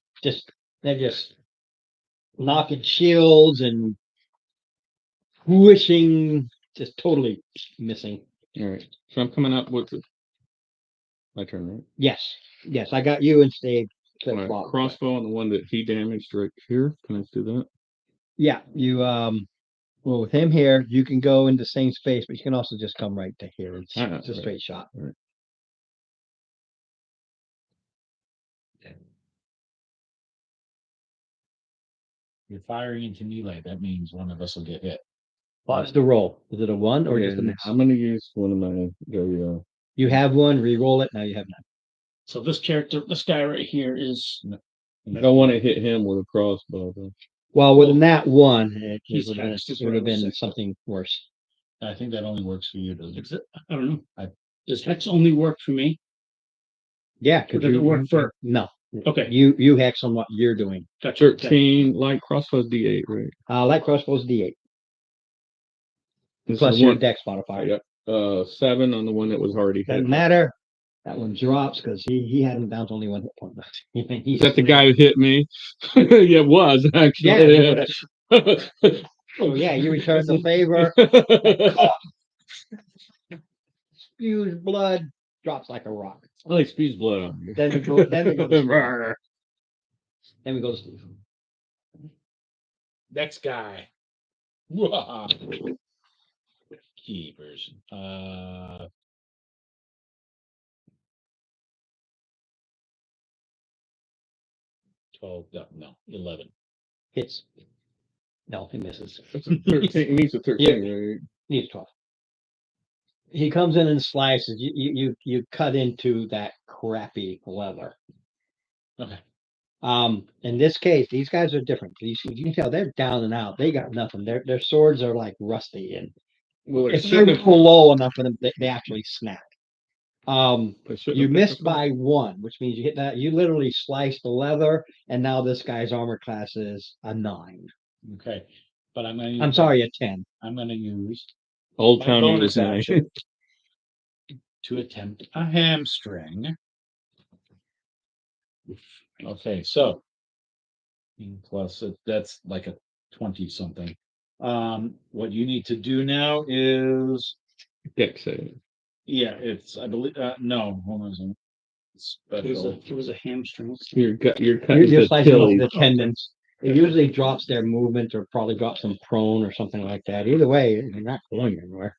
[SPEAKER 3] they're just knocking shields and whooshing, just totally missing.
[SPEAKER 1] All right. So I'm coming up with my turn, right?
[SPEAKER 3] Yes, I got you and Steve.
[SPEAKER 1] All right,
[SPEAKER 3] flip-flop.
[SPEAKER 1] crossbow on the one that he damaged right here. Can I do that?
[SPEAKER 3] Yeah, you well with him here, you can go in the same space, but you can also just come right to here. It's a
[SPEAKER 1] Right.
[SPEAKER 3] straight shot.
[SPEAKER 2] You're firing into melee. That means one of us will get hit.
[SPEAKER 3] What's the roll? Is it a 1 or just a
[SPEAKER 1] And
[SPEAKER 3] miss?
[SPEAKER 1] I'm gonna use one of my go.
[SPEAKER 3] You have one, re-roll it. Now you have none.
[SPEAKER 4] So this guy right here is
[SPEAKER 1] I don't want to hit him with a crossbow. Though.
[SPEAKER 3] Well, with that one,
[SPEAKER 4] he's
[SPEAKER 3] would have
[SPEAKER 4] hexed, is
[SPEAKER 3] been,
[SPEAKER 4] what I was saying.
[SPEAKER 3] something worse.
[SPEAKER 2] I think that only works for you, doesn't it?
[SPEAKER 4] Is it? I don't know. Does hex only work for me?
[SPEAKER 3] Yeah,
[SPEAKER 4] Or
[SPEAKER 3] because
[SPEAKER 4] does it work for?
[SPEAKER 3] no.
[SPEAKER 4] Okay,
[SPEAKER 3] You hex on what you're doing.
[SPEAKER 4] gotcha. Okay.
[SPEAKER 1] 13 light crossbow D8, right?
[SPEAKER 3] Light crossbows D8
[SPEAKER 1] This
[SPEAKER 3] plus
[SPEAKER 1] is
[SPEAKER 3] your
[SPEAKER 1] one.
[SPEAKER 3] dex modifier.
[SPEAKER 1] Yep. 7 on the one that was already hit.
[SPEAKER 3] Doesn't matter. That one drops because he hadn't down to only 1 hit point left.
[SPEAKER 1] Is that the guy who hit me? Yeah, it was actually.
[SPEAKER 3] Yeah. Oh yeah, you return the favor. Spews blood, drops like a rock.
[SPEAKER 1] I like speeds blood on you.
[SPEAKER 3] Then we go to Steve.
[SPEAKER 2] Next guy. Keepers. 12, no, 11.
[SPEAKER 3] Hits. No, he misses.
[SPEAKER 1] 13. He needs a 13, right?
[SPEAKER 3] Needs 12. He comes in and slices. You cut into that crappy leather.
[SPEAKER 2] Okay.
[SPEAKER 3] In this case, these guys are different. You can tell they're down and out. They got nothing. Their swords are like rusty, and
[SPEAKER 1] Well,
[SPEAKER 3] if they go low enough for them, they actually snap. You missed by 1, which means you hit that. You literally sliced the leather, and now this guy's armor class is a 9.
[SPEAKER 2] Okay. But I'm going to
[SPEAKER 3] I'm sorry, a 10.
[SPEAKER 2] I'm going to use
[SPEAKER 1] Old
[SPEAKER 2] my
[SPEAKER 1] Town
[SPEAKER 2] bonus
[SPEAKER 1] was nine.
[SPEAKER 2] action to attempt a hamstring. Okay, so plus that's like a 20 something. What you need to do now is
[SPEAKER 1] Deck save.
[SPEAKER 2] it's I believe no, hold on a second. Special.
[SPEAKER 4] It was a hamstring.
[SPEAKER 1] You're cutting
[SPEAKER 3] You're
[SPEAKER 1] the
[SPEAKER 3] slicing off
[SPEAKER 1] Achilles.
[SPEAKER 3] the tendons. It usually drops their movement or probably drops them prone or something like that. Either way, you're not going anywhere.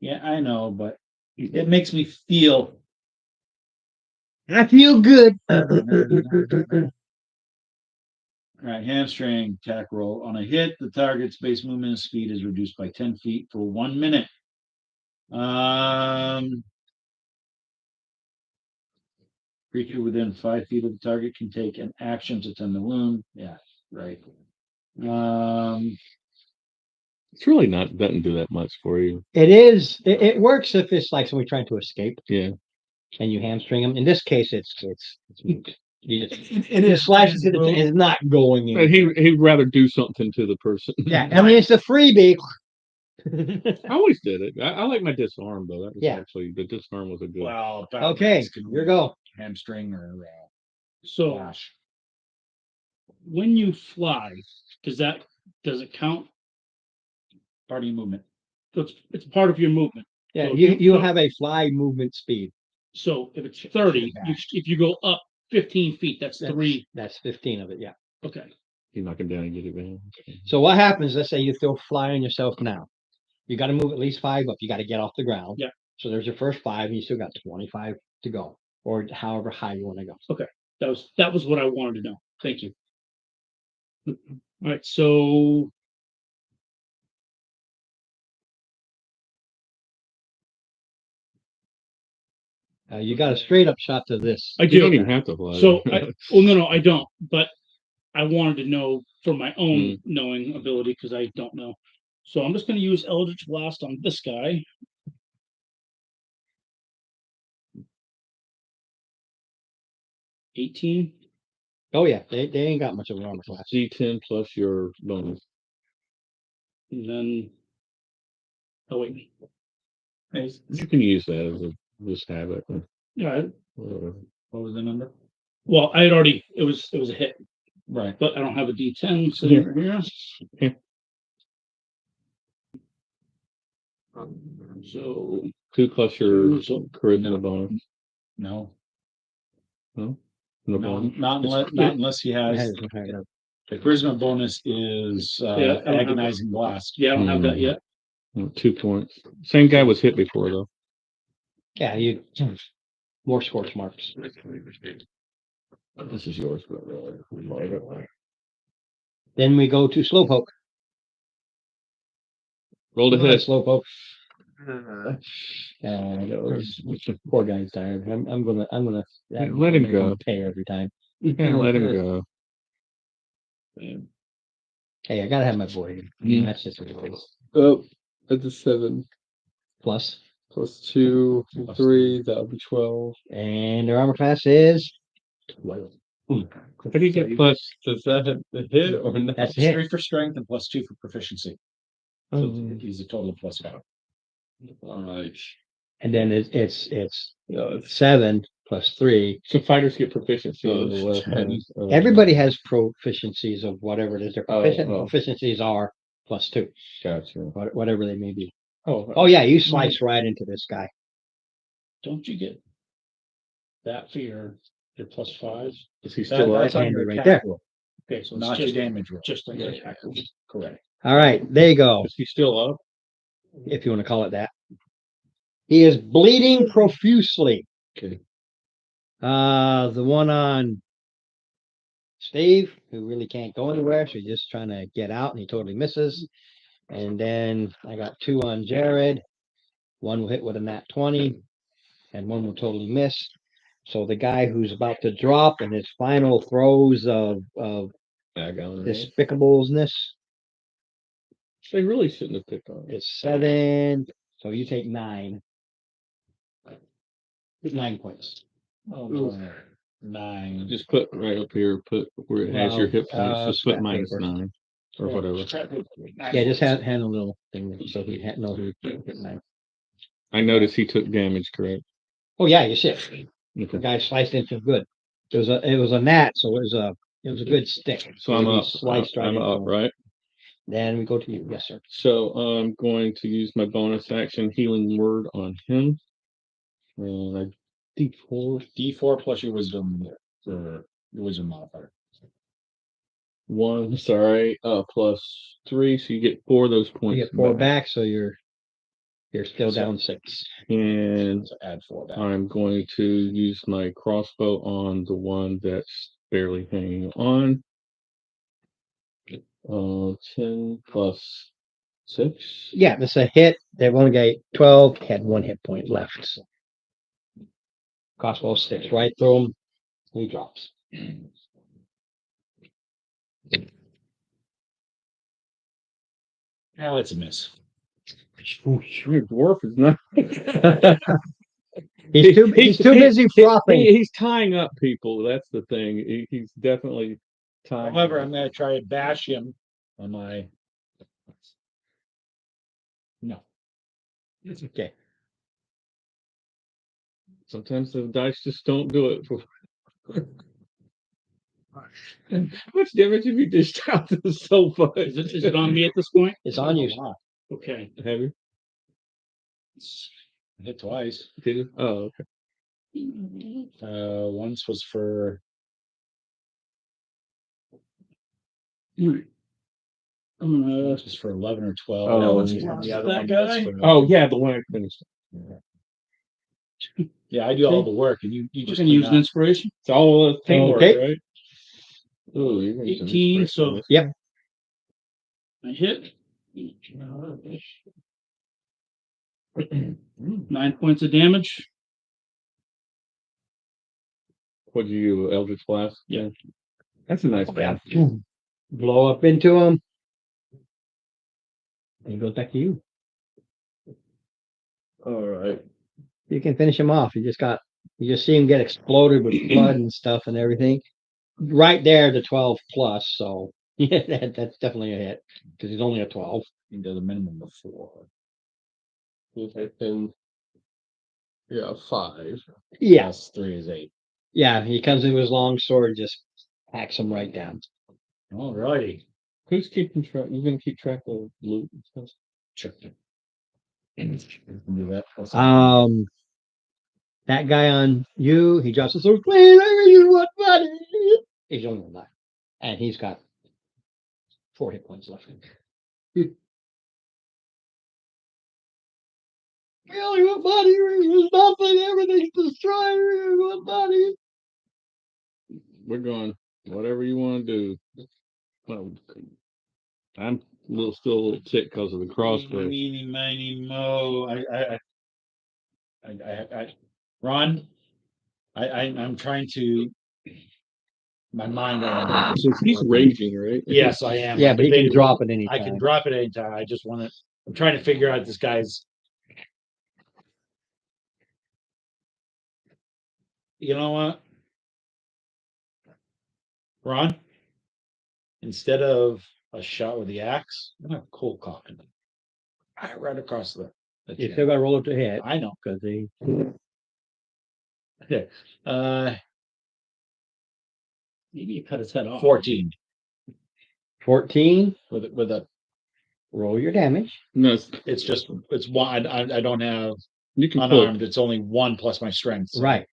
[SPEAKER 2] Yeah, I know, but it makes me feel
[SPEAKER 3] I feel good.
[SPEAKER 2] all right, hamstring attack roll. On a hit, the target's base movement and speed is reduced by 10 feet for 1 minute. Creature within 5 feet of the target can take an action to tend the wound. Yeah, right.
[SPEAKER 1] It's really doesn't do that much for you.
[SPEAKER 3] It is. It works if it's like somebody trying to escape
[SPEAKER 1] Yeah.
[SPEAKER 3] and you hamstring them. In this case, it's moot. You just
[SPEAKER 2] It is
[SPEAKER 3] slices it. It's not going in.
[SPEAKER 1] But he'd rather do something to the person.
[SPEAKER 3] Yeah, I mean it's a freebie.
[SPEAKER 1] I always did it. I like my disarm though. That was
[SPEAKER 3] Yeah.
[SPEAKER 1] actually the disarm was a good.
[SPEAKER 2] Well,
[SPEAKER 3] Okay, here go.
[SPEAKER 2] Hamstring or
[SPEAKER 4] So
[SPEAKER 2] flash.
[SPEAKER 4] when you fly, does it count?
[SPEAKER 2] Party movement.
[SPEAKER 4] So it's part of your movement.
[SPEAKER 3] Yeah,
[SPEAKER 4] So
[SPEAKER 3] you have a fly movement speed.
[SPEAKER 4] So if it's 30, if you go up 15 feet, that's 3.
[SPEAKER 3] That's 15 of it. Yeah.
[SPEAKER 4] Okay.
[SPEAKER 1] You knock him down and get it back.
[SPEAKER 3] So what happens? Let's say you throw fly on yourself now. You got to move at least 5 up. You got to get off the ground.
[SPEAKER 4] Yeah.
[SPEAKER 3] So there's your first 5, and you still got 25 to go, or however high you want to go.
[SPEAKER 4] That was what I wanted to know. Thank you. All right, so
[SPEAKER 3] You got a straight up shot to this.
[SPEAKER 4] I
[SPEAKER 1] You don't
[SPEAKER 4] do.
[SPEAKER 1] even have to fly.
[SPEAKER 4] So no, I don't. But I wanted to know for my own
[SPEAKER 1] Mm.
[SPEAKER 4] knowing ability because I don't know. So I'm just going to use Eldritch Blast on this guy. $18.
[SPEAKER 3] Oh yeah, they ain't got much of an armor class.
[SPEAKER 1] D10 plus your bonus.
[SPEAKER 4] And then, oh wait,
[SPEAKER 1] You can use that as a just habit. Or
[SPEAKER 4] yeah.
[SPEAKER 1] whatever.
[SPEAKER 2] What was the number?
[SPEAKER 4] Well, I had already. It was a hit,
[SPEAKER 2] Right.
[SPEAKER 4] but I don't have a D10 sitting right here. So
[SPEAKER 1] 2 plus your
[SPEAKER 4] So-
[SPEAKER 1] charisma bonus.
[SPEAKER 2] No,
[SPEAKER 1] No
[SPEAKER 2] no,
[SPEAKER 1] bonus.
[SPEAKER 2] not unless he
[SPEAKER 3] I
[SPEAKER 2] has,
[SPEAKER 3] had it higher up.
[SPEAKER 2] the charisma bonus is,
[SPEAKER 4] Yeah, I don't have
[SPEAKER 2] agonizing blast.
[SPEAKER 4] yeah, I don't have that yet.
[SPEAKER 1] 2 points. Same guy was hit before though.
[SPEAKER 3] Yeah, you more scorch marks.
[SPEAKER 1] This is yours.
[SPEAKER 3] Then we go to slowpoke.
[SPEAKER 1] Roll the hit.
[SPEAKER 3] Slowpoke. Poor guy's tired. I'm gonna
[SPEAKER 1] Let him go.
[SPEAKER 3] pay every time.
[SPEAKER 1] You can't let him go.
[SPEAKER 3] Hey, I gotta have my boy.
[SPEAKER 1] Mm.
[SPEAKER 3] That's just what it is.
[SPEAKER 5] Oh, that's a 7
[SPEAKER 3] Plus,
[SPEAKER 5] plus 2, 3. That would be 12.
[SPEAKER 3] and their armor class is 12.
[SPEAKER 1] How do you get plus?
[SPEAKER 5] Does that hit the hit or not?
[SPEAKER 3] That's the hit.
[SPEAKER 2] 3 for strength and plus 2 for proficiency. So
[SPEAKER 1] Oh,
[SPEAKER 2] he's a total of plus 5.
[SPEAKER 5] All right.
[SPEAKER 3] And then it's
[SPEAKER 5] Yeah, it's
[SPEAKER 3] 7 plus 3.
[SPEAKER 1] so fighters get proficiency
[SPEAKER 5] Oh,
[SPEAKER 1] on the left hand.
[SPEAKER 3] Everybody has proficiencies of whatever it is. Their
[SPEAKER 1] Oh,
[SPEAKER 3] proficiencies are plus 2,
[SPEAKER 1] Gotcha.
[SPEAKER 3] whatever they may be.
[SPEAKER 1] Oh,
[SPEAKER 3] Oh yeah, you slice right into this guy.
[SPEAKER 4] Don't you get that for your +5?
[SPEAKER 1] is he still
[SPEAKER 2] That's
[SPEAKER 1] up?
[SPEAKER 2] on
[SPEAKER 3] Hand
[SPEAKER 2] your
[SPEAKER 3] it right
[SPEAKER 2] attack
[SPEAKER 3] there.
[SPEAKER 2] roll,
[SPEAKER 4] Okay, so
[SPEAKER 2] not
[SPEAKER 4] it's
[SPEAKER 2] your
[SPEAKER 4] just
[SPEAKER 2] damage roll.
[SPEAKER 4] just on the attack.
[SPEAKER 2] Correct.
[SPEAKER 3] All right, there you go.
[SPEAKER 1] Is he still up?
[SPEAKER 3] If you want to call it that. He is bleeding profusely.
[SPEAKER 1] Okay.
[SPEAKER 3] The one on Steve, who really can't go anywhere, so he's just trying to get out, and he totally misses. And then I got 2 on Jared. One will hit with a nat 20, and one will totally miss. So the guy who's about to drop in his final throes of
[SPEAKER 1] Back on it.
[SPEAKER 3] despicablesness
[SPEAKER 1] They really shouldn't have picked on it.
[SPEAKER 3] is 7. So you take 9. 9 points.
[SPEAKER 2] Oh, no. 9.
[SPEAKER 1] Just put right up here, put where it has your hit points, just put
[SPEAKER 3] scrap
[SPEAKER 1] minus
[SPEAKER 3] paper.
[SPEAKER 1] 9 or whatever.
[SPEAKER 3] Yeah, just hand a little thing so he knows he hit 9.
[SPEAKER 1] I noticed he took damage, correct?
[SPEAKER 3] Oh yeah, you see it. The
[SPEAKER 1] Okay.
[SPEAKER 3] guy sliced into good. It was a gnat, so it was a good stick.
[SPEAKER 1] So I'm
[SPEAKER 3] He
[SPEAKER 1] up.
[SPEAKER 3] Sliced right
[SPEAKER 1] I'm
[SPEAKER 3] into
[SPEAKER 1] up,
[SPEAKER 3] him.
[SPEAKER 1] right?
[SPEAKER 3] Then we go to you. Yes, sir.
[SPEAKER 1] So I'm going to use my bonus action healing word on him. And I D4
[SPEAKER 2] D4 plus your wisdom for your wisdom modifier.
[SPEAKER 1] 1, sorry, plus 3, so you get 4 of those points.
[SPEAKER 3] You get 4 back, so you're still
[SPEAKER 2] So-
[SPEAKER 3] down 6.
[SPEAKER 1] And
[SPEAKER 2] So add 4 back.
[SPEAKER 1] I'm going to use my crossbow on the one that's barely hanging on. 10 plus 6.
[SPEAKER 3] Yeah, that's a hit. They've only got 12. Had 1 hit point left. So. Crossbow sticks right through him. He drops.
[SPEAKER 2] Now it's a miss.
[SPEAKER 1] Oh, sure, dwarf is not.
[SPEAKER 3] He's too busy frothing.
[SPEAKER 1] He's tying up people. That's the thing. He's definitely tying.
[SPEAKER 2] However, I'm gonna try to bash him on my. No.
[SPEAKER 3] It's okay.
[SPEAKER 1] Sometimes the dice just don't do it. How much damage have you dished out to the sofa?
[SPEAKER 4] Is it on me at this point?
[SPEAKER 3] It's on you.
[SPEAKER 4] Okay.
[SPEAKER 1] Have you?
[SPEAKER 2] Hit twice.
[SPEAKER 1] Did you? Oh, okay.
[SPEAKER 2] Once was for
[SPEAKER 4] Alright. I'm gonna,
[SPEAKER 2] Just for 11 or 12.
[SPEAKER 1] Oh,
[SPEAKER 2] That one's-
[SPEAKER 1] yeah.
[SPEAKER 2] the other
[SPEAKER 4] That
[SPEAKER 2] one
[SPEAKER 4] guy?
[SPEAKER 2] was for-
[SPEAKER 1] Oh, yeah, the one I finished.
[SPEAKER 2] Yeah, I do all
[SPEAKER 4] Okay.
[SPEAKER 2] the work and you
[SPEAKER 4] just
[SPEAKER 2] just
[SPEAKER 4] gonna
[SPEAKER 2] clean
[SPEAKER 4] use an
[SPEAKER 2] up.
[SPEAKER 4] inspiration.
[SPEAKER 1] It's all teamwork,
[SPEAKER 3] Okay.
[SPEAKER 1] right? Oh, you're gonna use an
[SPEAKER 4] 18,
[SPEAKER 1] inspiration.
[SPEAKER 4] so-
[SPEAKER 3] Yep.
[SPEAKER 4] I hit. 9 points of damage.
[SPEAKER 1] What'd you do, Eldritch Blast?
[SPEAKER 4] Yeah.
[SPEAKER 1] That's a nice bad.
[SPEAKER 3] Blow up into him. And it goes back to you.
[SPEAKER 5] All right.
[SPEAKER 3] You can finish him off. You just see him get exploded with blood and stuff and everything. Right there, the 12 plus. So yeah, that's definitely a hit because he's only a 12.
[SPEAKER 2] He does a minimum of 4.
[SPEAKER 5] And yeah, 5.
[SPEAKER 3] Yeah,
[SPEAKER 2] Plus 3 is 8.
[SPEAKER 3] yeah. He comes in with his long sword, just hacks him right down.
[SPEAKER 2] Alrighty.
[SPEAKER 1] Who's keeping track? You gonna keep track of loot and stuff?
[SPEAKER 2] Sure. You can do that. That's
[SPEAKER 3] That guy on you, he drops his sword. Wait, I really want money. He's only alive, and he's got 4 hit points left. We only want money. There's nothing. Everything's destroyed. We only want money.
[SPEAKER 1] We're going, whatever you wanna do. Well, I'm still a little ticked because of the crossbow.
[SPEAKER 2] Meeny, miny, mo. Ron, I'm trying to. My mind.
[SPEAKER 1] So he's raging, right?
[SPEAKER 2] Yes, I am.
[SPEAKER 3] Yeah, but he can
[SPEAKER 2] Debating
[SPEAKER 3] drop it any
[SPEAKER 2] I
[SPEAKER 3] time.
[SPEAKER 2] can drop it anytime. I just want to. I'm trying to figure out this guy's. You know what, Ron? Instead of a shot with the axe, I'm gonna cold cock him. Right across the
[SPEAKER 3] You
[SPEAKER 2] chin.
[SPEAKER 3] still got to roll up to hit
[SPEAKER 2] I know.
[SPEAKER 3] because he.
[SPEAKER 4] Maybe you cut his head off.
[SPEAKER 2] 14
[SPEAKER 3] 14.
[SPEAKER 2] with a.
[SPEAKER 3] Roll your damage.
[SPEAKER 1] No,
[SPEAKER 2] It's one. I don't have
[SPEAKER 1] you can pull.
[SPEAKER 2] unarmed. It's only 1 plus my strength. so
[SPEAKER 3] Right.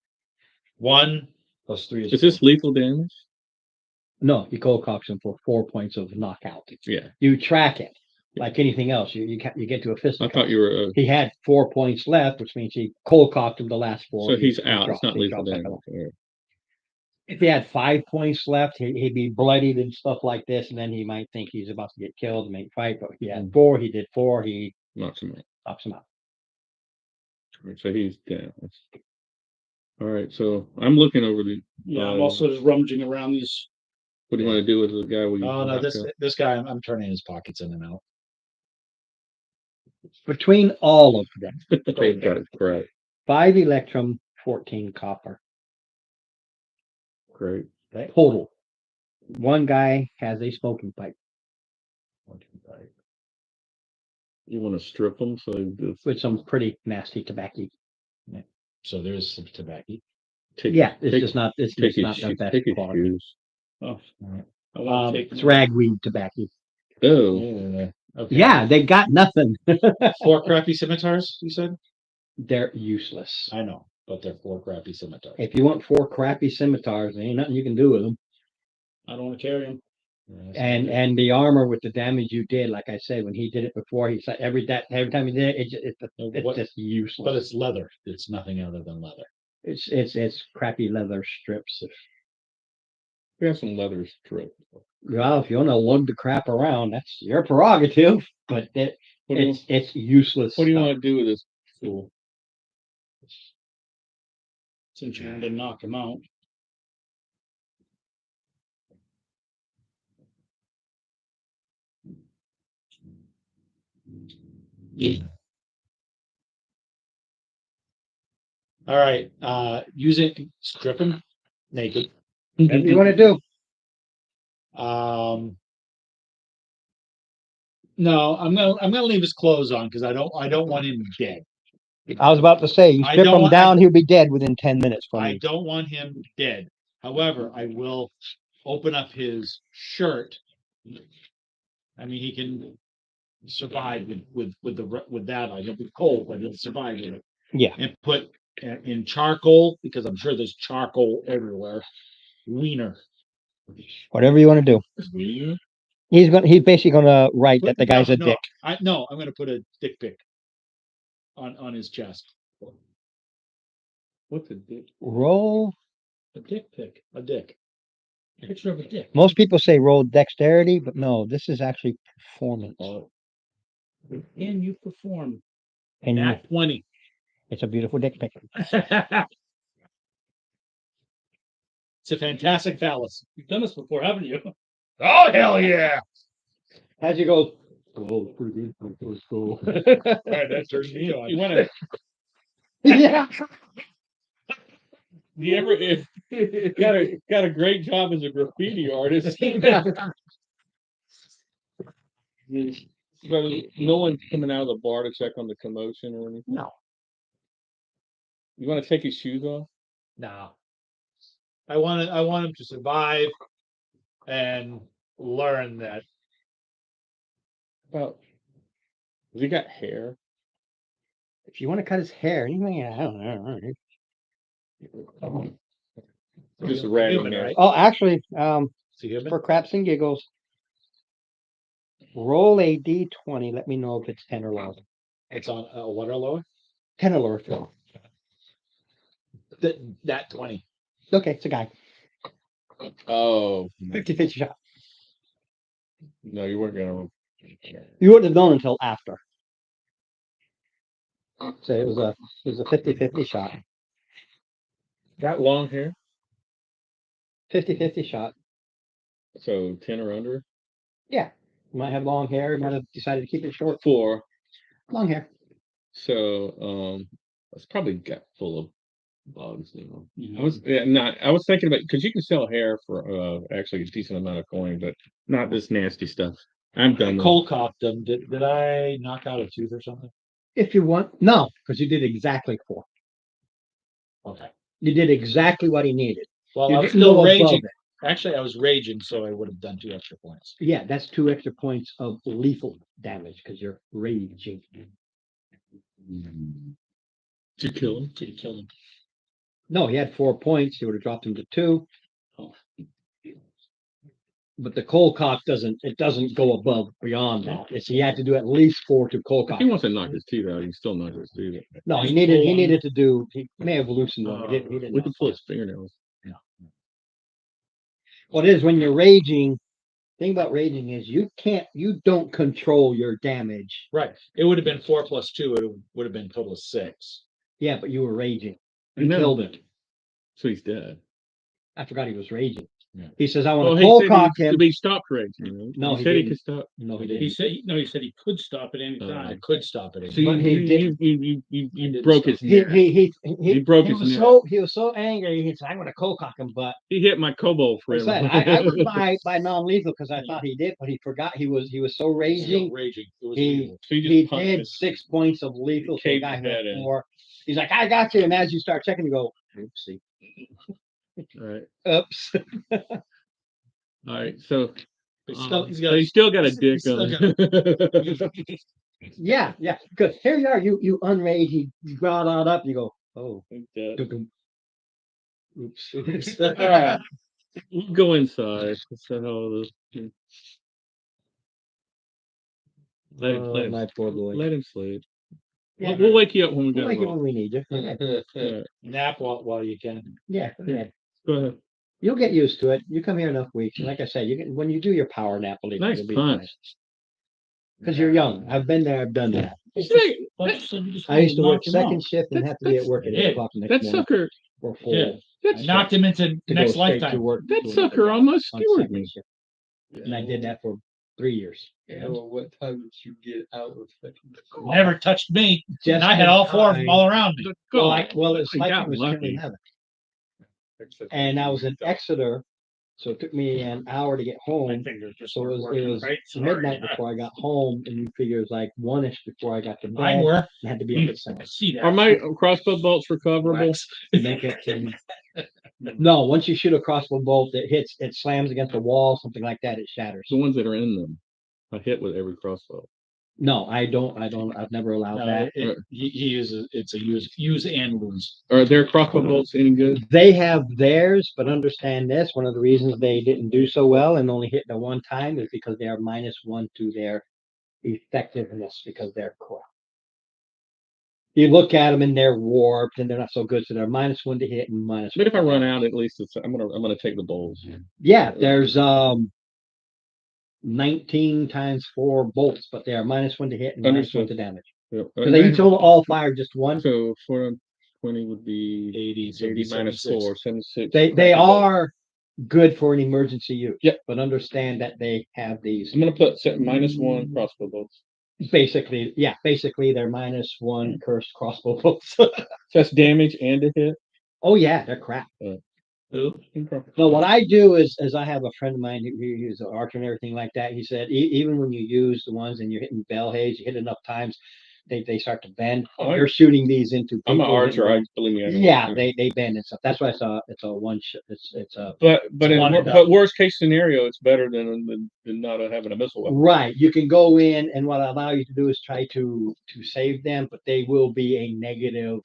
[SPEAKER 2] 1 plus 3 is.
[SPEAKER 1] Is this lethal damage?
[SPEAKER 3] No, you cold cocks him for 4 points of knockout.
[SPEAKER 1] Yeah.
[SPEAKER 3] You track it like anything else. You get to a fist.
[SPEAKER 1] I thought you were.
[SPEAKER 3] He had 4 points left, which means he cold cocked him the last 4.
[SPEAKER 1] So he's
[SPEAKER 3] He
[SPEAKER 1] out.
[SPEAKER 3] drops-
[SPEAKER 1] It's not
[SPEAKER 3] he
[SPEAKER 1] lethal
[SPEAKER 3] drops like
[SPEAKER 1] damage.
[SPEAKER 3] a-
[SPEAKER 1] Yeah.
[SPEAKER 3] If he had 5 points left, he'd be bloodied and stuff like this, and then he might think he's about to get killed and make fight. But he had 4. He did 4. He
[SPEAKER 1] Knocks him out.
[SPEAKER 3] knocks him out.
[SPEAKER 1] So he's down. All right. So I'm looking over the.
[SPEAKER 4] Yeah, I'm also just rummaging around these.
[SPEAKER 1] What do you want to do with the guy?
[SPEAKER 2] Oh no, this guy. I'm turning his pockets in and out.
[SPEAKER 3] Between all of them,
[SPEAKER 1] Correct.
[SPEAKER 3] 5 electrum, 14 copper
[SPEAKER 1] Great.
[SPEAKER 3] total. One guy has a smoking pipe
[SPEAKER 1] You want to strip them so this
[SPEAKER 3] with some pretty nasty tobacco.
[SPEAKER 2] So there's some tobacco.
[SPEAKER 1] take,
[SPEAKER 3] Yeah, it's
[SPEAKER 1] take,
[SPEAKER 3] just not. It's
[SPEAKER 1] take
[SPEAKER 3] just
[SPEAKER 1] his,
[SPEAKER 3] not the best
[SPEAKER 1] take his
[SPEAKER 3] quality.
[SPEAKER 1] shoes.
[SPEAKER 4] Oh, I want to take
[SPEAKER 3] It's ragweed tobacco.
[SPEAKER 1] Oh,
[SPEAKER 2] Okay.
[SPEAKER 3] Yeah, they got nothing.
[SPEAKER 2] 4 crappy scimitars. You said.
[SPEAKER 3] They're useless.
[SPEAKER 2] I know, but they're 4 crappy scimitars.
[SPEAKER 3] If you want 4 crappy scimitars, there ain't nothing you can do with them.
[SPEAKER 4] I don't want to carry him.
[SPEAKER 3] And the armor with the damage you did, like I said, when he did it before, he said every time he did it, it's
[SPEAKER 2] What-
[SPEAKER 3] just useless.
[SPEAKER 2] But it's leather. It's nothing other than leather.
[SPEAKER 3] It's crappy leather strips.
[SPEAKER 1] we have some leather strip.
[SPEAKER 3] Well, if you want to lug the crap around, that's your prerogative. But
[SPEAKER 1] What do you,
[SPEAKER 3] it's useless.
[SPEAKER 1] what do you
[SPEAKER 3] stuff.
[SPEAKER 1] want to do with this fool?
[SPEAKER 4] Since you're going to knock him out.
[SPEAKER 2] All right. Strip him naked.
[SPEAKER 3] Whatever you want to do.
[SPEAKER 2] No, I'm gonna leave his clothes on because I don't want him dead.
[SPEAKER 3] I was about to say, you
[SPEAKER 2] I
[SPEAKER 3] strip
[SPEAKER 2] don't
[SPEAKER 3] him
[SPEAKER 2] want-
[SPEAKER 3] down, he'll be dead within 10 minutes from
[SPEAKER 2] I
[SPEAKER 3] me.
[SPEAKER 2] don't want him dead. However, I will open up his shirt. I mean, he can survive with that. I don't be cold, but he'll survive with it.
[SPEAKER 3] Yeah.
[SPEAKER 2] And put in charcoal because I'm sure there's charcoal everywhere. Wiener.
[SPEAKER 3] Whatever you want to do.
[SPEAKER 1] Wiener?
[SPEAKER 3] He's basically gonna write that the guy's a
[SPEAKER 2] No,
[SPEAKER 3] dick.
[SPEAKER 2] No, I'm gonna put a dick pic on his chest.
[SPEAKER 1] What's a dick?
[SPEAKER 3] Roll.
[SPEAKER 2] A dick pic, a dick. Picture of a dick.
[SPEAKER 3] Most people say roll dexterity, but no, this is actually performance.
[SPEAKER 2] And you perform
[SPEAKER 3] And
[SPEAKER 2] at 20.
[SPEAKER 3] it's a beautiful dick pic.
[SPEAKER 2] It's a fantastic phallus.
[SPEAKER 4] You've done this before, haven't you?
[SPEAKER 2] Oh hell yeah!
[SPEAKER 3] As you go,
[SPEAKER 5] Oh, pretty good. Let's go.
[SPEAKER 2] That turned me on.
[SPEAKER 1] You want to?
[SPEAKER 3] yeah.
[SPEAKER 1] Do you ever? If, got a great job as a graffiti artist. So no one's coming out of the bar to check on the commotion or anything.
[SPEAKER 3] No.
[SPEAKER 1] You want to take his shoes off?
[SPEAKER 2] No. I want him to survive and learn that.
[SPEAKER 1] About. Has he got hair?
[SPEAKER 3] If you want to cut his hair, anything, I don't know.
[SPEAKER 1] Just a random
[SPEAKER 2] Human,
[SPEAKER 1] hair.
[SPEAKER 2] right?
[SPEAKER 3] Oh, actually,
[SPEAKER 2] Is he human?
[SPEAKER 3] for craps and giggles, roll a d20. Let me know if it's 10 or lower.
[SPEAKER 2] It's on what or lower?
[SPEAKER 3] 10 or lower.
[SPEAKER 2] That 20.
[SPEAKER 3] Okay, it's a guy.
[SPEAKER 1] Oh
[SPEAKER 3] 50-50 shot.
[SPEAKER 1] no, you weren't gonna.
[SPEAKER 3] You wouldn't have known until after. So it was a 50-50 shot.
[SPEAKER 1] Got long hair,
[SPEAKER 3] 50-50 shot.
[SPEAKER 1] so 10 or under.
[SPEAKER 3] Yeah. You might have long hair, you might have decided to keep it short.
[SPEAKER 1] 4.
[SPEAKER 3] Long hair.
[SPEAKER 1] So it's probably got full of bugs. You know,
[SPEAKER 4] Mhm.
[SPEAKER 1] I was thinking about because you can sell hair for actually a decent amount of coin, but not this nasty stuff. I'm done. with it.
[SPEAKER 2] Cold coughed him. Did I knock out a tooth or something?
[SPEAKER 3] If you want. No, because you did exactly 4.
[SPEAKER 2] Okay.
[SPEAKER 3] You did exactly what he needed.
[SPEAKER 2] Well,
[SPEAKER 3] You
[SPEAKER 2] I was
[SPEAKER 3] didn't go
[SPEAKER 2] still
[SPEAKER 3] above
[SPEAKER 2] raging.
[SPEAKER 3] it.
[SPEAKER 2] Actually, I was raging, so I would have done 2 extra points.
[SPEAKER 3] Yeah, that's 2 extra points of lethal damage because you're raging.
[SPEAKER 1] Did you kill him?
[SPEAKER 4] Did he kill him?
[SPEAKER 3] No, he had 4 points. You would have dropped him to 2.
[SPEAKER 4] Oh.
[SPEAKER 3] But the cold cock doesn't go above beyond that. He had to do at least 4 to cold
[SPEAKER 1] If
[SPEAKER 3] cock.
[SPEAKER 1] he wants to knock his teeth out, he can still knock his teeth out.
[SPEAKER 3] No, he needed to do. He may have loosened one. He didn't
[SPEAKER 1] We
[SPEAKER 3] know.
[SPEAKER 1] can pull his fingernails.
[SPEAKER 3] What it is when you're raging, thing about raging is you don't control your damage.
[SPEAKER 2] Right. It would have been 4 plus 2. It would have been total of 6.
[SPEAKER 3] Yeah, but you were raging.
[SPEAKER 1] I
[SPEAKER 3] You
[SPEAKER 1] know.
[SPEAKER 3] killed him.
[SPEAKER 1] So he's dead.
[SPEAKER 3] I forgot he was raging.
[SPEAKER 2] Yeah.
[SPEAKER 3] He says, I
[SPEAKER 1] Oh,
[SPEAKER 3] want to
[SPEAKER 1] he
[SPEAKER 3] cold
[SPEAKER 1] said
[SPEAKER 3] cock
[SPEAKER 1] he,
[SPEAKER 3] him.
[SPEAKER 1] he stopped raging.
[SPEAKER 3] No,
[SPEAKER 1] he
[SPEAKER 3] he
[SPEAKER 1] said he
[SPEAKER 3] didn't.
[SPEAKER 1] could stop.
[SPEAKER 3] No, he
[SPEAKER 4] He
[SPEAKER 3] didn't.
[SPEAKER 4] said he said he could stop at any
[SPEAKER 1] Oh.
[SPEAKER 4] time.
[SPEAKER 2] I could stop it.
[SPEAKER 1] So
[SPEAKER 3] But he
[SPEAKER 1] you,
[SPEAKER 3] didn't.
[SPEAKER 1] you broke his
[SPEAKER 3] He
[SPEAKER 1] neck.
[SPEAKER 3] he
[SPEAKER 1] broke
[SPEAKER 3] he
[SPEAKER 1] his
[SPEAKER 3] was
[SPEAKER 1] neck.
[SPEAKER 3] he was so angry. He said, I'm going to cold cock him, but
[SPEAKER 1] He hit my kobold
[SPEAKER 3] I
[SPEAKER 1] friend.
[SPEAKER 3] said, I went by non-lethal because I thought he did, but he forgot he was so raging.
[SPEAKER 2] Raging. It was
[SPEAKER 3] He-
[SPEAKER 2] evil.
[SPEAKER 1] So he
[SPEAKER 3] He
[SPEAKER 1] just punched
[SPEAKER 3] did
[SPEAKER 1] his
[SPEAKER 3] 6 points of lethal. So the
[SPEAKER 1] caved
[SPEAKER 3] guy
[SPEAKER 1] his
[SPEAKER 3] who had
[SPEAKER 1] head in.
[SPEAKER 3] 4. He's like, I got you. And as you start checking, you go, oopsie.
[SPEAKER 1] Right.
[SPEAKER 3] Oops.
[SPEAKER 1] All right. So
[SPEAKER 2] He's
[SPEAKER 1] so he's still got a dick
[SPEAKER 2] still
[SPEAKER 1] on.
[SPEAKER 3] Yeah, yeah. Good. Here you are. You unrage. He brought that up. You go, oh.
[SPEAKER 1] He's dead.
[SPEAKER 3] dum-dum. Oops.
[SPEAKER 1] All right. Go inside. What's the hell is this? Let him, let him,
[SPEAKER 3] My poor boy.
[SPEAKER 1] let him sleep.
[SPEAKER 3] Yeah.
[SPEAKER 1] We'll wake you up when we
[SPEAKER 3] We'll
[SPEAKER 1] get
[SPEAKER 3] make it
[SPEAKER 1] home.
[SPEAKER 3] when we need you.
[SPEAKER 1] Yeah.
[SPEAKER 2] Nap while you can.
[SPEAKER 3] Yeah, yeah.
[SPEAKER 1] Go ahead.
[SPEAKER 3] You'll get used to it. You come here enough weeks, and like I said, when you do your power nap, believe me,
[SPEAKER 1] Nice
[SPEAKER 3] you'll be
[SPEAKER 1] punch.
[SPEAKER 3] fine. Because you're young. I've been there. I've done that. I used to work second shift and have to be at work at 8 o'clock the
[SPEAKER 1] That
[SPEAKER 3] next morning
[SPEAKER 1] sucker.
[SPEAKER 3] or 4
[SPEAKER 2] Yeah.
[SPEAKER 3] to
[SPEAKER 2] I knocked him into
[SPEAKER 3] go
[SPEAKER 2] next
[SPEAKER 3] straight to
[SPEAKER 2] lifetime.
[SPEAKER 3] work.
[SPEAKER 1] That
[SPEAKER 3] to
[SPEAKER 1] sucker
[SPEAKER 3] another
[SPEAKER 1] almost
[SPEAKER 3] job on
[SPEAKER 1] skewered
[SPEAKER 3] second
[SPEAKER 1] me.
[SPEAKER 3] shift. And I did that for 3 years.
[SPEAKER 5] Well, what time did you get out of second?
[SPEAKER 2] Never touched me.
[SPEAKER 3] Just
[SPEAKER 2] And I had
[SPEAKER 3] in
[SPEAKER 2] all 4 of them
[SPEAKER 3] time.
[SPEAKER 2] all around me.
[SPEAKER 3] Well, it's
[SPEAKER 1] I
[SPEAKER 3] like
[SPEAKER 1] got
[SPEAKER 3] it was
[SPEAKER 1] lucky.
[SPEAKER 3] 10-11. And I was in Exeter, so it took me an hour to get home. So it was midnight before I got home, and you figure it's like 1-ish before I got to
[SPEAKER 2] Mine
[SPEAKER 3] bed.
[SPEAKER 2] were.
[SPEAKER 3] I had to be up at 7.
[SPEAKER 2] See that?
[SPEAKER 1] Are my crossbow bolts recoverable?
[SPEAKER 3] Make it no, once you shoot a crossbow bolt, it slams against a wall, something like that, it shatters.
[SPEAKER 1] The ones that are in them. I hit with every crossbow.
[SPEAKER 3] No, I've never allowed
[SPEAKER 2] No,
[SPEAKER 3] that.
[SPEAKER 2] he uses, it's a use and lose.
[SPEAKER 1] Are their crossbow bolts any good?
[SPEAKER 3] They have theirs, but understand this, one of the reasons they didn't do so well and only hit the one time is because they are -1 to their effectiveness because they're core. You look at them and they're warped and they're not so good, so they're -1 to hit and minus.
[SPEAKER 1] But if I run out, at least I'm gonna take the bowls.
[SPEAKER 3] Yeah, there's 19 times 4 bolts, but they are -1 to hit and -1
[SPEAKER 1] Understood.
[SPEAKER 3] to damage.
[SPEAKER 1] Yep.
[SPEAKER 3] Because they each all fire just one.
[SPEAKER 1] So 420 would be
[SPEAKER 2] 80, so it'd
[SPEAKER 1] 80
[SPEAKER 2] be
[SPEAKER 1] minus
[SPEAKER 2] 76.
[SPEAKER 1] 4, 76.
[SPEAKER 3] They
[SPEAKER 1] crappy bolts.
[SPEAKER 3] are good for an emergency use.
[SPEAKER 1] Yep.
[SPEAKER 3] But understand that they have these
[SPEAKER 1] I'm gonna put -1 crossbow bolts.
[SPEAKER 3] basically, they're -1 cursed crossbow bolts.
[SPEAKER 1] So that's damage and a hit.
[SPEAKER 3] Oh yeah, they're crap.
[SPEAKER 2] Who?
[SPEAKER 3] So what I do is I have a friend of mine who's an archer and everything like that. He said even when you use the ones and you're hitting bell haze, you hit enough times, they start to bend.
[SPEAKER 1] Oh,
[SPEAKER 3] You're shooting these into.
[SPEAKER 1] I'm an
[SPEAKER 3] people
[SPEAKER 1] archer.
[SPEAKER 3] hitting
[SPEAKER 1] Believe me. I know.
[SPEAKER 3] yeah, they bend and stuff. That's why it's a one shot. It's a
[SPEAKER 1] But
[SPEAKER 2] one and
[SPEAKER 1] but worst case scenario, it's better than not having a missile weapon.
[SPEAKER 3] right. You can go in and what I allow you to do is try to save them, but they will be a negative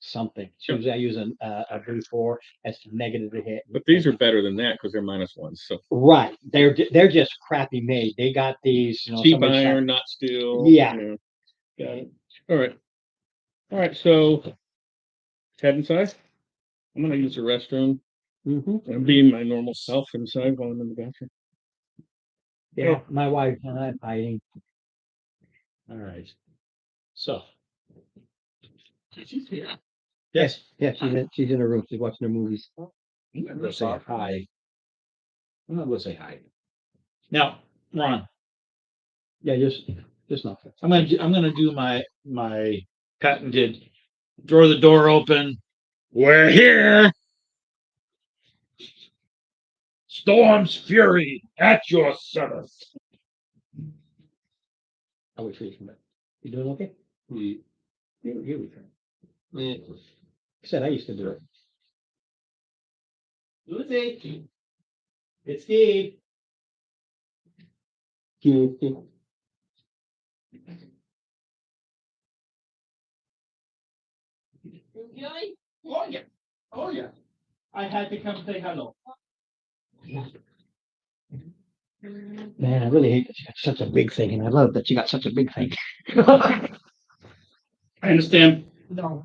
[SPEAKER 3] something.
[SPEAKER 1] Sure.
[SPEAKER 3] Usually I use a V4 as negative to hit.
[SPEAKER 1] But these are better than that because they're -1. So
[SPEAKER 3] Right. They're just crappy made. They got these,
[SPEAKER 1] cheap
[SPEAKER 3] somebody shot-
[SPEAKER 1] iron, not steel.
[SPEAKER 3] Yeah.
[SPEAKER 1] you know. Got it. All right. All right. So head inside. I'm gonna use the restroom.
[SPEAKER 3] Mhm.
[SPEAKER 1] I'm being my normal self inside while I'm in the bathroom.
[SPEAKER 3] Yeah, my wife and I fighting.
[SPEAKER 2] All right. So,
[SPEAKER 3] Yes, yeah, she's in her room. She's watching her movies.
[SPEAKER 2] I'm gonna go say hi. I'm gonna go say hi. Now, Ron,
[SPEAKER 3] Yeah, just not.
[SPEAKER 2] I'm gonna do my patented throw the door open. We're here. Storm's fury at your service.
[SPEAKER 3] I'll wait for you to come back. You doing okay?
[SPEAKER 5] Mm.
[SPEAKER 3] You return.
[SPEAKER 5] Yeah.
[SPEAKER 3] I said I used to do it. Lucy, it's Steve.
[SPEAKER 4] Oh, yeah. Oh, yeah. I had to come say hello.
[SPEAKER 3] Man, I really hate that you got such a big thing, and I love that you got such a big thing.
[SPEAKER 4] I understand.
[SPEAKER 3] No.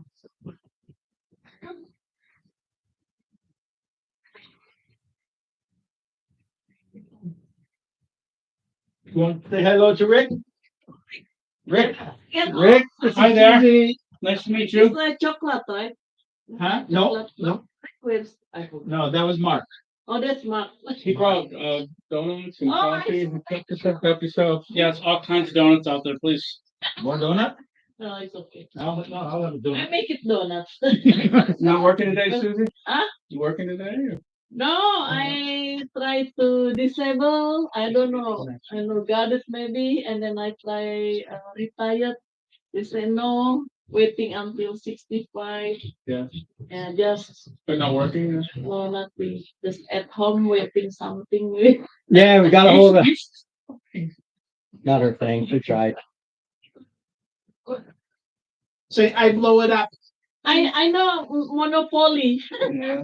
[SPEAKER 4] You want to say hello to Rick? Rick,
[SPEAKER 6] Get
[SPEAKER 4] Rick,
[SPEAKER 6] off.
[SPEAKER 4] hi there. Nice to meet
[SPEAKER 6] It's
[SPEAKER 4] you.
[SPEAKER 6] like chocolate, right?
[SPEAKER 4] Huh? No,
[SPEAKER 6] Chocolate,
[SPEAKER 4] no,
[SPEAKER 6] Where's I hope.
[SPEAKER 4] no, that was Mark.
[SPEAKER 6] Oh, that's Mark.
[SPEAKER 1] He brought donuts and
[SPEAKER 6] Oh,
[SPEAKER 1] coffee. Help yourself.
[SPEAKER 4] Yeah, it's all kinds of donuts out there, please.
[SPEAKER 2] More donut?
[SPEAKER 6] No, it's okay.
[SPEAKER 2] No, I'll have a
[SPEAKER 6] I
[SPEAKER 2] donut.
[SPEAKER 6] make it donuts.
[SPEAKER 1] Not working today, Susie?
[SPEAKER 6] Huh?
[SPEAKER 1] You working today? Or?
[SPEAKER 6] No, I try to disable. I don't know. I know goddess maybe, and then I try retired. They say no, waiting until 65.
[SPEAKER 1] Yeah.
[SPEAKER 6] And just
[SPEAKER 1] But not working?
[SPEAKER 6] no nothing. Just at home waiting something.
[SPEAKER 3] Yeah, we got a hold of not her thing. She tried.
[SPEAKER 4] Say, I blow it up.
[SPEAKER 6] I know Monopoly.
[SPEAKER 1] Yeah.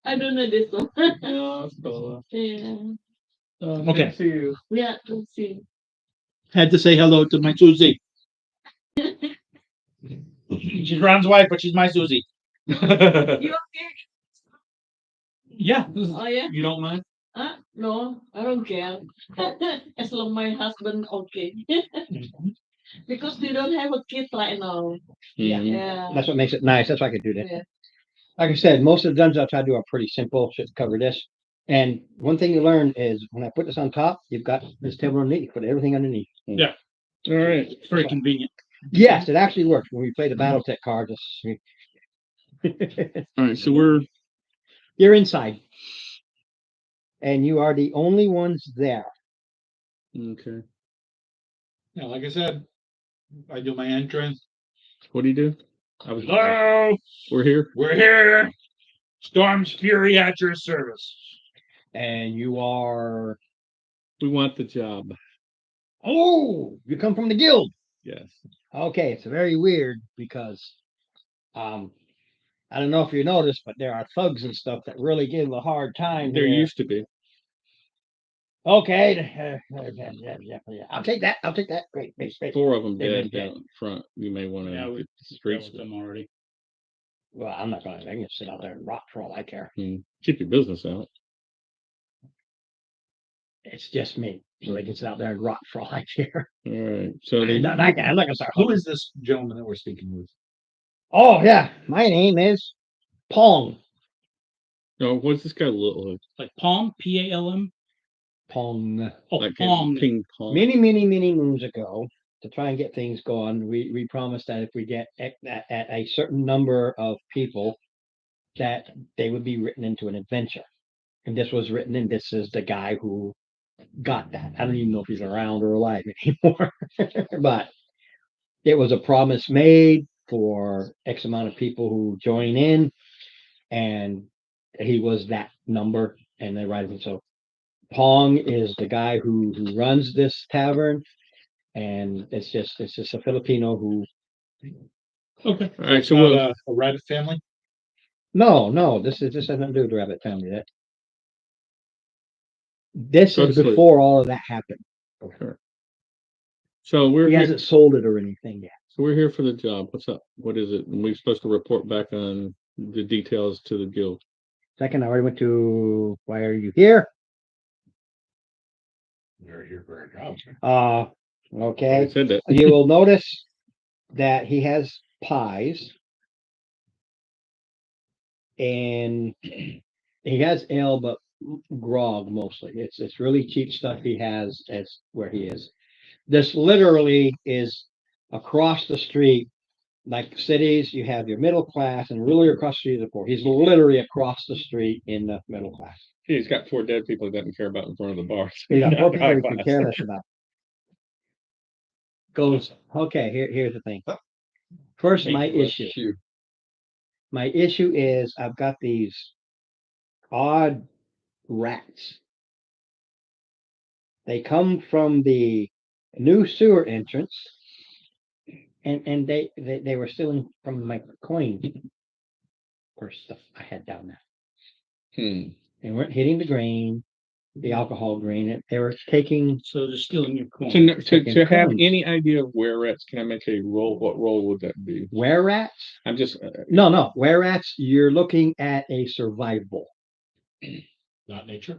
[SPEAKER 6] I don't know this one.
[SPEAKER 1] No, it's cool.
[SPEAKER 6] Yeah.
[SPEAKER 2] Okay.
[SPEAKER 1] Good to see you.
[SPEAKER 6] Yeah, let's see.
[SPEAKER 2] Had to say hello to my Susie. She's Ron's wife, but she's my Susie.
[SPEAKER 6] You okay?
[SPEAKER 2] Yeah.
[SPEAKER 6] Oh yeah?
[SPEAKER 2] You don't mind?
[SPEAKER 6] No, I don't care. As long my husband okay. Because we don't have a kid right now.
[SPEAKER 3] Yeah.
[SPEAKER 6] Yeah.
[SPEAKER 3] That's what makes it nice. That's why I could do that.
[SPEAKER 6] Yeah.
[SPEAKER 3] Like I said, most of the dungeons I try to do are pretty simple. Should cover this. And one thing you learn is when I put this on top, you've got this table underneath. You put everything underneath.
[SPEAKER 1] All right.
[SPEAKER 2] It's very convenient.
[SPEAKER 3] Yes, it actually works when we play the BattleTech cards.
[SPEAKER 1] All right. So we're
[SPEAKER 3] You're inside, and you are the only ones there.
[SPEAKER 1] okay.
[SPEAKER 2] Yeah, like I said, I do my entrance.
[SPEAKER 1] What do you do? I was.
[SPEAKER 2] Hello,
[SPEAKER 1] We're here.
[SPEAKER 2] we're here. Storm's fury at your service.
[SPEAKER 3] And you are
[SPEAKER 1] We want the job.
[SPEAKER 3] you come from the guild.
[SPEAKER 1] Yes.
[SPEAKER 3] Okay, it's very weird because I don't know if you noticed, but there are thugs and stuff that really give him a hard time
[SPEAKER 1] There
[SPEAKER 3] here.
[SPEAKER 1] used to be.
[SPEAKER 3] Okay, yeah, I'll take that. I'll take that. Great, great, great.
[SPEAKER 1] 4 of them
[SPEAKER 3] They've
[SPEAKER 1] dead
[SPEAKER 3] been dead.
[SPEAKER 1] down front. You may want
[SPEAKER 4] Yeah,
[SPEAKER 1] to
[SPEAKER 4] we
[SPEAKER 1] get the
[SPEAKER 4] dealt
[SPEAKER 1] streets.
[SPEAKER 4] with them already.
[SPEAKER 3] Well, I'm not gonna. I can sit out there and rot for all I care.
[SPEAKER 1] Keep your business out.
[SPEAKER 3] It's just me, so they can sit out there and rot for all I care.
[SPEAKER 1] All right. So
[SPEAKER 3] I'm not gonna start.
[SPEAKER 2] Who is this gentleman that we're speaking with?
[SPEAKER 3] Oh yeah, my name is Pong.
[SPEAKER 1] no, what's this guy look like?
[SPEAKER 4] Like Palm, Palm.
[SPEAKER 3] Pong.
[SPEAKER 4] Oh,
[SPEAKER 1] Like
[SPEAKER 4] Palm.
[SPEAKER 1] ping pong.
[SPEAKER 3] Many moons ago, to try and get things going, we promised that if we get at a certain number of people, that they would be written into an adventure. And this was written, and this is the guy who got that. I don't even know if he's around or alive anymore, but it was a promise made for X amount of people who join in, and he was that number, and they write it. So Pong is the guy who runs this tavern, and it's just a Filipino who.
[SPEAKER 2] Okay.
[SPEAKER 1] All right.
[SPEAKER 2] It's
[SPEAKER 1] So
[SPEAKER 2] not
[SPEAKER 1] we'll,
[SPEAKER 2] a rabbit family?
[SPEAKER 3] No, this has nothing to do with the Rabbit family. This
[SPEAKER 1] Go to
[SPEAKER 3] is
[SPEAKER 1] sleep.
[SPEAKER 3] before all of that happened.
[SPEAKER 1] so we're
[SPEAKER 3] He
[SPEAKER 1] here,
[SPEAKER 3] hasn't sold it or anything yet.
[SPEAKER 1] so we're here for the job. What's up? What is it? And we're supposed to report back on the details to the guild.
[SPEAKER 3] Second, I already went to. Why are you here?
[SPEAKER 2] We're here for a job.
[SPEAKER 1] I
[SPEAKER 3] Okay.
[SPEAKER 1] said that.
[SPEAKER 3] You will notice that he has pies, and he has ale, but grog mostly. It's really cheap stuff he has. As where he is. This literally is across the street. Like cities, you have your middle class, and really across the street is the poor. He's literally across the street in the middle class.
[SPEAKER 1] He's got 4 dead people he doesn't care about in front of the bars.
[SPEAKER 3] He's got
[SPEAKER 1] Not
[SPEAKER 3] four people
[SPEAKER 1] high
[SPEAKER 3] he can
[SPEAKER 1] class.
[SPEAKER 3] care less about. Goes, okay, here's the thing. First, my issue.
[SPEAKER 5] Shoot.
[SPEAKER 3] My issue is I've got these odd rats. They come from the new sewer entrance, and they were stealing from my coin or stuff I had down there.
[SPEAKER 1] Hmm.
[SPEAKER 3] They weren't hitting the grain, the alcohol grain. They were taking.
[SPEAKER 4] So they're stealing your coin.
[SPEAKER 1] To have
[SPEAKER 3] coins.
[SPEAKER 1] any idea of where rats, can I make a roll? What role would that be?
[SPEAKER 3] Were rats?
[SPEAKER 1] I'm just
[SPEAKER 3] No. Were rats, you're looking at a survival.
[SPEAKER 2] Not nature.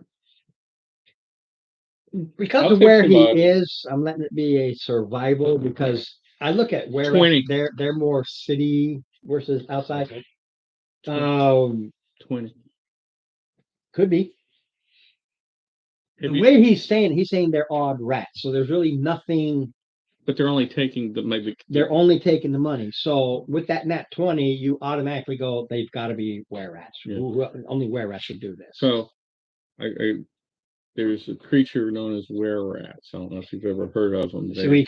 [SPEAKER 3] Because
[SPEAKER 1] I'll
[SPEAKER 3] of
[SPEAKER 1] take
[SPEAKER 3] where he
[SPEAKER 1] survival.
[SPEAKER 3] is, I'm letting it be a survival because I look at where
[SPEAKER 1] 20.
[SPEAKER 3] they're more city versus outside.
[SPEAKER 2] Okay.
[SPEAKER 3] Um,
[SPEAKER 1] 20.
[SPEAKER 3] could be.
[SPEAKER 1] Have
[SPEAKER 3] The
[SPEAKER 1] you-
[SPEAKER 3] way he's saying they're odd rats, so there's really nothing.
[SPEAKER 1] but they're only taking the maybe.
[SPEAKER 3] They're only taking the money. So with that nat 20, you automatically go, they've got to be were rats.
[SPEAKER 1] Yeah.
[SPEAKER 3] Only were rats would do this.
[SPEAKER 1] So, there's a creature known as were rats. I don't know if you've ever heard of them.
[SPEAKER 3] So he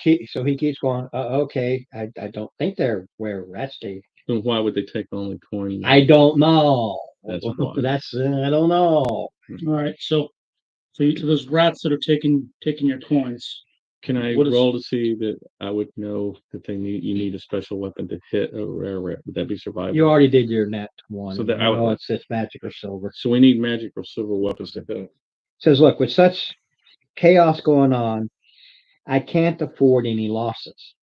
[SPEAKER 3] keeps going. Okay, I don't think they're were rats.
[SPEAKER 1] Then why would they take only coin?
[SPEAKER 3] I don't know.
[SPEAKER 1] That's why.
[SPEAKER 3] I don't know.
[SPEAKER 4] All right. So those rats that are taking your coins.
[SPEAKER 1] Can I
[SPEAKER 4] What is-
[SPEAKER 1] roll to see that I would know that you need a special weapon to hit a rare rat? Would that be survival?
[SPEAKER 3] You already did your nat one.
[SPEAKER 1] So that
[SPEAKER 3] You
[SPEAKER 1] I would-
[SPEAKER 3] know it's magic or silver.
[SPEAKER 1] So we need magic or silver weapons to hit.
[SPEAKER 3] Says, look, with such chaos going on, I can't afford any losses.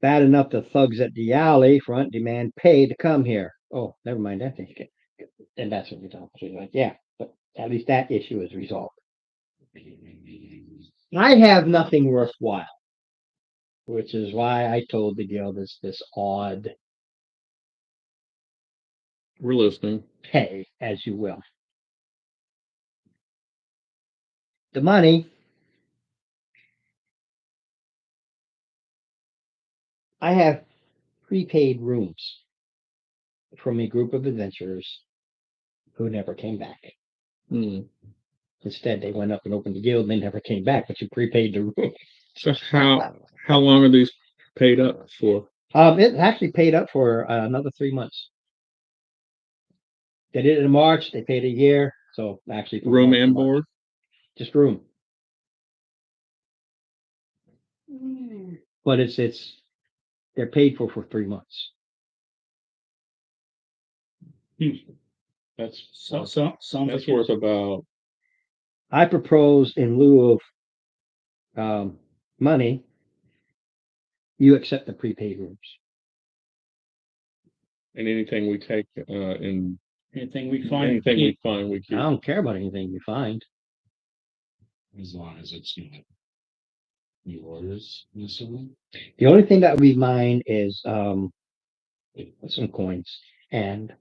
[SPEAKER 3] Bad enough the thugs at the alley front demand pay to come here. Oh, never mind that. And that's what you're talking about. So you're like, yeah, but at least that issue is resolved. I have nothing worthwhile, which is why I told the guild this odd
[SPEAKER 1] We're listening.
[SPEAKER 3] pay, as you will. The money, I have prepaid rooms from a group of adventurers who never came back.
[SPEAKER 1] Hmm.
[SPEAKER 3] Instead, they went up and opened the guild and they never came back, but you prepaid the room.
[SPEAKER 1] So how long are these paid up for?
[SPEAKER 3] It actually paid up for another 3 months. They did it in March, they paid a year, so actually. for
[SPEAKER 1] Room
[SPEAKER 3] March
[SPEAKER 1] and
[SPEAKER 3] March.
[SPEAKER 1] board?
[SPEAKER 3] Just room. but they're paid for 3 months.
[SPEAKER 1] That's,
[SPEAKER 4] Sounds
[SPEAKER 1] that's
[SPEAKER 4] like
[SPEAKER 1] worth
[SPEAKER 4] it.
[SPEAKER 1] about,
[SPEAKER 3] I propose in lieu of money, you accept the prepaid rooms.
[SPEAKER 1] and anything we take, in,
[SPEAKER 4] Anything we find.
[SPEAKER 1] anything we find, we
[SPEAKER 3] I
[SPEAKER 1] keep.
[SPEAKER 3] don't care about anything you find.
[SPEAKER 2] As long as it's not new orders, I'm assuming.
[SPEAKER 3] The only thing that would be mine is some coins, and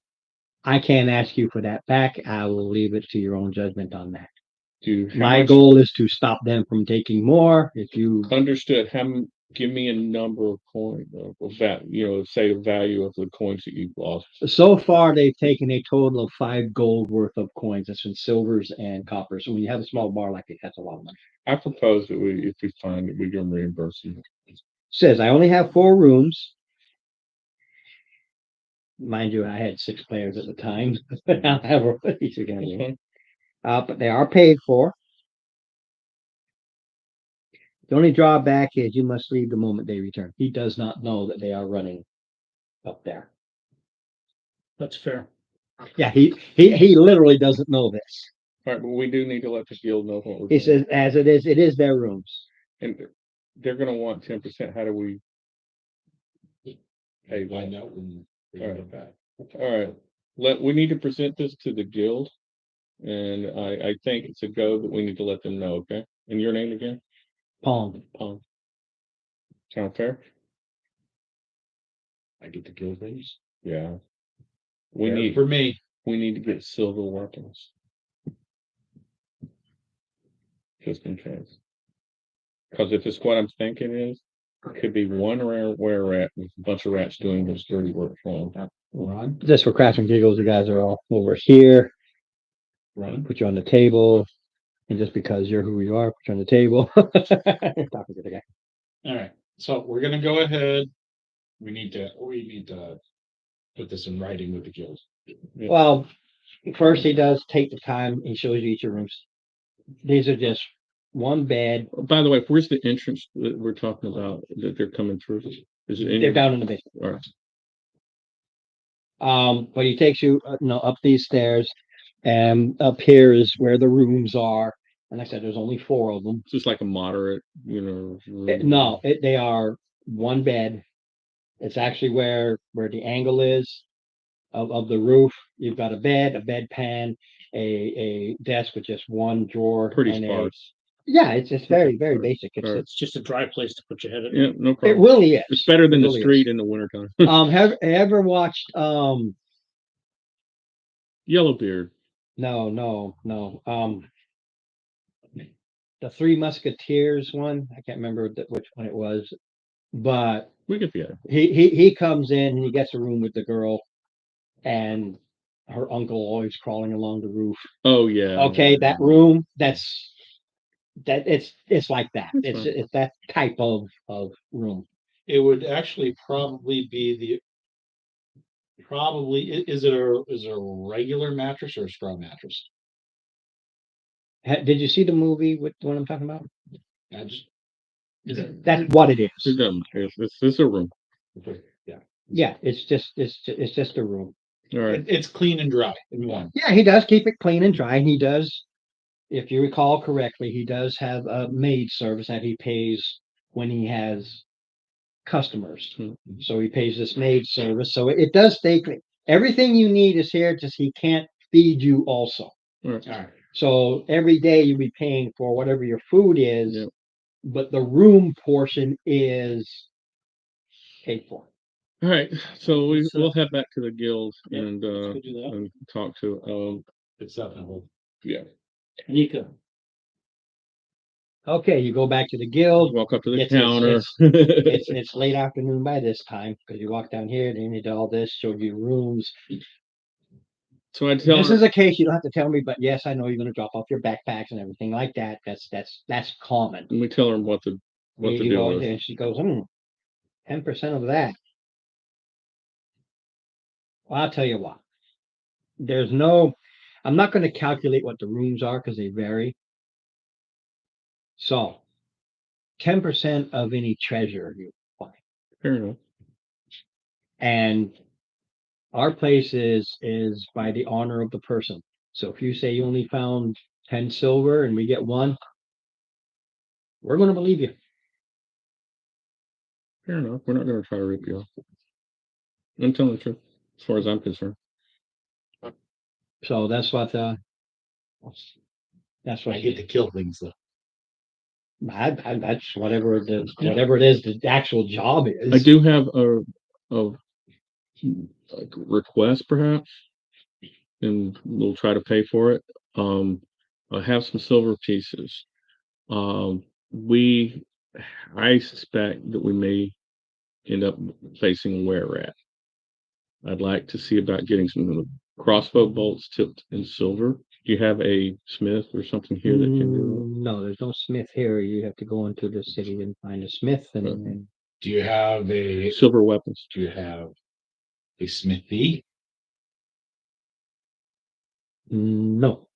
[SPEAKER 3] I can't ask you for that back. I will leave it to your own judgment on that.
[SPEAKER 1] How
[SPEAKER 3] My
[SPEAKER 1] much-
[SPEAKER 3] goal is to stop them from taking more. If you
[SPEAKER 1] Understood. Give me a number of coin, of that, say the value of the coins that you've lost.
[SPEAKER 3] so far they've taken a total of 5 gold worth of coins. That's in silvers and coppers. So when you have a small bar like this, that's a lot of money.
[SPEAKER 1] I propose that if we find it, we can reimburse you.
[SPEAKER 3] Says I only have 4 rooms. Mind you, I had 6 players at the time. I'll have each again.
[SPEAKER 1] Okay.
[SPEAKER 3] But they are paid for. The only drawback is you must leave the moment they return. He does not know that they are running up there.
[SPEAKER 4] That's fair.
[SPEAKER 3] Yeah, he literally doesn't know this.
[SPEAKER 1] All right, but we do need to let the guild know what we're
[SPEAKER 3] He
[SPEAKER 1] doing.
[SPEAKER 3] says, as it is their rooms.
[SPEAKER 1] And they're gonna want 10%. How do we? Hey,
[SPEAKER 2] Find out when we
[SPEAKER 1] All right.
[SPEAKER 2] get back.
[SPEAKER 1] all right, we need to present this to the guild. And I think it's a go that we need to let them know, okay? And your name again?
[SPEAKER 3] Pong.
[SPEAKER 1] Pong. Sound fair?
[SPEAKER 2] I get the guild raise.
[SPEAKER 1] Yeah.
[SPEAKER 2] For me.
[SPEAKER 1] We need to get silver weapons. Just in case. Cause if it's what I'm thinking is, it could be one rare were rat with a bunch of rats doing this dirty work for them.
[SPEAKER 2] Ron,
[SPEAKER 3] Just for cracks and giggles, the guys are all over here.
[SPEAKER 2] Ron,
[SPEAKER 3] Put you on the table. And just because you're who you are, put you on the table. Talking to the guy.
[SPEAKER 2] all right, so we're gonna go ahead. We need to put this in writing with the guild.
[SPEAKER 3] Well, first he does take the time. He shows you each of your rooms. These are just one bed.
[SPEAKER 1] By the way, where's the entrance that we're talking about that they're coming through? Is it in
[SPEAKER 3] They're down in the basement.
[SPEAKER 1] All right.
[SPEAKER 3] But he takes you, up these stairs, and up here is where the rooms are. And like I said, there's only 4 of them.
[SPEAKER 1] It's just like a moderate, room.
[SPEAKER 3] No, they are one bed. It's actually where the angle is of the roof. You've got a bedpan, a desk with just one drawer.
[SPEAKER 1] Pretty
[SPEAKER 3] and
[SPEAKER 1] sparse.
[SPEAKER 3] Yeah, it's very, very basic.
[SPEAKER 1] Alright.
[SPEAKER 4] It's just a dry place to put your head in.
[SPEAKER 1] Yeah, no
[SPEAKER 3] It
[SPEAKER 1] problem.
[SPEAKER 3] really is.
[SPEAKER 1] It's better than
[SPEAKER 3] It
[SPEAKER 1] the
[SPEAKER 3] really is.
[SPEAKER 1] street in the wintertime.
[SPEAKER 3] Have you ever watched
[SPEAKER 1] Yellowbeard.
[SPEAKER 3] no. The Three Musketeers one? I can't remember which one it was, but
[SPEAKER 1] We get the idea.
[SPEAKER 3] he comes in and he gets a room with the girl, and her uncle always crawling along the roof.
[SPEAKER 1] Oh yeah.
[SPEAKER 3] Okay, that room, it's like that.
[SPEAKER 1] That's fine.
[SPEAKER 3] It's that type of room.
[SPEAKER 2] It would actually probably be is it a regular mattress or a straw mattress?
[SPEAKER 3] Did you see the movie with the one I'm talking about?
[SPEAKER 2] I just, is it?
[SPEAKER 3] That's what it
[SPEAKER 1] It
[SPEAKER 3] is.
[SPEAKER 1] doesn't matter. It's a room.
[SPEAKER 2] Yeah,
[SPEAKER 3] Yeah, it's just a room.
[SPEAKER 1] All right.
[SPEAKER 2] it's clean and dry in one.
[SPEAKER 3] Yeah, he does keep it clean and dry. And he does, if you recall correctly, he does have a maid service that he pays when he has customers.
[SPEAKER 1] Mhm.
[SPEAKER 3] So he pays this maid service. So it does stay clean. Everything you need is here, just he can't feed you also.
[SPEAKER 2] All right.
[SPEAKER 3] So every day you'll be paying for whatever your food is,
[SPEAKER 1] Yep.
[SPEAKER 3] but the room portion is paid for.
[SPEAKER 1] All right. So
[SPEAKER 4] So-
[SPEAKER 1] we'll head back to the guild
[SPEAKER 4] Yeah,
[SPEAKER 1] and
[SPEAKER 4] Let's go do that.
[SPEAKER 1] and talk to
[SPEAKER 2] It's definitely.
[SPEAKER 1] yeah.
[SPEAKER 4] Nika,
[SPEAKER 3] Okay, you go back to the guild.
[SPEAKER 1] Walk up to the
[SPEAKER 3] It's-
[SPEAKER 1] counter.
[SPEAKER 3] It's late afternoon by this time because you walk down here, then you did all this, showed you rooms.
[SPEAKER 1] So I tell
[SPEAKER 3] This
[SPEAKER 1] her,
[SPEAKER 3] is a case you don't have to tell me, but yes, I know you're gonna drop off your backpacks and everything like that. That's common.
[SPEAKER 1] and we tell her what the
[SPEAKER 3] You
[SPEAKER 1] deal
[SPEAKER 3] go,
[SPEAKER 1] is.
[SPEAKER 3] and she goes, 10% of that. Well, I'll tell you what. I'm not gonna calculate what the rooms are because they vary. So 10% of any treasure you find.
[SPEAKER 1] Fair enough.
[SPEAKER 3] And our place is by the honor of the person. So if you say you only found 10 silver and we get one, we're going to believe you.
[SPEAKER 1] Fair enough. We're not going to try to rip you off. I'm telling the truth, as far as I'm concerned.
[SPEAKER 3] So that's what
[SPEAKER 2] I get to kill things though.
[SPEAKER 3] that's whatever it is, whatever it is, the actual job is.
[SPEAKER 1] I do have a like request, perhaps, and we'll try to pay for it. I have some silver pieces. I suspect that we may end up facing a were rat. I'd like to see about getting some crossbow bolts tipped in silver. Do you have a smith or something here that can do
[SPEAKER 3] No, there's no smith here. You have to go into the city and find a smith and
[SPEAKER 2] Do you have a,
[SPEAKER 1] that? Silver weapons.
[SPEAKER 2] do you have a smithy?
[SPEAKER 3] no.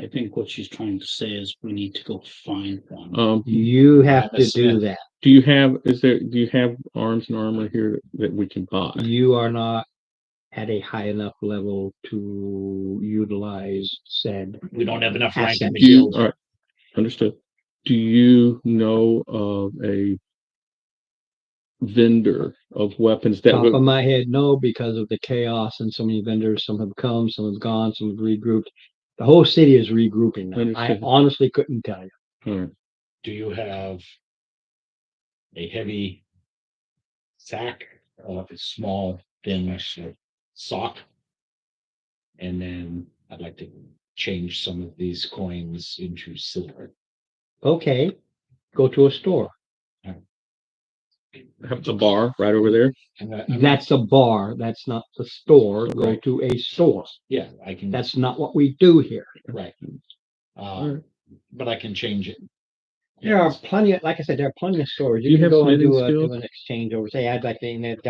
[SPEAKER 4] I think what she's trying to say is we need to go find one.
[SPEAKER 3] You have
[SPEAKER 2] Have a
[SPEAKER 3] to do
[SPEAKER 2] smith.
[SPEAKER 3] that.
[SPEAKER 1] Do you have arms and armor here that we can buy?
[SPEAKER 3] You are not at a high enough level to utilize said.
[SPEAKER 2] We don't have enough rank in the
[SPEAKER 1] Do you,
[SPEAKER 2] guild.
[SPEAKER 1] all right, understood. Do you know of a vendor of weapons that
[SPEAKER 3] Top
[SPEAKER 1] would,
[SPEAKER 3] of my head, no, because of the chaos and so many vendors, some have come, some have gone, some have regrouped. The whole city is regrouping now. I
[SPEAKER 1] Understood.
[SPEAKER 3] honestly couldn't tell you.
[SPEAKER 1] all right,
[SPEAKER 2] Do you have a heavy sack or a small thin sock? And then I'd like to change some of these coins into silver.
[SPEAKER 3] Okay, go to a store.
[SPEAKER 1] have the bar right over there.
[SPEAKER 2] And
[SPEAKER 3] That's a bar. That's not the store. Go
[SPEAKER 1] Right.
[SPEAKER 3] to a store.
[SPEAKER 2] yeah, I can.
[SPEAKER 3] That's not what we do here.
[SPEAKER 2] right.
[SPEAKER 1] Alright.
[SPEAKER 2] But I can change it.
[SPEAKER 3] There are plenty of, like I said, there are plenty of stores.
[SPEAKER 1] Do you
[SPEAKER 3] can
[SPEAKER 1] have
[SPEAKER 3] go and
[SPEAKER 1] smithing
[SPEAKER 3] do
[SPEAKER 1] skills?
[SPEAKER 3] an exchange over. Say, I'd like to, and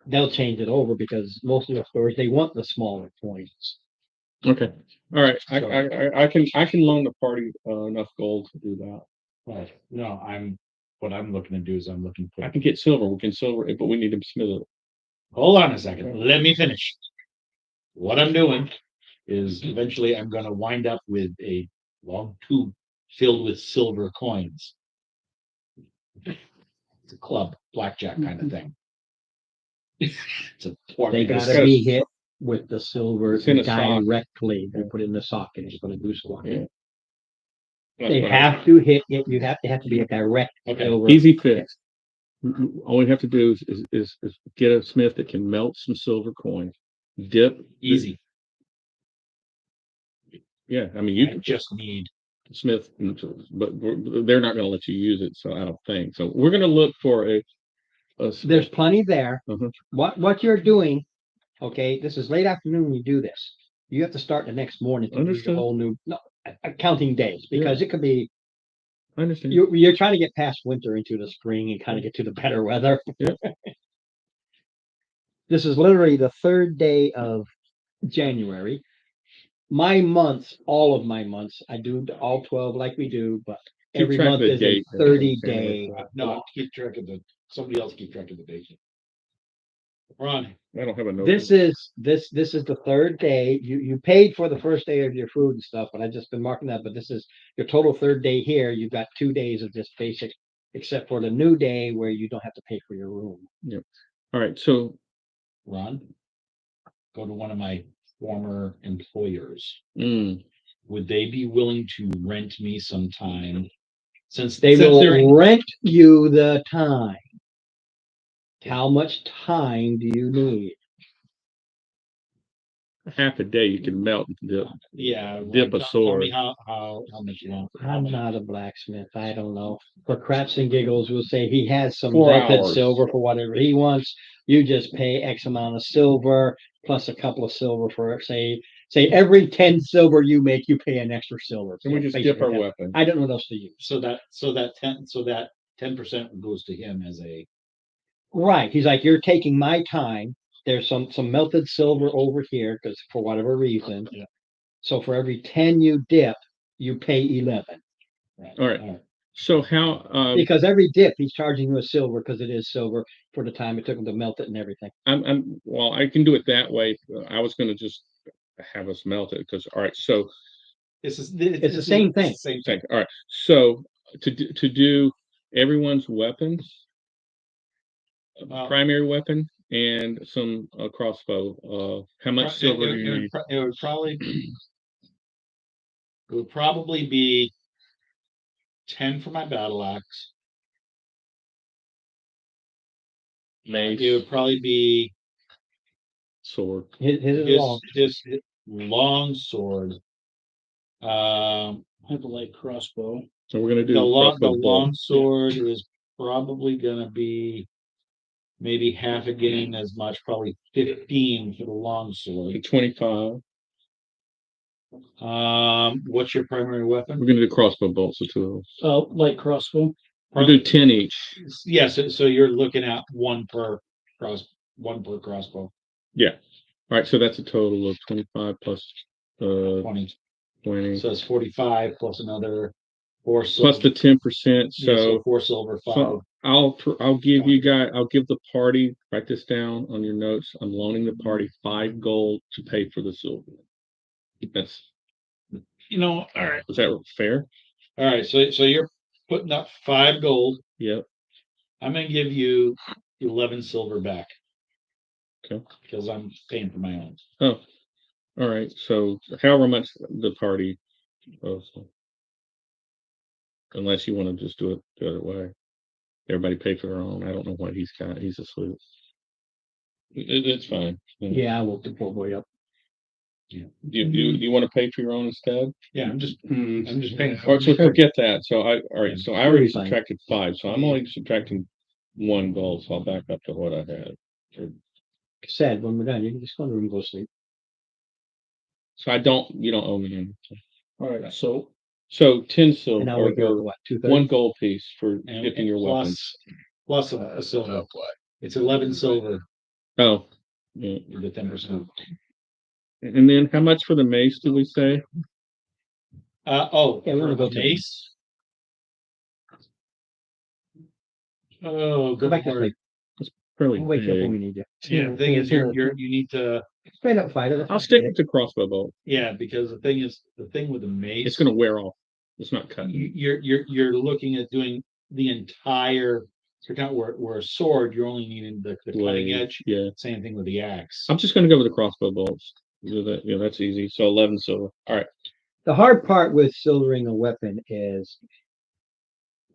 [SPEAKER 3] they'll change it over because most of the stores, they want the smaller coins.
[SPEAKER 1] Okay, all right.
[SPEAKER 3] So-
[SPEAKER 1] I can loan the party enough gold to do that.
[SPEAKER 2] Right. No, what I'm looking to do is I'm looking
[SPEAKER 1] I
[SPEAKER 2] for,
[SPEAKER 1] can get silver. We can silver it, but we need to smith it.
[SPEAKER 2] hold on a second, let me finish. What I'm doing is eventually I'm gonna wind up with a long tube filled with silver coins. It's a club, blackjack kind of thing. It's a poor
[SPEAKER 3] They
[SPEAKER 2] man's-
[SPEAKER 3] gotta be hit with the silver
[SPEAKER 1] It's in a sock.
[SPEAKER 3] directly. They put it in the socket. It's gonna do squat.
[SPEAKER 1] Yeah. That's
[SPEAKER 3] They
[SPEAKER 1] what I-
[SPEAKER 3] have to hit it. You have to be a direct
[SPEAKER 2] Okay,
[SPEAKER 3] silver.
[SPEAKER 1] Easy fix. All we have to do is get a smith that can melt some silver coins, dip.
[SPEAKER 2] easy.
[SPEAKER 1] Yeah, I mean, you
[SPEAKER 2] I
[SPEAKER 1] can
[SPEAKER 2] just need,
[SPEAKER 1] smith, but they're not gonna let you use it, so I don't think. So we're gonna look for a
[SPEAKER 3] There's plenty there.
[SPEAKER 1] Mhm.
[SPEAKER 3] What you're doing, okay, this is late afternoon when you do this. You have to start the next morning to do
[SPEAKER 1] Understood.
[SPEAKER 3] the whole new, no, counting days, because it could be,
[SPEAKER 1] I understand.
[SPEAKER 3] you're trying to get past winter into the spring and kind of get to the better weather.
[SPEAKER 1] Yeah.
[SPEAKER 3] This is literally the third day of January. My months, all of my months, I do all 12 like we do, but
[SPEAKER 1] Keep
[SPEAKER 3] every
[SPEAKER 1] track of
[SPEAKER 3] month
[SPEAKER 1] the
[SPEAKER 3] is a
[SPEAKER 1] date.
[SPEAKER 3] 30-day.
[SPEAKER 2] no, I'll keep track of somebody else keep track of the date. Ron,
[SPEAKER 1] I don't have a note.
[SPEAKER 3] This is the third day. You paid for the first day of your food and stuff, but I've just been marking that. But this is your total third day here. You've got 2 days of just basic, except for the new day where you don't have to pay for your room.
[SPEAKER 1] All right, so
[SPEAKER 2] Ron, go to one of my former employers.
[SPEAKER 1] mm,
[SPEAKER 2] Would they be willing to rent me some time? Since
[SPEAKER 3] They
[SPEAKER 2] since they're
[SPEAKER 3] will rent you the time. How much time do you need?
[SPEAKER 1] half a day you can melt the
[SPEAKER 2] yeah,
[SPEAKER 1] dip a
[SPEAKER 2] tell me
[SPEAKER 1] sword.
[SPEAKER 2] how much long?
[SPEAKER 3] I'm not a blacksmith. I don't know. For craps and giggles, we'll say he has some
[SPEAKER 1] 4
[SPEAKER 3] melted
[SPEAKER 1] hours.
[SPEAKER 3] silver for whatever he wants. You just pay X amount of silver plus a couple of silver for say every 10 silver you make, you pay an extra silver.
[SPEAKER 1] Can we just
[SPEAKER 3] Basically
[SPEAKER 1] dip our
[SPEAKER 3] that.
[SPEAKER 1] weapon?
[SPEAKER 3] I don't know what else to use.
[SPEAKER 2] So that 10% goes to him as a,
[SPEAKER 3] Right. He's like, you're taking my time. There's some melted silver over here because for whatever reason.
[SPEAKER 2] Yeah.
[SPEAKER 3] So for every 10 you dip, you pay 11.
[SPEAKER 2] right,
[SPEAKER 1] All right. So how,
[SPEAKER 3] Because every dip, he's charging you a silver because it is silver for the time it took him to melt it and everything.
[SPEAKER 1] well, I can do it that way. I was gonna just have us melt it because, all right, so
[SPEAKER 3] It's the same thing.
[SPEAKER 2] Same
[SPEAKER 1] okay, all right. So to do everyone's weapons, primary weapon and some crossbow, how much silver do you need?
[SPEAKER 2] It would probably be 10 for my battle axe. It
[SPEAKER 1] Mace,
[SPEAKER 2] would probably be
[SPEAKER 1] sword.
[SPEAKER 3] His is
[SPEAKER 2] his,
[SPEAKER 3] long.
[SPEAKER 2] his long sword. Um,
[SPEAKER 4] I have a light crossbow.
[SPEAKER 1] So we're gonna do
[SPEAKER 2] the
[SPEAKER 1] crossbow
[SPEAKER 2] long
[SPEAKER 1] bolt.
[SPEAKER 2] sword is probably gonna be maybe half again as much, probably 15 for the long sword.
[SPEAKER 1] 25.
[SPEAKER 2] What's your primary weapon?
[SPEAKER 1] We're gonna do crossbow bolts, the two of those.
[SPEAKER 4] Light crossbow.
[SPEAKER 1] We'll do 10 each.
[SPEAKER 2] Yes, so you're looking at one per crossbow.
[SPEAKER 1] Yeah. All right, so that's a total of 25 plus
[SPEAKER 2] 20.
[SPEAKER 1] 20
[SPEAKER 2] So it's 45 plus another 4
[SPEAKER 1] plus the 10%.
[SPEAKER 2] yeah,
[SPEAKER 1] So
[SPEAKER 2] 4 silver, 5.
[SPEAKER 1] so I'll give you guys, I'll give the party, write this down on your notes. I'm loaning the party 5 gold to pay for the silver. That's,
[SPEAKER 2] All right.
[SPEAKER 1] is that fair?
[SPEAKER 2] All right. So you're putting up 5 gold.
[SPEAKER 1] Yep.
[SPEAKER 2] I'm gonna give you 11 silver back.
[SPEAKER 1] Okay.
[SPEAKER 2] Because I'm paying for my own.
[SPEAKER 1] Oh, all right. So however much the party owes. Unless you want to just do it the other way. Everybody pay for their own. I don't know what he's got. He's asleep. It's fine.
[SPEAKER 3] Yeah, I woke the poor boy up.
[SPEAKER 1] You want to pay for your own instead?
[SPEAKER 2] Yeah, I'm just paying.
[SPEAKER 1] Or so forget that. So all right. So I already
[SPEAKER 3] Fine.
[SPEAKER 1] subtracted 5. So I'm only subtracting 1 gold. So I'll back up to what I had.
[SPEAKER 3] Said when we're done, you can just go in the room and go to sleep.
[SPEAKER 1] So you don't owe me anything.
[SPEAKER 4] All right, so
[SPEAKER 1] So 10 silver
[SPEAKER 3] And I'll wake you up
[SPEAKER 1] or
[SPEAKER 3] at what,
[SPEAKER 1] 1
[SPEAKER 3] 2:30?
[SPEAKER 1] gold piece for dipping your weapons.
[SPEAKER 2] Plus a silver. It's 11 silver
[SPEAKER 1] Oh, yeah.
[SPEAKER 2] for the 10%.
[SPEAKER 1] And then how much for the mace did we say?
[SPEAKER 3] Yeah, we're
[SPEAKER 2] for
[SPEAKER 3] gonna go
[SPEAKER 2] the
[SPEAKER 3] to-
[SPEAKER 2] mace. Oh,
[SPEAKER 3] Go
[SPEAKER 2] good
[SPEAKER 3] back to
[SPEAKER 2] lord.
[SPEAKER 3] sleep.
[SPEAKER 1] Fairly
[SPEAKER 3] We'll wake you up when
[SPEAKER 1] big.
[SPEAKER 3] we need you.
[SPEAKER 2] Yeah, the thing is, you need to,
[SPEAKER 3] Straight up fighter.
[SPEAKER 1] I'll stick with the crossbow bolt.
[SPEAKER 2] yeah, because the thing with the mace.
[SPEAKER 1] It's gonna wear off. It's not cut.
[SPEAKER 2] You're looking at doing the entire. So kind of where a sword, you're only needing the cutting
[SPEAKER 1] Blade,
[SPEAKER 2] edge.
[SPEAKER 1] yeah.
[SPEAKER 2] Same thing with the axe.
[SPEAKER 1] I'm just gonna go with the crossbow bolts. Do that. Yeah, that's easy. So 11 silver. All right.
[SPEAKER 3] The hard part with silvering a weapon is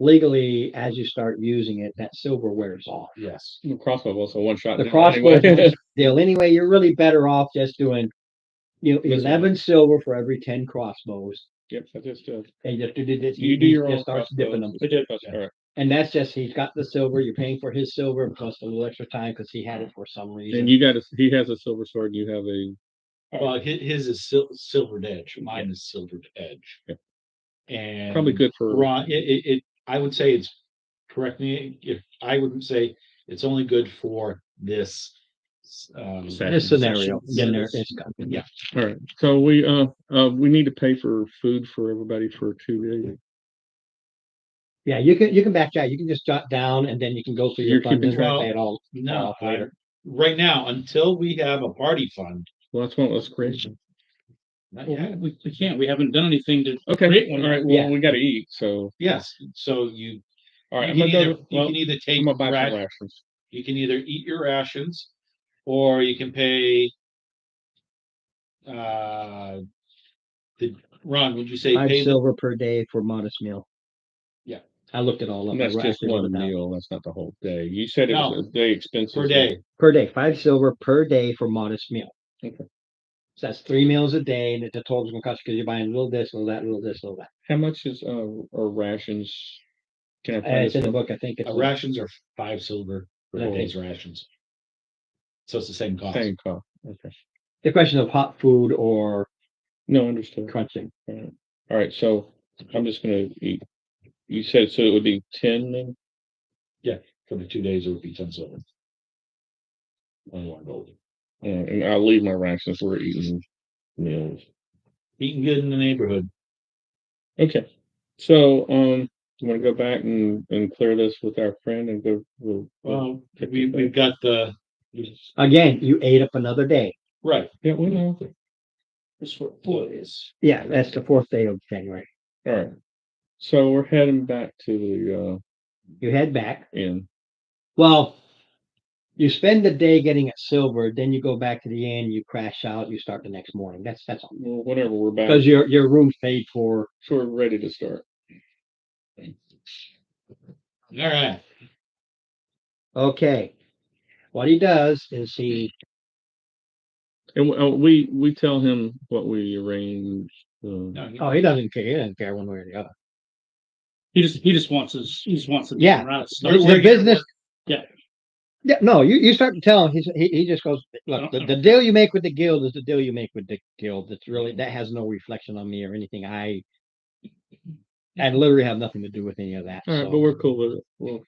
[SPEAKER 3] legally, as you start using it, that silver wears off.
[SPEAKER 2] Yes.
[SPEAKER 1] The crossbow bolts, so one shot.
[SPEAKER 3] The
[SPEAKER 1] down
[SPEAKER 3] crossbow
[SPEAKER 1] anyway.
[SPEAKER 3] deal anyway, you're really better off just doing 11 silver for every 10 crossbows.
[SPEAKER 1] Yep, I just
[SPEAKER 3] And just do this.
[SPEAKER 1] you do your
[SPEAKER 3] just
[SPEAKER 1] own
[SPEAKER 3] starts dipping them.
[SPEAKER 1] crossbows. All right.
[SPEAKER 3] And that's just, he's got the silver, you're paying for his silver, plus a little extra time because he had it for some reason.
[SPEAKER 1] And he has a silver sword. You have a
[SPEAKER 2] Well, his is silvered edge. Mine is silvered edge.
[SPEAKER 1] Yeah.
[SPEAKER 2] And
[SPEAKER 1] probably good for
[SPEAKER 2] Ron, I would say it's, correct me if I would say it's only good for this.
[SPEAKER 3] This scenario.
[SPEAKER 2] session.
[SPEAKER 3] Then there is,
[SPEAKER 2] Yeah.
[SPEAKER 1] All right. So we need to pay for food for everybody for 2 days.
[SPEAKER 3] yeah, you can back out. You can just jot down and then you can go through your
[SPEAKER 1] You're
[SPEAKER 3] funds and
[SPEAKER 1] keeping
[SPEAKER 3] try to pay it all
[SPEAKER 2] No,
[SPEAKER 3] off later.
[SPEAKER 2] right now, until we have a party fund.
[SPEAKER 1] Well, that's great.
[SPEAKER 2] Not
[SPEAKER 4] well,
[SPEAKER 2] yet.
[SPEAKER 4] we can't. We haven't done anything to
[SPEAKER 1] Okay.
[SPEAKER 4] create one.
[SPEAKER 1] All right. Well,
[SPEAKER 3] Yeah.
[SPEAKER 1] we got to eat. So
[SPEAKER 2] Yes, so you
[SPEAKER 1] all right. I'm
[SPEAKER 2] you
[SPEAKER 1] gonna go.
[SPEAKER 2] can either
[SPEAKER 1] I'm
[SPEAKER 2] take
[SPEAKER 1] gonna buy some
[SPEAKER 2] ration,
[SPEAKER 1] rations.
[SPEAKER 2] you can either eat your rations, or you can pay. Ron, would you say
[SPEAKER 3] 5
[SPEAKER 2] pay
[SPEAKER 3] silver per day for modest meal.
[SPEAKER 2] Yeah.
[SPEAKER 3] I looked it all up.
[SPEAKER 1] And that's
[SPEAKER 3] I
[SPEAKER 1] just
[SPEAKER 3] actually wrote
[SPEAKER 1] one
[SPEAKER 3] it down.
[SPEAKER 1] meal. That's not the whole day. You said it
[SPEAKER 2] No.
[SPEAKER 1] was a day expenses.
[SPEAKER 2] per day?
[SPEAKER 3] Per day, 5 silver per day for modest meal.
[SPEAKER 1] Okay.
[SPEAKER 3] So that's 3 meals a day, and the total's gonna cost because you're buying a little this, a little that, a little this, a little that.
[SPEAKER 1] How much is or rations? Can I find
[SPEAKER 3] It's in
[SPEAKER 1] this
[SPEAKER 3] the
[SPEAKER 1] one?
[SPEAKER 3] book. I think it's
[SPEAKER 2] Rations are 5 silver for
[SPEAKER 3] Okay.
[SPEAKER 2] day's rations. So it's the same cost.
[SPEAKER 1] Same cost. Okay.
[SPEAKER 3] the question of hot food or
[SPEAKER 1] No, understood.
[SPEAKER 3] crunching.
[SPEAKER 1] All right. So I'm just gonna eat. You said so it would be 10 then?
[SPEAKER 2] For the 2 days, it would be 10 silver. Only 1 gold.
[SPEAKER 1] And I'll leave my rations. We're eating meals.
[SPEAKER 2] Eating good in the neighborhood.
[SPEAKER 1] Okay. So You want to go back and clear this with our friend and go? We'll
[SPEAKER 2] Well,
[SPEAKER 1] take
[SPEAKER 2] we've got the,
[SPEAKER 3] Again, you ate up another day.
[SPEAKER 2] right.
[SPEAKER 1] Yeah, we know.
[SPEAKER 2] This what 4 days.
[SPEAKER 3] Yeah, that's the 4th day of January.
[SPEAKER 1] All right. So we're heading back to the
[SPEAKER 3] You head back.
[SPEAKER 1] inn.
[SPEAKER 3] Well, you spend the day getting it silvered, then you go back to the inn, you crash out, you start the next morning. That's all.
[SPEAKER 1] Well, whenever we're back,
[SPEAKER 3] Because your room's paid for.
[SPEAKER 1] so we're ready to start.
[SPEAKER 2] All right.
[SPEAKER 3] Okay. What he does is he
[SPEAKER 1] And we tell him what we arranged.
[SPEAKER 2] No,
[SPEAKER 3] oh he doesn't care. He doesn't care one way or the other.
[SPEAKER 4] He just wants to
[SPEAKER 3] Yeah.
[SPEAKER 4] around.
[SPEAKER 3] The business.
[SPEAKER 4] Yeah.
[SPEAKER 3] Yeah, no, you start to tell him. He just goes, look, the deal you make with the guild is the deal you make with the guild. It's really that has no reflection on me or anything. I literally have nothing to do with any of that.
[SPEAKER 1] All right,
[SPEAKER 3] so.
[SPEAKER 1] but we're cool with it. Well,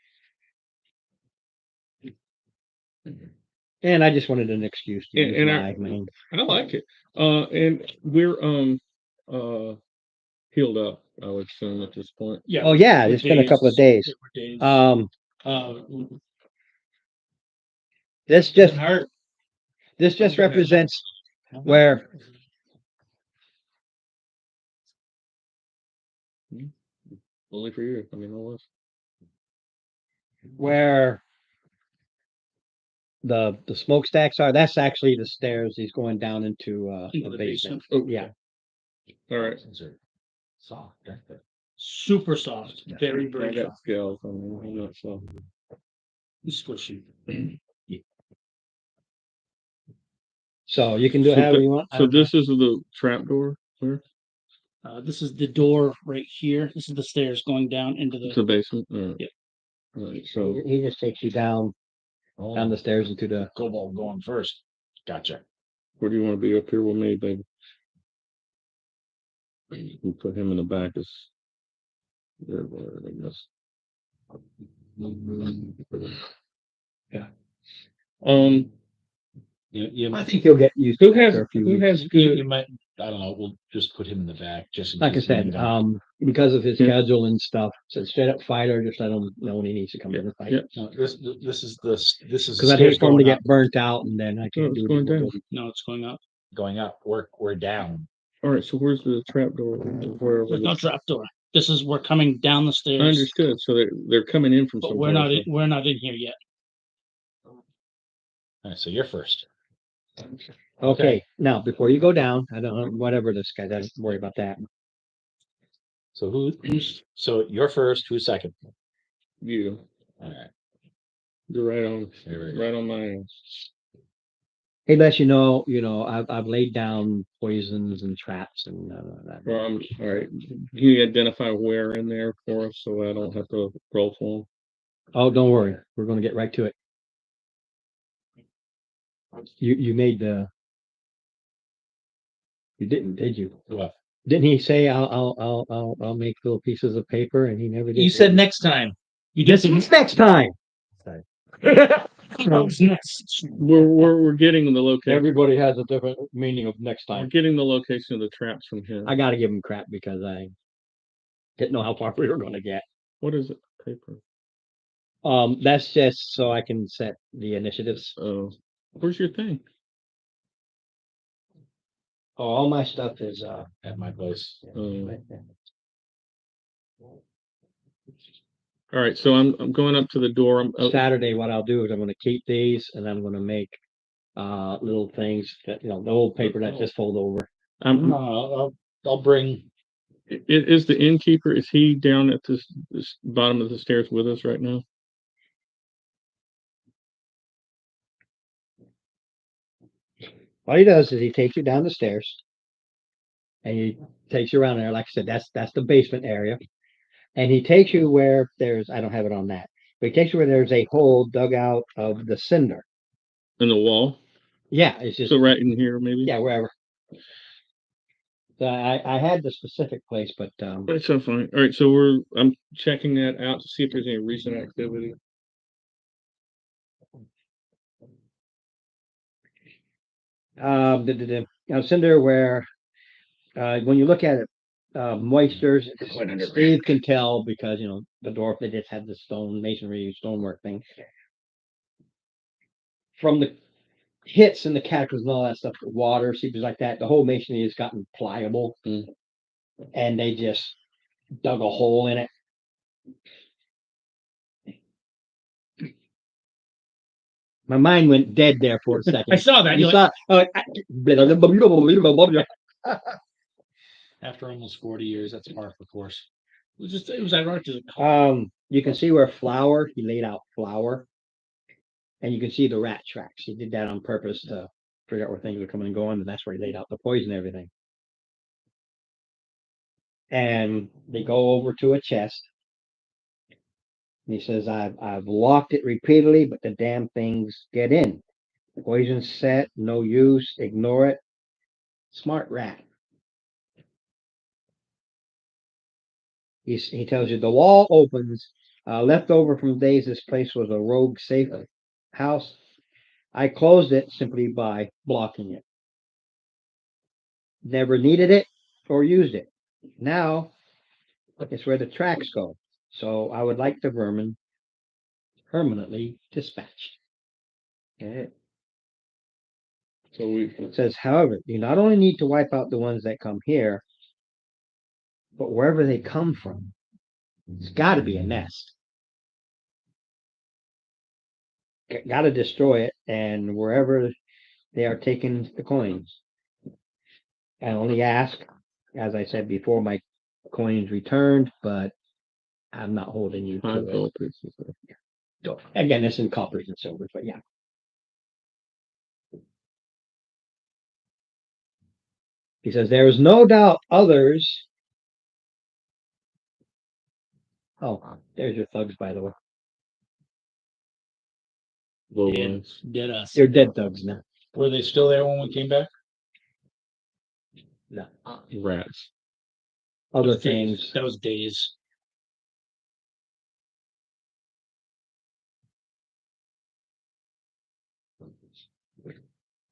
[SPEAKER 3] And I just wanted an excuse to use
[SPEAKER 1] And
[SPEAKER 3] my name.
[SPEAKER 1] I like it. And we're healed up, I would assume at this point.
[SPEAKER 2] Yeah.
[SPEAKER 3] Oh yeah,
[SPEAKER 2] with
[SPEAKER 3] it's been a couple of days.
[SPEAKER 2] days.
[SPEAKER 3] Um, this
[SPEAKER 2] Doesn't
[SPEAKER 3] just
[SPEAKER 2] hurt.
[SPEAKER 3] represents where
[SPEAKER 1] Only for you. I mean, all us.
[SPEAKER 3] where the smokestacks are. That's actually the stairs. He's going down into
[SPEAKER 4] Into
[SPEAKER 3] the
[SPEAKER 4] the
[SPEAKER 3] basement.
[SPEAKER 1] Okay.
[SPEAKER 3] Yeah.
[SPEAKER 1] All right.
[SPEAKER 2] Soft.
[SPEAKER 4] Super soft, very
[SPEAKER 1] I
[SPEAKER 4] very
[SPEAKER 1] got
[SPEAKER 4] soft.
[SPEAKER 1] scales. I mean, I'm not so.
[SPEAKER 4] Squishy.
[SPEAKER 3] So you can do it
[SPEAKER 1] So
[SPEAKER 3] however
[SPEAKER 1] the-
[SPEAKER 3] you want.
[SPEAKER 1] So this is the trap door. Where?
[SPEAKER 4] This is the door right here. This is the stairs going down into
[SPEAKER 1] It's
[SPEAKER 4] the.
[SPEAKER 1] the basement. All right.
[SPEAKER 4] Yep.
[SPEAKER 1] All right. So
[SPEAKER 3] He just takes you down the stairs into the.
[SPEAKER 2] Cobalt going first. Gotcha.
[SPEAKER 1] where do you want to be? Up here with me, baby. We put him in the back as. There, I guess.
[SPEAKER 2] Yeah.
[SPEAKER 3] I think he'll get used
[SPEAKER 1] Who
[SPEAKER 3] to it
[SPEAKER 1] has
[SPEAKER 3] after a few
[SPEAKER 1] who
[SPEAKER 3] weeks.
[SPEAKER 1] has
[SPEAKER 2] You
[SPEAKER 1] good?
[SPEAKER 2] might, I don't know, we'll just put him in the back just in
[SPEAKER 3] Like I
[SPEAKER 2] case we
[SPEAKER 3] said,
[SPEAKER 2] need him.
[SPEAKER 3] because of his
[SPEAKER 1] Yeah.
[SPEAKER 3] schedule and stuff, so straight up fighter, just let him know when he needs to come in and fight.
[SPEAKER 1] Yeah.
[SPEAKER 2] No, this is
[SPEAKER 3] Because I'd hate for him to get burnt out and then I
[SPEAKER 1] Oh,
[SPEAKER 3] can't
[SPEAKER 1] it's
[SPEAKER 3] do
[SPEAKER 1] going
[SPEAKER 3] it.
[SPEAKER 1] down.
[SPEAKER 4] No, it's going up.
[SPEAKER 2] going up. We're down.
[SPEAKER 1] All right. So where's the trap door? Where?
[SPEAKER 4] There's no trap door. This is we're coming down the
[SPEAKER 1] I
[SPEAKER 4] stairs,
[SPEAKER 1] understood. So they're coming in from
[SPEAKER 4] but
[SPEAKER 1] somewhere.
[SPEAKER 4] we're not in here yet.
[SPEAKER 2] All right, so you're first.
[SPEAKER 3] Okay, now before you go down, I don't know, whatever this guy doesn't worry about that.
[SPEAKER 2] So so you're first, who's second?
[SPEAKER 1] You.
[SPEAKER 2] All right.
[SPEAKER 1] You're right on.
[SPEAKER 2] Here we go.
[SPEAKER 1] Right on my ass.
[SPEAKER 3] He lets you know, I've laid down poisons and traps and that.
[SPEAKER 1] Well, all right. Can you identify where in there for us so I don't have to roll for them?
[SPEAKER 3] Oh, don't worry, we're gonna get right to it. You made the. You didn't, did you?
[SPEAKER 2] What?
[SPEAKER 3] Didn't he say I'll make little pieces of paper and he never did?
[SPEAKER 2] You said next time. You
[SPEAKER 3] This
[SPEAKER 2] did.
[SPEAKER 3] is next time.
[SPEAKER 4] What's next?
[SPEAKER 1] We're getting the location.
[SPEAKER 3] Everybody has a different meaning of next
[SPEAKER 1] We're
[SPEAKER 3] time.
[SPEAKER 1] getting the location of the traps from him.
[SPEAKER 3] I gotta give him crap because I didn't know how far we were gonna get.
[SPEAKER 1] What is it? Paper.
[SPEAKER 3] That's just so I can set the initiatives.
[SPEAKER 1] Oh, where's your thing?
[SPEAKER 3] Oh, all my stuff is
[SPEAKER 2] At my place.
[SPEAKER 3] right there.
[SPEAKER 1] All right. So I'm going up to the door.
[SPEAKER 3] Saturday, what I'll do is I'm gonna keep these and I'm gonna make little things that the old paper that just fold over.
[SPEAKER 2] I'll bring.
[SPEAKER 1] Is the innkeeper? Is he down at this bottom of the stairs with us right now?
[SPEAKER 3] What he does is he takes you down the stairs and he takes you around there. Like I said, that's the basement area. And he takes you where there's I don't have it on that, but he takes you where there's a hole dug out of the cinder.
[SPEAKER 1] In the wall.
[SPEAKER 3] Yeah, it's just
[SPEAKER 1] So right in here, maybe.
[SPEAKER 3] yeah, wherever. So I had the specific place, but
[SPEAKER 1] That's so fine. All right. So I'm checking that out to see if there's any recent activity.
[SPEAKER 3] cinder where when you look at it moistures.
[SPEAKER 4] Quite underground.
[SPEAKER 3] Steve can tell because, you know, the dwarf, they just had the stone masonry, stonework thing. From the hits and the cactus and all that stuff, the water, seepage like that, the whole masonry has gotten pliable.
[SPEAKER 1] Mm.
[SPEAKER 3] And they just dug a hole in it. My mind went dead there for a second.
[SPEAKER 4] I saw that.
[SPEAKER 3] You
[SPEAKER 4] You're like,
[SPEAKER 3] saw,
[SPEAKER 4] after almost 40 years, that's par for the course. It was ironic.
[SPEAKER 3] you can see where flour, he laid out flour. And you can see the rat tracks. He did that on purpose to figure out where things were coming and going, and that's where he laid out the poison and everything. And they go over to a chest. And he says, I've locked it repeatedly, but the damn things get in. Poison set, no use, ignore it. Smart rat. He tells you the wall opens. Left over from days, this place was a rogue safe house. I closed it simply by blocking it. Never needed it or used it. Now it's where the tracks go. So I would like the vermin permanently dispatched. Okay.
[SPEAKER 1] So we,
[SPEAKER 3] It says, however, you not only need to wipe out the ones that come here, but wherever they come from, it's got to be a nest. Got to destroy it, and wherever they are taking the coins. I only ask, as I said before, my coins returned, but I'm not holding you to
[SPEAKER 1] 5
[SPEAKER 3] it.
[SPEAKER 1] gold pieces.
[SPEAKER 3] So, again, it's in coppers and silvers, but yeah. He says, there is no doubt others. Oh, there's your thugs, by the way.
[SPEAKER 1] Low
[SPEAKER 4] Dead.
[SPEAKER 1] ones.
[SPEAKER 4] Dead us.
[SPEAKER 3] They're dead thugs now.
[SPEAKER 2] Were they still there when we came back?
[SPEAKER 3] No.
[SPEAKER 1] Rats.
[SPEAKER 3] Other things.
[SPEAKER 4] That was days.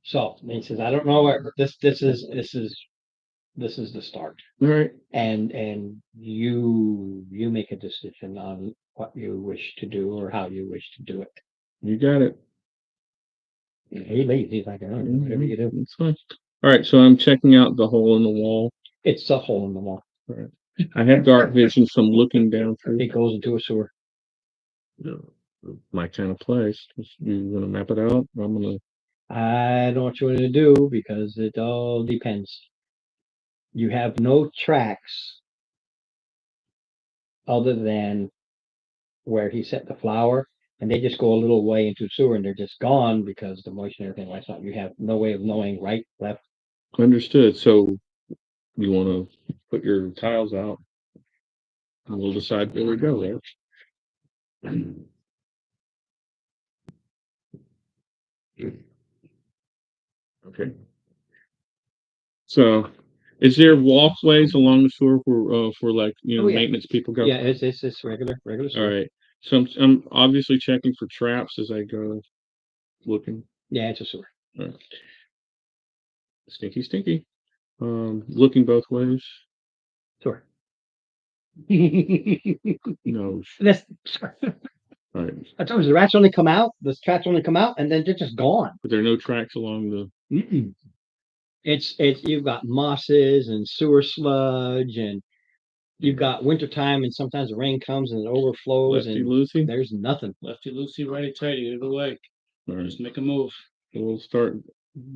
[SPEAKER 3] So he says, I don't know where, but this is the start.
[SPEAKER 1] All right.
[SPEAKER 3] And you make a decision on what you wish to do or how you wish to do it.
[SPEAKER 1] You got it.
[SPEAKER 3] He leaves. He's like, all right, whatever you do.
[SPEAKER 1] It's fine. All right. So I'm checking out the hole in the wall.
[SPEAKER 3] It's a hole in the wall.
[SPEAKER 1] I have dark vision, so I'm looking down through.
[SPEAKER 3] It goes into a sewer.
[SPEAKER 1] My kind of place. You gonna map it out? I'm gonna.
[SPEAKER 3] I don't know what you want to do because it all depends. You have no tracks other than where he set the flower, and they just go a little way into sewer and they're just gone because the moisture and everything wipes out. You have no way of knowing right, left.
[SPEAKER 1] Understood. So you want to put your tiles out, and we'll decide where we go. Right? Okay. So, is there walkways along the sewer for like
[SPEAKER 3] Oh, yeah.
[SPEAKER 1] maintenance people go?
[SPEAKER 3] Yeah, it's regular
[SPEAKER 1] All
[SPEAKER 3] sewer.
[SPEAKER 1] right. So I'm obviously checking for traps as I go looking.
[SPEAKER 3] Yeah, it's a sewer.
[SPEAKER 1] Stinky, stinky. Looking both ways.
[SPEAKER 3] Sewer.
[SPEAKER 1] No.
[SPEAKER 3] That's,
[SPEAKER 1] All right.
[SPEAKER 3] I told you the rats only come out, the tracks only come out, and then they're just gone.
[SPEAKER 1] But there are no tracks along the.
[SPEAKER 3] Mm-mm. It's you've got mosses and sewer sludge, and you've got wintertime, and sometimes the rain comes and it overflows,
[SPEAKER 1] Lefty
[SPEAKER 3] and
[SPEAKER 1] loosey.
[SPEAKER 3] there's nothing.
[SPEAKER 2] Lefty loosey, righty tighty, either way.
[SPEAKER 1] All right.
[SPEAKER 2] Just make a move.
[SPEAKER 1] So we'll start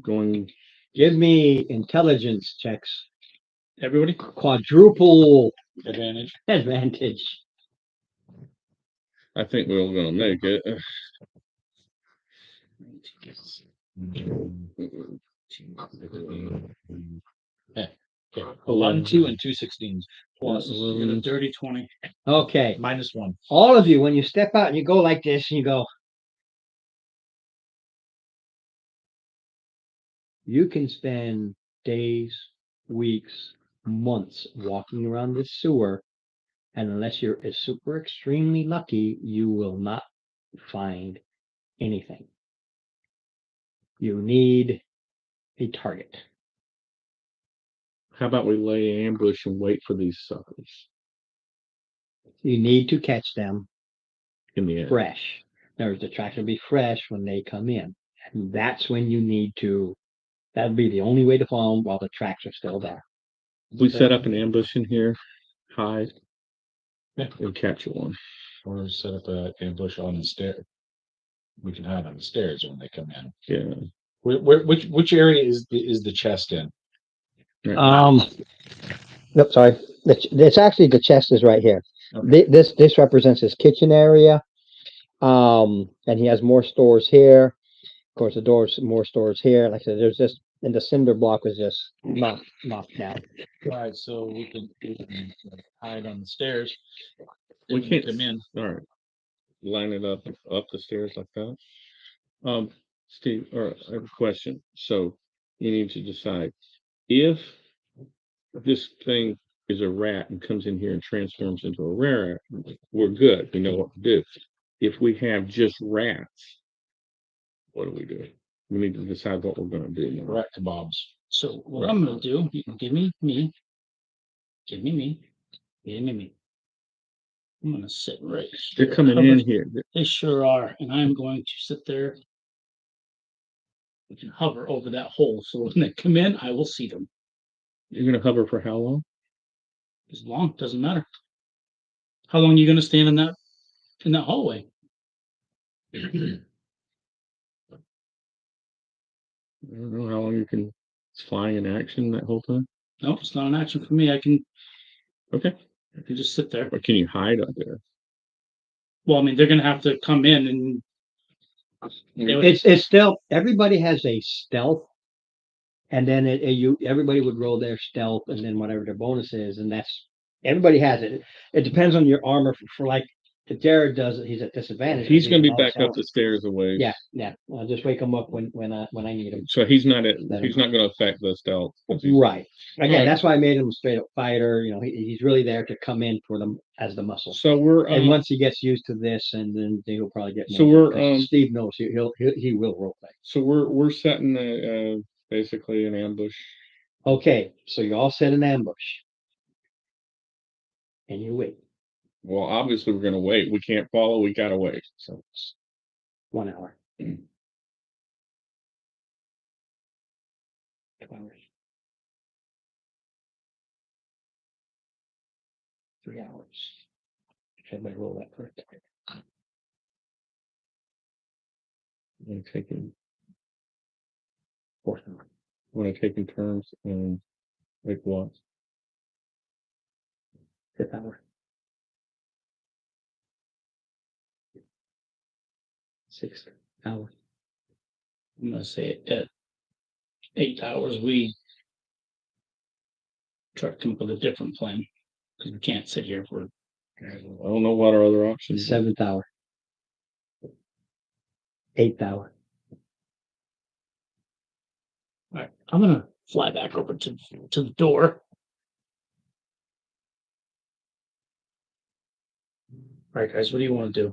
[SPEAKER 1] going.
[SPEAKER 3] Give me intelligence checks.
[SPEAKER 2] Everybody,
[SPEAKER 3] Quadruple
[SPEAKER 2] advantage.
[SPEAKER 3] advantage.
[SPEAKER 1] I think we're all gonna make it.
[SPEAKER 2] A 1, 2, and 2 16s. Plus, you get a dirty 20.
[SPEAKER 3] Okay.
[SPEAKER 2] -1.
[SPEAKER 3] All of you, when you step out and you go like this and you go, you can spend days, weeks, months walking around this sewer, and unless you're super extremely lucky, you will not find anything. You need a target.
[SPEAKER 1] How about we lay ambush and wait for these suckers
[SPEAKER 3] You need to catch them
[SPEAKER 1] in the end?
[SPEAKER 3] fresh. There's the tracks will be fresh when they come in. And that's when you need to, that'd be the only way to follow them while the tracks are still there.
[SPEAKER 1] We set up an ambush in here, hide,
[SPEAKER 2] Yeah.
[SPEAKER 1] and capture one.
[SPEAKER 2] Or set up an ambush on the stair. We can hide on the stairs when they come in.
[SPEAKER 1] Yeah.
[SPEAKER 2] Which area is the chest in?
[SPEAKER 3] Nope, sorry. It's actually the chest is right here.
[SPEAKER 2] Okay.
[SPEAKER 3] This represents his kitchen area. And he has more stores here. Of course, the doors, more stores here. Like I said, there's just, and the cinder block was just knocked down.
[SPEAKER 2] Alright, so we can hide on the stairs.
[SPEAKER 1] We
[SPEAKER 2] and
[SPEAKER 1] can't-
[SPEAKER 2] come in.
[SPEAKER 1] All right. Line it up the stairs like that. Steve, or I have a question. So you need to decide if this thing is a rat and comes in here and transforms into a rat, we're good. We know what to do. If we have just rats, what do we do? We need to decide what we're gonna do. now.
[SPEAKER 2] Rat kebabs.
[SPEAKER 4] So what I'm gonna do, you can give me me. Give me me. Give me me. I'm gonna sit right
[SPEAKER 1] They're
[SPEAKER 4] here.
[SPEAKER 1] coming in here.
[SPEAKER 4] They sure are, and I'm going to sit there. We can hover over that hole, so when they come in, I will see them.
[SPEAKER 1] You're gonna hover for how long?
[SPEAKER 4] As long, doesn't matter. How long are you gonna stand in that hallway?
[SPEAKER 1] I don't know how long you can. It's flying in action that whole time.
[SPEAKER 4] Nope, it's not an action for me. I can
[SPEAKER 1] Okay.
[SPEAKER 4] just sit there.
[SPEAKER 1] Or can you hide up there?
[SPEAKER 4] Well, I mean, they're gonna have to come in and
[SPEAKER 3] It's still, everybody has a stealth. And then everybody would roll their stealth and then whatever their bonus is, and that's, everybody has it. It depends on your armor for like, if Jared does it, he's at disadvantage.
[SPEAKER 1] He's gonna be
[SPEAKER 3] all his
[SPEAKER 1] back up the
[SPEAKER 3] health.
[SPEAKER 1] stairs a ways.
[SPEAKER 3] Yeah. I'll just wake him up when I need him.
[SPEAKER 1] So he's not
[SPEAKER 3] Let
[SPEAKER 1] he's
[SPEAKER 3] him-
[SPEAKER 1] not gonna affect the stealth. 'cause he's-
[SPEAKER 3] Right. Again,
[SPEAKER 1] Alright.
[SPEAKER 3] that's why I made him a straight up fighter. You know, he's really there to come in for them as the muscle.
[SPEAKER 1] So we're
[SPEAKER 3] And once he gets used to this, and then he'll probably get more.
[SPEAKER 1] So we're,
[SPEAKER 3] 'cause Steve knows he will role play.
[SPEAKER 1] so we're setting basically an ambush.
[SPEAKER 3] Okay, so you all set an ambush. And you wait
[SPEAKER 1] Well, obviously we're gonna wait. We can't follow. We gotta wait.
[SPEAKER 3] so it's 1 hour. 2 hours. 3 hours. Should everybody roll that first?
[SPEAKER 1] We're taking
[SPEAKER 3] 4th hour.
[SPEAKER 1] we're taking turns and like what?
[SPEAKER 3] 5th hour. 6th hour.
[SPEAKER 4] I'm gonna say at 8 hours, we try to come up with a different plan. Because we can't sit here for
[SPEAKER 1] I don't know what our other options. are.
[SPEAKER 3] 7th hour. 8th hour.
[SPEAKER 4] All right, I'm gonna fly back over to the door. All right, guys, what do you want to do?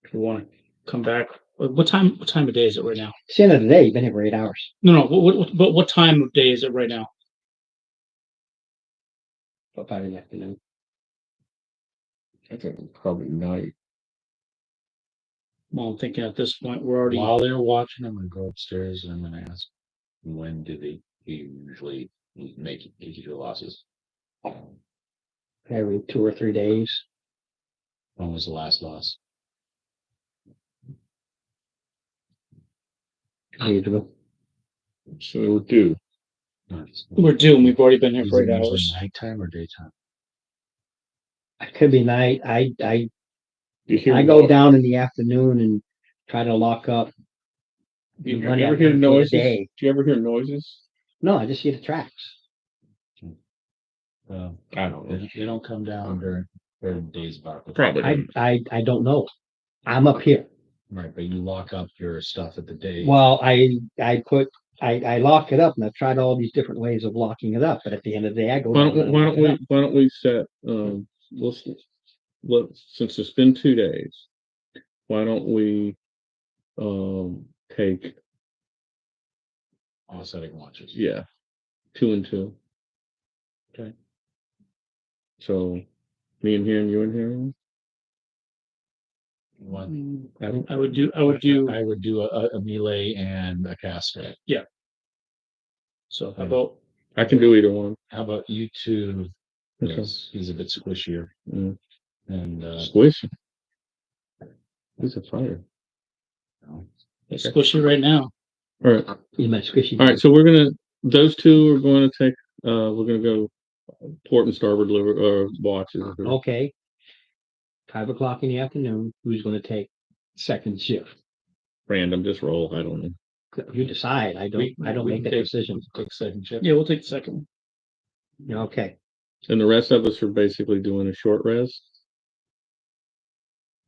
[SPEAKER 4] Do you want to come back? What time of day is it right now?
[SPEAKER 3] It's the end of the day. You've been here for 8 hours.
[SPEAKER 4] No. What time of day is it right now?
[SPEAKER 3] About 5 in the afternoon.
[SPEAKER 1] I think probably night.
[SPEAKER 4] Well, I'm thinking at this point we're already.
[SPEAKER 2] While they're watching, I'm gonna go upstairs and I'm gonna ask, when do they usually make your losses?
[SPEAKER 3] Every 2 or 3 days.
[SPEAKER 2] When was the last loss?
[SPEAKER 3] Usual.
[SPEAKER 1] So we're due.
[SPEAKER 4] We're due, and we've already been here
[SPEAKER 2] Is
[SPEAKER 4] for
[SPEAKER 2] it
[SPEAKER 4] 8
[SPEAKER 2] usually
[SPEAKER 4] hours.
[SPEAKER 2] nighttime or daytime?
[SPEAKER 3] It could be night. I
[SPEAKER 1] You hear
[SPEAKER 3] I go
[SPEAKER 1] no-
[SPEAKER 3] down in the afternoon and try to lock up.
[SPEAKER 1] You
[SPEAKER 3] run
[SPEAKER 1] ever
[SPEAKER 3] out
[SPEAKER 1] hear
[SPEAKER 3] for the
[SPEAKER 1] noises?
[SPEAKER 3] day.
[SPEAKER 1] Do you ever hear noises?
[SPEAKER 3] No, I just see the tracks.
[SPEAKER 2] Well,
[SPEAKER 1] I don't know.
[SPEAKER 2] they don't come down during days about.
[SPEAKER 1] Probably.
[SPEAKER 3] I don't know. I'm up here.
[SPEAKER 2] Right, but you lock up your stuff at the day.
[SPEAKER 3] Well, I lock it up, and I've tried all these different ways of locking it up, but at the end of the day, I go.
[SPEAKER 1] Why
[SPEAKER 3] down and
[SPEAKER 1] don't
[SPEAKER 3] lock it
[SPEAKER 1] we
[SPEAKER 3] up.
[SPEAKER 1] why don't we set since it's been 2 days, why don't we take
[SPEAKER 2] Offsetting watches.
[SPEAKER 1] yeah 2 and 2.
[SPEAKER 4] Okay.
[SPEAKER 1] So me in here and you in here.
[SPEAKER 2] One.
[SPEAKER 4] I would do, I would do,
[SPEAKER 2] I would do a melee and a caster.
[SPEAKER 4] so how about,
[SPEAKER 1] I can do either one.
[SPEAKER 2] How about you two?
[SPEAKER 1] Okay.
[SPEAKER 2] Because he's a bit squishier
[SPEAKER 1] Mm.
[SPEAKER 2] and,
[SPEAKER 1] Squish. He's a fighter.
[SPEAKER 4] let's squish it right now.
[SPEAKER 1] All right.
[SPEAKER 3] You might squishy.
[SPEAKER 1] All right. So those two are going to take, we're going to go port and starboard watches.
[SPEAKER 3] Okay. 5 o'clock in the afternoon. Who's going to take second shift?
[SPEAKER 1] Random, just roll. I don't know.
[SPEAKER 3] You decide. I don't
[SPEAKER 2] we
[SPEAKER 3] make
[SPEAKER 2] can
[SPEAKER 3] that decision.
[SPEAKER 2] take second shift.
[SPEAKER 4] Yeah, we'll take the second one.
[SPEAKER 3] Okay.
[SPEAKER 1] And the rest of us are basically doing a short rest.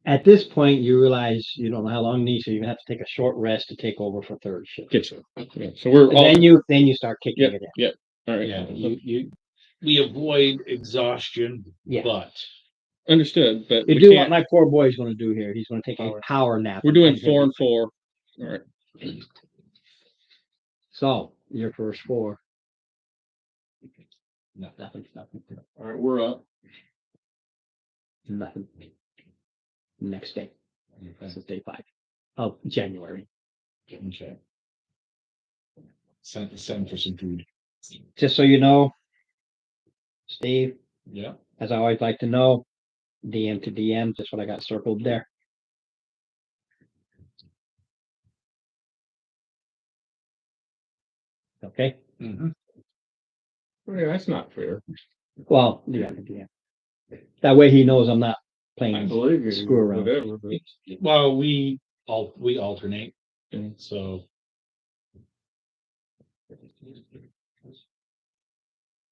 [SPEAKER 3] At this point, you realize you don't know how long you need, so you're gonna have to take a short rest to take over for third shift.
[SPEAKER 1] Get you. Yeah. So we're
[SPEAKER 3] And
[SPEAKER 1] all.
[SPEAKER 3] then you start kicking
[SPEAKER 1] Yep.
[SPEAKER 3] it in.
[SPEAKER 1] Yep. All right.
[SPEAKER 2] Yeah, we avoid exhaustion,
[SPEAKER 3] Yeah.
[SPEAKER 2] but
[SPEAKER 1] Understood. But
[SPEAKER 3] You
[SPEAKER 1] we
[SPEAKER 3] do what
[SPEAKER 1] can't.
[SPEAKER 3] my poor boy's gonna do here. He's gonna take a power nap.
[SPEAKER 1] We're doing 4 and 4. All right.
[SPEAKER 3] So your first 4.
[SPEAKER 2] nothing.
[SPEAKER 1] All right. We're up.
[SPEAKER 3] Nothing. Next day.
[SPEAKER 2] Okay.
[SPEAKER 3] This is day 5 of January.
[SPEAKER 2] Okay. Send for some food.
[SPEAKER 3] Just so you know, Steve,
[SPEAKER 2] Yeah.
[SPEAKER 3] as I always like to know, DM to DM, just what I got circled there. Okay.
[SPEAKER 2] Mm-hmm.
[SPEAKER 1] Yeah, that's not fair.
[SPEAKER 3] Well, DM to DM. That way he knows I'm not playing.
[SPEAKER 1] believe you.
[SPEAKER 3] Screw around.
[SPEAKER 1] Whatever. But
[SPEAKER 2] Well, we alternate, and so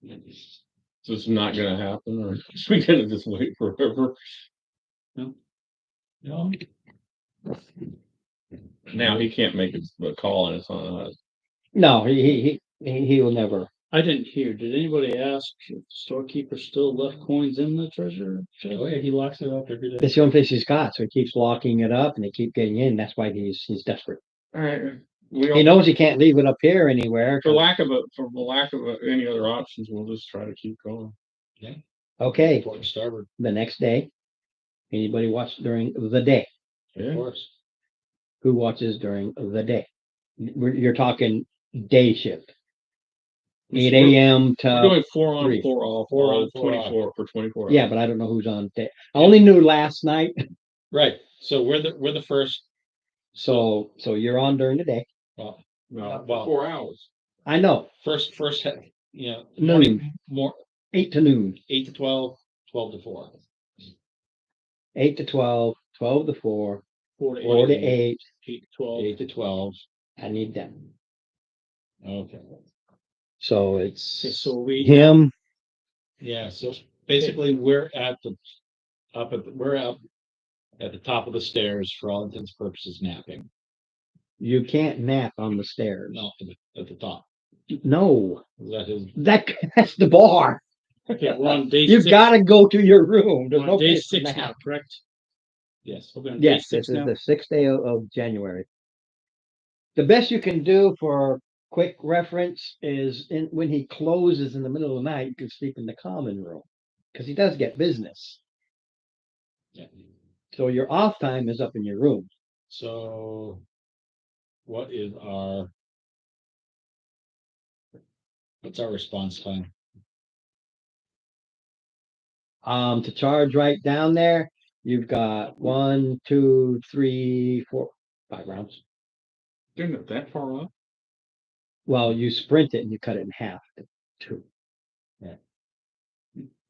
[SPEAKER 1] this is not going to happen, or we going to just wait forever.
[SPEAKER 2] no.
[SPEAKER 1] Now he can't make a call, and it's on us.
[SPEAKER 3] No, he will never.
[SPEAKER 4] I didn't hear. Did anybody ask if the storekeeper still left coins in the treasure chest?
[SPEAKER 2] Oh yeah, he locks it up every day.
[SPEAKER 3] That's the only place he's got, so he keeps locking it up, and they keep getting in. That's why he's desperate.
[SPEAKER 1] All right. We
[SPEAKER 3] He knows he can't leave it up here anywhere.
[SPEAKER 1] for lack of any other options, we'll just try to keep going.
[SPEAKER 3] Okay,
[SPEAKER 2] Port and starboard,
[SPEAKER 3] the next day, anybody watch during the day?
[SPEAKER 2] of
[SPEAKER 1] Yeah.
[SPEAKER 2] course.
[SPEAKER 3] Who watches during the day? You're talking day shift. 8 a.m.
[SPEAKER 1] We're
[SPEAKER 3] to
[SPEAKER 1] doing 4 on,
[SPEAKER 3] 3.
[SPEAKER 1] 4 off,
[SPEAKER 2] 4
[SPEAKER 1] 4
[SPEAKER 2] on,
[SPEAKER 1] on,
[SPEAKER 2] 4
[SPEAKER 1] 24 for 24 hours.
[SPEAKER 3] yeah, but I don't know who's on day. I only knew last night,
[SPEAKER 2] Right. So we're the first.
[SPEAKER 3] so you're on during the day.
[SPEAKER 2] Well,
[SPEAKER 1] No,
[SPEAKER 2] well,
[SPEAKER 1] 4 hours.
[SPEAKER 3] I know,
[SPEAKER 2] first, you know,
[SPEAKER 3] Noon.
[SPEAKER 2] more
[SPEAKER 3] 8 to noon,
[SPEAKER 2] 8 to 12, 12 to 4.
[SPEAKER 3] 8 to 12, 12 to 4,
[SPEAKER 4] 4 to
[SPEAKER 3] 4 to
[SPEAKER 4] 8,
[SPEAKER 3] 8.
[SPEAKER 4] 8 to 12.
[SPEAKER 2] 8 to 12.
[SPEAKER 3] I need them.
[SPEAKER 2] Okay.
[SPEAKER 3] So
[SPEAKER 4] Okay,
[SPEAKER 3] it's
[SPEAKER 4] so we,
[SPEAKER 3] him.
[SPEAKER 2] Yeah. So basically, we're up at the top of the stairs for all intents and purposes, napping.
[SPEAKER 3] You can't nap on the stairs.
[SPEAKER 2] No, at the top.
[SPEAKER 3] No,
[SPEAKER 2] Is that his?
[SPEAKER 3] that's the bar.
[SPEAKER 4] okay, we're on day
[SPEAKER 3] You've
[SPEAKER 4] 6.
[SPEAKER 3] got to go to your room. There's
[SPEAKER 4] We're
[SPEAKER 3] no
[SPEAKER 4] on day
[SPEAKER 3] place to
[SPEAKER 4] 6
[SPEAKER 3] nap.
[SPEAKER 4] now, correct?
[SPEAKER 2] Yes.
[SPEAKER 4] We're on day
[SPEAKER 3] Yes,
[SPEAKER 4] 6
[SPEAKER 3] this is
[SPEAKER 4] now.
[SPEAKER 3] the 6th day of January. The best you can do for quick reference is when he closes in the middle of the night, you can sleep in the common room because he does get business.
[SPEAKER 2] Yeah.
[SPEAKER 3] So your off time is up in your room.
[SPEAKER 2] So, what's our response time?
[SPEAKER 3] To charge right down there, you've got 1, 2, 3, 4, 5 rounds.
[SPEAKER 1] Isn't it that far up?
[SPEAKER 3] Well, you sprint it and you cut it in half. 2.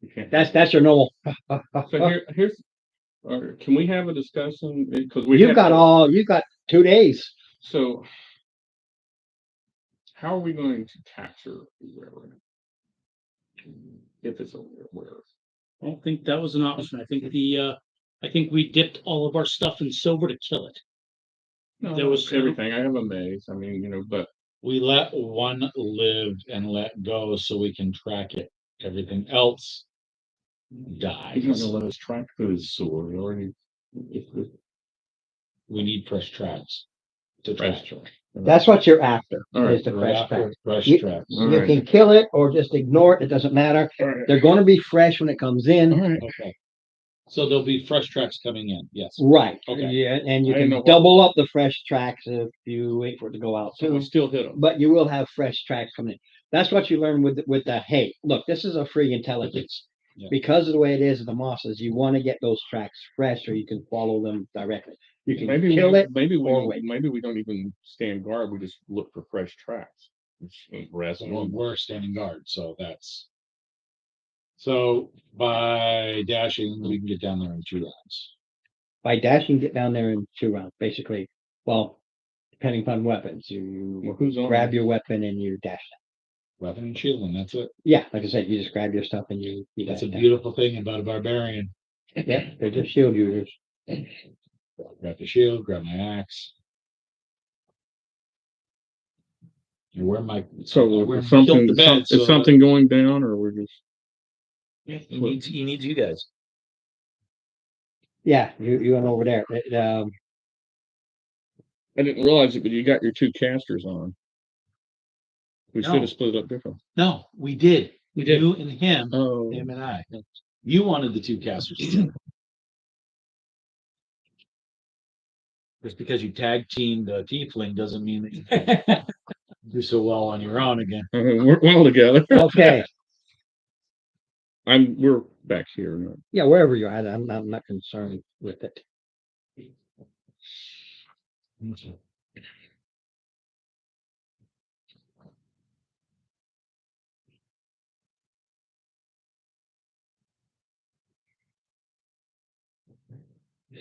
[SPEAKER 1] You can't.
[SPEAKER 3] That's your normal.
[SPEAKER 1] So here's. Can we have a discussion? Because
[SPEAKER 3] You've got 2 days.
[SPEAKER 1] So, how are we going to capture whoever? If it's where?
[SPEAKER 4] I don't think that was an option. I think I think we dipped all of our stuff in silver to kill it.
[SPEAKER 1] No,
[SPEAKER 4] There was
[SPEAKER 1] everything. I have a maze. I mean, but
[SPEAKER 2] We let one live and let go so we can track it. Everything else dies.
[SPEAKER 1] he's not gonna let us track his sword. We already.
[SPEAKER 2] We need fresh tracks to
[SPEAKER 1] Fresh
[SPEAKER 2] track.
[SPEAKER 3] That's what you're after,
[SPEAKER 1] All right,
[SPEAKER 3] is the
[SPEAKER 1] all
[SPEAKER 3] fresh tracks.
[SPEAKER 2] Fresh
[SPEAKER 3] You-
[SPEAKER 2] tracks.
[SPEAKER 1] All
[SPEAKER 3] You
[SPEAKER 1] right.
[SPEAKER 3] can kill it or just ignore it. It doesn't matter.
[SPEAKER 1] All right.
[SPEAKER 3] They're going to be fresh when it comes in.
[SPEAKER 1] All right.
[SPEAKER 2] Okay. So there'll be fresh tracks coming in, yes.
[SPEAKER 3] Right.
[SPEAKER 2] Okay.
[SPEAKER 3] Yeah, and you
[SPEAKER 1] I didn't know
[SPEAKER 3] can
[SPEAKER 1] what-
[SPEAKER 3] double up the fresh tracks if you wait for it to go out
[SPEAKER 1] So we
[SPEAKER 3] too.
[SPEAKER 1] still hit them.
[SPEAKER 3] But you will have fresh tracks coming in. That's what you learn with the hay. Look, this is a free intelligence.
[SPEAKER 2] Yeah.
[SPEAKER 3] Because of the way it is with the mosses, you want to get those tracks fresh so you can follow them directly. You can
[SPEAKER 1] Maybe
[SPEAKER 3] kill it.
[SPEAKER 1] Maybe
[SPEAKER 3] or wait.
[SPEAKER 1] maybe we don't even stand guard. We just look for fresh tracks. Rest
[SPEAKER 2] So
[SPEAKER 1] on.
[SPEAKER 2] we're standing guard, so that's. So by dashing, we can get down there in 2 rounds.
[SPEAKER 3] By dashing, get down there in 2 rounds, basically. Well, depending upon weapons,
[SPEAKER 1] Well,
[SPEAKER 3] you
[SPEAKER 1] who's on?
[SPEAKER 3] grab your weapon and you dash.
[SPEAKER 2] Weapon and shield, and that's it.
[SPEAKER 3] Yeah, like I said, you just grab your stuff and you
[SPEAKER 2] That's a
[SPEAKER 3] dash down.
[SPEAKER 2] beautiful thing about a barbarian.
[SPEAKER 3] Yeah, they're just shield users.
[SPEAKER 2] Grab the shield, grab my axe. And where my
[SPEAKER 1] So
[SPEAKER 2] we're
[SPEAKER 1] is something,
[SPEAKER 2] built the bed,
[SPEAKER 1] is
[SPEAKER 2] so-
[SPEAKER 1] something going down, or we're just?
[SPEAKER 2] he needs you guys.
[SPEAKER 3] Yeah, you went over there.
[SPEAKER 1] I didn't realize it, but you got your 2 casters on. We should
[SPEAKER 2] No.
[SPEAKER 1] have split it up different.
[SPEAKER 2] No, we did.
[SPEAKER 4] We did.
[SPEAKER 2] You and him,
[SPEAKER 1] Oh,
[SPEAKER 2] him and I. You wanted the 2 casters. Just because you tag teamed the tiefling doesn't mean that you do so well on your own again.
[SPEAKER 1] we're well together.
[SPEAKER 3] Okay,
[SPEAKER 1] We're back here. No.
[SPEAKER 3] yeah, wherever you're at, I'm not concerned with it.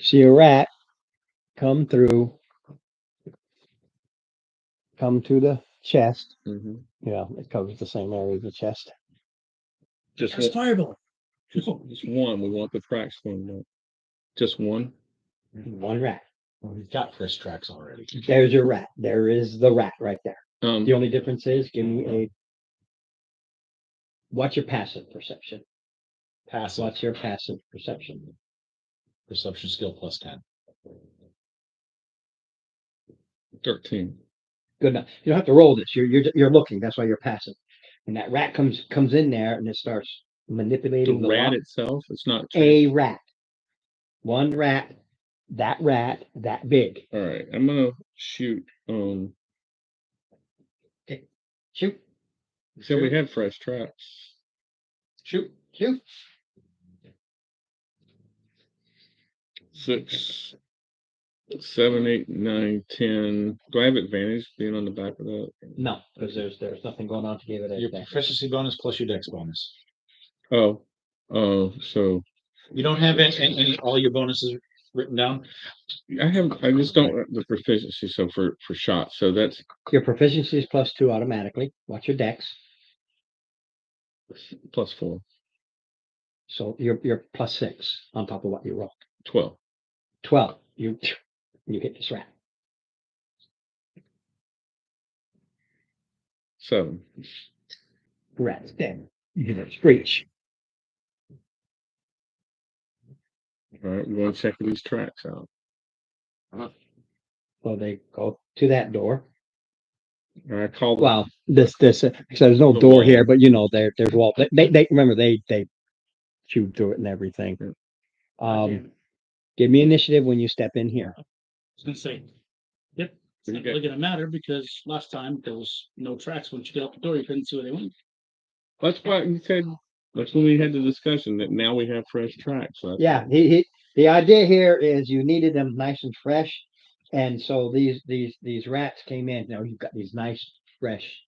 [SPEAKER 3] See a rat come through, come to the chest.
[SPEAKER 1] Mhm.
[SPEAKER 3] Yeah, it covers the same area as the chest.
[SPEAKER 1] Just
[SPEAKER 4] That's fireball.
[SPEAKER 1] just one. We want the tracks cleaned up. Just one.
[SPEAKER 3] One rat.
[SPEAKER 2] Well, we've got fresh tracks already.
[SPEAKER 3] There's your rat. There is the rat right there.
[SPEAKER 1] Um,
[SPEAKER 3] The only difference is, give me what's your passive perception?
[SPEAKER 2] Passive
[SPEAKER 3] What's your passive perception?
[SPEAKER 2] perception skill plus 10.
[SPEAKER 1] 13.
[SPEAKER 3] Good enough. You don't have to roll this. You're looking. That's why you're passive. And that rat comes in there and it starts
[SPEAKER 1] The
[SPEAKER 3] manipulating the
[SPEAKER 1] rat
[SPEAKER 3] lock.
[SPEAKER 1] itself, it's not.
[SPEAKER 3] A rat. One rat. That big.
[SPEAKER 1] All right, I'm gonna shoot.
[SPEAKER 3] Shoot.
[SPEAKER 1] So we had fresh traps.
[SPEAKER 2] Shoot.
[SPEAKER 3] Shoot.
[SPEAKER 1] 6, 7, 8, 9, 10. Do I have advantage being on the back of that?
[SPEAKER 3] No, because there's nothing going on to give it
[SPEAKER 2] Your
[SPEAKER 3] a
[SPEAKER 2] proficiency bonus plus your dex bonus.
[SPEAKER 1] Oh, so
[SPEAKER 2] You don't have any all your bonuses written down?
[SPEAKER 1] I just don't have the proficiency. So for shots, so that's
[SPEAKER 3] Your proficiency is +2 automatically. What's your dex?
[SPEAKER 1] +4,
[SPEAKER 3] So you're +6 on top of what you rolled.
[SPEAKER 1] 12.
[SPEAKER 3] 12. You hit this rat.
[SPEAKER 1] 7.
[SPEAKER 3] Rat's dead. You hit a screech.
[SPEAKER 1] All right, we're going to check these tracks out.
[SPEAKER 3] So they go to that door.
[SPEAKER 1] I called.
[SPEAKER 3] Well, this so there's no
[SPEAKER 1] The
[SPEAKER 3] door
[SPEAKER 1] wall.
[SPEAKER 3] here, but you know there's wall. They remember they chewed through it and everything. Give me initiative when you step in here.
[SPEAKER 4] I was gonna say, yep, it's
[SPEAKER 1] What do
[SPEAKER 4] not
[SPEAKER 1] you got?
[SPEAKER 4] really gonna matter because last time there was no tracks. Once you get out the door, you couldn't see where they went.
[SPEAKER 1] That's why you said. That's when we had the discussion that now we have fresh tracks. So that's-
[SPEAKER 3] Yeah, the idea here is you needed them nice and fresh, and so these rats came in. Now you've got these nice fresh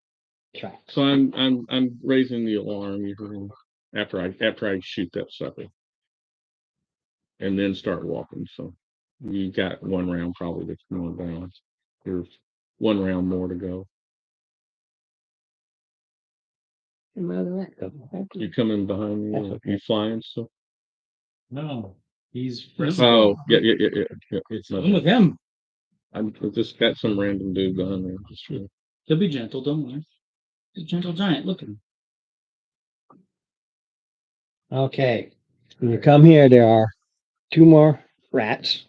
[SPEAKER 3] tracks.
[SPEAKER 1] So I'm raising the alarm usually after I shoot that sucker, and then start walking. So you got one round probably that's going down. There's one round more to go.
[SPEAKER 3] And where the rat go?
[SPEAKER 1] You coming behind me?
[SPEAKER 3] That's
[SPEAKER 1] Or
[SPEAKER 3] okay.
[SPEAKER 1] You flying? So
[SPEAKER 2] No. He's
[SPEAKER 1] oh yeah.
[SPEAKER 2] It's
[SPEAKER 4] I'm with him.
[SPEAKER 1] I'm just got some random dude behind me. Just sure.
[SPEAKER 4] He'll be gentle. Don't worry. He's a gentle giant. Look at him.
[SPEAKER 3] Okay, when you come here, there are 2 more rats.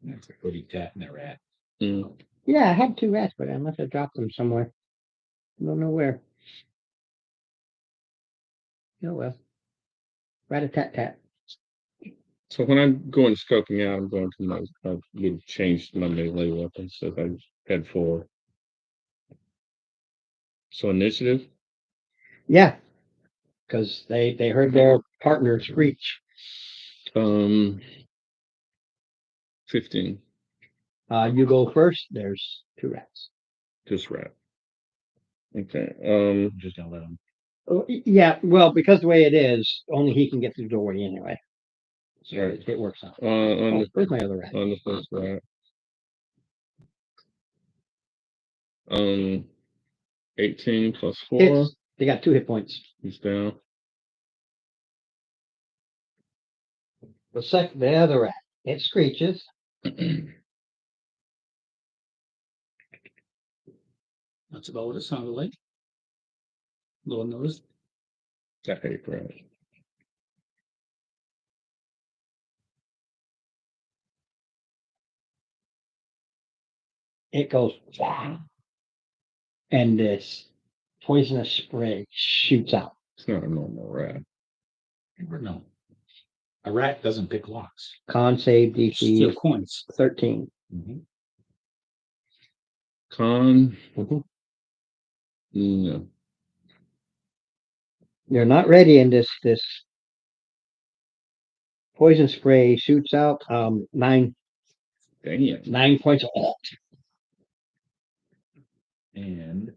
[SPEAKER 2] That's a pretty cat in the rat.
[SPEAKER 1] Mm.
[SPEAKER 3] Yeah, I had 2 rats, but I must have dropped them somewhere. Don't know where. Oh well. Rat-a-tat-tat.
[SPEAKER 1] So when I'm going scoping out, I'm going to my, I would change my melee weapon, so I had 4. So initiative,
[SPEAKER 3] Yeah, because they heard their partner screech.
[SPEAKER 1] 15,
[SPEAKER 3] You go first. There's 2 rats.
[SPEAKER 1] just rat. Okay,
[SPEAKER 2] I'm just gonna let him.
[SPEAKER 3] Oh, yeah, well, because the way it is, only he can get through the doorway anyway. So
[SPEAKER 1] Right.
[SPEAKER 3] it works out.
[SPEAKER 1] on
[SPEAKER 3] Oh,
[SPEAKER 1] the
[SPEAKER 3] where's my other rat?
[SPEAKER 1] on the first rat. 18 plus 4,
[SPEAKER 3] Hits. They got 2 hit points.
[SPEAKER 1] he's down.
[SPEAKER 3] The other rat, it screeches.
[SPEAKER 4] That's about what it sounded like. Lord knows.
[SPEAKER 1] I hate rat.
[SPEAKER 3] It goes, "Wah," and this poisonous spray shoots out.
[SPEAKER 1] It's not a normal rat.
[SPEAKER 2] Never know. A rat doesn't pick locks.
[SPEAKER 3] Con save
[SPEAKER 4] Steal
[SPEAKER 3] DC
[SPEAKER 4] coins.
[SPEAKER 3] 13.
[SPEAKER 1] Con,
[SPEAKER 3] Mhm.
[SPEAKER 1] no.
[SPEAKER 3] They're not ready, and this poison spray shoots out 9
[SPEAKER 1] Dang.
[SPEAKER 3] points of alt.
[SPEAKER 2] And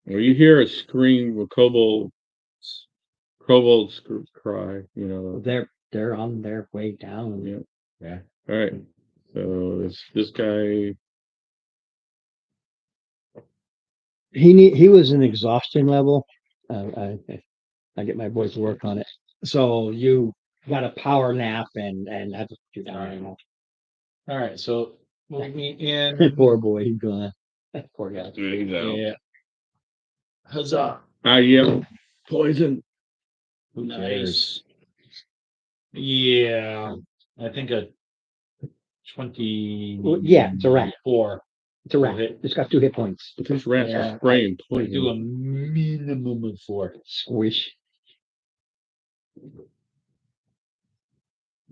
[SPEAKER 1] Well, you hear a scream, a kobold cry, you know.
[SPEAKER 3] They're on their way down.
[SPEAKER 1] Yeah.
[SPEAKER 2] yeah,
[SPEAKER 1] All right. So this guy.
[SPEAKER 3] He was an exhaustion level. I get my boys to work on it. So you got a power nap and that's what you down.
[SPEAKER 2] all right. So move me in.
[SPEAKER 3] Poor boy, he's gone. Poor guy.
[SPEAKER 1] He's out.
[SPEAKER 2] Yeah. Huzzah!
[SPEAKER 1] Yeah. Poison.
[SPEAKER 2] Who
[SPEAKER 4] Nice.
[SPEAKER 2] cares? Yeah, I think a 20.
[SPEAKER 3] Well, yeah, it's a rat.
[SPEAKER 2] 4.
[SPEAKER 3] It's a rat.
[SPEAKER 2] Okay.
[SPEAKER 3] It's got 2 hit points.
[SPEAKER 1] These rats
[SPEAKER 2] Yeah,
[SPEAKER 1] are spraying
[SPEAKER 2] We do a
[SPEAKER 1] poison.
[SPEAKER 2] minimum of 4.
[SPEAKER 3] Squish.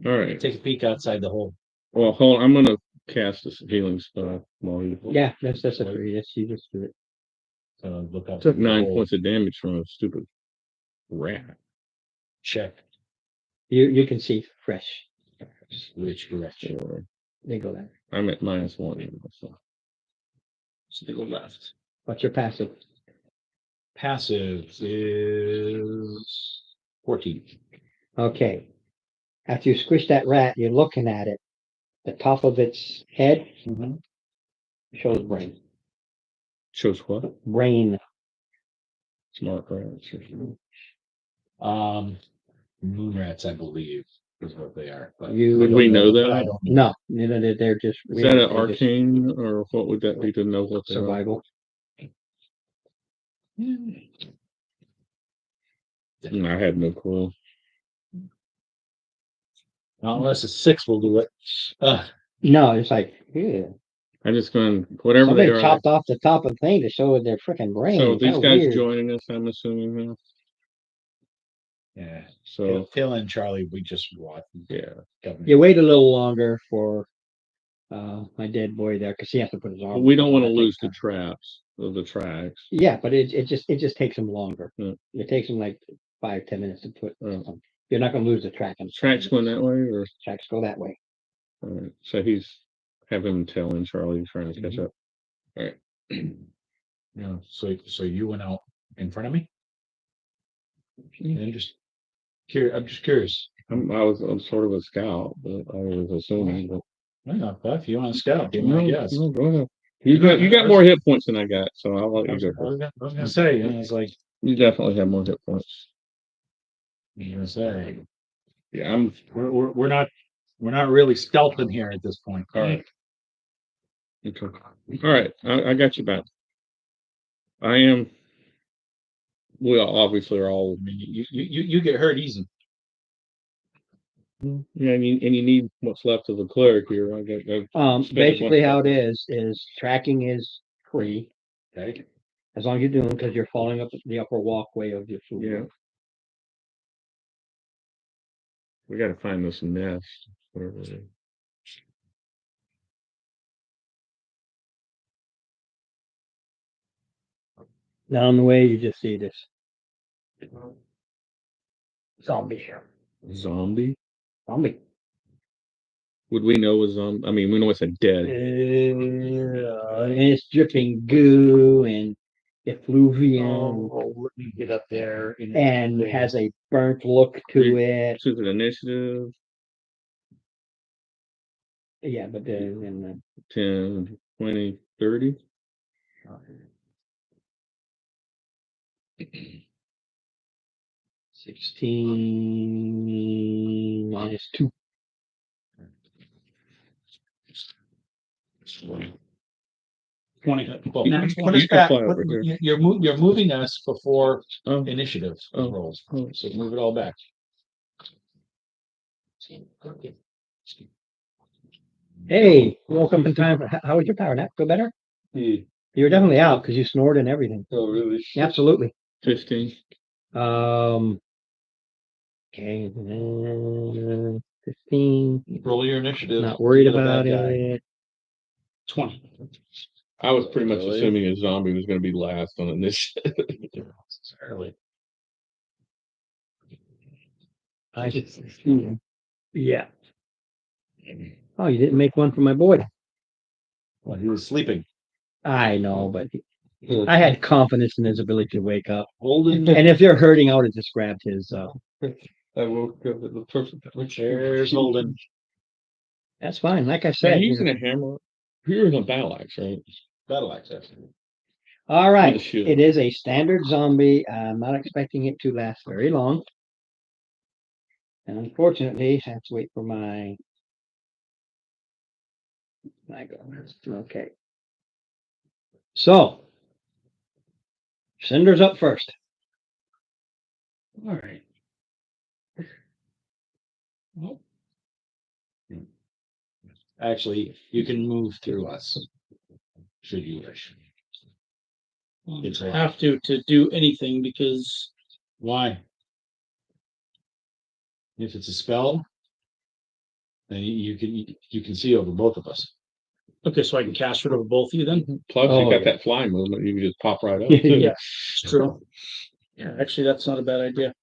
[SPEAKER 1] All right.
[SPEAKER 2] Take a peek outside the hole.
[SPEAKER 1] Well, hold on. I'm gonna cast this healing spell while you
[SPEAKER 3] Yeah, that's a free. Yes, you just do it.
[SPEAKER 2] So look up.
[SPEAKER 1] took 9
[SPEAKER 2] the hole.
[SPEAKER 1] points of damage from a stupid rat.
[SPEAKER 2] Check
[SPEAKER 3] You can see fresh.
[SPEAKER 2] which direction.
[SPEAKER 1] Or
[SPEAKER 3] They go there.
[SPEAKER 1] I'm at -1. So.
[SPEAKER 4] So they go left.
[SPEAKER 3] What's your passive?
[SPEAKER 2] Passive is 14.
[SPEAKER 3] Okay. After you squish that rat, you're looking at it. The top of its head shows brain.
[SPEAKER 1] Shows what?
[SPEAKER 3] Brain.
[SPEAKER 1] Smart rats.
[SPEAKER 2] Moon rats, I believe, is what they are. But
[SPEAKER 1] Would we know that?
[SPEAKER 2] I don't
[SPEAKER 3] No, they're just
[SPEAKER 1] Is that an
[SPEAKER 3] they're just
[SPEAKER 1] arcane, or what would that be to know what they are?
[SPEAKER 3] survival.
[SPEAKER 1] I had no clue.
[SPEAKER 2] Not unless a 6 will do it.
[SPEAKER 3] No, it's like, yeah.
[SPEAKER 1] I just going whatever
[SPEAKER 3] Somebody
[SPEAKER 1] they are.
[SPEAKER 3] chopped off the top of the thing to show their freaking brain.
[SPEAKER 1] So these
[SPEAKER 3] Kinda
[SPEAKER 1] guys
[SPEAKER 3] weird.
[SPEAKER 1] joining us, I'm assuming now.
[SPEAKER 2] Yeah.
[SPEAKER 1] So
[SPEAKER 2] Phil and Charlie, we just watched.
[SPEAKER 1] yeah,
[SPEAKER 3] You wait a little longer for my dead boy there because he has to put his arm.
[SPEAKER 1] but we don't want to
[SPEAKER 3] I think.
[SPEAKER 1] lose the traps of the tracks.
[SPEAKER 3] Yeah, but it just takes him longer.
[SPEAKER 1] Yeah.
[SPEAKER 3] It takes him like 5-10 minutes to put.
[SPEAKER 1] Oh.
[SPEAKER 3] You're not going to lose the track. And
[SPEAKER 1] Tracks going that way, or
[SPEAKER 3] tracks go that way.
[SPEAKER 1] all right. So he's having telling Charlie trying to catch up. All right.
[SPEAKER 2] Yeah. So you went out in front of me? And I'm just curious.
[SPEAKER 1] I'm sort of a scout, but I was assuming. But
[SPEAKER 2] Yeah, if you want to scout, give me a guess.
[SPEAKER 1] no, go ahead. You got more hit points than I got, so I'll let you go.
[SPEAKER 2] I was gonna say, it's like
[SPEAKER 1] You definitely have more hit points.
[SPEAKER 2] you're gonna say
[SPEAKER 1] Yeah, I'm.
[SPEAKER 2] we're not really stealthing here at this point.
[SPEAKER 1] All right. Okay. All right. I got you back. I am. We obviously are all.
[SPEAKER 2] I mean, you get hurt easy.
[SPEAKER 1] Yeah, and you need what's left of the clerk here. I got, spent a bunch
[SPEAKER 3] Basically how it
[SPEAKER 1] of-
[SPEAKER 3] is tracking is free.
[SPEAKER 2] Okay.
[SPEAKER 3] As long as you're doing, because you're following up the upper walkway of your food.
[SPEAKER 1] Yeah. We gotta find this nest. Whatever it is.
[SPEAKER 3] Down the way, you just see this zombie here.
[SPEAKER 1] Zombie?
[SPEAKER 3] Zombie.
[SPEAKER 1] Would we know a zombie? I mean, we know it's a dead.
[SPEAKER 3] And it's dripping goo and effluvium
[SPEAKER 2] let me get up there.
[SPEAKER 3] and has a burnt look to it.
[SPEAKER 1] This is an initiative.
[SPEAKER 3] Yeah, but then
[SPEAKER 1] 10, 20, 30.
[SPEAKER 3] the 16 minus 2.
[SPEAKER 4] 20.
[SPEAKER 2] Well,
[SPEAKER 1] You
[SPEAKER 2] put
[SPEAKER 1] can
[SPEAKER 2] us back.
[SPEAKER 1] fly over here.
[SPEAKER 2] You're moving us before
[SPEAKER 1] Oh,
[SPEAKER 2] initiative
[SPEAKER 1] Oh.
[SPEAKER 2] rolls.
[SPEAKER 1] oh.
[SPEAKER 2] So move it all back.
[SPEAKER 3] Hey, woke up in time. How was your power nap? Feel better?
[SPEAKER 5] Yeah.
[SPEAKER 3] You were definitely out because you snored and everything.
[SPEAKER 5] Oh, really?
[SPEAKER 3] Absolutely.
[SPEAKER 1] 15.
[SPEAKER 3] Okay, 15.
[SPEAKER 2] Roll your initiative.
[SPEAKER 3] Not worried
[SPEAKER 2] You're the bad
[SPEAKER 3] about
[SPEAKER 2] guy.
[SPEAKER 3] it.
[SPEAKER 4] 20.
[SPEAKER 1] I was pretty much
[SPEAKER 5] Really?
[SPEAKER 1] assuming a zombie was going to be last on initiative.
[SPEAKER 2] Necessarily.
[SPEAKER 3] I just, yeah. Oh, you didn't make one for my boy.
[SPEAKER 2] Well, he was sleeping.
[SPEAKER 3] I know, but I had confidence in his ability to wake up.
[SPEAKER 2] Holden.
[SPEAKER 3] And if they're hurting, I would have just grabbed his.
[SPEAKER 5] I woke up at the perfect time.
[SPEAKER 2] There's Holden.
[SPEAKER 3] That's fine. Like I
[SPEAKER 1] Are
[SPEAKER 3] said.
[SPEAKER 1] you using a hammer? You're using a battle axe, right?
[SPEAKER 2] Battle access.
[SPEAKER 3] All right.
[SPEAKER 1] the shield.
[SPEAKER 3] It is a standard zombie. I'm not expecting it to last very long. And unfortunately, I have to wait for my go. Okay. So Cinder's up first.
[SPEAKER 4] All right.
[SPEAKER 2] Actually, you can move through us. Should you wish. It's
[SPEAKER 4] I
[SPEAKER 2] a-
[SPEAKER 4] have to do anything because
[SPEAKER 2] Why? If it's a spell, then you can see over both of us.
[SPEAKER 4] okay, so I can cast it over both of you then.
[SPEAKER 1] Plus,
[SPEAKER 3] Oh,
[SPEAKER 1] you got
[SPEAKER 3] yeah.
[SPEAKER 1] that fly movement. You can just pop right up.
[SPEAKER 3] Yeah.
[SPEAKER 1] too.
[SPEAKER 4] It's true. Yeah, actually, that's not a bad idea.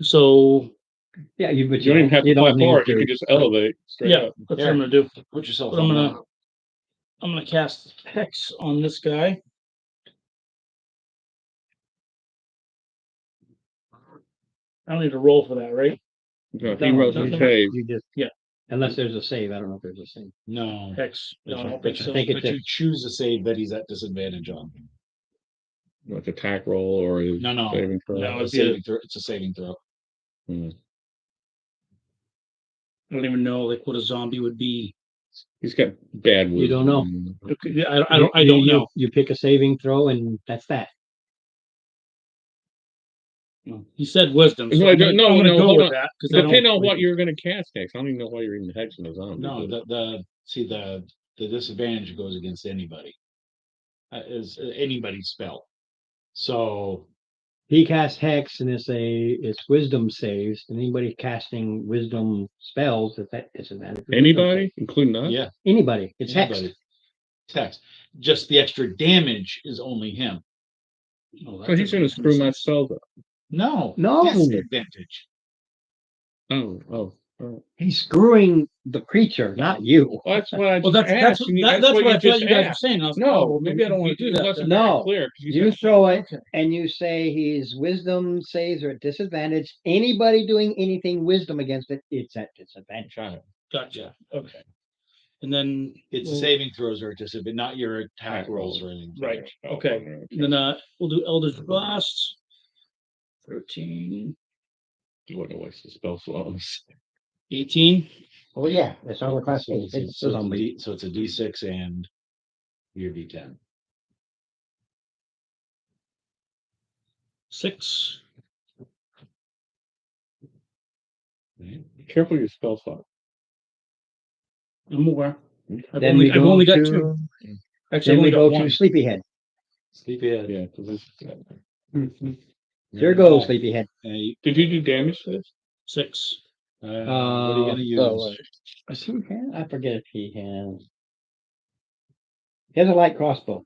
[SPEAKER 4] So
[SPEAKER 3] Yeah, but
[SPEAKER 1] You don't even have to fly
[SPEAKER 3] need
[SPEAKER 1] forward. You
[SPEAKER 3] to.
[SPEAKER 1] can just elevate straight
[SPEAKER 4] yeah,
[SPEAKER 1] up.
[SPEAKER 4] that's what I'm gonna do.
[SPEAKER 2] Put yourself
[SPEAKER 4] But I'm
[SPEAKER 2] on
[SPEAKER 4] gonna
[SPEAKER 2] that.
[SPEAKER 4] I'm gonna cast Hex on this guy. I don't need to roll for that, right?
[SPEAKER 1] No, he rolls
[SPEAKER 4] no,
[SPEAKER 1] a
[SPEAKER 4] no.
[SPEAKER 1] save.
[SPEAKER 3] You just
[SPEAKER 4] Yeah.
[SPEAKER 3] Unless there's a save, I don't know if there's a save.
[SPEAKER 2] No.
[SPEAKER 4] Hex. No, I don't
[SPEAKER 2] But
[SPEAKER 4] think
[SPEAKER 2] you
[SPEAKER 4] so.
[SPEAKER 3] think it's
[SPEAKER 2] but you choose to say that he's at disadvantage on.
[SPEAKER 1] Like attack roll or his
[SPEAKER 2] No.
[SPEAKER 1] saving throw.
[SPEAKER 4] No.
[SPEAKER 2] It's a saving throw. It's a saving throw.
[SPEAKER 1] Hmm.
[SPEAKER 4] I don't even know like what a zombie would be.
[SPEAKER 1] He's got bad wisdom.
[SPEAKER 3] You don't know.
[SPEAKER 4] Okay, I don't know.
[SPEAKER 3] You pick a saving throw, and that's that.
[SPEAKER 4] He said wisdom. So
[SPEAKER 1] No,
[SPEAKER 4] I'm gonna,
[SPEAKER 1] no,
[SPEAKER 4] I'm gonna
[SPEAKER 1] no,
[SPEAKER 4] go
[SPEAKER 1] hold
[SPEAKER 4] with
[SPEAKER 1] on.
[SPEAKER 4] that because I
[SPEAKER 1] Depending
[SPEAKER 4] don't.
[SPEAKER 1] on what you're going to cast next. I don't even know why you're even hexing a zombie.
[SPEAKER 2] No,
[SPEAKER 1] but-
[SPEAKER 2] the disadvantage goes against anybody. Is anybody's spell. So
[SPEAKER 3] He casts hex, and it's wisdom saves. And anybody casting wisdom spells, is that disadvantage?
[SPEAKER 1] Anybody, including us?
[SPEAKER 2] yeah,
[SPEAKER 3] Anybody. It's hex.
[SPEAKER 2] anybody. Text. Just the extra damage is only him.
[SPEAKER 4] Oh, that
[SPEAKER 1] So he's
[SPEAKER 4] doesn't
[SPEAKER 1] going to
[SPEAKER 4] make
[SPEAKER 1] screw my
[SPEAKER 4] sense.
[SPEAKER 1] spells up.
[SPEAKER 2] No,
[SPEAKER 3] No.
[SPEAKER 2] disadvantage.
[SPEAKER 1] Oh.
[SPEAKER 3] He's screwing the creature, not you.
[SPEAKER 1] Well, that's what I just
[SPEAKER 4] Well, that's
[SPEAKER 1] asked.
[SPEAKER 4] that's
[SPEAKER 1] and you-
[SPEAKER 4] that's what I
[SPEAKER 1] you
[SPEAKER 4] thought
[SPEAKER 1] just
[SPEAKER 4] you guys were
[SPEAKER 1] asked.
[SPEAKER 4] saying. I was like,
[SPEAKER 1] No,
[SPEAKER 4] oh,
[SPEAKER 1] maybe I don't want to do
[SPEAKER 4] that.
[SPEAKER 1] that.
[SPEAKER 4] then.
[SPEAKER 3] No.
[SPEAKER 1] Clear. 'cause
[SPEAKER 3] You
[SPEAKER 1] said-
[SPEAKER 3] throw it,
[SPEAKER 4] Okay.
[SPEAKER 3] and you say his wisdom saves are at disadvantage. Anybody doing anything wisdom against it, it's at disadvantage.
[SPEAKER 1] Got it.
[SPEAKER 4] Gotcha. Okay. And then
[SPEAKER 2] It's
[SPEAKER 4] we'll-
[SPEAKER 2] saving throws are disadvantage, not your attack rolls or anything.
[SPEAKER 4] Right. Okay. Then we'll do Eldritch Blast. 13,
[SPEAKER 1] You wouldn't waste the spell slots.
[SPEAKER 4] 18.
[SPEAKER 3] Oh yeah, that's all the
[SPEAKER 2] So
[SPEAKER 3] class.
[SPEAKER 2] it's a D6 and your D10.
[SPEAKER 4] 6.
[SPEAKER 1] Careful your spell slot.
[SPEAKER 4] I'm aware.
[SPEAKER 3] Then we
[SPEAKER 4] I've
[SPEAKER 3] go
[SPEAKER 4] only got
[SPEAKER 3] to,
[SPEAKER 4] two. Actually, I've
[SPEAKER 3] then we
[SPEAKER 4] only
[SPEAKER 3] go
[SPEAKER 4] got
[SPEAKER 3] to
[SPEAKER 4] one.
[SPEAKER 3] Sleepyhead.
[SPEAKER 2] Sleepyhead.
[SPEAKER 1] Yeah, because
[SPEAKER 3] Here goes Sleepyhead.
[SPEAKER 1] did you do damage to this?
[SPEAKER 4] 6.
[SPEAKER 2] What are you gonna use?
[SPEAKER 3] Does he have? I forget if he has. He has a light crossbow.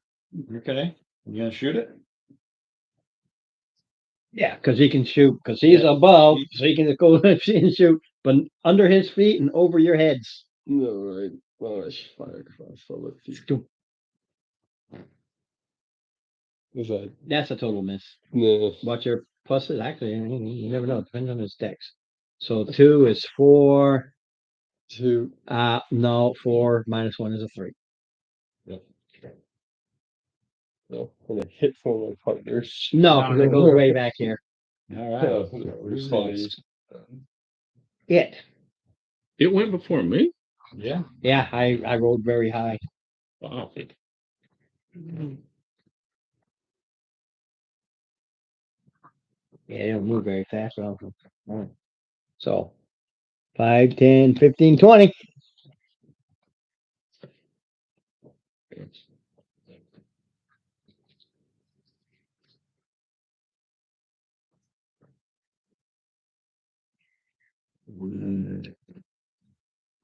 [SPEAKER 2] Okay, you gonna shoot it?
[SPEAKER 3] Yeah, because he can shoot, because he's above, so he can go and shoot, but under his feet and over your heads.
[SPEAKER 5] No, right. Well, I should fire crossbow. Let's see. Is that
[SPEAKER 3] That's a total miss.
[SPEAKER 5] no?
[SPEAKER 3] Watch your pluses. Actually, you never know. Depends on his dex. So 2 is 4.
[SPEAKER 5] 2.
[SPEAKER 3] No, 4 minus 1 is a 3.
[SPEAKER 5] No, and a hit for my partners.
[SPEAKER 3] No, because it goes way back here.
[SPEAKER 2] All right.
[SPEAKER 5] Oh, no,
[SPEAKER 2] Who's
[SPEAKER 5] it's funny.
[SPEAKER 2] next?
[SPEAKER 1] It went before me.
[SPEAKER 2] Yeah.
[SPEAKER 3] Yeah, I rolled very high.
[SPEAKER 1] Wow.
[SPEAKER 3] Yeah, it don't move very fast. Well, so 5, 10, 15, 20.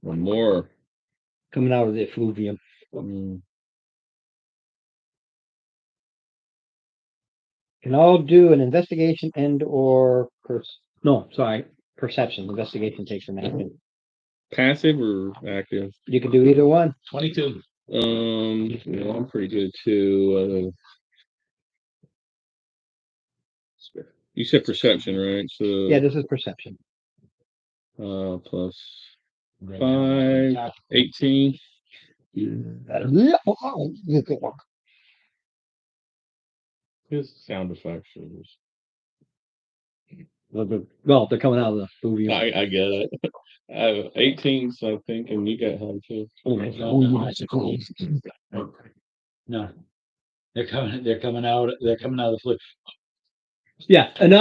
[SPEAKER 1] One more.
[SPEAKER 3] Coming out of the effluvium.
[SPEAKER 1] Mm,
[SPEAKER 3] Can all do an investigation and or no, sorry, perception. Investigation takes an action.
[SPEAKER 1] Passive or active?
[SPEAKER 3] You can do either one.
[SPEAKER 2] 22.
[SPEAKER 1] I'm pretty good too. You said perception, right? So
[SPEAKER 3] Yeah, this is perception.
[SPEAKER 1] plus 5, 18. His sound effects.
[SPEAKER 3] Well, they're coming out of the effluvium.
[SPEAKER 1] I get it. I have 18s, I think, and you got high too.
[SPEAKER 2] No. They're coming out of the flip.
[SPEAKER 3] Yeah, and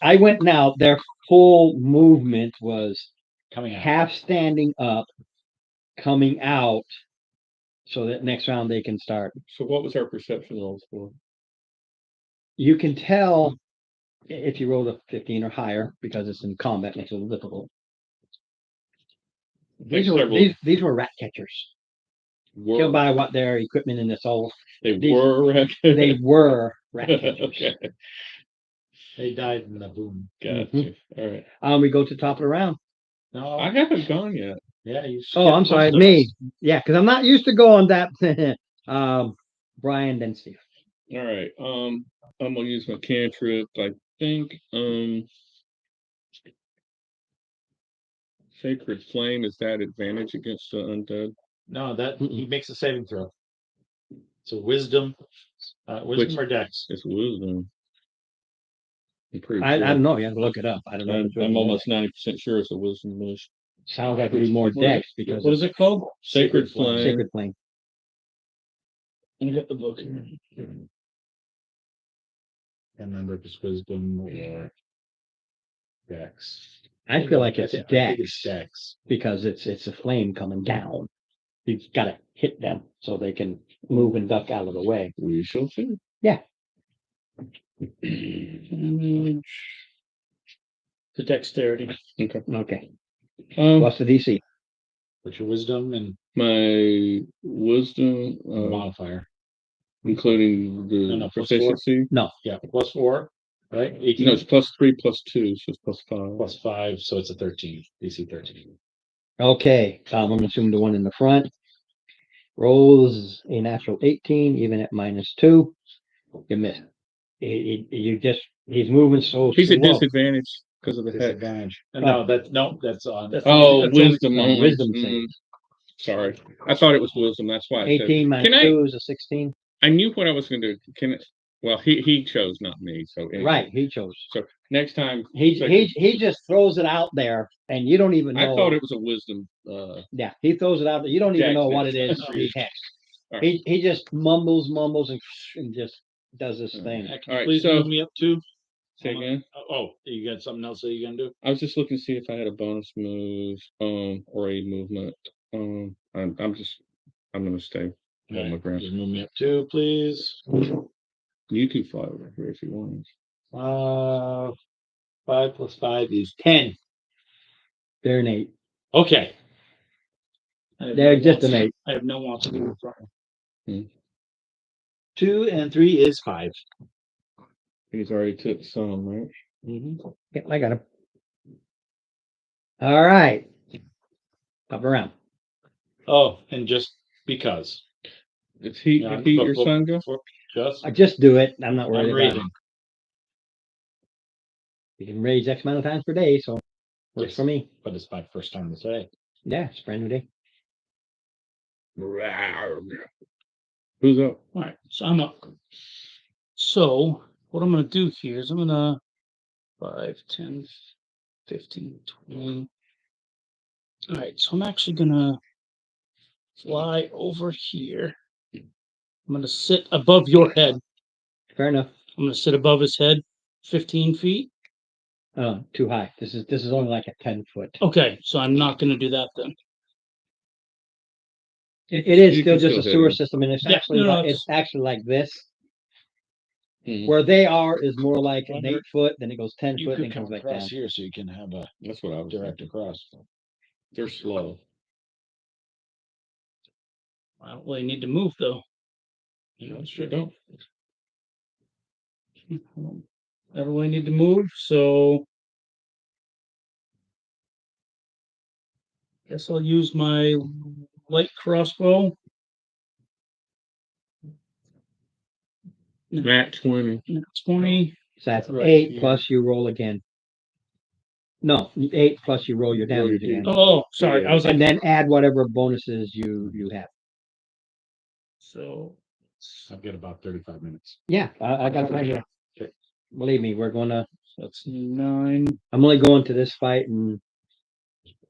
[SPEAKER 3] I went now. Their full movement was
[SPEAKER 2] Coming out.
[SPEAKER 3] half standing up, coming out, so that next round they can start.
[SPEAKER 1] So what was our perception rolls for?
[SPEAKER 3] You can tell if you roll a 15 or higher because it's in combat, makes it a little difficult. These were rat catchers. Killed by what their equipment in this old.
[SPEAKER 1] They
[SPEAKER 3] these-
[SPEAKER 1] were rat
[SPEAKER 3] They were rat catchers.
[SPEAKER 1] Okay,
[SPEAKER 2] They died in the boom.
[SPEAKER 1] gotcha. All right.
[SPEAKER 3] We go to the top of the round.
[SPEAKER 2] No.
[SPEAKER 1] I haven't gone yet.
[SPEAKER 2] Yeah. You
[SPEAKER 3] Oh, I'm
[SPEAKER 2] skipped
[SPEAKER 3] sorry,
[SPEAKER 2] most of
[SPEAKER 3] me.
[SPEAKER 2] us.
[SPEAKER 3] Yeah, because I'm not used to going that. Brian, then Steve.
[SPEAKER 1] All right. I'm gonna use my cantrip. I think Sacred Flame, is that advantage against the undead?
[SPEAKER 2] No, that he makes a saving throw. So wisdom
[SPEAKER 1] Which-
[SPEAKER 2] or dex.
[SPEAKER 1] It's wisdom. I'm pretty
[SPEAKER 3] I
[SPEAKER 1] sure.
[SPEAKER 3] don't know. You have to look it up. I don't know.
[SPEAKER 1] I'm almost 90% sure it's a wisdom wish.
[SPEAKER 3] Sounds like it'd be more dex because
[SPEAKER 4] What is it called?
[SPEAKER 1] Sacred
[SPEAKER 2] Flame.
[SPEAKER 1] Flame.
[SPEAKER 3] Sacred Flame.
[SPEAKER 4] Let me get the book here.
[SPEAKER 2] Can't remember if it's wisdom or dex.
[SPEAKER 3] I feel like it's
[SPEAKER 2] I think
[SPEAKER 3] dex
[SPEAKER 2] it's dex.
[SPEAKER 3] because it's a flame coming down. You've got to hit them so they can move and duck out of the way.
[SPEAKER 1] We shall see.
[SPEAKER 3] Yeah.
[SPEAKER 4] Damage. The dexterity.
[SPEAKER 3] Okay.
[SPEAKER 1] Um,
[SPEAKER 3] What's the DC?
[SPEAKER 2] What's your wisdom and
[SPEAKER 1] my wisdom,
[SPEAKER 2] modifier?
[SPEAKER 1] including the
[SPEAKER 2] No, plus
[SPEAKER 1] proficiency.
[SPEAKER 2] Yeah, +4, right? 18
[SPEAKER 1] No, it's +3, +2, so it's +5.
[SPEAKER 2] +5, so it's a 13. DC 13.
[SPEAKER 3] Okay. I'm going to assume the one in the front rolls a natural 18, even at -2. You miss. He's moving so
[SPEAKER 1] He's at
[SPEAKER 3] slow.
[SPEAKER 1] disadvantage because of the heck.
[SPEAKER 2] Disadvantage. No, that's on.
[SPEAKER 1] Oh,
[SPEAKER 3] That's only
[SPEAKER 1] wisdom.
[SPEAKER 3] on wisdom
[SPEAKER 1] Mm,
[SPEAKER 3] save.
[SPEAKER 1] Sorry, I thought it was wisdom. That's why I said.
[SPEAKER 3] 18 minus
[SPEAKER 1] Can I?
[SPEAKER 3] 2 is a 16.
[SPEAKER 1] I knew what I was going to do. Can it? Well, he chose, not me. So anyway.
[SPEAKER 3] Right, he chose.
[SPEAKER 1] So next time,
[SPEAKER 3] He just throws it out there, and you don't even
[SPEAKER 1] I
[SPEAKER 3] know.
[SPEAKER 1] thought it was a wisdom.
[SPEAKER 3] Yeah, he throws it out there. You don't even
[SPEAKER 1] Dex,
[SPEAKER 3] know what
[SPEAKER 1] yes.
[SPEAKER 3] it is. He hex.
[SPEAKER 1] All right.
[SPEAKER 3] He just mumbles, and just does this thing.
[SPEAKER 1] All right,
[SPEAKER 2] Please
[SPEAKER 1] so-
[SPEAKER 2] move me up to
[SPEAKER 1] Say again?
[SPEAKER 2] Oh, you got something else that you're gonna do?
[SPEAKER 1] I was just looking to see if I had a bonus move, or a movement. I'm gonna stay. Hold my
[SPEAKER 2] Alright,
[SPEAKER 1] ground.
[SPEAKER 2] just move me up 2, please.
[SPEAKER 1] You can fly over here if you want.
[SPEAKER 2] 5 plus 5 is 10.
[SPEAKER 3] They're an 8.
[SPEAKER 2] Okay.
[SPEAKER 3] They're just an 8.
[SPEAKER 4] I have no wants to do in front.
[SPEAKER 2] 2 and 3 is 5.
[SPEAKER 1] He's already took some, right?
[SPEAKER 3] Yep, I got him. All right. Up around.
[SPEAKER 2] Oh, and just because.
[SPEAKER 1] Did he
[SPEAKER 2] Yeah,
[SPEAKER 1] did he
[SPEAKER 2] but-
[SPEAKER 1] your
[SPEAKER 2] but-
[SPEAKER 1] son go?
[SPEAKER 2] Just
[SPEAKER 3] I just do it. I'm not worried
[SPEAKER 2] I'm
[SPEAKER 3] about it.
[SPEAKER 2] raising.
[SPEAKER 3] You can raise X amount of times per day, so works
[SPEAKER 2] Yes.
[SPEAKER 3] for me.
[SPEAKER 2] But it's my first time today.
[SPEAKER 3] Yeah, it's a brand new day.
[SPEAKER 1] Who's up?
[SPEAKER 4] All right, so I'm up. So what I'm gonna do here is I'm gonna 5, 10, 15, 20. All right, so I'm actually gonna fly over here. I'm gonna sit above your head.
[SPEAKER 3] Fair enough.
[SPEAKER 4] I'm gonna sit above his head, 15 feet.
[SPEAKER 3] Oh, too high. This is only like a 10-foot.
[SPEAKER 4] Okay, so I'm not gonna do that then.
[SPEAKER 3] It is
[SPEAKER 1] You
[SPEAKER 3] still
[SPEAKER 1] can
[SPEAKER 3] just
[SPEAKER 1] still
[SPEAKER 3] a
[SPEAKER 1] hit
[SPEAKER 3] sewer
[SPEAKER 1] him.
[SPEAKER 3] system, and it's
[SPEAKER 4] Yeah,
[SPEAKER 3] actually
[SPEAKER 4] no,
[SPEAKER 3] like,
[SPEAKER 4] it's-
[SPEAKER 3] it's actually like this.
[SPEAKER 1] Mhm.
[SPEAKER 3] Where they are is more like an
[SPEAKER 2] Wonder-
[SPEAKER 3] 8-foot, then it goes 10
[SPEAKER 2] You
[SPEAKER 3] foot,
[SPEAKER 2] could
[SPEAKER 3] then it
[SPEAKER 2] come
[SPEAKER 3] comes back
[SPEAKER 2] across
[SPEAKER 3] down.
[SPEAKER 2] here so you can have a
[SPEAKER 1] That's what I was
[SPEAKER 2] direct
[SPEAKER 1] thinking.
[SPEAKER 2] across.
[SPEAKER 1] They're slow.
[SPEAKER 4] I don't really need to move though.
[SPEAKER 1] You sure don't.
[SPEAKER 4] I don't ever really need to move, so guess I'll use my light crossbow.
[SPEAKER 1] Nat 20.
[SPEAKER 4] 20.
[SPEAKER 3] So that's
[SPEAKER 2] Right
[SPEAKER 3] 8
[SPEAKER 2] here.
[SPEAKER 3] plus you roll again. No, 8 plus you roll your
[SPEAKER 1] Roll your
[SPEAKER 3] damage again.
[SPEAKER 4] Oh, sorry. I was like,
[SPEAKER 3] And then add whatever bonuses you have.
[SPEAKER 4] so
[SPEAKER 2] I've got about 35 minutes.
[SPEAKER 3] Yeah, I got it right here.
[SPEAKER 2] Okay.
[SPEAKER 3] Believe me,
[SPEAKER 4] that's 9.
[SPEAKER 3] I'm only going to this fight, and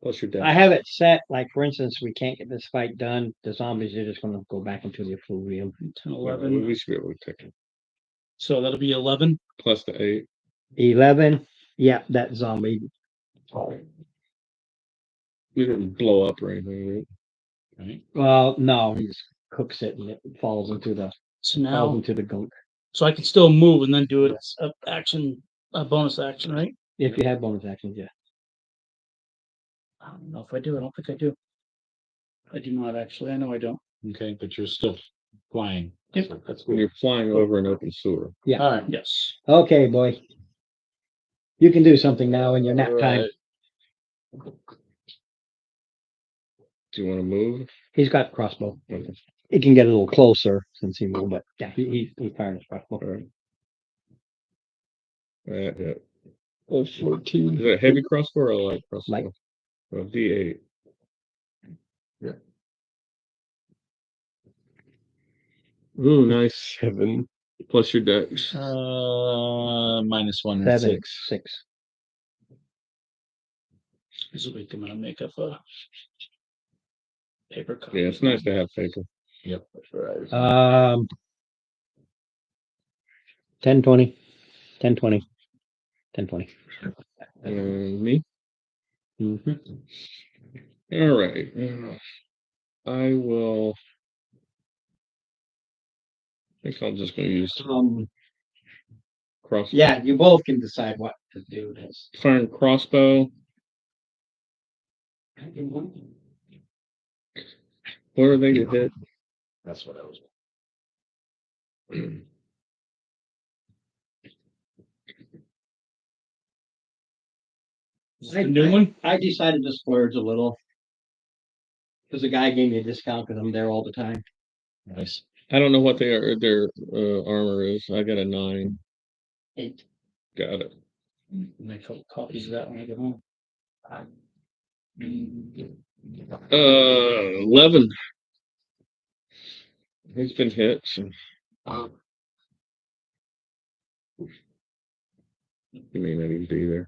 [SPEAKER 1] Plus your
[SPEAKER 3] I
[SPEAKER 1] death.
[SPEAKER 3] have it set, like, for instance, we can't get this fight done, the zombies are just gonna go back into the effluvium.
[SPEAKER 4] 10,
[SPEAKER 1] We
[SPEAKER 4] 11.
[SPEAKER 1] should be able to take it.
[SPEAKER 4] So that'll be 11.
[SPEAKER 1] Plus the 8.
[SPEAKER 3] 11, yeah, that zombie.
[SPEAKER 1] We didn't blow up or anything, right?
[SPEAKER 2] Right?
[SPEAKER 3] Well, no, he just cooks it and it falls into
[SPEAKER 4] So now,
[SPEAKER 3] the gunk.
[SPEAKER 4] so I can still move and then do it as a bonus action, right?
[SPEAKER 3] If you have bonus actions, yeah.
[SPEAKER 4] I don't know if I do. I don't think I do. I do not actually. I know I don't.
[SPEAKER 2] Okay, but you're still flying.
[SPEAKER 4] Yep.
[SPEAKER 2] So that's
[SPEAKER 1] When
[SPEAKER 2] cool.
[SPEAKER 1] you're flying over an open sewer.
[SPEAKER 2] All right.
[SPEAKER 4] Yes.
[SPEAKER 3] Okay, boy. You can do something now in your nap time.
[SPEAKER 2] Alright.
[SPEAKER 1] Do you want to move?
[SPEAKER 3] He's got crossbow.
[SPEAKER 1] Okay.
[SPEAKER 3] He can get a little closer since he moved, but yeah, he's firing his crossbow.
[SPEAKER 1] All right. That hit.
[SPEAKER 3] Oh, 14.
[SPEAKER 1] Is it a heavy crossbow or a light crossbow?
[SPEAKER 3] Light.
[SPEAKER 1] Oh, D8.
[SPEAKER 5] Yeah.
[SPEAKER 1] Ooh, nice.
[SPEAKER 5] 7.
[SPEAKER 1] Plus your dex.
[SPEAKER 2] -1 and
[SPEAKER 3] 7,
[SPEAKER 2] 6.
[SPEAKER 3] 6.
[SPEAKER 4] This week I'm gonna make up a paper copy.
[SPEAKER 1] Yeah, it's nice to have paper.
[SPEAKER 2] Yep. That's right.
[SPEAKER 3] 10, 20. 10, 20. 10, 20.
[SPEAKER 1] And me?
[SPEAKER 3] Mm-hmm.
[SPEAKER 1] All right. I will. I think I'm just going to use crossbow.
[SPEAKER 3] Yeah, you both can decide what to do. This.
[SPEAKER 1] Firing crossbow. Where are they to hit?
[SPEAKER 2] That's what I was.
[SPEAKER 4] The new one?
[SPEAKER 3] I decided to splurge a little. Because the guy gave me a discount because I'm there all the time.
[SPEAKER 2] Nice.
[SPEAKER 1] I don't know what their armor is. I got a 9.
[SPEAKER 3] 8.
[SPEAKER 1] Got it.
[SPEAKER 4] Make a couple copies of that when I get home.
[SPEAKER 1] 11. He's been hit. So. You may not even be there.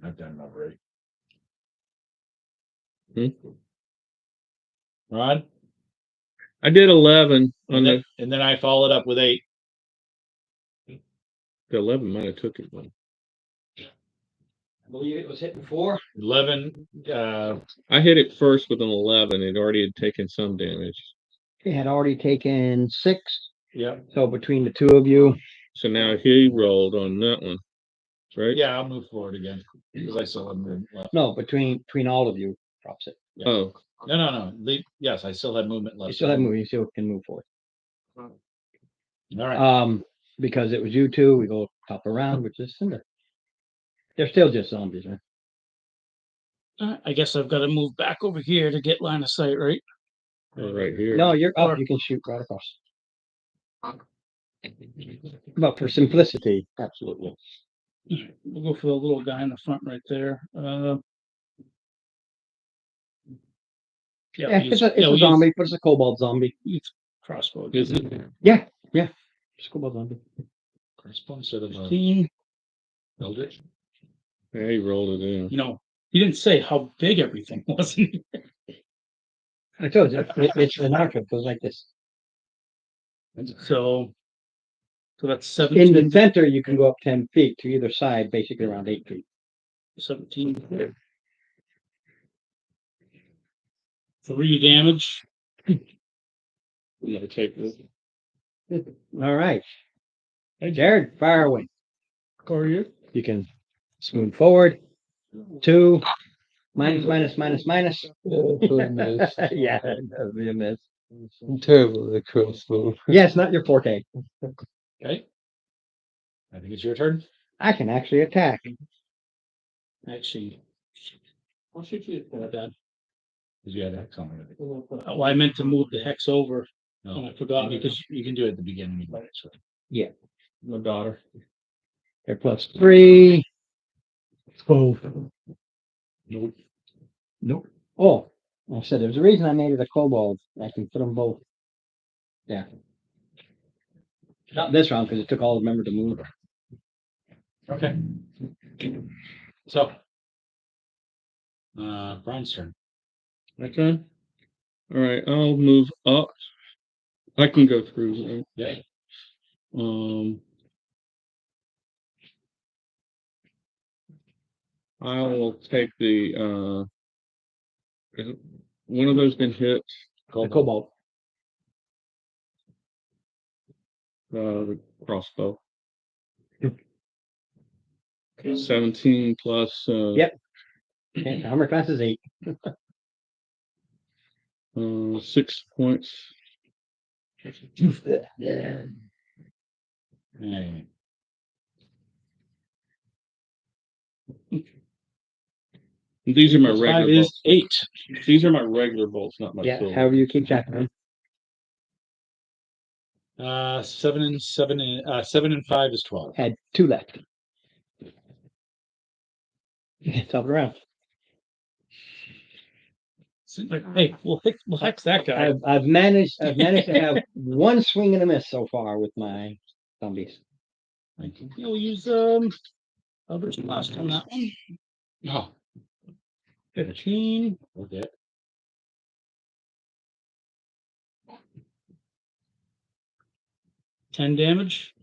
[SPEAKER 2] I've done my break.
[SPEAKER 1] Hmm?
[SPEAKER 2] Rod?
[SPEAKER 1] I did 11. Oh, no,
[SPEAKER 2] and then I followed up with 8.
[SPEAKER 1] the 11 might have took it one.
[SPEAKER 3] I believe it was hit before.
[SPEAKER 2] 11,
[SPEAKER 1] I hit it first with an 11. It already had taken some damage.
[SPEAKER 3] It had already taken 6.
[SPEAKER 2] yeah,
[SPEAKER 3] So between the two of you,
[SPEAKER 1] So now he rolled on that one, right?
[SPEAKER 2] yeah, I'll move forward again because I still have movement left.
[SPEAKER 3] no, between all of you, drops it.
[SPEAKER 1] Oh,
[SPEAKER 2] No. Yes, I still have movement
[SPEAKER 3] You
[SPEAKER 2] left.
[SPEAKER 3] still have moving, you still can move forward.
[SPEAKER 2] All right.
[SPEAKER 3] Because it was you two, we go top around, which is Cinder. They're still just zombies, right?
[SPEAKER 4] I guess I've got to move back over here to get line of sight, right?
[SPEAKER 1] right here.
[SPEAKER 3] No, you're up.
[SPEAKER 4] Or-
[SPEAKER 3] You can shoot right across. But for simplicity, absolutely.
[SPEAKER 4] We'll go for the little guy in the front right there.
[SPEAKER 3] Yeah,
[SPEAKER 4] use-
[SPEAKER 3] it's
[SPEAKER 4] we'll
[SPEAKER 3] a
[SPEAKER 4] use
[SPEAKER 3] zombie, but it's a kobold zombie.
[SPEAKER 4] crossbow.
[SPEAKER 1] Is it?
[SPEAKER 3] Yeah, it's a kobold zombie.
[SPEAKER 2] Crossbow instead of
[SPEAKER 4] 15.
[SPEAKER 2] Eldritch.
[SPEAKER 1] Yeah, he rolled it in.
[SPEAKER 4] You know, he didn't say how big everything was.
[SPEAKER 3] I told you, it's an archer, it goes like this.
[SPEAKER 4] So that's
[SPEAKER 3] In
[SPEAKER 4] 17.
[SPEAKER 3] the center, you can go up 10 feet to either side, basically around 8 feet.
[SPEAKER 4] 17. 3 damage.
[SPEAKER 1] We gotta take this.
[SPEAKER 3] All right. Hey, Jared, fire away.
[SPEAKER 4] Courier.
[SPEAKER 3] You can spoon forward. 2, minus. Yeah, that'd be a miss.
[SPEAKER 5] I'm terrible at a crossbow.
[SPEAKER 3] Yeah, it's not your forte.
[SPEAKER 2] Okay. I think it's your turn.
[SPEAKER 3] I can actually attack.
[SPEAKER 4] Actually, I'll shoot you at that.
[SPEAKER 2] Because you had that comment.
[SPEAKER 4] Well, I meant to move the hex over, and
[SPEAKER 2] No,
[SPEAKER 4] I forgot because
[SPEAKER 2] because you can do it at the beginning. So.
[SPEAKER 1] My daughter.
[SPEAKER 3] They're plus 3. 12.
[SPEAKER 2] Nope.
[SPEAKER 3] Oh, I said there's a reason I made it a kobold. I can put them both. Yeah. Not this round because it took all the member to move.
[SPEAKER 2] Okay. So. Brian's turn.
[SPEAKER 1] Okay. All right, I'll move up. I can go through, right?
[SPEAKER 2] Yeah.
[SPEAKER 1] I will take the is one of those been hit?
[SPEAKER 3] The kobold.
[SPEAKER 1] The crossbow. 17 plus
[SPEAKER 3] Yep. Okay, armor class is 8.
[SPEAKER 1] 6 points.
[SPEAKER 2] Hey.
[SPEAKER 1] These are my
[SPEAKER 4] 5
[SPEAKER 1] regular
[SPEAKER 4] is
[SPEAKER 1] bolts.
[SPEAKER 4] 8.
[SPEAKER 1] These are my regular bolts, not my
[SPEAKER 3] Yeah,
[SPEAKER 1] silver.
[SPEAKER 3] however you keep track of them.
[SPEAKER 2] 7 and 5 is 12.
[SPEAKER 3] Had 2 left. Top it around.
[SPEAKER 4] Hey, we'll hex that guy.
[SPEAKER 3] I've managed to have 1 swing and a miss so far with my zombies.
[SPEAKER 4] We'll use Albert's blast on that one.
[SPEAKER 2] Oh,
[SPEAKER 4] 15.
[SPEAKER 2] okay.
[SPEAKER 4] Ten damage.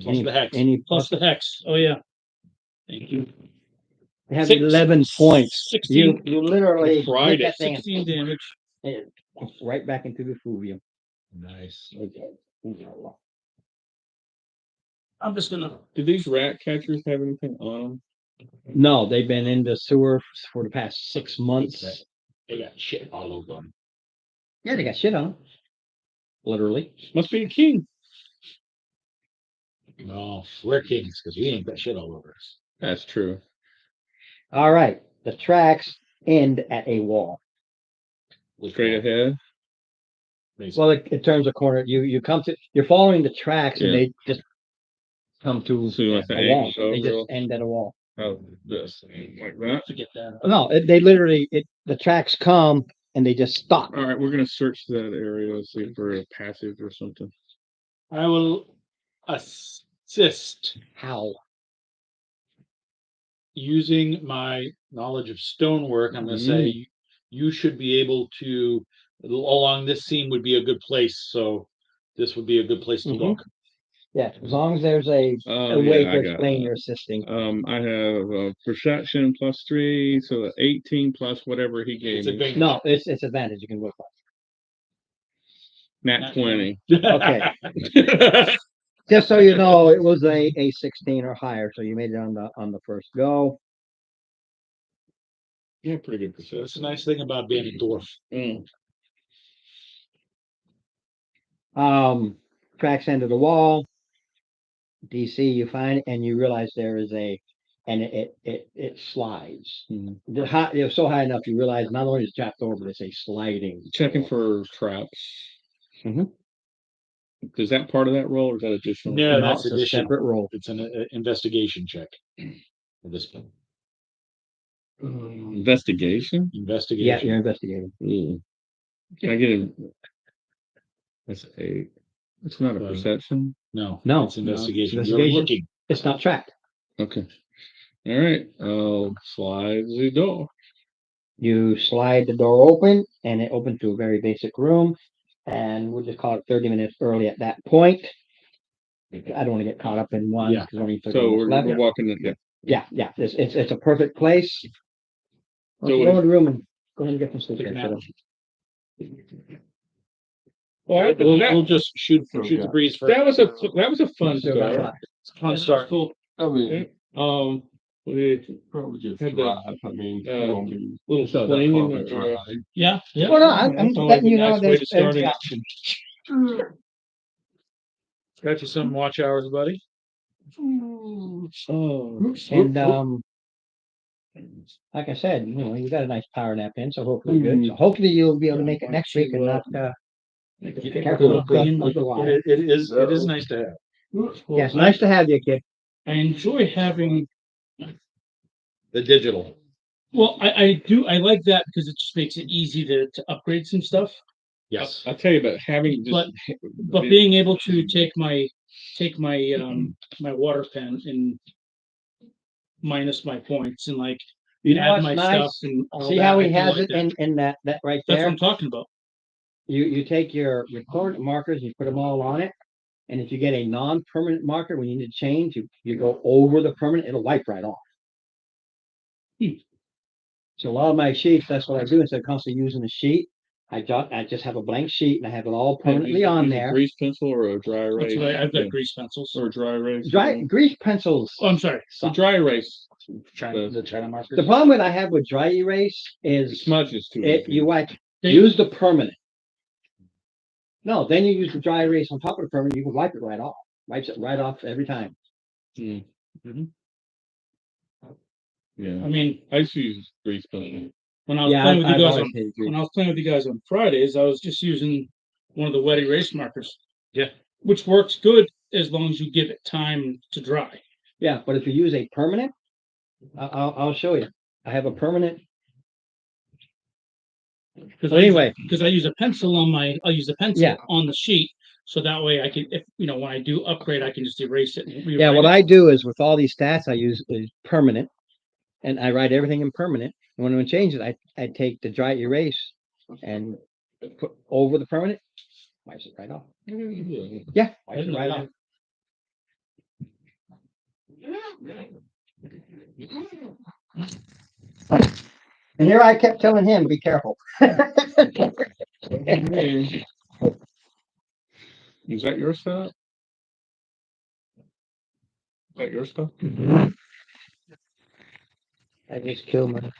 [SPEAKER 2] Plus the hex.
[SPEAKER 3] Any
[SPEAKER 4] Plus the hex. Oh yeah. Thank you.
[SPEAKER 3] I have
[SPEAKER 4] 6
[SPEAKER 3] 11 points.
[SPEAKER 4] 16.
[SPEAKER 3] You literally
[SPEAKER 1] Fried
[SPEAKER 3] hit that thing
[SPEAKER 4] 16 damage.
[SPEAKER 3] and right back into the fluvium.
[SPEAKER 2] Nice.
[SPEAKER 4] I'm just gonna.
[SPEAKER 1] Do these rat catchers have anything on them?
[SPEAKER 3] No, they've been in the sewer for the past 6 months.
[SPEAKER 2] They got shit all over them.
[SPEAKER 3] Yeah, they got shit on them. Literally.
[SPEAKER 1] Must be a king.
[SPEAKER 2] No, we're kings because we ain't got shit all over us.
[SPEAKER 1] That's true.
[SPEAKER 3] All right. The tracks end at a wall.
[SPEAKER 1] Straight ahead.
[SPEAKER 3] Well, it turns a corner. You come to, you're following the tracks and
[SPEAKER 1] Yeah.
[SPEAKER 3] they just come to
[SPEAKER 1] So like the
[SPEAKER 3] a wall.
[SPEAKER 1] angles
[SPEAKER 3] They
[SPEAKER 1] over.
[SPEAKER 3] just end at a wall.
[SPEAKER 1] How this like that.
[SPEAKER 4] Forget that.
[SPEAKER 3] No, they literally, the tracks come and they just stop.
[SPEAKER 1] All right, we're gonna search that area, see for a passage or something.
[SPEAKER 2] I will assist
[SPEAKER 3] How?
[SPEAKER 2] using my knowledge of stonework. I'm going to say you should be able to, along this seam would be a good place. So this would be a good place to
[SPEAKER 3] Mhm.
[SPEAKER 2] look.
[SPEAKER 3] Yeah, as long as there's a
[SPEAKER 1] Oh,
[SPEAKER 3] way
[SPEAKER 1] yeah,
[SPEAKER 3] to
[SPEAKER 1] I got
[SPEAKER 3] explain
[SPEAKER 1] that.
[SPEAKER 3] your assisting.
[SPEAKER 1] I have perception +3, so 18 plus whatever he gave
[SPEAKER 2] It's
[SPEAKER 1] me.
[SPEAKER 2] advantage.
[SPEAKER 3] No, it's advantage. You can work on.
[SPEAKER 1] Nat 20.
[SPEAKER 3] Okay. Just so you know, it was a 16 or higher, so you made it on the first go.
[SPEAKER 1] Yeah, pretty good
[SPEAKER 2] So that's a
[SPEAKER 1] perception.
[SPEAKER 2] nice thing about being a dwarf.
[SPEAKER 3] Tracks into the wall. DC, you find it, and you realize there is and it slides.
[SPEAKER 1] Mhm.
[SPEAKER 3] It was so high enough you realize not only is it trapped over, but it's a sliding.
[SPEAKER 1] Checking
[SPEAKER 3] door.
[SPEAKER 1] for traps.
[SPEAKER 3] Mhm.
[SPEAKER 1] Is that part of that roll or is that additional?
[SPEAKER 2] No,
[SPEAKER 3] No,
[SPEAKER 2] that's
[SPEAKER 3] it's a
[SPEAKER 2] additional.
[SPEAKER 3] separate roll.
[SPEAKER 2] It's an investigation check. For this one.
[SPEAKER 1] Investigation?
[SPEAKER 3] Yeah,
[SPEAKER 2] Investigation.
[SPEAKER 3] you're investigating.
[SPEAKER 1] Can I get a? That's a. It's not a
[SPEAKER 2] Uh,
[SPEAKER 1] perception.
[SPEAKER 2] No,
[SPEAKER 3] No,
[SPEAKER 2] it's investigation.
[SPEAKER 3] it's
[SPEAKER 2] You're
[SPEAKER 3] investigation.
[SPEAKER 2] looking.
[SPEAKER 3] It's not trapped.
[SPEAKER 1] Okay. All right. I'll slide the door.
[SPEAKER 3] You slide the door open, and it opens to a very basic room. And we'll just call it 30 minutes early at that point. I don't want to get caught up in one.
[SPEAKER 2] Yeah.
[SPEAKER 3] 'Cause only 30
[SPEAKER 1] So
[SPEAKER 3] minutes
[SPEAKER 1] we're,
[SPEAKER 3] left.
[SPEAKER 1] we're walking in. Yeah.
[SPEAKER 3] Yeah. It's a perfect place.
[SPEAKER 1] So
[SPEAKER 3] Go
[SPEAKER 1] what
[SPEAKER 3] in the room and go ahead and get some sleep.
[SPEAKER 2] Take a
[SPEAKER 3] there,
[SPEAKER 2] nap.
[SPEAKER 1] Well,
[SPEAKER 2] We'll just shoot the breeze for
[SPEAKER 1] that was a fun
[SPEAKER 3] Still got
[SPEAKER 1] start.
[SPEAKER 3] time.
[SPEAKER 2] fun start.
[SPEAKER 1] Cool.
[SPEAKER 5] I mean,
[SPEAKER 1] We
[SPEAKER 5] probably just
[SPEAKER 1] Had the,
[SPEAKER 5] drive. I mean, it won't be
[SPEAKER 1] little
[SPEAKER 3] So
[SPEAKER 1] swing in
[SPEAKER 5] probably
[SPEAKER 1] the,
[SPEAKER 5] drive.
[SPEAKER 2] Yeah. Yeah.
[SPEAKER 3] Well, no, I'm
[SPEAKER 1] That's always
[SPEAKER 3] letting
[SPEAKER 1] a
[SPEAKER 3] you know
[SPEAKER 1] nice way
[SPEAKER 3] there's
[SPEAKER 1] to start
[SPEAKER 3] the
[SPEAKER 1] it.
[SPEAKER 3] option.
[SPEAKER 2] Got you some watch hours, buddy.
[SPEAKER 1] oh,
[SPEAKER 3] And like I said, you got a nice power nap in, so hopefully good. So hopefully you'll be able to make it next week and not be careful with the wire.
[SPEAKER 2] It is nice to have.
[SPEAKER 3] Yeah, it's nice to have you, kid.
[SPEAKER 4] I enjoy having,
[SPEAKER 2] The digital.
[SPEAKER 4] well, I like that because it just makes it easy to upgrade some stuff.
[SPEAKER 2] Yes.
[SPEAKER 1] I'll tell you about having
[SPEAKER 4] But-
[SPEAKER 1] just.
[SPEAKER 4] But being able to take my my water pen and minus my points and like
[SPEAKER 3] You know
[SPEAKER 4] add
[SPEAKER 3] what's
[SPEAKER 4] my
[SPEAKER 3] nice?
[SPEAKER 4] stuff and all
[SPEAKER 3] See
[SPEAKER 4] that,
[SPEAKER 3] how
[SPEAKER 4] I
[SPEAKER 3] he
[SPEAKER 4] do
[SPEAKER 3] has
[SPEAKER 4] like
[SPEAKER 3] it
[SPEAKER 4] that.
[SPEAKER 3] in that right
[SPEAKER 4] That's what
[SPEAKER 3] there?
[SPEAKER 4] I'm talking about.
[SPEAKER 3] You take your coordinate markers, you put them all on it. And if you get a non-permanent marker, when you need to change, you go over the permanent, it'll wipe right off. So a lot of my sheets, that's what I do. Instead of constantly using a sheet, I just have a blank sheet and I have it all permanently on
[SPEAKER 1] Use a
[SPEAKER 3] there.
[SPEAKER 1] grease pencil or a dry
[SPEAKER 4] That's
[SPEAKER 1] erase.
[SPEAKER 4] what I've got grease pencils.
[SPEAKER 1] Or a dry erase.
[SPEAKER 3] Dry grease pencils.
[SPEAKER 4] Oh, I'm sorry.
[SPEAKER 1] The dry erase.
[SPEAKER 2] The China markers.
[SPEAKER 3] The problem that I have with dry erase
[SPEAKER 1] It
[SPEAKER 3] is
[SPEAKER 1] smudges too.
[SPEAKER 3] you wipe,
[SPEAKER 4] They-
[SPEAKER 3] use the permanent. No, then you use the dry erase on top of the permanent, you can wipe it right off. Wipes it right off every time.
[SPEAKER 1] Yeah.
[SPEAKER 4] I mean,
[SPEAKER 1] I used to use grease pencil.
[SPEAKER 4] when I was
[SPEAKER 3] Yeah,
[SPEAKER 4] playing with you
[SPEAKER 3] I've
[SPEAKER 4] guys
[SPEAKER 3] always
[SPEAKER 4] on
[SPEAKER 3] hated grease.
[SPEAKER 4] when I was playing with you guys on Fridays, I was just using one of the wet erase markers.
[SPEAKER 2] Yeah.
[SPEAKER 4] Which works good as long as you give it time to dry.
[SPEAKER 3] Yeah, but if you use a permanent, I'll show you. I have a permanent.
[SPEAKER 4] Because
[SPEAKER 3] Anyway.
[SPEAKER 4] because I use a pencil I'll use a pencil
[SPEAKER 3] Yeah.
[SPEAKER 4] on the sheet, so that way I can, if when I do upgrade, I can just erase it. And
[SPEAKER 3] Yeah,
[SPEAKER 4] rewrite
[SPEAKER 3] what
[SPEAKER 4] it.
[SPEAKER 3] I do is with all these stats, I use is permanent, and I write everything in permanent. And when I change it, I take the dry erase and put over the permanent, wipes it right off. Yeah, wipes it right off. And here I kept telling him, be careful.
[SPEAKER 1] Is that your stuff? Is that your stuff?
[SPEAKER 3] I just killed my.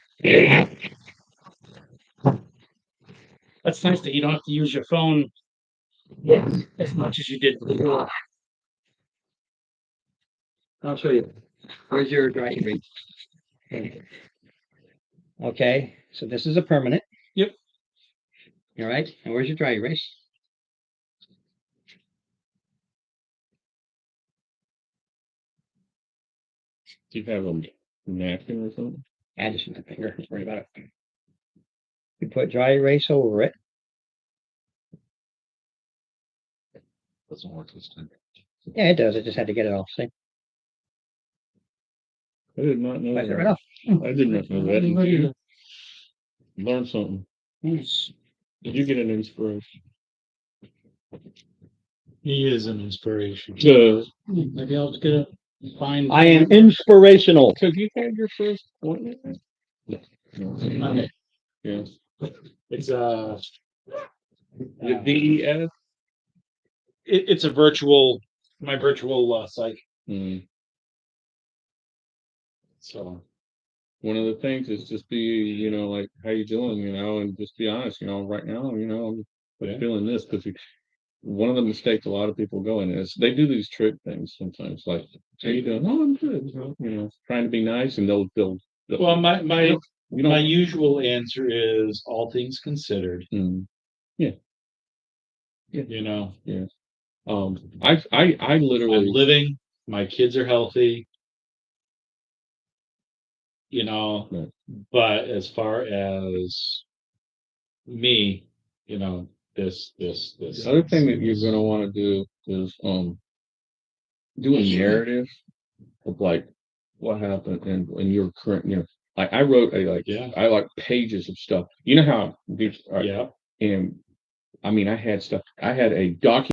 [SPEAKER 4] That's nice that you don't have to use your phone as much as you did before.
[SPEAKER 3] I'll show you. Where's your dry erase? Okay, so this is a permanent.
[SPEAKER 4] Yep.
[SPEAKER 3] All right, and where's your dry erase?
[SPEAKER 1] Do you have a napkin or something?
[SPEAKER 3] I just my finger. Don't worry about it. You put dry erase over it.
[SPEAKER 2] Doesn't work this time.
[SPEAKER 3] Yeah, it does. I just had to get it all synced.
[SPEAKER 1] I did not know
[SPEAKER 3] Wipe it
[SPEAKER 1] that.
[SPEAKER 3] right off.
[SPEAKER 1] I did not know that. Learn something. Did you get an inspiration?
[SPEAKER 2] He is an inspiration.
[SPEAKER 4] Maybe I'll just get a find.
[SPEAKER 3] I am inspirational.
[SPEAKER 1] Have you had your first appointment? No.
[SPEAKER 4] Okay.
[SPEAKER 1] Yeah.
[SPEAKER 2] It's
[SPEAKER 1] The DEF?
[SPEAKER 2] it's a virtual, my virtual psych.
[SPEAKER 1] Mm.
[SPEAKER 2] So
[SPEAKER 1] One of the things is just be, like, how you doing, and just be honest, right now, I'm
[SPEAKER 2] Yeah.
[SPEAKER 1] feeling this, because one of the mistakes a lot of people go in is they do these trick things sometimes, like, how you doing? Oh, I'm good, trying to be nice, and they'll
[SPEAKER 2] well, my
[SPEAKER 1] you know,
[SPEAKER 2] my usual answer is all things considered.
[SPEAKER 1] mm,
[SPEAKER 2] You know,
[SPEAKER 1] I
[SPEAKER 2] I'm
[SPEAKER 1] literally,
[SPEAKER 2] living. My kids are healthy. You know,
[SPEAKER 1] Right.
[SPEAKER 2] but as far as me, this.
[SPEAKER 1] the other thing that you're gonna want to do is do a narrative of, like, what happened and in your current, like, I wrote
[SPEAKER 2] Yeah.
[SPEAKER 1] I like pages of stuff. You know how these,
[SPEAKER 2] Yeah.
[SPEAKER 1] and I mean, I had stuff. I had a document